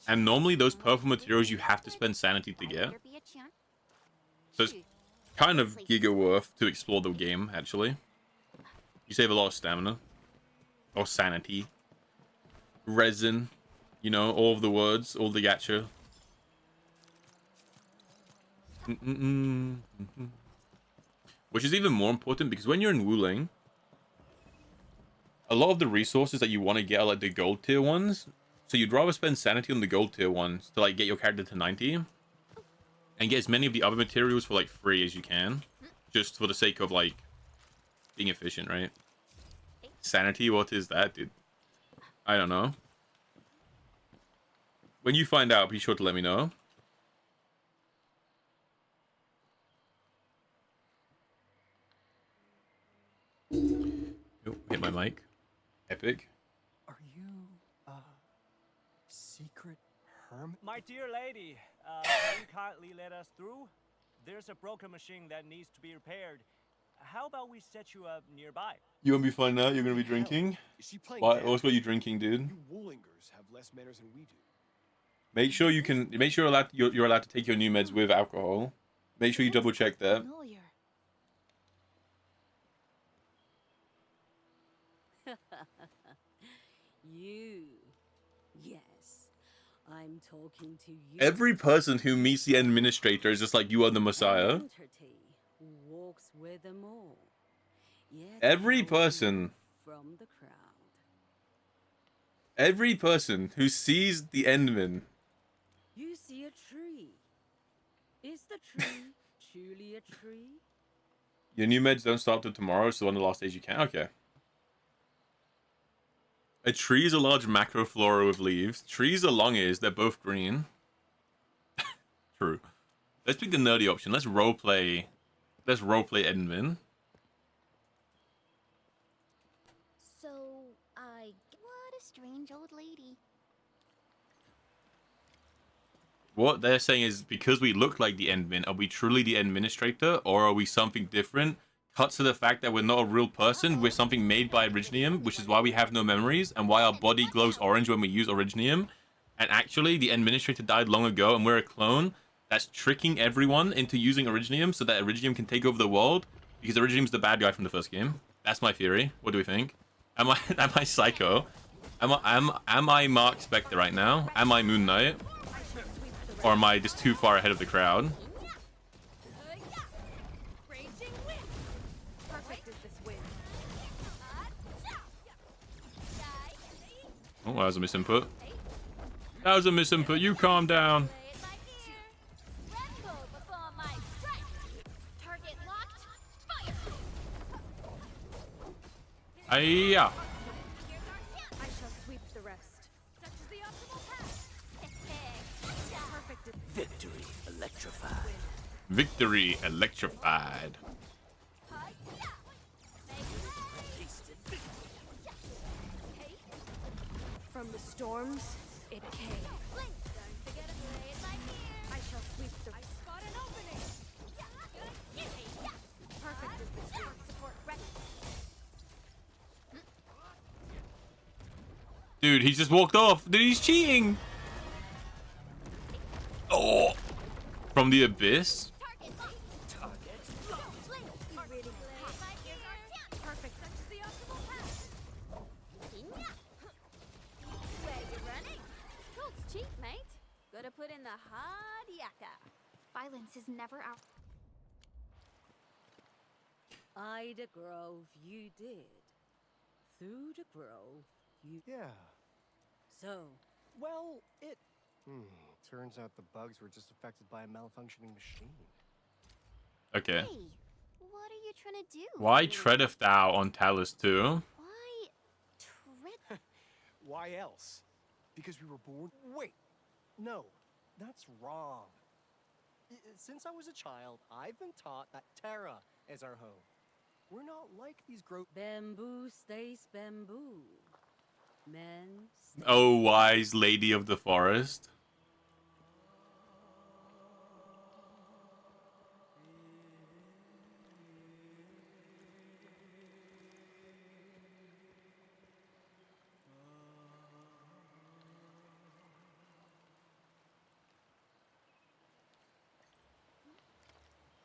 and normally those purple materials you have to spend sanity to get. So it's kind of giga worth to explore the game. Actually, you save a lot of stamina or sanity, resin. You know, all of the words, all the gacha. Which is even more important because when you're in Wuling, a lot of the resources that you want to get are like the gold tier ones. So you'd rather spend sanity on the gold tier ones to like get your character to 90. And get as many of the other materials for like free as you can. Just for the sake of like being efficient, right? Sanity? What is that, dude? I don't know. When you find out, be sure to let me know. Oh, hit my mic. Epic. Are you a secret hermit? My dear lady, can you kindly let us through? There's a broken machine that needs to be repaired. How about we set you up nearby? You want me to find out you're gonna be drinking? Is she playing Why? dead? What's got you drinking, dude? You Woolingers have less manners than we do. Make sure you can. Make sure you're allowed to take your new meds with alcohol. Make sure you double check that. Familiar. You. Yes. I'm talking to you. Every person who meets the administrator is just like, you are the Messiah. Entity who walks with them all. Yet Every only person. From the crowd. Every person who sees the Endman. You see a tree. Is the tree truly a tree? Your new meds don't start till tomorrow, so on the last days you can. Okay. A tree is a large macroflora with leaves. Trees are long ears. They're both green. True. Let's pick the nerdy option. Let's roleplay. Let's roleplay Endman. So, what a strange old lady. What they're saying is, because we look like the Endman, are we truly the Administrator, or are we something different? Cuts to the fact that we're not a real person, we're something made by Originium, which is why we have no memories, and why our body glows orange when we use Originium. And actually, the Administrator died long ago, and we're a clone that's tricking everyone into using Originium so that Originium can take over the world, because Originium's the bad guy from the first game. That's my theory. What do we think? Am I psycho? Am I Mark Spector right now? Am I Moon Knight? Or am I just too far ahead of the crowd? Oh, that was a misinput. That was a misinput. You calm down. Hiya. I shall sweep the rest. Such is the optimal path. Perfect. Victory electrified. Victory electrified. From the storms, it came. I shall sweep the. I spot an opening. Perfect is this room. Support ready. Dude, he just walked off. Dude, he's cheating. Oh, from the abyss. Gotta put in the hard yakka. Violence is never out. Ida Grove, you did. Through the grove, you. Yeah. So. Well, it. Turns out the bugs were just affected by a malfunctioning machine. Okay. Hey, what are you trying to do? Why treadeth thou on Talus too? Why tread? Why else? Because we were born. Wait. No, that's wrong. Since I was a child, I've been taught that Terra is our home. We're not like these Bamboo stays bamboo. Men. Oh, wise lady of the forest.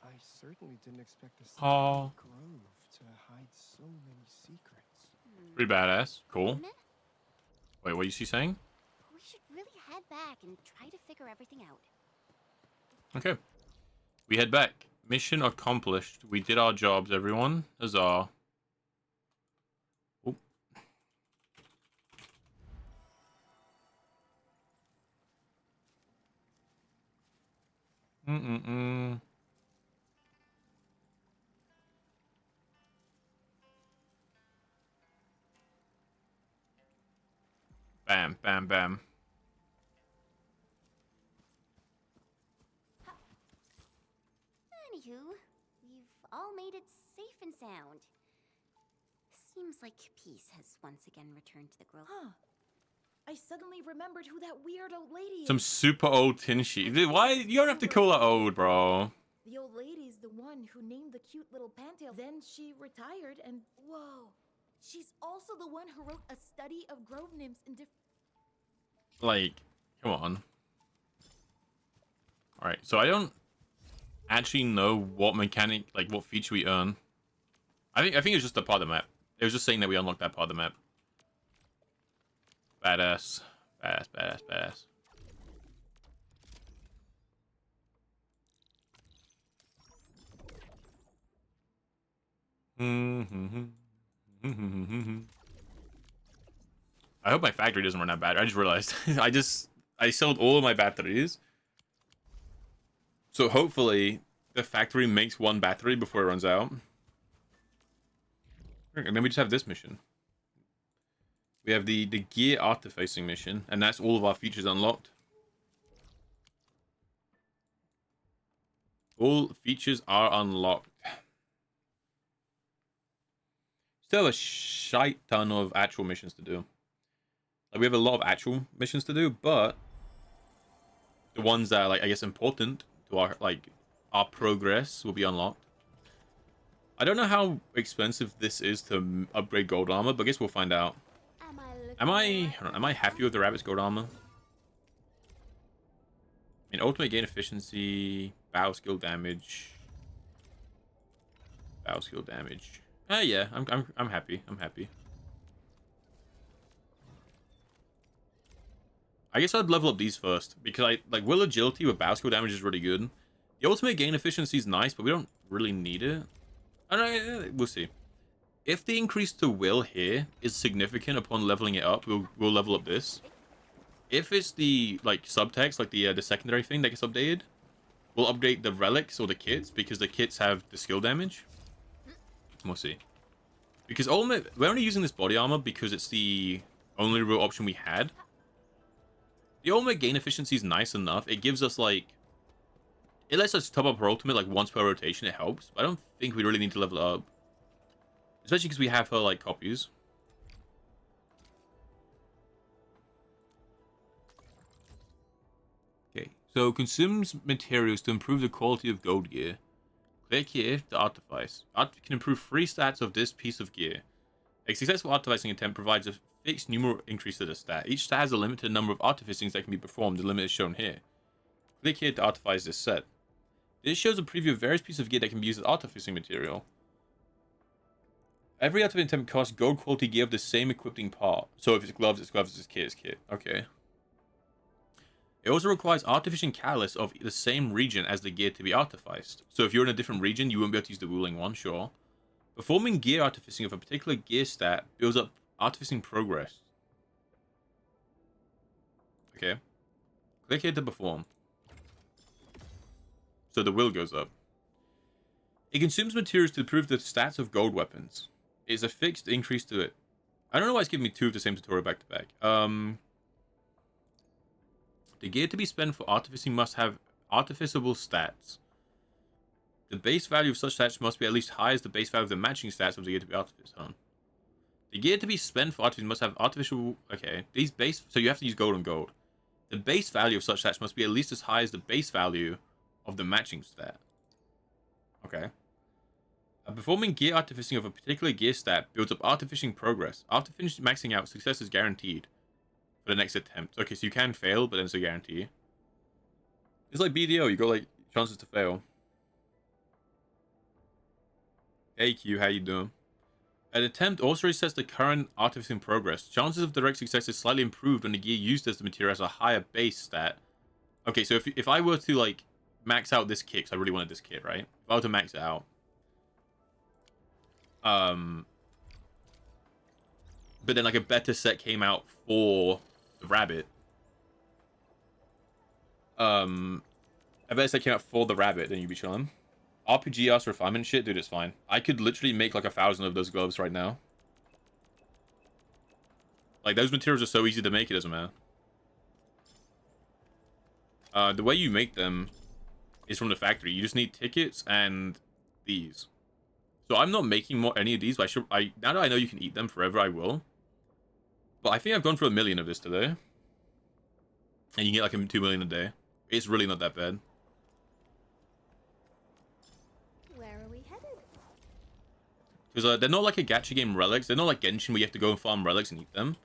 I certainly didn't expect this Aw. grove to hide so many secrets. Pretty badass. Cool. Wait, what is she saying? We should really head back and try to figure everything out. Okay. We head back. Mission accomplished. We did our jobs, everyone. Huzzah. Oop. Mm-mm-mm. Bam, bam, bam. Anywho, we've all made it safe and sound. Seems like peace has once again returned to the grove. Huh. I suddenly remembered who that weird old lady is. Some super old tin sheet. Dude, why? You don't have to call her old, bro. The old lady's the one who named the cute little pantail. Then she retired and... Whoa. She's also the one who wrote a study of grove nymphs in different... Like, come on. Alright, so I don't actually know what mechanic, like what feature we earn. I think it's just a part of the map. It was just saying that we unlocked that part of the map. Badass. Badass, badass, badass. I hope my factory doesn't run out of battery. I just realized I sold all of my batteries. So hopefully the factory makes one battery before it runs out. And then we just have this mission. We have the gear artifacing mission, and that's all of our features unlocked. All features are unlocked. Still a shite ton of actual missions to do. Like, we have a lot of actual missions to do, but the ones that are, like, I guess important to our, like, our progress will be unlocked. I don't know how expensive this is to upgrade gold armor, but I guess we'll find out. Am I happy with the rabbit's gold armor? I mean, ultimate gain efficiency, battle skill damage. Battle skill damage. Yeah, I'm happy. I'm happy. I guess I'd level up these first because will agility with battle skill damage is really good. The ultimate gain efficiency is nice, but we don't really need it. I don't know, we'll see. If the increase to will here is significant upon leveling it up, we'll level up this. If it's the subtext, like the secondary thing that gets updated, we'll update the relics or the kits because the kits have the skill damage. We'll see. Because ultimate, we're only using this body armor because it's the only real option we had. The ultimate gain efficiency is nice enough. It gives us it lets us top up our ultimate once per rotation. It helps. But I don't think we really need to level it up. Especially because we have her copies. Okay, so consumes materials to improve the quality of gold gear. Click here to artifice. Can improve 3 stats of this piece of gear. A successful artificing attempt provides a fixed numerical increase to the stat. Each stat has a limited number of artificings that can be performed. The limit is shown here. Click here to artifice this set. This shows a preview of various pieces of gear that can be used as artificing material. Every artificing attempt costs gold quality gear of the same equipping part. So if it's gloves, it's gloves. If it's kit, it's kit. Okay. It also requires artificing catalyst of the same region as the gear to be artificed. So if you're in a different region, you won't be able to use the ruling one, sure. Performing gear artificing of a particular gear stat builds up artificing progress. Okay. Click here to perform. So the will goes up. It consumes materials to improve the stats of gold weapons. It's a fixed increase to it. I don't know why it's giving me 2 of the same tutorial back to back. The gear to be spent for artificing must have artificiable stats. The base value of such stats must be at least high as the base value of the matching stats of the gear to be artificed on. The gear to be spent for artificing must have artificial... Okay, these base... So you have to use gold on gold. The base value of such stats must be at least as high as the base value of the matching stat. Okay. Performing gear artificing of a particular gear stat builds up artificing progress. After finishing maxing out, success is guaranteed for the next attempt. Okay, so you can fail, but then it's a guarantee. It's like BDO, you got chances to fail. Hey Q, how you doing? An attempt also resets the current artificing progress. Chances of direct success is slightly improved when the gear used as the material has a higher base stat. Okay, so if I were to max out this kit, because I really wanted this kit, right? If I were to max it out, but then a better set came out for the rabbit. A better set came out for the rabbit, then you'd be chilling. RPG ass refinement shit, dude, it's fine. I could literally make 1,000 of those gloves right now. Like, those materials are so easy to make, it doesn't matter. The way you make them is from the factory. You just need tickets and these. So I'm not making any of these, but now that I know you can eat them forever, I will. But I think I've gone for 1 million of this today. And you can get like 2 million a day. It's really not that bad. Where are we headed? Because they're not like a gacha game relics. They're not like Genshin where you have to go and farm relics and eat them.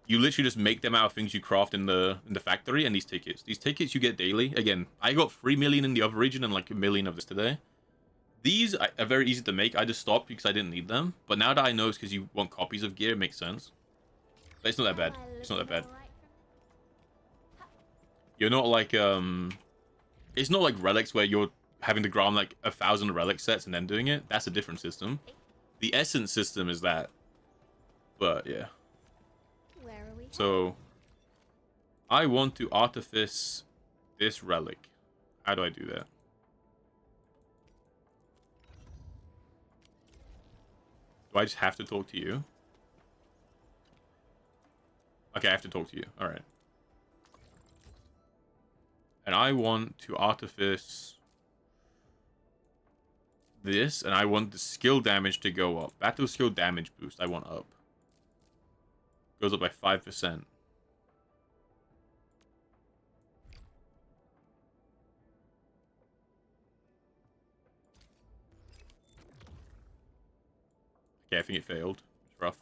You literally just make them out of things you craft in the factory, and these tickets. These tickets you get daily. Again, I got 3 million in the other region and like 1 million of this today. These are very easy to make. I just stopped because I didn't need them. But now that I know it's because you want copies of gear, it makes sense. But it's not that bad. It's not that bad. You're not like, it's not like relics where you're having to grind like 1,000 relic sets and then doing it. That's a different system. The essence system is that. But yeah. Where are we? So, I want to artifice this relic. How do I do that? Do I just have to talk to you? Okay, I have to talk to you. Alright. And I want to artifice this, and I want the skill damage to go up. Battle skill damage boost, I want up. Goes up by 5%. Okay, I think it failed. It's rough.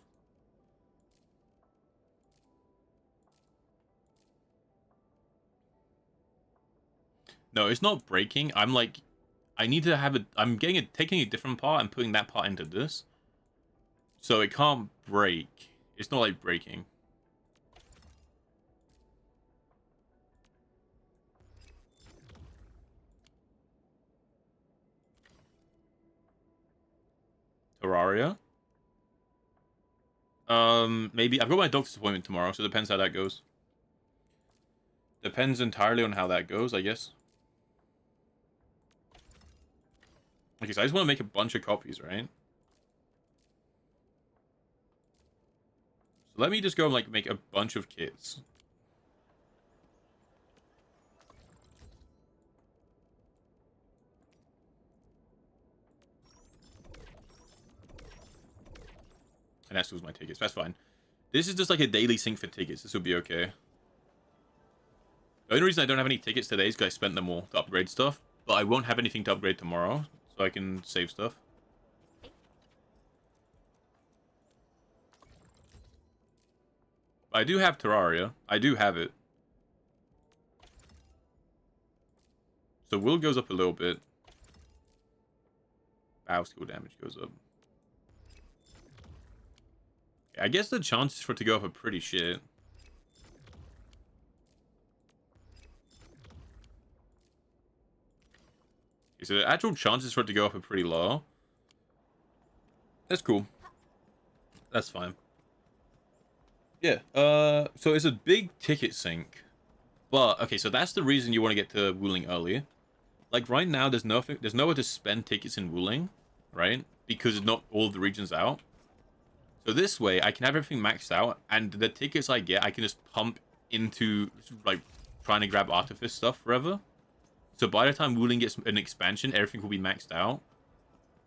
No, it's not breaking. I'm like, I need to have I'm taking a different part and putting that part into this. So it can't break. It's not like breaking. Terraria? Maybe. I've got my doctor's appointment tomorrow, so it depends how that goes. Depends entirely on how that goes, I guess. Okay, so I just want to make a bunch of copies, right? So let me just go and like make a bunch of kits. And that steals my tickets. That's fine. This is just like a daily sync for tickets. This will be okay. The only reason I don't have any tickets today is because I spent them all to upgrade stuff. But I won't have anything to upgrade tomorrow, so I can save stuff. I do have Terraria. I do have it. So will goes up a little bit. Battle skill damage goes up. I guess the chances for it to go up are pretty shit. Okay, so the actual chances for it to go up are pretty low. That's cool. That's fine. Yeah, so it's a big ticket sink. But, okay, so that's the reason you want to get to Wuling early. Like, right now, there's nowhere to spend tickets in Wuling, right? Because not all of the regions out. So this way, I can have everything maxed out, and the tickets I get, I can just pump into, like, trying to grab artifice stuff forever. So by the time Wuling gets an expansion, everything will be maxed out.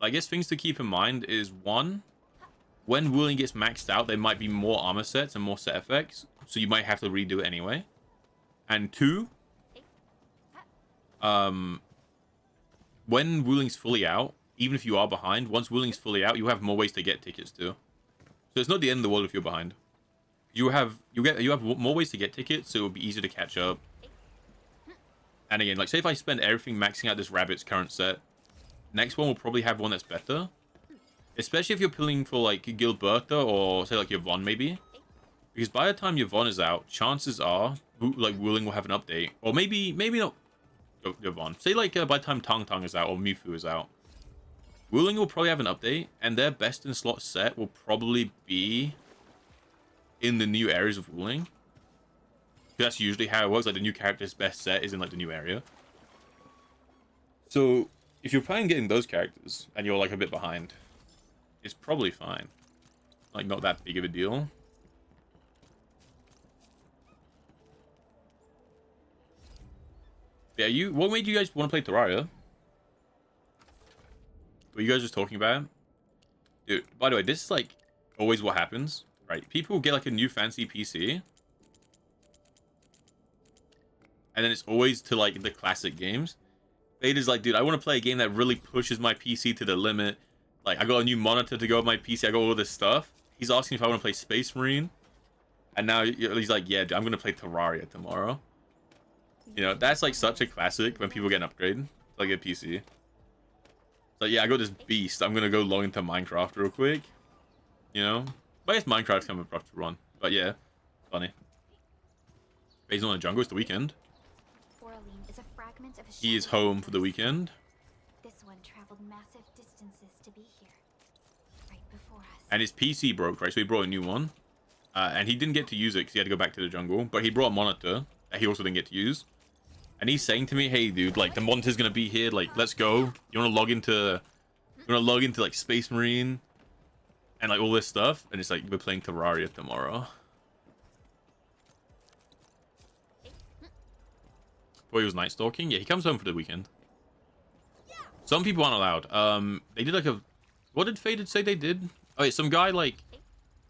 I guess things to keep in mind is, one, when Wuling gets maxed out, there might be more armor sets and more set effects, so you might have to redo it anyway. And two, when Wuling's fully out, even if you are behind, once Wuling's fully out, you have more ways to get tickets too. So it's not the end of the world if you're behind. You have more ways to get tickets, so it'll be easier to catch up. And again, like say if I spend everything maxing out this rabbit's current set, next one will probably have one that's better. Especially if you're pulling for like Gilberta or say like Yvonne maybe. Because by the time Yvonne is out, chances are like Wuling will have an update. Or maybe not Yvonne. Say like by the time Tang Tang is out or Mifu is out. Wuling will probably have an update, and their best in slot set will probably be in the new areas of Wuling. That's usually how it works, like the new character's best set is in like the new area. So if you're planning getting those characters and you're like a bit behind, it's probably fine. Like not that big of a deal. Yeah, what made you guys want to play Terraria? Were you guys just talking about it? Dude, by the way, this is like always what happens, right? People get like a new fancy PC. And then it's always to like the classic games. Vader's like, dude, I want to play a game that really pushes my PC to the limit. Like, I got a new monitor to go with my PC. I got all this stuff. He's asking if I want to play Space Marine. And now he's like, yeah, dude, I'm going to play Terraria tomorrow. You know, that's like such a classic when people get an upgrade to like a PC. So yeah, I got this beast. I'm going to go log into Minecraft real quick. You know? But I guess Minecraft's kind of rough to run. But yeah, funny. He's on the jungle. It's the weekend. Is a fragment of a He is home for the weekend. This one traveled massive distances to be here. Right before us. And his PC broke, right? So he brought a new one. And he didn't get to use it because he had to go back to the jungle. But he brought a monitor that he also didn't get to use. And he's saying to me, hey, dude, like, the monitor's going to be here. Like, let's go. You want to log into... like, Space Marine? And, like, all this stuff. And it's like, we're playing Terraria tomorrow. Boy, he was night stalking. Yeah, he comes home for the weekend. Some people aren't allowed. They did, like, a... What did Faded say they did? Oh, yeah, some guy, like...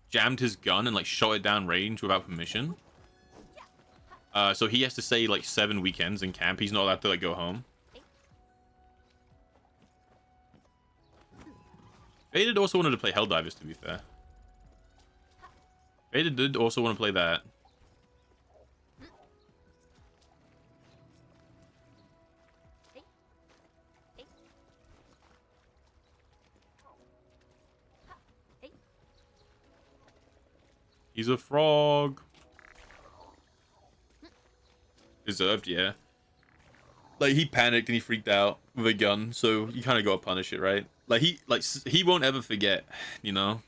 jammed his gun and like shot it down range without permission. So he has to stay like 7 weekends in camp. He's not allowed to like go home. Faded also wanted to play Helldivers, to be fair. Faded did also want to play that. He's a frog. Deserved, yeah. Like, he panicked and he freaked out with a gun, so you kind of gotta punish it, right? Like, he won't ever forget, you know?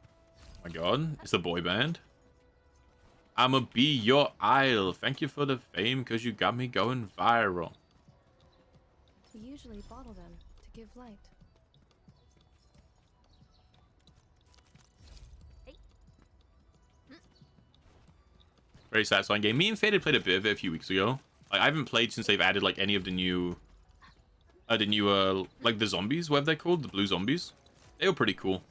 Oh my god, it's a boy band. I'ma be your idol. Thank you for the fame, because you got me going viral. We usually bottle them to give light. Very satisfying game. Me and Faded played a bit of it a few weeks ago. Like, I haven't played since they've added like any of the new, like the zombies, whatever they're called, the blue zombies. They were pretty cool.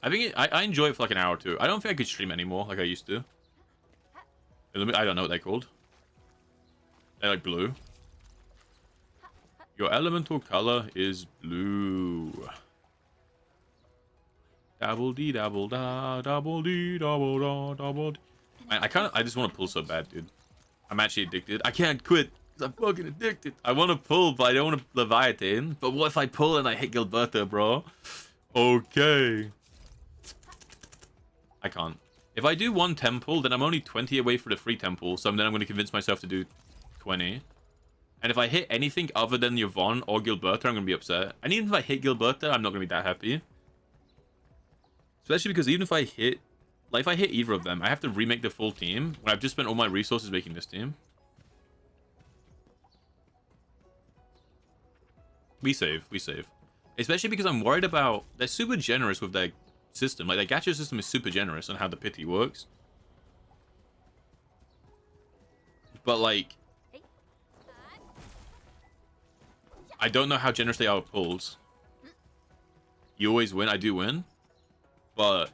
I think I enjoy it for like an hour or two. I don't think I could stream anymore like I used to. I don't know what they're called. They're like blue. Your elemental color is blue. Dabble dee dabble da, dabble dee dabble da, dabble dee. Man, I just want to pull so bad, dude. I'm actually addicted. I can't quit because I'm fucking addicted. I want to pull, but I don't want to Leviathan. But what if I pull and I hit Gilberta, bro? Okay. I can't. If I do one temple, then I'm only 20 away for the free temple. So then I'm going to convince myself to do 20. And if I hit anything other than Yvonne or Gilberta, I'm going to be upset. And even if I hit Gilberta, I'm not going to be that happy. Especially because even if I hit... Like, if I hit either of them, I have to remake the full team when I've just spent all my resources making this team. We save. We save. Especially because I'm worried about... They're super generous with their system. Like, their gacha system is super generous on how the pity works. But, like... I don't know how generous they are with pulls. You always win. I do win. But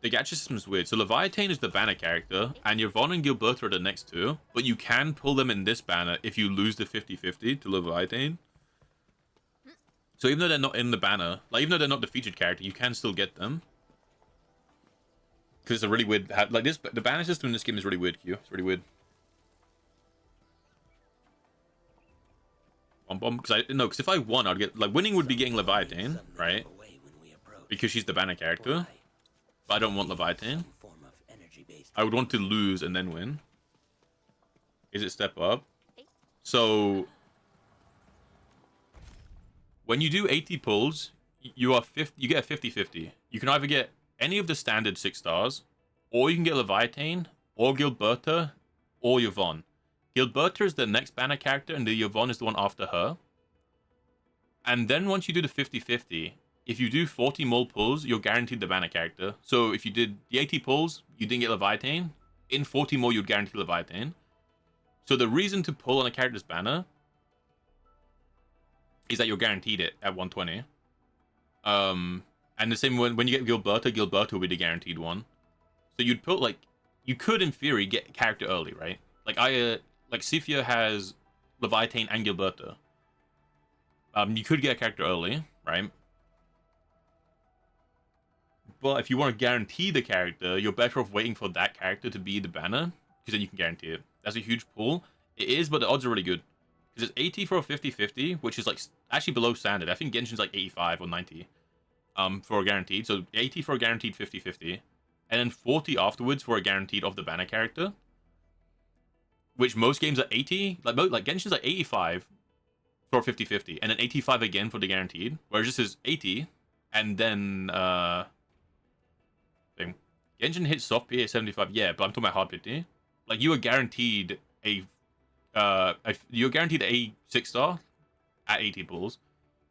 the gacha system is weird. So Leviathan is the banner character, and Yvonne and Gilberta are the next two. But you can pull them in this banner if you lose the 50-50 to Leviathan. So even though they're not in the banner, like even though they're not the featured character, you can still get them. Because it's a really weird... Like this, the banner system in this game is really weird, Q. It's really weird. Because if I won, I'd get... Like, winning would be getting Leviathan, right? Because she's the banner character. But I don't want Leviathan. I would want to lose and then win. Is it step up? So... When you do 80 pulls, you get a 50-50. You can either get any of the standard 6 stars, or you can get Leviathan, or Gilberta, or Yvonne. Gilberta is the next banner character, and the Yvonne is the one after her. And then once you do the 50-50, if you do 40 more pulls, you're guaranteed the banner character. So if you did the 80 pulls, you didn't get Leviathan. In 40 more, you'd guarantee Leviathan. So the reason to pull on a character's banner is that you're guaranteed it at 120. And the same when you get Gilberto will be the guaranteed one. So you'd put like, you could in theory get a character early, right? Like like Sifia has Leviathan and Gilberto. You could get a character early, right? But if you want to guarantee the character, you're better off waiting for that character to be the banner, because then you can guarantee it. That's a huge pull. It is, but the odds are really good. Because it's 80 for a 50-50, which is like actually below standard. I think Genshin's like 85 or 90 for a guaranteed. So 80 for a guaranteed 50-50. And then 40 afterwards for a guaranteed of the banner character. Which most games are 80. Like Genshin's like 85 for a 50-50. And then 85 again for the guaranteed. Whereas this is 80. And then... Genshin hits soft PA at 75, yeah, but I'm talking about hard PT. Like, you are guaranteed you're guaranteed a 6-star at 80 pulls,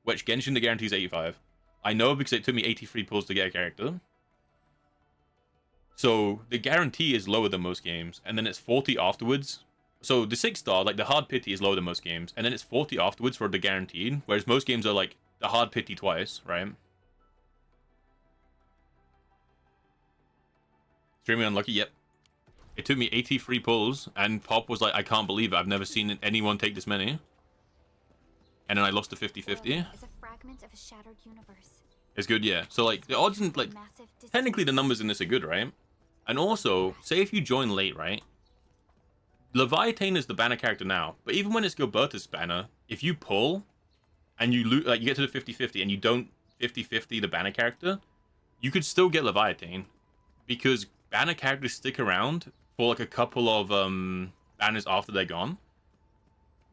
which Genshin the guarantee is 85. I know because it took me 83 pulls to get a character. So the guarantee is lower than most games, and then it's 40 afterwards. So the 6-star, like the hard pity, is lower than most games, and then it's 40 afterwards for the guaranteed, whereas most games are like the hard pity twice, right? Extremely unlucky, yep. It took me 83 pulls, and Pop was like, I can't believe it. I've never seen anyone take this many. And then I lost to 50-50. Is a fragment of a shattered universe. It's good, yeah. So, like, the odds and, like, technically the numbers in this are good, right? And also, say if you join late, right? Leviathan is the banner character now. But even when it's Gilberto's banner, if you pull, and you like, you get to the 50-50, and you don't 50-50 the banner character, you could still get Leviathan. Because banner characters stick around for like a couple of banners after they're gone.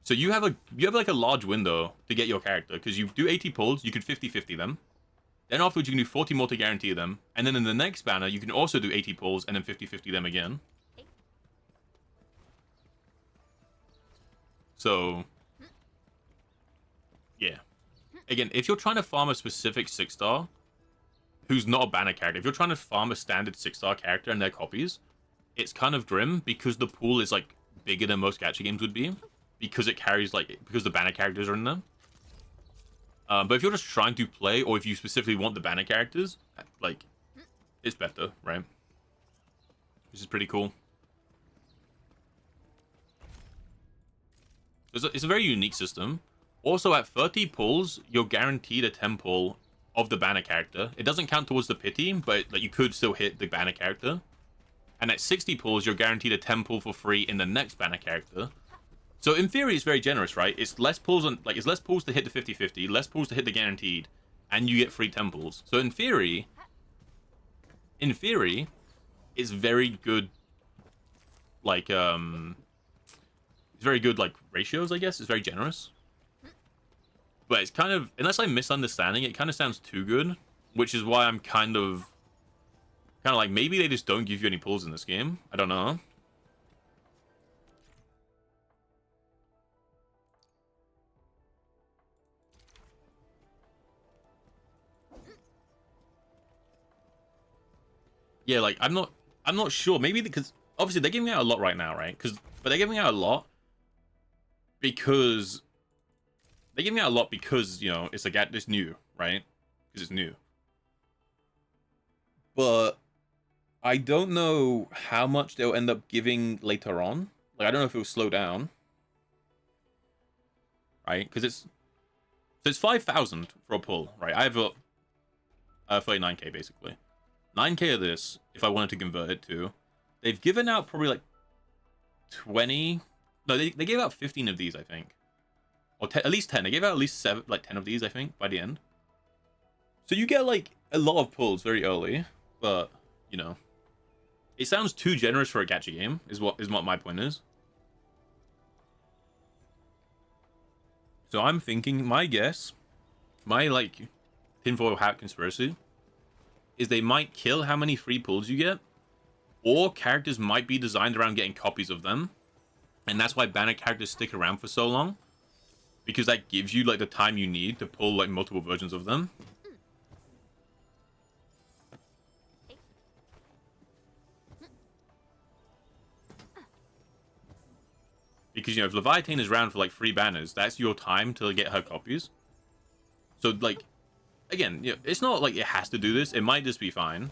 So you have like a large window to get your character, because you do 80 pulls, you could 50-50 them. Then afterwards you can do 40 more to guarantee them. And then in the next banner you can also do 80 pulls and then 50-50 them again. So yeah. Again, if you're trying to farm a specific 6-star who's not a banner character, if you're trying to farm a standard 6-star character and their copies, it's kind of grim because the pool is like bigger than most gacha games would be, because it carries like, because the banner characters are in them. But if you're just trying to play, or if you specifically want the banner characters, like, it's better, right? Which is pretty cool. It's a very unique system. Also, at 30 pulls, you're guaranteed a 10 pull of the banner character. It doesn't count towards the pity, but like, you could still hit the banner character. And at 60 pulls, you're guaranteed a 10 pull for free in the next banner character. So in theory, it's very generous, right? It's less pulls on, like, it's less pulls to hit the 50-50, less pulls to hit the guaranteed, and you get free 10 pulls. So in theory, it's very good, like, it's very good, like, ratios, I guess. It's very generous. But it's kind of, unless I'm misunderstanding, it kind of sounds too good, which is why I'm kind of like, maybe they just don't give you any pulls in this game. I don't know. Yeah, like, I'm not sure. Maybe because obviously they're giving out a lot right now, right? But they're giving out a lot because you know, it's like it's new, right? Because it's new. But I don't know how much they'll end up giving later on. Like, I don't know if it will slow down, right? Because it's 5,000 for a pull, right? I have a 39k basically. 9k of this, if I wanted to convert it to. They've given out probably like 20. No, they gave out 15 of these, I think. Or at least 10. They gave out at least 10 of these, I think, by the end. So you get like a lot of pulls very early, but you know, it sounds too generous for a gacha game. Is what my point is. So I'm thinking, my guess, my like tinfoil hat conspiracy, is they might kill how many free pulls you get, or characters might be designed around getting copies of them, and that's why banner characters stick around for so long, because that gives you like the time you need to pull like multiple versions of them. Because, you know, if Leviathan is around for like 3 banners, that's your time to get her copies. So, like, again, you know, it's not like it has to do this. It might just be fine.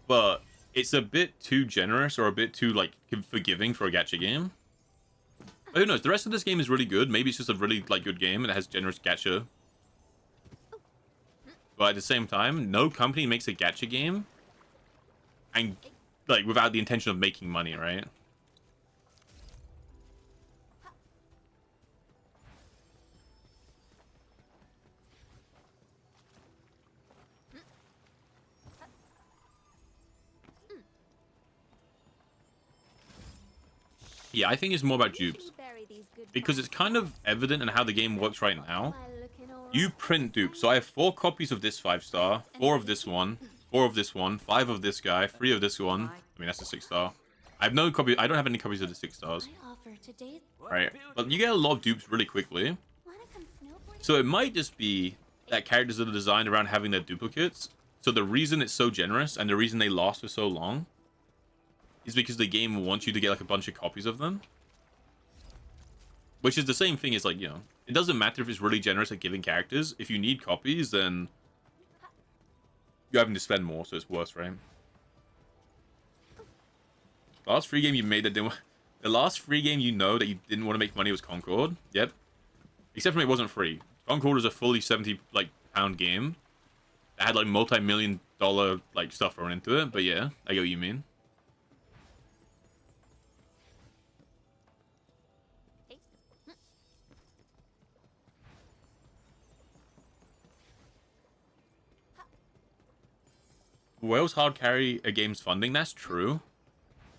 But it's a bit too generous or a bit too, like, forgiving for a gacha game. But who knows? The rest of this game is really good. Maybe it's just a really, like, good game and it has generous gacha. But at the same time, no company makes a gacha game and, like, without the intention of making money, right? Yeah, I think it's more about dupes. Because it's kind of evident in how the game works right now. You print dupes. So I have 4 copies of this 5-star, 4 of this one, 4 of this one, 5 of this guy, 3 of this one. I mean, that's a 6-star. I have no copy. I don't have any copies of the 6 stars. Right. But you get a lot of dupes really quickly. So it might just be that characters that are designed around having their duplicates. So the reason it's so generous and the reason they last for so long is because the game wants you to get like a bunch of copies of them. Which is the same thing as, like, you know, it doesn't matter if it's really generous at giving characters. If you need copies, then you're having to spend more, so it's worse, right? The last free game you made that didn't... The last free game you know that you didn't want to make money was Concord. Yep. Except for it wasn't free. Concord was a fully £70 pound game that had like multi-million-dollar like stuff thrown into it. But yeah, I get what you mean. Whales hard carry a game's funding. That's true.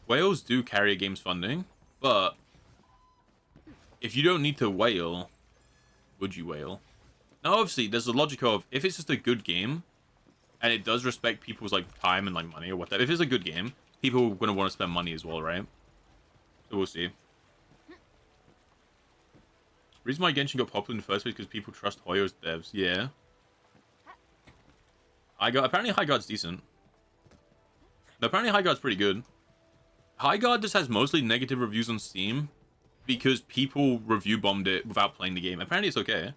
Whales do carry a game's funding, but if you don't need to whale, would you whale? Now, obviously, there's the logic of if it's just a good game and it does respect people's like time and like money or whatever. If it's a good game, people are gonna want to spend money as well, right? So we'll see. The reason why Genshin got popular in the first place is because people trust Hoyo's devs. Yeah. Apparently High Guard's decent. No, apparently High Guard's pretty good. High Guard just has mostly negative reviews on Steam because people review bombed it without playing the game. Apparently it's okay.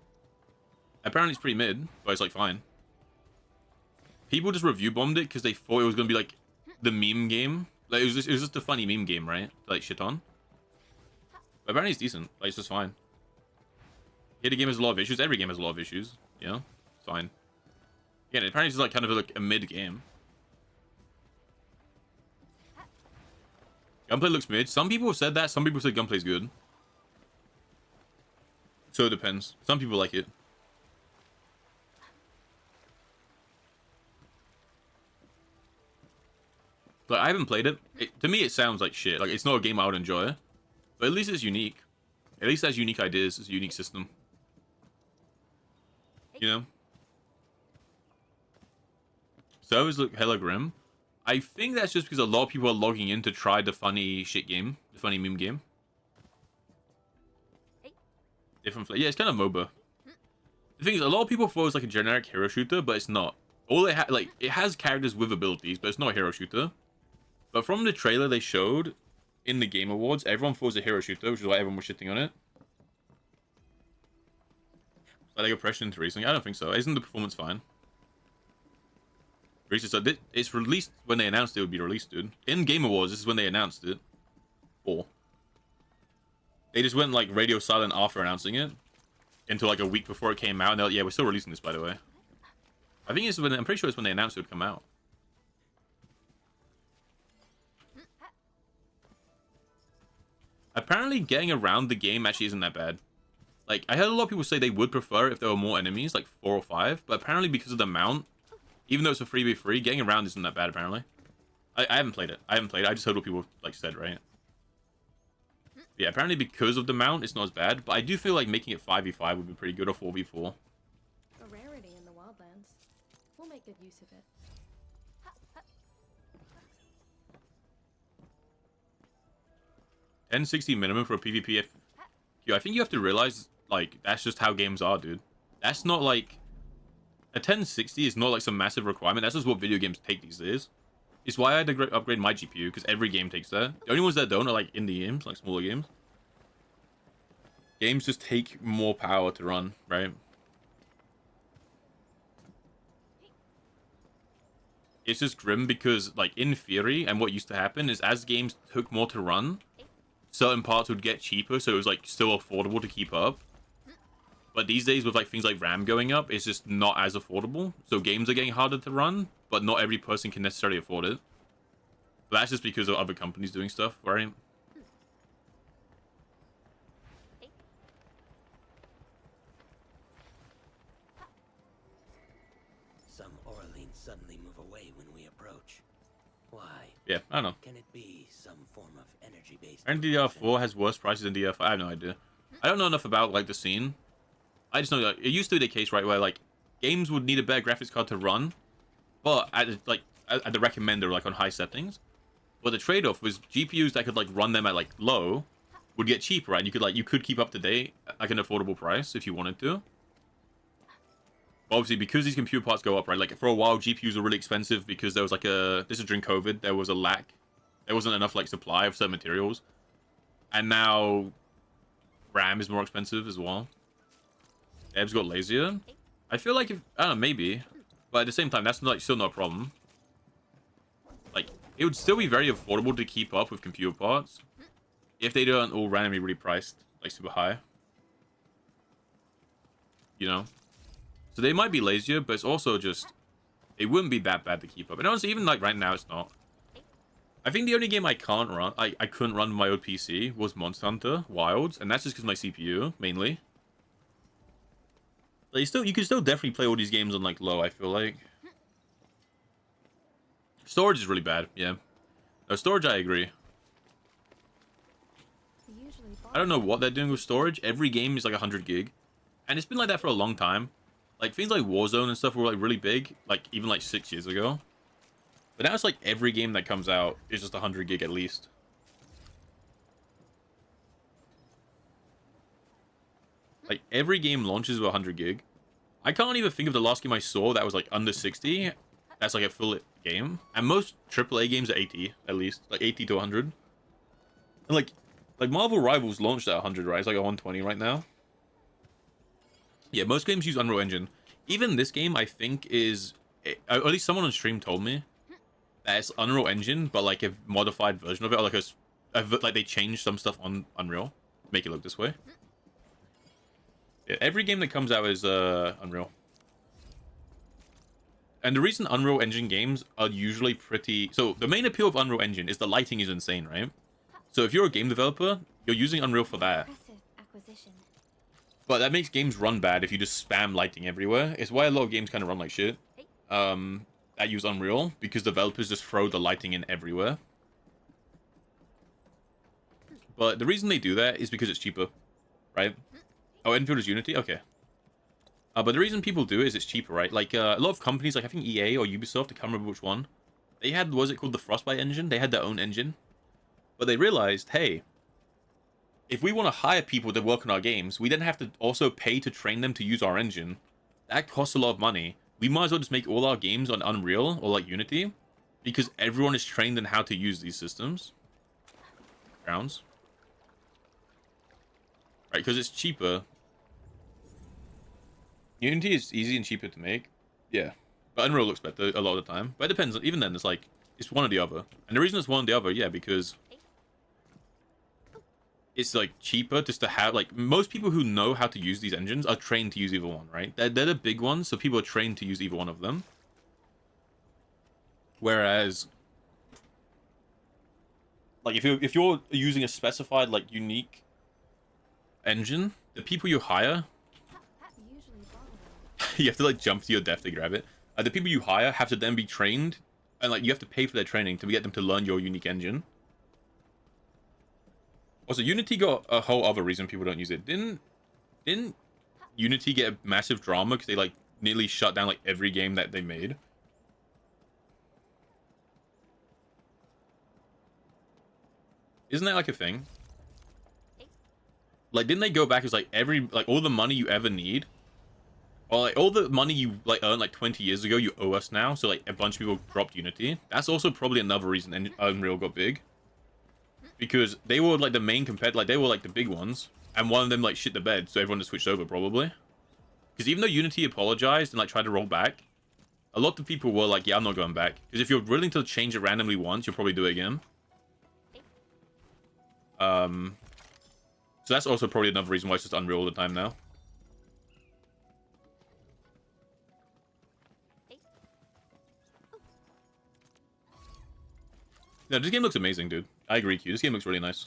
Apparently it's pretty mid, but it's like fine. People just review bombed it because they thought it was gonna be like the meme game. Like it was just a funny meme game, right? To, like shit on. But apparently it's decent. Like it's just fine. Yeah, the game has a lot of issues. Every game has a lot of issues. You know, it's fine. Yeah, apparently it's like kind of like a mid game. Gunplay looks mid. Some people have said that. Some people said gunplay's good. So it depends. Some people like it. But I haven't played it. To me, it sounds like shit. Like, it's not a game I would enjoy. But at least it's unique. At least it has unique ideas. It's a unique system. You know? Servers look hella grim. I think that's just because a lot of people are logging in to try the funny shit game. The funny meme game. Different flavor. Yeah, it's kind of MOBA. The thing is, a lot of people thought it was like a generic hero shooter, but it's not. All it like, it has characters with abilities, but it's not a hero shooter. But from the trailer they showed in the Game Awards, everyone thought it was a hero shooter, which is why everyone was shitting on it. Like they got pressured into racing. I don't think so. Isn't the performance fine? It's released when they announced it would be released, dude. In Game Awards, this is when they announced it. Or they just went like radio silent after announcing it until like a week before it came out. And they're like, yeah, we're still releasing this, by the way. I think it's when I'm pretty sure it's when they announced it would come out. Apparently, getting around the game actually isn't that bad. Like, I heard a lot of people say they would prefer it if there were more enemies, like 4 or 5. But apparently, because of the mount, even though it's a 3v3, getting around isn't that bad, apparently. I haven't played it. I just heard what people, like, said, right? Yeah, apparently because of the mount, it's not as bad. But I do feel like making it 5v5 would be pretty good, or 4v4. A rarity in the wildlands. We'll make good use of it. 1060 minimum for a PvP. I think you have to realize, like, that's just how games are, dude. That's not, like... A 1060 is not, like, some massive requirement. That's just what video games take these days. It's why I had to upgrade my GPU, because every game takes that. The only ones that don't are, like, indie games, like, smaller games. games just take more power to run, right? It's just grim because, like, in theory, and what used to happen is as games took more to run, certain parts would get cheaper, so it was, like, still affordable to keep up. But these days, with, like, things like RAM going up, it's just not as affordable. So games are getting harder to run, but not every person can necessarily afford it. But that's just because of other companies doing stuff, right? Some Orleans suddenly move away when we approach. Why? Yeah, I don't know. Can it be some form of energy-based? And DDR4 has worse prices than DDR5. I have no idea. I don't know enough about, like, the scene. I just know that it used to be the case, right, where, like, games would need a better graphics card to run, but at the recommender, like, on high settings. But the trade-off was GPUs that could, like, run them at, like, low would get cheaper, right? You could keep up to date at, like, an affordable price if you wanted to. But obviously, because these computer parts go up, right? Like, for a while, GPUs were really expensive because there was, like, this is during COVID, there was a lack. There wasn't enough, like, supply of certain materials. And now RAM is more expensive as well. Devs got lazier. I feel like if, I don't know, maybe. But at the same time, that's not, like, still not a problem. Like, it would still be very affordable to keep up with computer parts if they don't all randomly really priced, like, super high. You know? So they might be lazier, but it's also just, it wouldn't be that bad to keep up. And honestly, even, like, right now, it's not. I think the only game I can't run, I couldn't run with my old PC was Monster Hunter Wilds, and that's just because my CPU, mainly. Like, you can still definitely play all these games on, like, low, I feel like. Storage is really bad, yeah. No, storage, I agree. I don't know what they're doing with storage. Every game is, like, 100 gig. And it's been like that for a long time. Like, things like Warzone and stuff were, like, really big. Like, even, like, 6 years ago. But now it's, like, every game that comes out is just 100 gig at least. Like, every game launches with 100 gig. I can't even think of the last game I saw that was, like, under 60. That's, like, a full game. And most AAA games are 80, at least. Like, 80 to 100. And, like Marvel Rivals launched at 100, right? It's, like, a 120 right now. Yeah, most games use Unreal Engine. Even this game, I think, is... At least someone on stream told me that it's Unreal Engine, but, like, a modified version of it. Or, like, like, they changed some stuff on Unreal to make it look this way. Yeah, every game that comes out is Unreal. And the reason Unreal Engine games are usually pretty... So, the main appeal of Unreal Engine is the lighting is insane, right? So, if you're a game developer, you're using Unreal for that. But that makes games run bad if you just spam lighting everywhere. It's why a lot of games kind of run like shit. That use Unreal, because developers just throw the lighting in everywhere. But the reason they do that is because it's cheaper, right? Oh, Endfield is Unity? Okay. But the reason people do it is it's cheaper, right? Like, a lot of companies, like I think EA or Ubisoft, I can't remember which one, they had, what was it called, the Frostbite engine? They had their own engine. But they realized, hey, if we want to hire people to work on our games, we then have to also pay to train them to use our engine. That costs a lot of money. We might as well just make all our games on Unreal or, like, Unity, because everyone is trained in how to use these systems. Grounds. Right, because it's cheaper. Unity is easy and cheaper to make. Yeah. But Unreal looks better a lot of the time. But it depends. Even then, it's like, it's one or the other. And the reason it's one or the other, yeah, because it's, like, cheaper just to have, like, most people who know how to use these engines are trained to use either one, right? They're the big ones, so people are trained to use either one of them. Whereas, like, if you're using a specified, like, unique engine, the people you hire... you have to, like, jump to your death to grab it. The people you hire have to then be trained, and, like, you have to pay for their training to get them to learn your unique engine. Also, Unity got a whole other reason people don't use it. Didn't Unity get a massive drama because they, like, nearly shut down, like, every game that they made? Isn't that, like, a thing? Like, didn't they go back as, like, all the money you ever need, or, like, all the money you, like, earned, like, 20 years ago, you owe us now, so, like, a bunch of people dropped Unity. That's also probably another reason Unreal got big. Because they were, like, the main competitor, like, they were, like, the big ones. and one of them like shit the bed, so everyone just switched over probably. Because even though Unity apologized and like tried to roll back, a lot of people were like, yeah, I'm not going back. Because if you're willing to change it randomly once, you'll probably do it again. So that's also probably another reason why it's just Unreal all the time now. Yeah, this game looks amazing, dude. I agree, Q. This game looks really nice.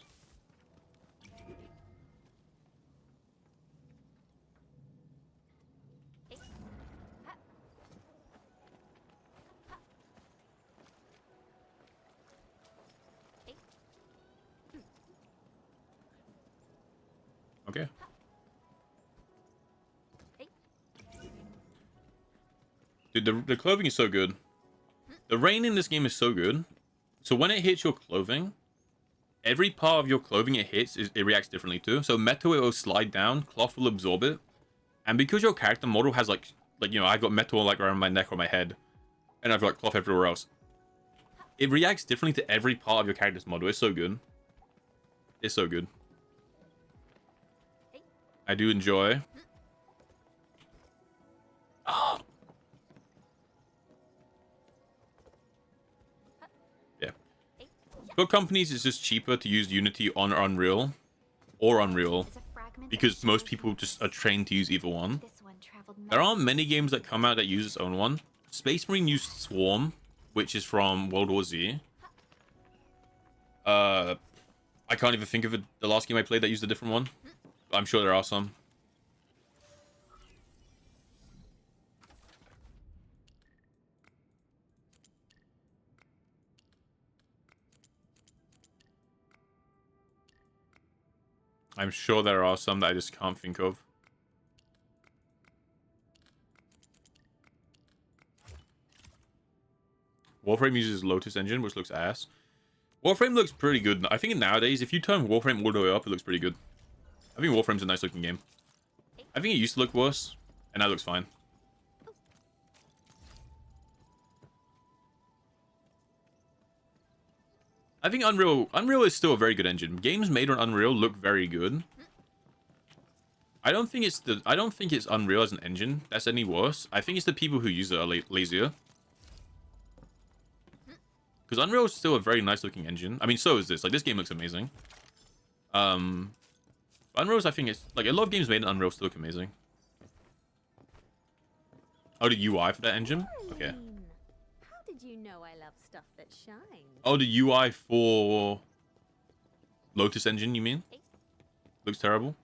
Okay. Dude, the clothing is so good. The rain in this game is so good. So when it hits your clothing, every part of your clothing it hits, it reacts differently too. So metal, it will slide down, cloth will absorb it. And because your character model has like you know, I've got metal like around my neck or my head, and I've got cloth everywhere else. It reacts differently to every part of your character's model. It's so good. It's so good. I do enjoy. Oh. Yeah. For companies, it's just cheaper to use Unity on Unreal or Unreal because most people just are trained to use either one. There aren't many games that come out that use its own one. Space Marine used Swarm, which is from World War Z. I can't even think of it, the last game I played that used a different one. I'm sure there are some. I'm sure there are some that I just can't think of. Warframe uses Lotus Engine, which looks ass. Warframe looks pretty good. I think nowadays, if you turn Warframe all the way up, it looks pretty good. I think Warframe's a nice looking game. I think it used to look worse, and now it looks fine. I think Unreal is still a very good engine. Games made on Unreal look very good. I don't think it's Unreal as an engine that's any worse. I think it's the people who use it are lazier. Because Unreal is still a very nice looking engine. I mean, so is this. Like, this game looks amazing. Unreal's, I think it's like a lot of games made in Unreal still look amazing. Oh, the UI for that engine? Okay. How did you know I love stuff that shines? Oh, the UI for Lotus Engine, you mean? Looks terrible.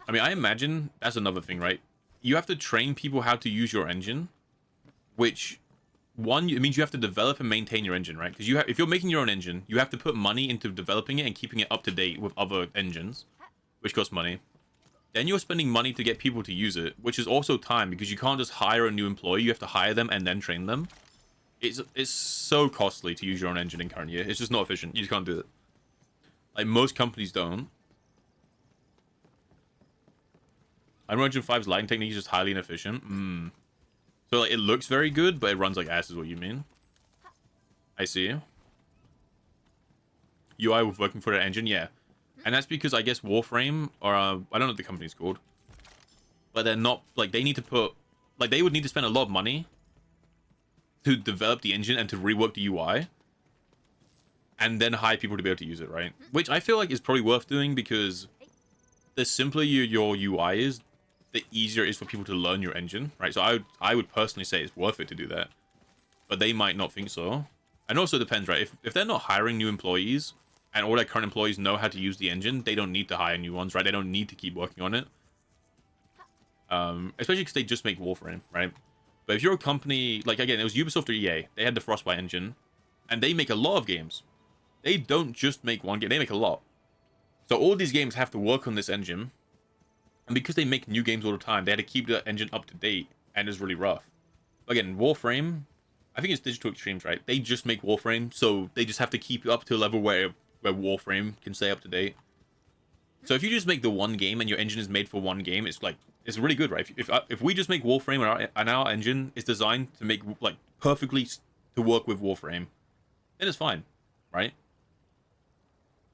I mean, I imagine that's another thing, right? You have to train people how to use your engine, which it means you have to develop and maintain your engine, right? Because if you're making your own engine, you have to put money into developing it and keeping it up to date with other engines, which costs money. Then you're spending money to get people to use it, which is also time, because you can't just hire a new employee. You have to hire them and then train them. It's so costly to use your own engine in current year. It's just not efficient. You just can't do it. Like, most companies don't. Unreal Engine 5's lighting technique is just highly inefficient. So, like, it looks very good, but it runs like ass is what you mean. I see. UI with working for the engine, yeah. And that's because, I guess, Warframe, or, I don't know what the company's called. But they're not, like, they need to put, like, they would need to spend a lot of money to develop the engine and to rework the UI. And then hire people to be able to use it, right? Which I feel like is probably worth doing because the simpler your UI is, the easier it is for people to learn your engine, right? So I would personally say it's worth it to do that. But they might not think so. And also depends, right? If they're not hiring new employees and all their current employees know how to use the engine, they don't need to hire new ones, right? They don't need to keep working on it. Especially because they just make Warframe, right? But if you're a company, like again, it was Ubisoft or EA. They had the Frostbite engine. And they make a lot of games. They don't just make one game, they make a lot. So all these games have to work on this engine. And because they make new games all the time, they had to keep the engine up to date, and it's really rough. Again, Warframe, I think it's Digital Extremes, right? They just make Warframe, so they just have to keep it up to a level where Warframe can stay up to date. So if you just make the one game and your engine is made for one game, it's like, it's really good, right? If we just make Warframe and our engine is designed to make, like, perfectly to work with Warframe, then it's fine, right?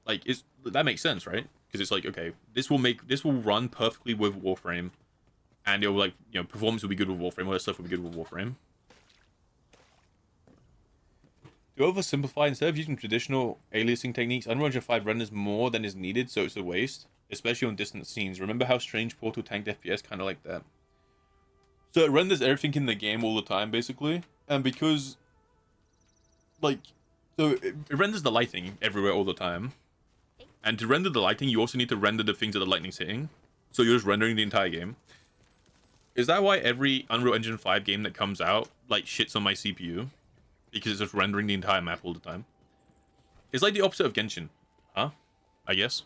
Like, that makes sense, right? because it's like, okay, this will run perfectly with Warframe, and it'll like, you know, performance will be good with Warframe, all that stuff will be good with Warframe. To oversimplify, instead of using traditional aliasing techniques, Unreal Engine 5 renders more than is needed, so it's a waste, especially on distant scenes. Remember how Strange Portal tanked FPS? Kind of like that. So it renders everything in the game all the time, basically, and because, like, so it renders the lighting everywhere all the time, and to render the lighting, you also need to render the things that the lightning's hitting, so you're just rendering the entire game. Is that why every Unreal Engine 5 game that comes out, like, shits on my CPU? Because it's just rendering the entire map all the time. It's like the opposite of Genshin. Huh? I guess.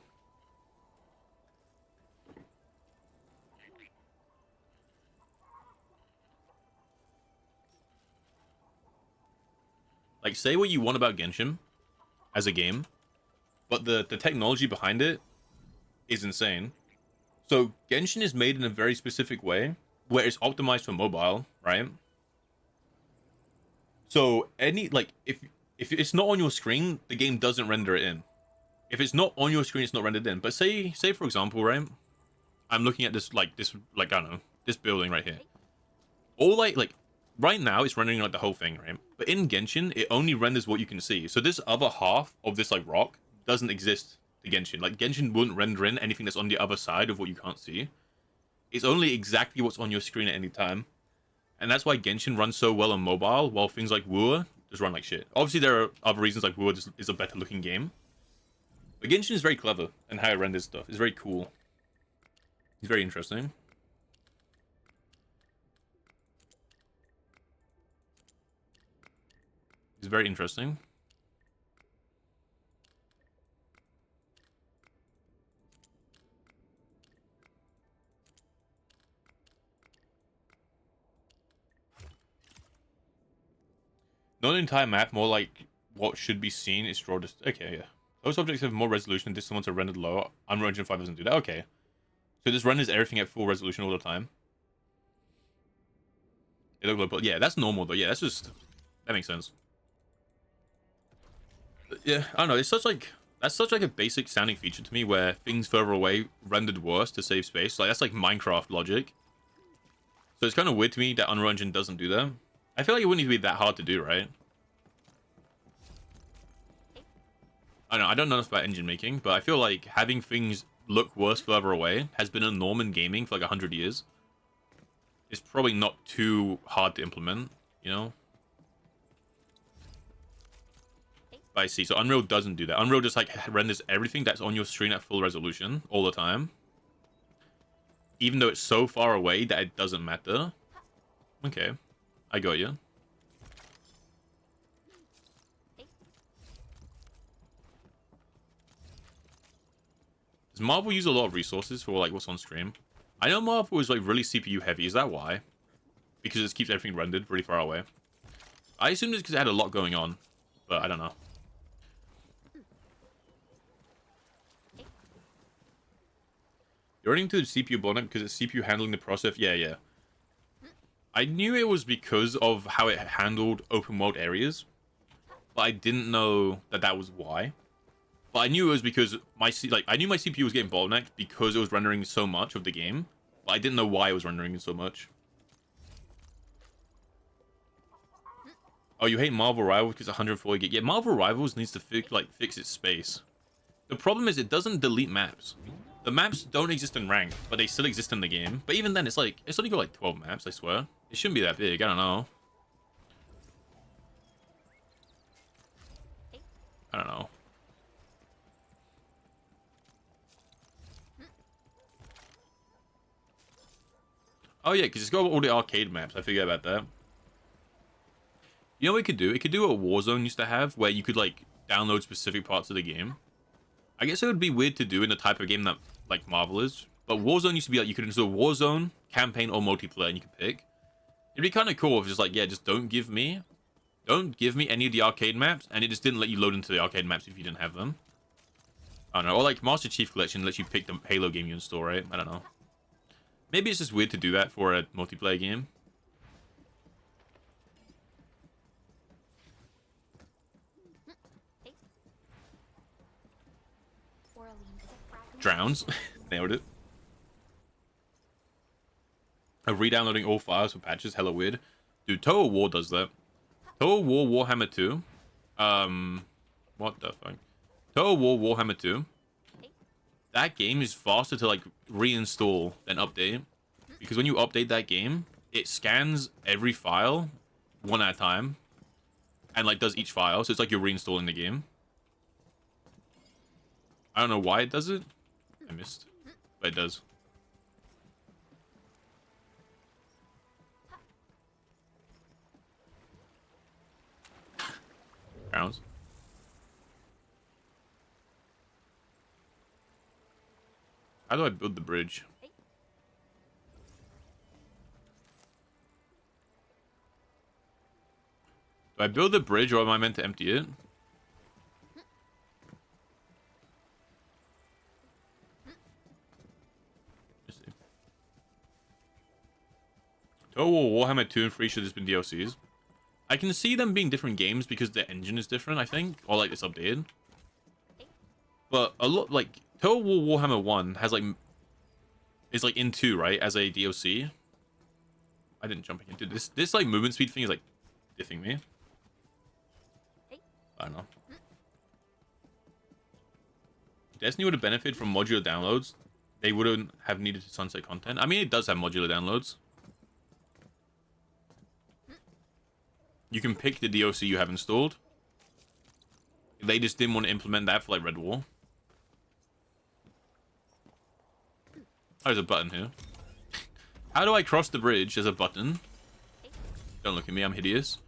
Like, say what you want about Genshin as a game, but the technology behind it is insane. So Genshin is made in a very specific way, where it's optimized for mobile, right? So any, like, if it's not on your screen, the game doesn't render it in. If it's not on your screen, it's not rendered in. But say for example, right, I'm looking at this, I don't know, this building right here. All like right now it's rendering like the whole thing, right? But in Genshin, it only renders what you can see. So this other half of this like rock doesn't exist to Genshin. Like Genshin wouldn't render in anything that's on the other side of what you can't see. It's only exactly what's on your screen at any time. And that's why Genshin runs so well on mobile, while things like Wua just run like shit. Obviously, there are other reasons, like Wua just is a better looking game. But Genshin is very clever, and how it renders stuff. It's very cool. It's very interesting. It's very interesting. Not an entire map, more like what should be seen is draw distance. Okay, yeah. Those objects have more resolution and distant ones are rendered lower. Unreal Engine 5 doesn't do that. Okay. So this renders everything at full resolution all the time. It looks like, but yeah, that's normal though. Yeah, that's just, that makes sense. Yeah, I don't know. It's such like, that's such like a basic sounding feature to me, where things further away rendered worse to save space. Like that's like Minecraft logic. So it's kind of weird to me that Unreal Engine doesn't do that. I feel like it wouldn't need to be that hard to do, right? I don't know enough about engine making, but I feel like having things look worse further away has been a norm in gaming for like 100 years. It's probably not too hard to implement, you know? But I see, so Unreal doesn't do that. Unreal just like renders everything that's on your screen at full resolution all the time. Even though it's so far away that it doesn't matter. Okay, I got you. Does Marvel use a lot of resources for like what's on stream? I know Marvel is like really CPU heavy. Is that why? Because it keeps everything rendered really far away. I assume it's because it had a lot going on, but I don't know. You're running to the CPU bottleneck because it's CPU handling the process. Yeah. I knew it was because of how it handled open world areas, but I didn't know that that was why. But I knew it was because I knew my CPU was getting bottlenecked because it was rendering so much of the game, but I didn't know why it was rendering so much. Oh, you hate Marvel Rivals because 140 gig. Yeah, Marvel Rivals needs to fix its space. The problem is it doesn't delete maps. The maps don't exist in ranked, but they still exist in the game. But even then, it's only got like 12 maps, I swear. It shouldn't be that big, I don't know. I don't know. Oh yeah, because it's got all the arcade maps. I forget about that. You know what it could do? It could do what Warzone used to have, where you could like download specific parts of the game. I guess it would be weird to do in the type of game that like Marvel is. But Warzone used to be like you could install Warzone, campaign, or multiplayer, and you could pick. It'd be kind of cool if it's just like, yeah, just don't give me any of the arcade maps, and it just didn't let you load into the arcade maps if you didn't have them. I don't know. Or like Master Chief Collection lets you pick the Halo game you install, right? I don't know. Maybe it's just weird to do that for a multiplayer game. Drowns. Nailed it. Re-downloading all files for patches, hella weird. Dude, Total War does that. Total War Warhammer 2. What the fuck? Total War Warhammer 2. That game is faster to like reinstall than update. Because when you update that game, it scans every file one at a time. And like does each file. So it's like you're reinstalling the game. I don't know why it does it. I missed. But it does. Rounds. How do I build the bridge? Do I build the bridge or am I meant to empty it? Let's see. Total War Warhammer 2 and 3 should have been DLCs. I can see them being different games because the engine is different, I think. Or like it's updated. But a lot like Total War Warhammer 1 has like is like in 2, right? As a DLC. I didn't jump into this like movement speed thing is like diffing me. I don't know. Destiny would have benefited from modular downloads. They wouldn't have needed to sunset content. I mean, it does have modular downloads. You can pick the DLC you have installed. They just didn't want to implement that for like Red War. Oh, there's a button here. How do I cross the bridge? There's a button. Don't look at me, I'm hideous.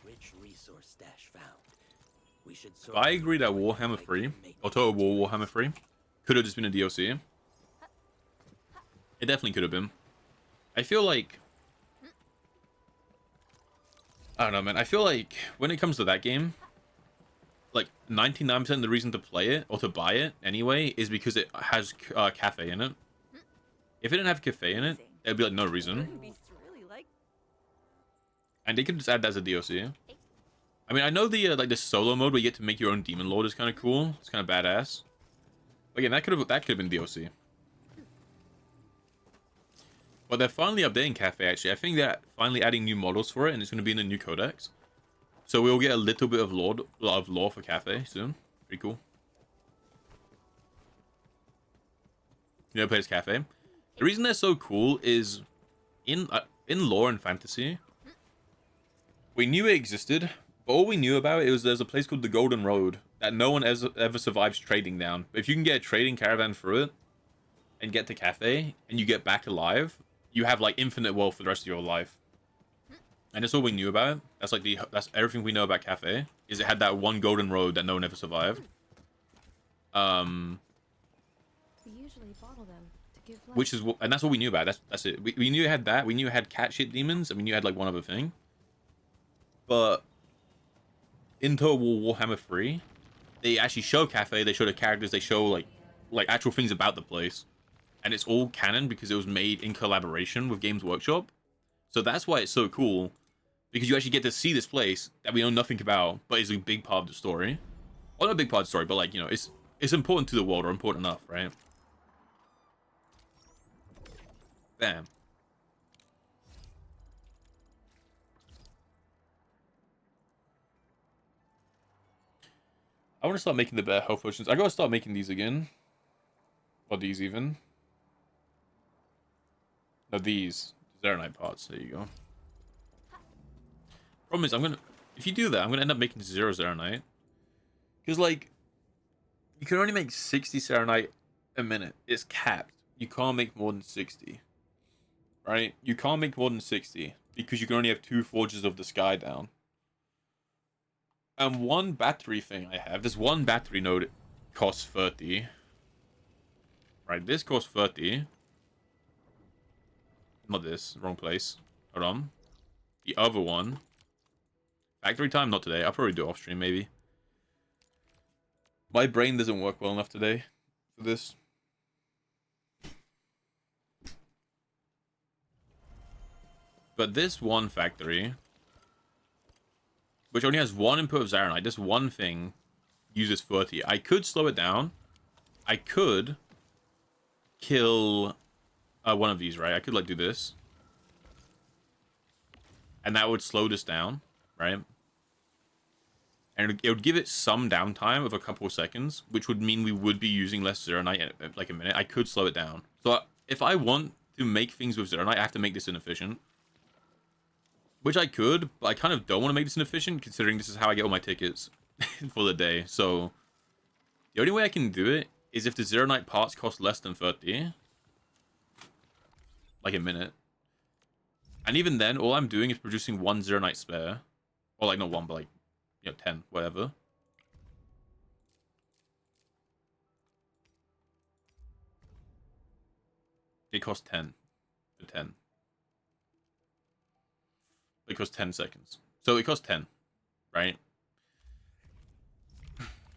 Rich resource stash found. We should I agree that Warhammer 3, or Total War Warhammer 3, could have just been a DLC. It definitely could have been. I feel like... I don't know, man. I feel like when it comes to that game, like 99% of the reason to play it, or to buy it anyway, is because it has cafe in it. If it didn't have cafe in it, there'd be like no reason. And they could just add that as a DLC. I mean, I know the like the solo mode where you get to make your own demon lord is kind of cool. It's kind of badass. But again, that could have been DLC. But they're finally updating Cafe, actually. I think they're finally adding new models for it, and it's going to be in the new codex. So we'll get a little bit of lore for Cafe soon. Pretty cool. You know, plays Cafe. The reason they're so cool is in lore and fantasy, we knew it existed, but all we knew about it was there's a place called the Golden Road that no one ever survives trading down. But if you can get a trading caravan through it and get to Cafe and you get back alive, you have like infinite wealth for the rest of your life. And that's all we knew about it. That's like that's everything we know about Cafe. Is it had that one golden road that no one ever survived. We usually bottle them to give life. Which is and that's what we knew about. That's it. We knew it had that. We knew it had cat shit demons, and we knew it had like one other thing. But in Total War Warhammer 3, they actually show Cafe. They show the characters. They show like actual things about the place. And it's all canon because it was made in collaboration with Games Workshop. So that's why it's so cool. Because you actually get to see this place that we know nothing about, but is a big part of the story. Well, not a big part of the story, but like, you know, it's important to the world, or important enough, right? Bam. I want to start making the better health potions. I gotta start making these again. Or these even. No, these Zeronite parts. There you go. Problem is, if you do that, I'm gonna end up making 0 Zeronite. Because like, you can only make 60 Zeronite a minute. It's capped. You can't make more than 60. Right? You can't make more than 60 because you can only have 2 Forges of the Sky down. And one battery thing I have, this one battery node costs 30. Right, this costs 30. Not this, wrong place. Hold on. The other one. Factory time? Not today. I'll probably do off stream, maybe. My brain doesn't work well enough today for this. But this one factory which only has one input of Zaronite. This one thing uses 30. I could slow it down. I could kill one of these, right? I could like do this. And that would slow this down, right? And it would give it some downtime of a couple of seconds, which would mean we would be using less Zeronite in like a minute. I could slow it down. So if I want to make things with Zeronite, I have to make this inefficient. Which I could, but I kind of don't want to make this inefficient, considering this is how I get all my tickets for the day. So the only way I can do it is if the Zeronite parts cost less than 30. Like a minute. And even then, all I'm doing is producing one Zeronite spare. Or like, not one, but like, 10, whatever. It costs 10 for 10. It costs 10 seconds. So it costs 10, right?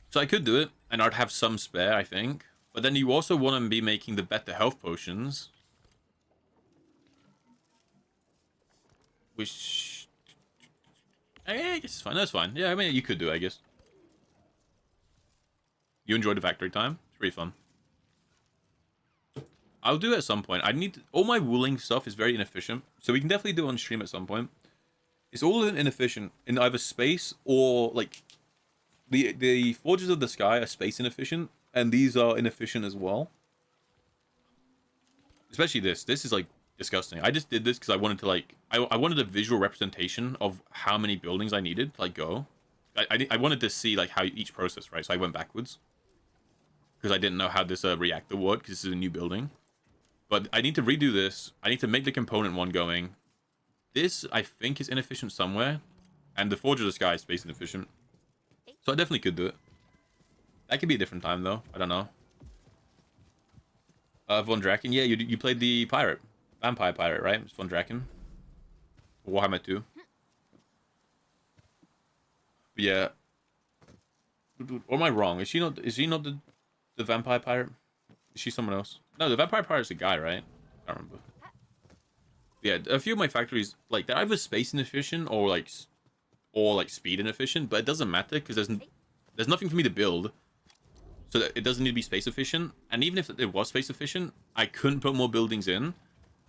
So I could do it, and I'd have some spare, I think. But then you also want to be making the better health potions. Which... I guess it's fine. That's fine. Yeah, I mean, you could do it, I guess. You enjoyed the factory time? It's pretty fun. I'll do it at some point. I need... All my wooling stuff is very inefficient. So we can definitely do it on stream at some point. It's all inefficient in either space or, like... The Forges of the Sky are space inefficient. And these are inefficient as well. Especially this. This is, like, disgusting. I just did this because I wanted to, like... I wanted a visual representation of how many buildings I needed to, like, go. I wanted to see, like, how each process, right? So I went backwards. Because I didn't know how this reactor worked, because this is a new building. But I need to redo this. I need to make the component one going. This, I think, is inefficient somewhere. And the Forge of the Sky is space inefficient. So I definitely could do it. That could be a different time, though. I don't know. Von Draken. Yeah, you played the pirate. Vampire pirate, right? It's Von Draken. Warhammer 2. But yeah. Or am I wrong? Is she not the vampire pirate? Is she someone else? No, the vampire pirate's a guy, right? I don't remember. Yeah, a few of my factories, like, they're either space inefficient or like speed inefficient, but it doesn't matter because there's nothing for me to build. So that it doesn't need to be space efficient. And even if it was space efficient, I couldn't put more buildings in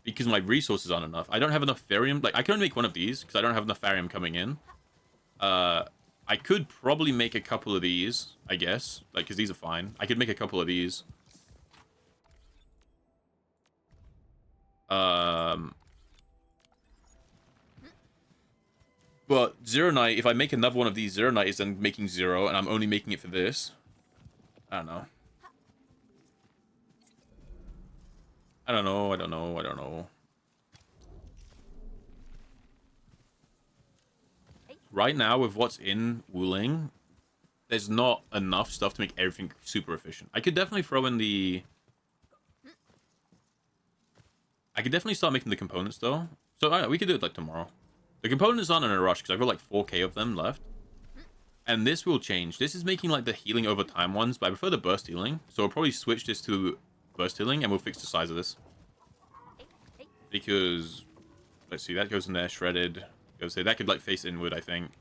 because my resources aren't enough. I don't have enough tharium. Like, I can only make one of these because I don't have enough tharium coming in. I could probably make a couple of these, I guess. Like, because these are fine. I could make a couple of these. But Zeronite, if I make another one of these, Zeronite is then making 0, and I'm only making it for this. I don't know. I don't know. Right now, with what's in Wuling, there's not enough stuff to make everything super efficient. I could definitely throw in the... I could definitely start making the components, though. So, we could do it, like, tomorrow. The components aren't in a rush, because I've got, like, 4k of them left. And this will change. This is making, like, the healing over time ones, but I prefer the burst healing. So, we'll probably switch this to burst healing, and we'll fix the size of this. Because... Let's see, that goes in there, shredded. So that could, like, face inward, I think.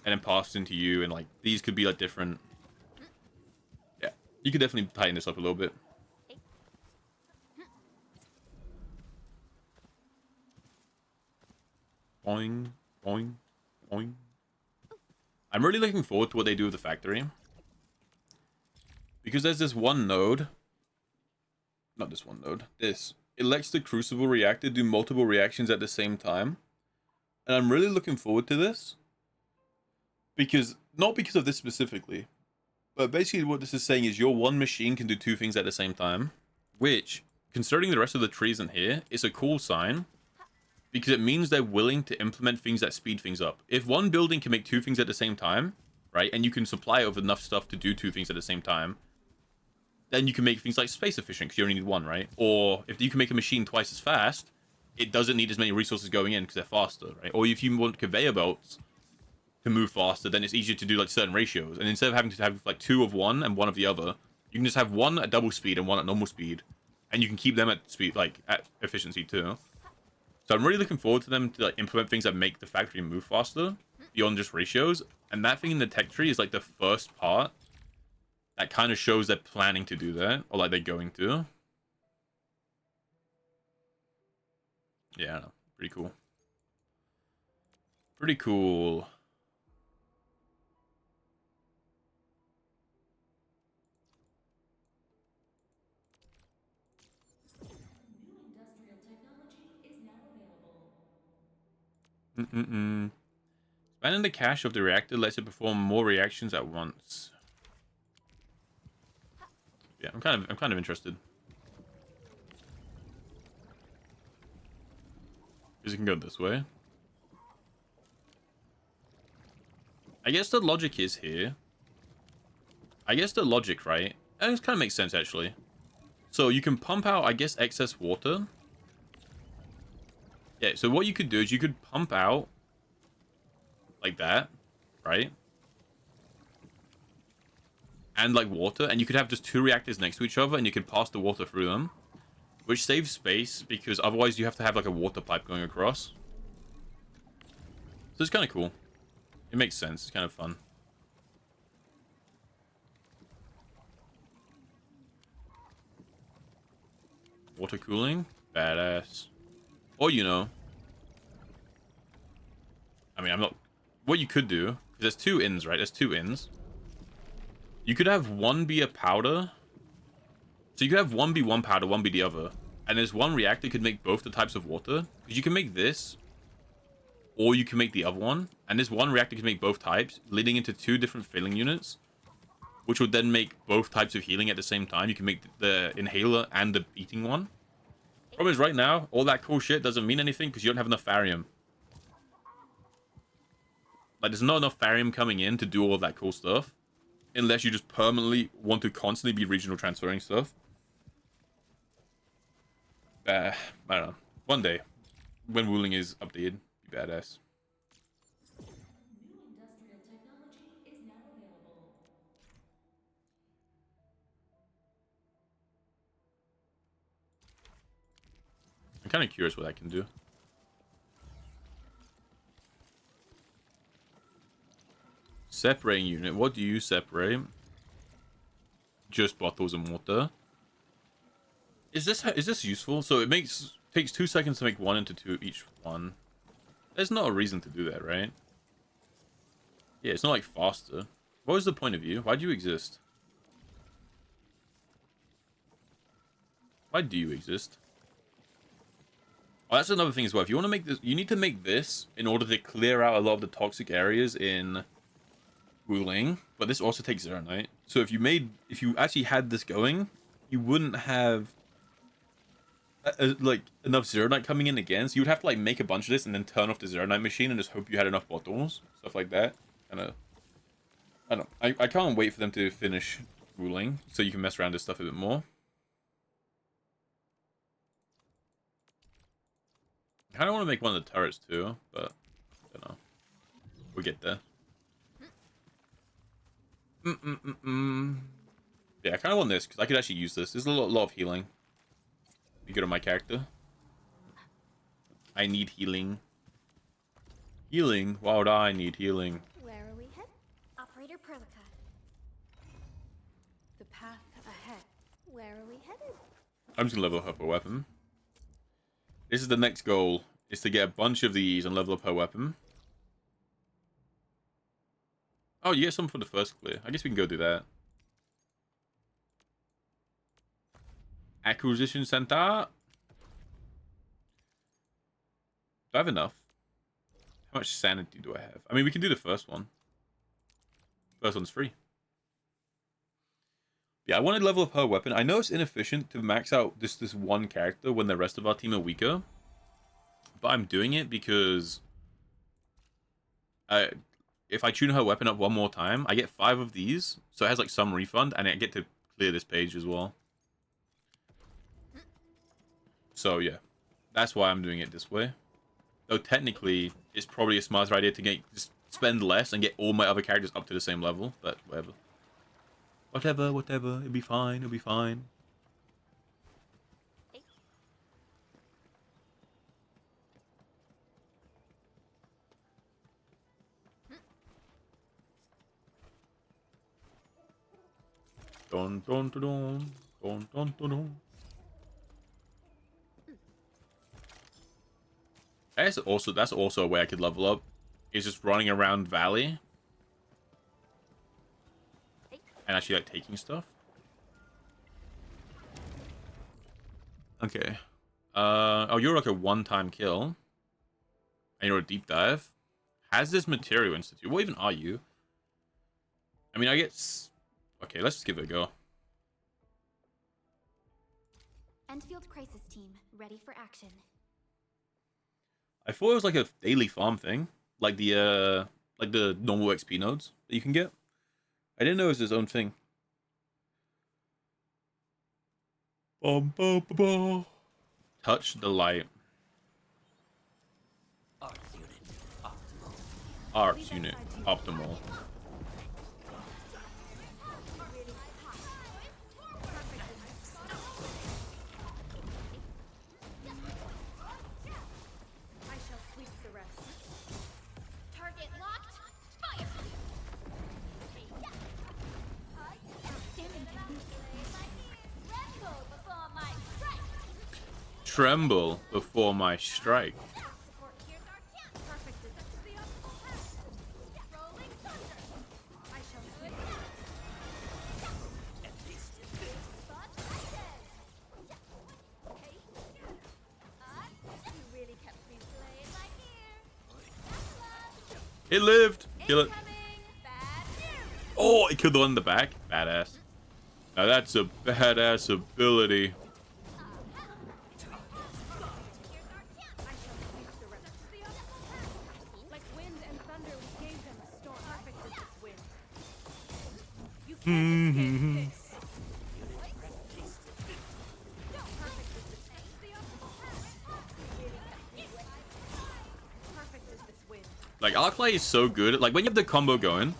And then pass into you, and, like, these could be, like, different. Yeah. You could definitely tighten this up a little bit. Boing, boing, boing. I'm really looking forward to what they do with the factory. Because there's this one node. Not this one node. This. It lets the Crucible reactor do multiple reactions at the same time. And I'm really looking forward to this. Because, not because of this specifically. But basically what this is saying is your one machine can do two things at the same time. Which, considering the rest of the trees in here, is a cool sign. Because it means they're willing to implement things that speed things up. If one building can make two things at the same time, right, and you can supply it with enough stuff to do two things at the same time, then you can make things like space efficient, because you only need one, right? Or if you can make a machine twice as fast, it doesn't need as many resources going in, because they're faster, right? Or if you want conveyor belts to move faster, then it's easier to do, like, certain ratios. And instead of having to have, like, 2 of one and 1 of the other, you can just have 1 at double speed and 1 at normal speed. And you can keep them at speed, like, at efficiency, too. So I'm really looking forward to them to, like, implement things that make the factory move faster. beyond just ratios. And that thing in the tech tree is like the first part that kind of shows they're planning to do that, or like they're going to. Yeah, I don't know. Pretty cool. Pretty cool. New industrial technology is now available. Expanding the cache of the reactor lets it perform more reactions at once. Yeah, I'm kind of interested. Because it can go this way. I guess the logic is here. I guess the logic, right? It kind of makes sense, actually. So you can pump out, I guess, excess water. Yeah, so what you could do is you could pump out like that, right? And like water, and you could have just 2 reactors next to each other, and you could pass the water through them. Which saves space, because otherwise you have to have like a water pipe going across. So it's kind of cool. It makes sense. It's kind of fun. Water cooling? Badass. Or, you know... I mean, I'm not... What you could do... There's 2 ins, right? There's 2 ins. You could have one be a powder... So you could have one be one powder, one be the other. And there's one reactor could make both the types of water. Because you can make this, or you can make the other one. And this one reactor can make both types, leading into 2 different filling units. Which would then make both types of healing at the same time. You can make the inhaler and the eating one. Problem is, right now, all that cool shit doesn't mean anything because you don't have enough tharium. Like, there's not enough tharium coming in to do all of that cool stuff. Unless you just permanently want to constantly be regional transferring stuff. I don't know. One day, when Wuling is updated, be badass. New industrial technology is now available. I'm kind of curious what I can do. Separating unit. What do you separate? Just bottles and water. Is this useful? So it takes 2 seconds to make 1 into 2 each one. There's not a reason to do that, right? Yeah, it's not like faster. What was the point of you? Why do you exist? Why do you exist? Oh, that's another thing as well. If you want to make this, you need to make this in order to clear out a lot of the toxic areas in Wuling. But this also takes Zeronite. So if you actually had this going, you wouldn't have like enough Zeronite coming in again. So you would have to like make a bunch of this and then turn off the Zeronite machine and just hope you had enough bottles, stuff like that. I don't know. I can't wait for them to finish Wuling so you can mess around this stuff a bit more. I kind of want to make one of the turrets too, but I don't know. We'll get there. Yeah, I kind of want this because I could actually use this. There's a lot of healing. Be good on my character. I need healing. Healing? Why would I need healing? Where are we headed? Operator Perlica. The path ahead. Where are we headed? I'm just gonna level up her weapon. This is the next goal, is to get a bunch of these and level up her weapon. Oh, you get some for the first clear. I guess we can go do that. Acquisition Center. Do I have enough? How much sanity do I have? I mean, we can do the first one. First one's free. Yeah, I want to level up her weapon. I know it's inefficient to max out this one character when the rest of our team are weaker. But I'm doing it because if I tune her weapon up one more time, I get 5 of these. So it has like some refund and I get to clear this page as well. So yeah, that's why I'm doing it this way. Though technically, it's probably a smarter idea to just spend less and get all my other characters up to the same level. But whatever. Whatever. It'll be fine. It'll be fine. Dun dun dun dun dun dun dun dun. That's also a way I could level up. Is just running around Valley and actually like taking stuff. Okay. Oh, you're like a one-time kill. And you're a deep dive. Has this Material Institute? What even are you? I mean, I guess... Okay, let's just give it a go. Endfield Crisis Team, ready for action. I thought it was like a daily farm thing. Like the normal XP nodes that you can get. I didn't know it was his own thing. Touch the light. Arts unit optimal. I shall sweep the rest. Target locked. Fire! Tremble before my strike. It lived. Kill it. Oh, it killed the one in the back. Badass. Now that's a badass ability. Like, Arklight is so good. Like, when you have the combo going,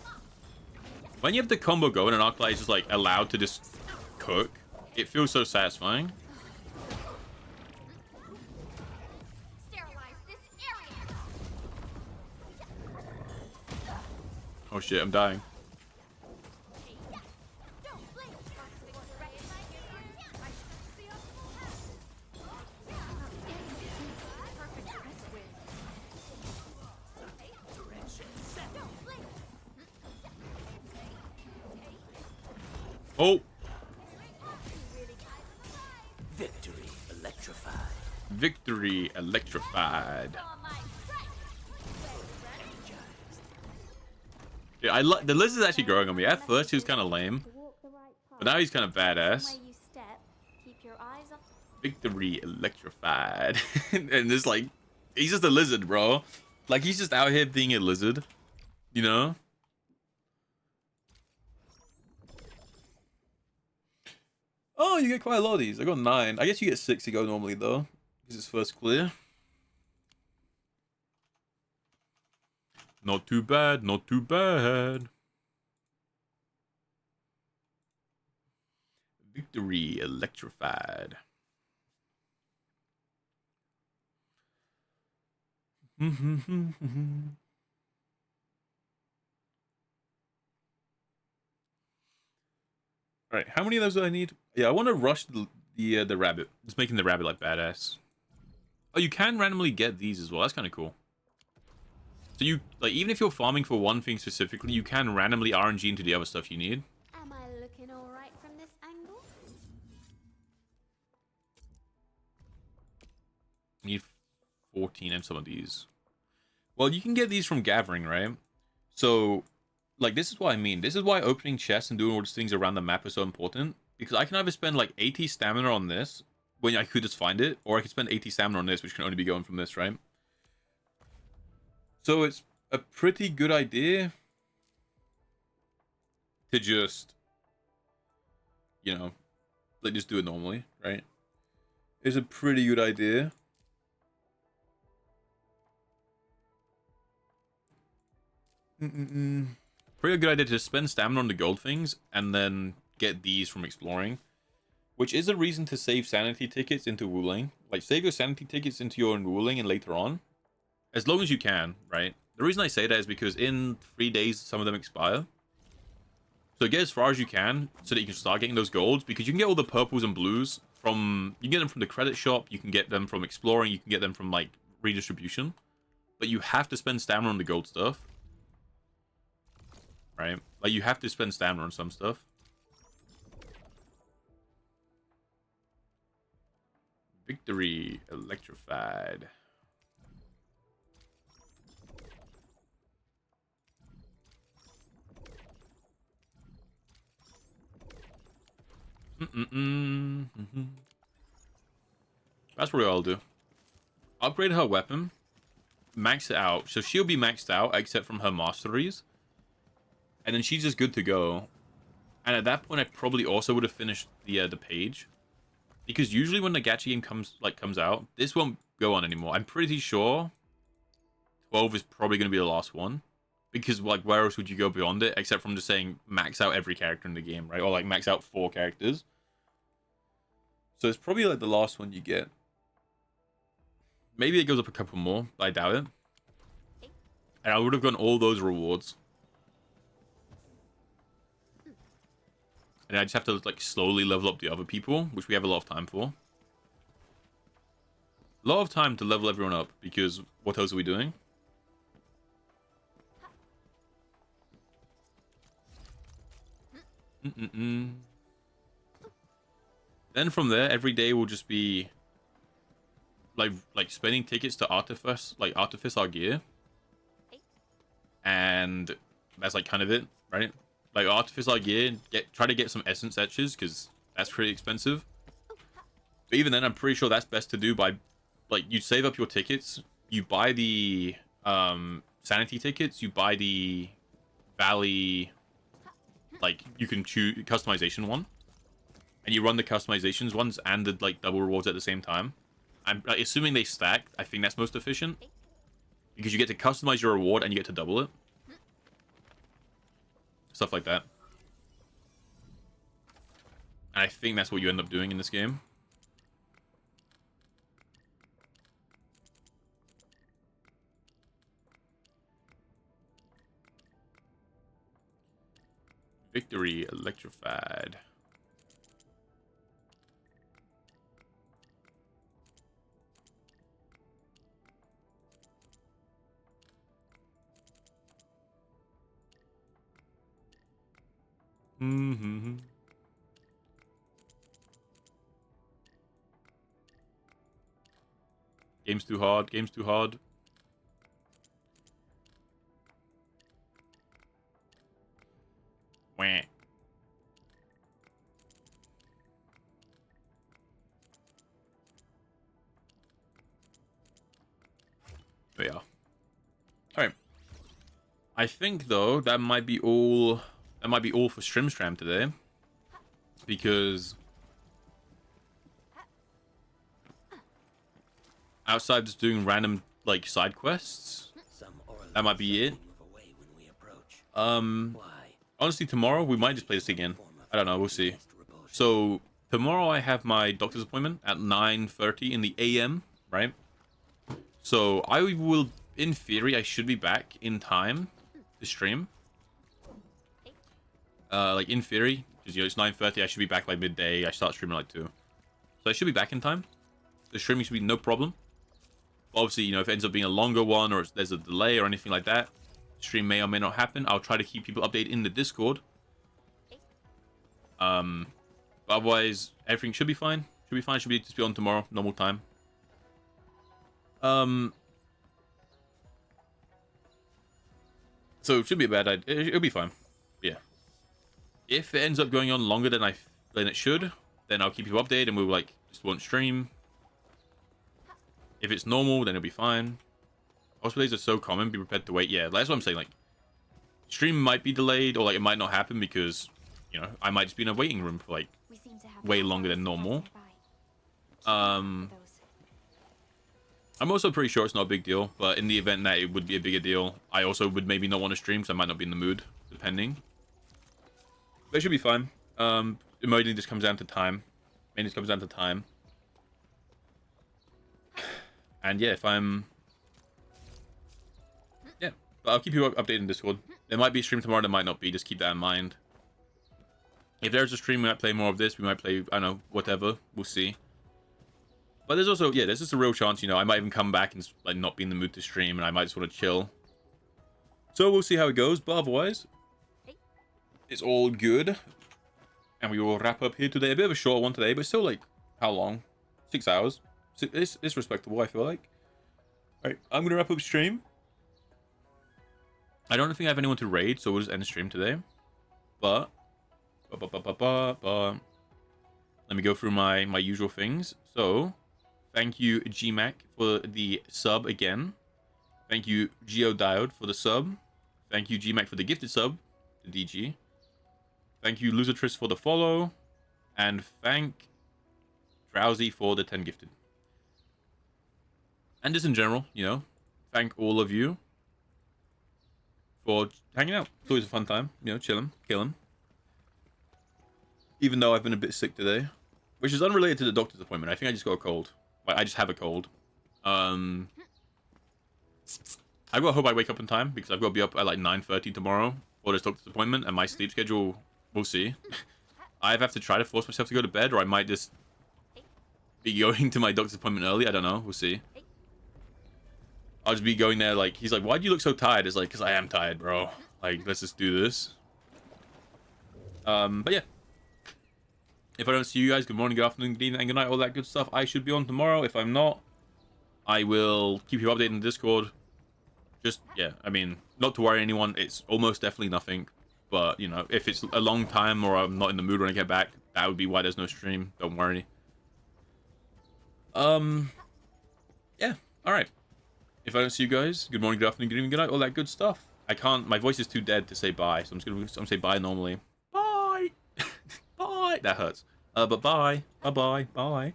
and Arklight is just, like, allowed to just cook, it feels so satisfying. Oh shit, I'm dying. Oh! Victory electrified. Victory electrified. Dude, the lizard is actually growing on me. At first, he was kind of lame, but now he's kind of badass. Victory electrified. And this, like, he's just a lizard, bro. Like, he's just out here being a lizard, you know? Oh, you get quite a lot of these. I got 9. I guess you get 6 to go normally, though, because it's first clear. Not too bad, not too bad. Victory electrified. Alright, how many of those do I need? Yeah, I want to rush the rabbit. Just making the rabbit like badass. Oh, you can randomly get these as well. That's kind of cool. So you, like, even if you're farming for one thing specifically, you can randomly RNG into the other stuff you need. Am I looking alright from this angle? Need 14 and some of these. Well, you can get these from gathering, right? So, like, this is what I mean. This is why opening chests and doing all these things around the map is so important. Because I can either spend, like, 80 stamina on this, when I could just find it, or I could spend 80 stamina on this, which can only be going from this, right? So it's a pretty good idea to just, you know, like, just do it normally, right? It's a pretty good idea. Pretty good idea to spend stamina on the gold things and then get these from exploring, which is a reason to save sanity tickets into Wuling. Like, save your sanity tickets into your Wuling and later on, as long as you can, right? The reason I say that is because in 3 days some of them expire, So get as far as you can so that you can start getting those golds, because you can get all the purples and blues from, you can get them from the credit shop, you can get them from exploring, you can get them from like redistribution, but you have to spend stamina on the gold stuff, right? Like you have to spend stamina on some stuff. Victory electrified. That's what I'll do. Upgrade her weapon, max it out, so she'll be maxed out except from her masteries, and then she's just good to go. And at that point, I probably also would have finished the page, because usually when the gacha game comes out, this won't go on anymore. I'm pretty sure 12 is probably going to be the last one, because like where else would you go beyond it except from just saying max out every character in the game, right? Or like max out 4 characters. So it's probably like the last one you get. Maybe it goes up a couple more, but I doubt it. And I would have gotten all those rewards. And I just have to like slowly level up the other people, which we have a lot of time for. A lot of time to level everyone up, because what else are we doing? Then from there, every day will just be like spending tickets to artifice our gear, and that's like kind of it, right? Like artifice our gear, try to get some essence etches, because that's pretty expensive. But even then, I'm pretty sure that's best to do by like you save up your tickets, you buy the sanity tickets, you buy the valley, like you can choose customization one, and you run the customizations ones and the like double rewards at the same time. I'm assuming they stack. I think that's most efficient, because you get to customize your reward and you get to double it. Stuff like that. And I think that's what you end up doing in this game. Victory electrified. Game's too hard. Game's too hard. Wah. There we are. Alright. I think though that might be all for Strimstram today. Because outside just doing random like side quests, that might be it. Honestly, tomorrow we might just play this again. I don't know, we'll see. So tomorrow I have my doctor's appointment at 9:30 in the AM, right? So I will, in theory, I should be back in time to stream. Like in theory, because you know it's 9:30, I should be back by midday. I start streaming like 2, so I should be back in time. The streaming should be no problem. Obviously, you know, if it ends up being a longer one or there's a delay or anything like that, stream may or may not happen. I'll try to keep people updated in the Discord. But otherwise, everything should be fine. Should be fine. Should be just be on tomorrow, normal time. So it should be a bad idea. It'll be fine. Yeah. If it ends up going on longer than it should, then I'll keep you updated and we'll like just won't stream. If it's normal, then it'll be fine. Hospitals are so common, be prepared to wait. Yeah, that's what I'm saying. Like, stream might be delayed or like it might not happen because, you know, I might just be in a waiting room for like way longer than normal. I'm also pretty sure it's not a big deal, but in the event that it would be a bigger deal, I also would maybe not want to stream, so I might not be in the mood, depending. But it should be fine. It mainly just comes down to time. Mainly just comes down to time. And yeah, if I'm... Yeah, but I'll keep you updated in Discord. There might be a stream tomorrow, there might not be. Just keep that in mind. If there's a stream, we might play more of this. We might play, I don't know, whatever. We'll see. But there's also, yeah, there's just a real chance, you know, I might even come back and like not be in the mood to stream, and I might just want to chill. So we'll see how it goes. But otherwise, it's all good. And we will wrap up here today. A bit of a short one today, but still, like, how long? 6 hours. It's respectable, I feel like. Alright, I'm going to wrap up stream. I don't think I have anyone to raid, so we'll just end the stream today. But let me go through my usual things. So, thank you, GMAC, for the sub again. Thank you, Geodiode, for the sub. Thank you, GMAC, for the gifted sub to DG. Thank you, Lucitress, for the follow. And thank Drowsy for the 10 gifted. And just in general, you know, thank all of you for hanging out. It's always a fun time, you know, chilling, killing. Even though I've been a bit sick today, which is unrelated to the doctor's appointment. I think I just got a cold. Like, I just have a cold. I gotta hope I wake up in time, because I've got to be up at like 9:30 tomorrow for this doctor's appointment, and my sleep schedule, we'll see. I have to try to force myself to go to bed, or I might just be going to my doctor's appointment early. I don't know. We'll see. I'll just be going there like, he's like, why do you look so tired? It's like, because I am tired, bro. Like, let's just do this. But yeah. If I don't see you guys, good morning, good afternoon, good evening, and good night, all that good stuff. I should be on tomorrow. If I'm not, I will keep you updated in the Discord. Just, yeah, I mean, not to worry anyone. It's almost definitely nothing. But, you know, if it's a long time or I'm not in the mood when I get back, that would be why there's no stream. Don't worry. Yeah, alright. If I don't see you guys, good morning, good afternoon, good evening, good night, all that good stuff. I can't, my voice is too dead to say bye, so I'm just gonna say bye normally. Bye! Bye! That hurts. But bye. Bye-bye. Bye.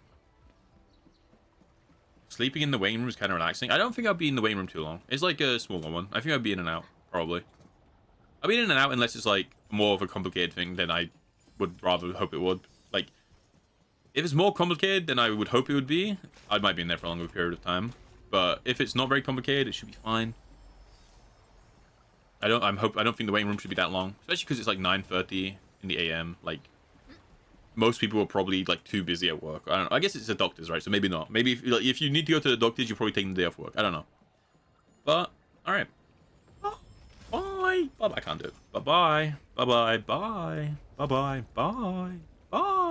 Sleeping in the waiting room is kind of relaxing. I don't think I'll be in the waiting room too long. It's like a smaller one. I think I'll be in and out, probably. I'll be in and out unless it's like more of a complicated thing than I would rather hope it would. Like, if it's more complicated than I would hope it would be, I might be in there for a longer period of time. But if it's not very complicated, it should be fine. I don't think the waiting room should be that long, especially because it's like 9:30 in the AM. Like, most people are probably like too busy at work. I don't know. I guess it's the doctors, right? So maybe not. Maybe if you need to go to the doctors, you're probably taking the day off work. I don't know. But all right. Bye. Bye. I can't do it. Bye. Bye. Bye. Bye. Bye. Bye. Bye. Bye. Bye.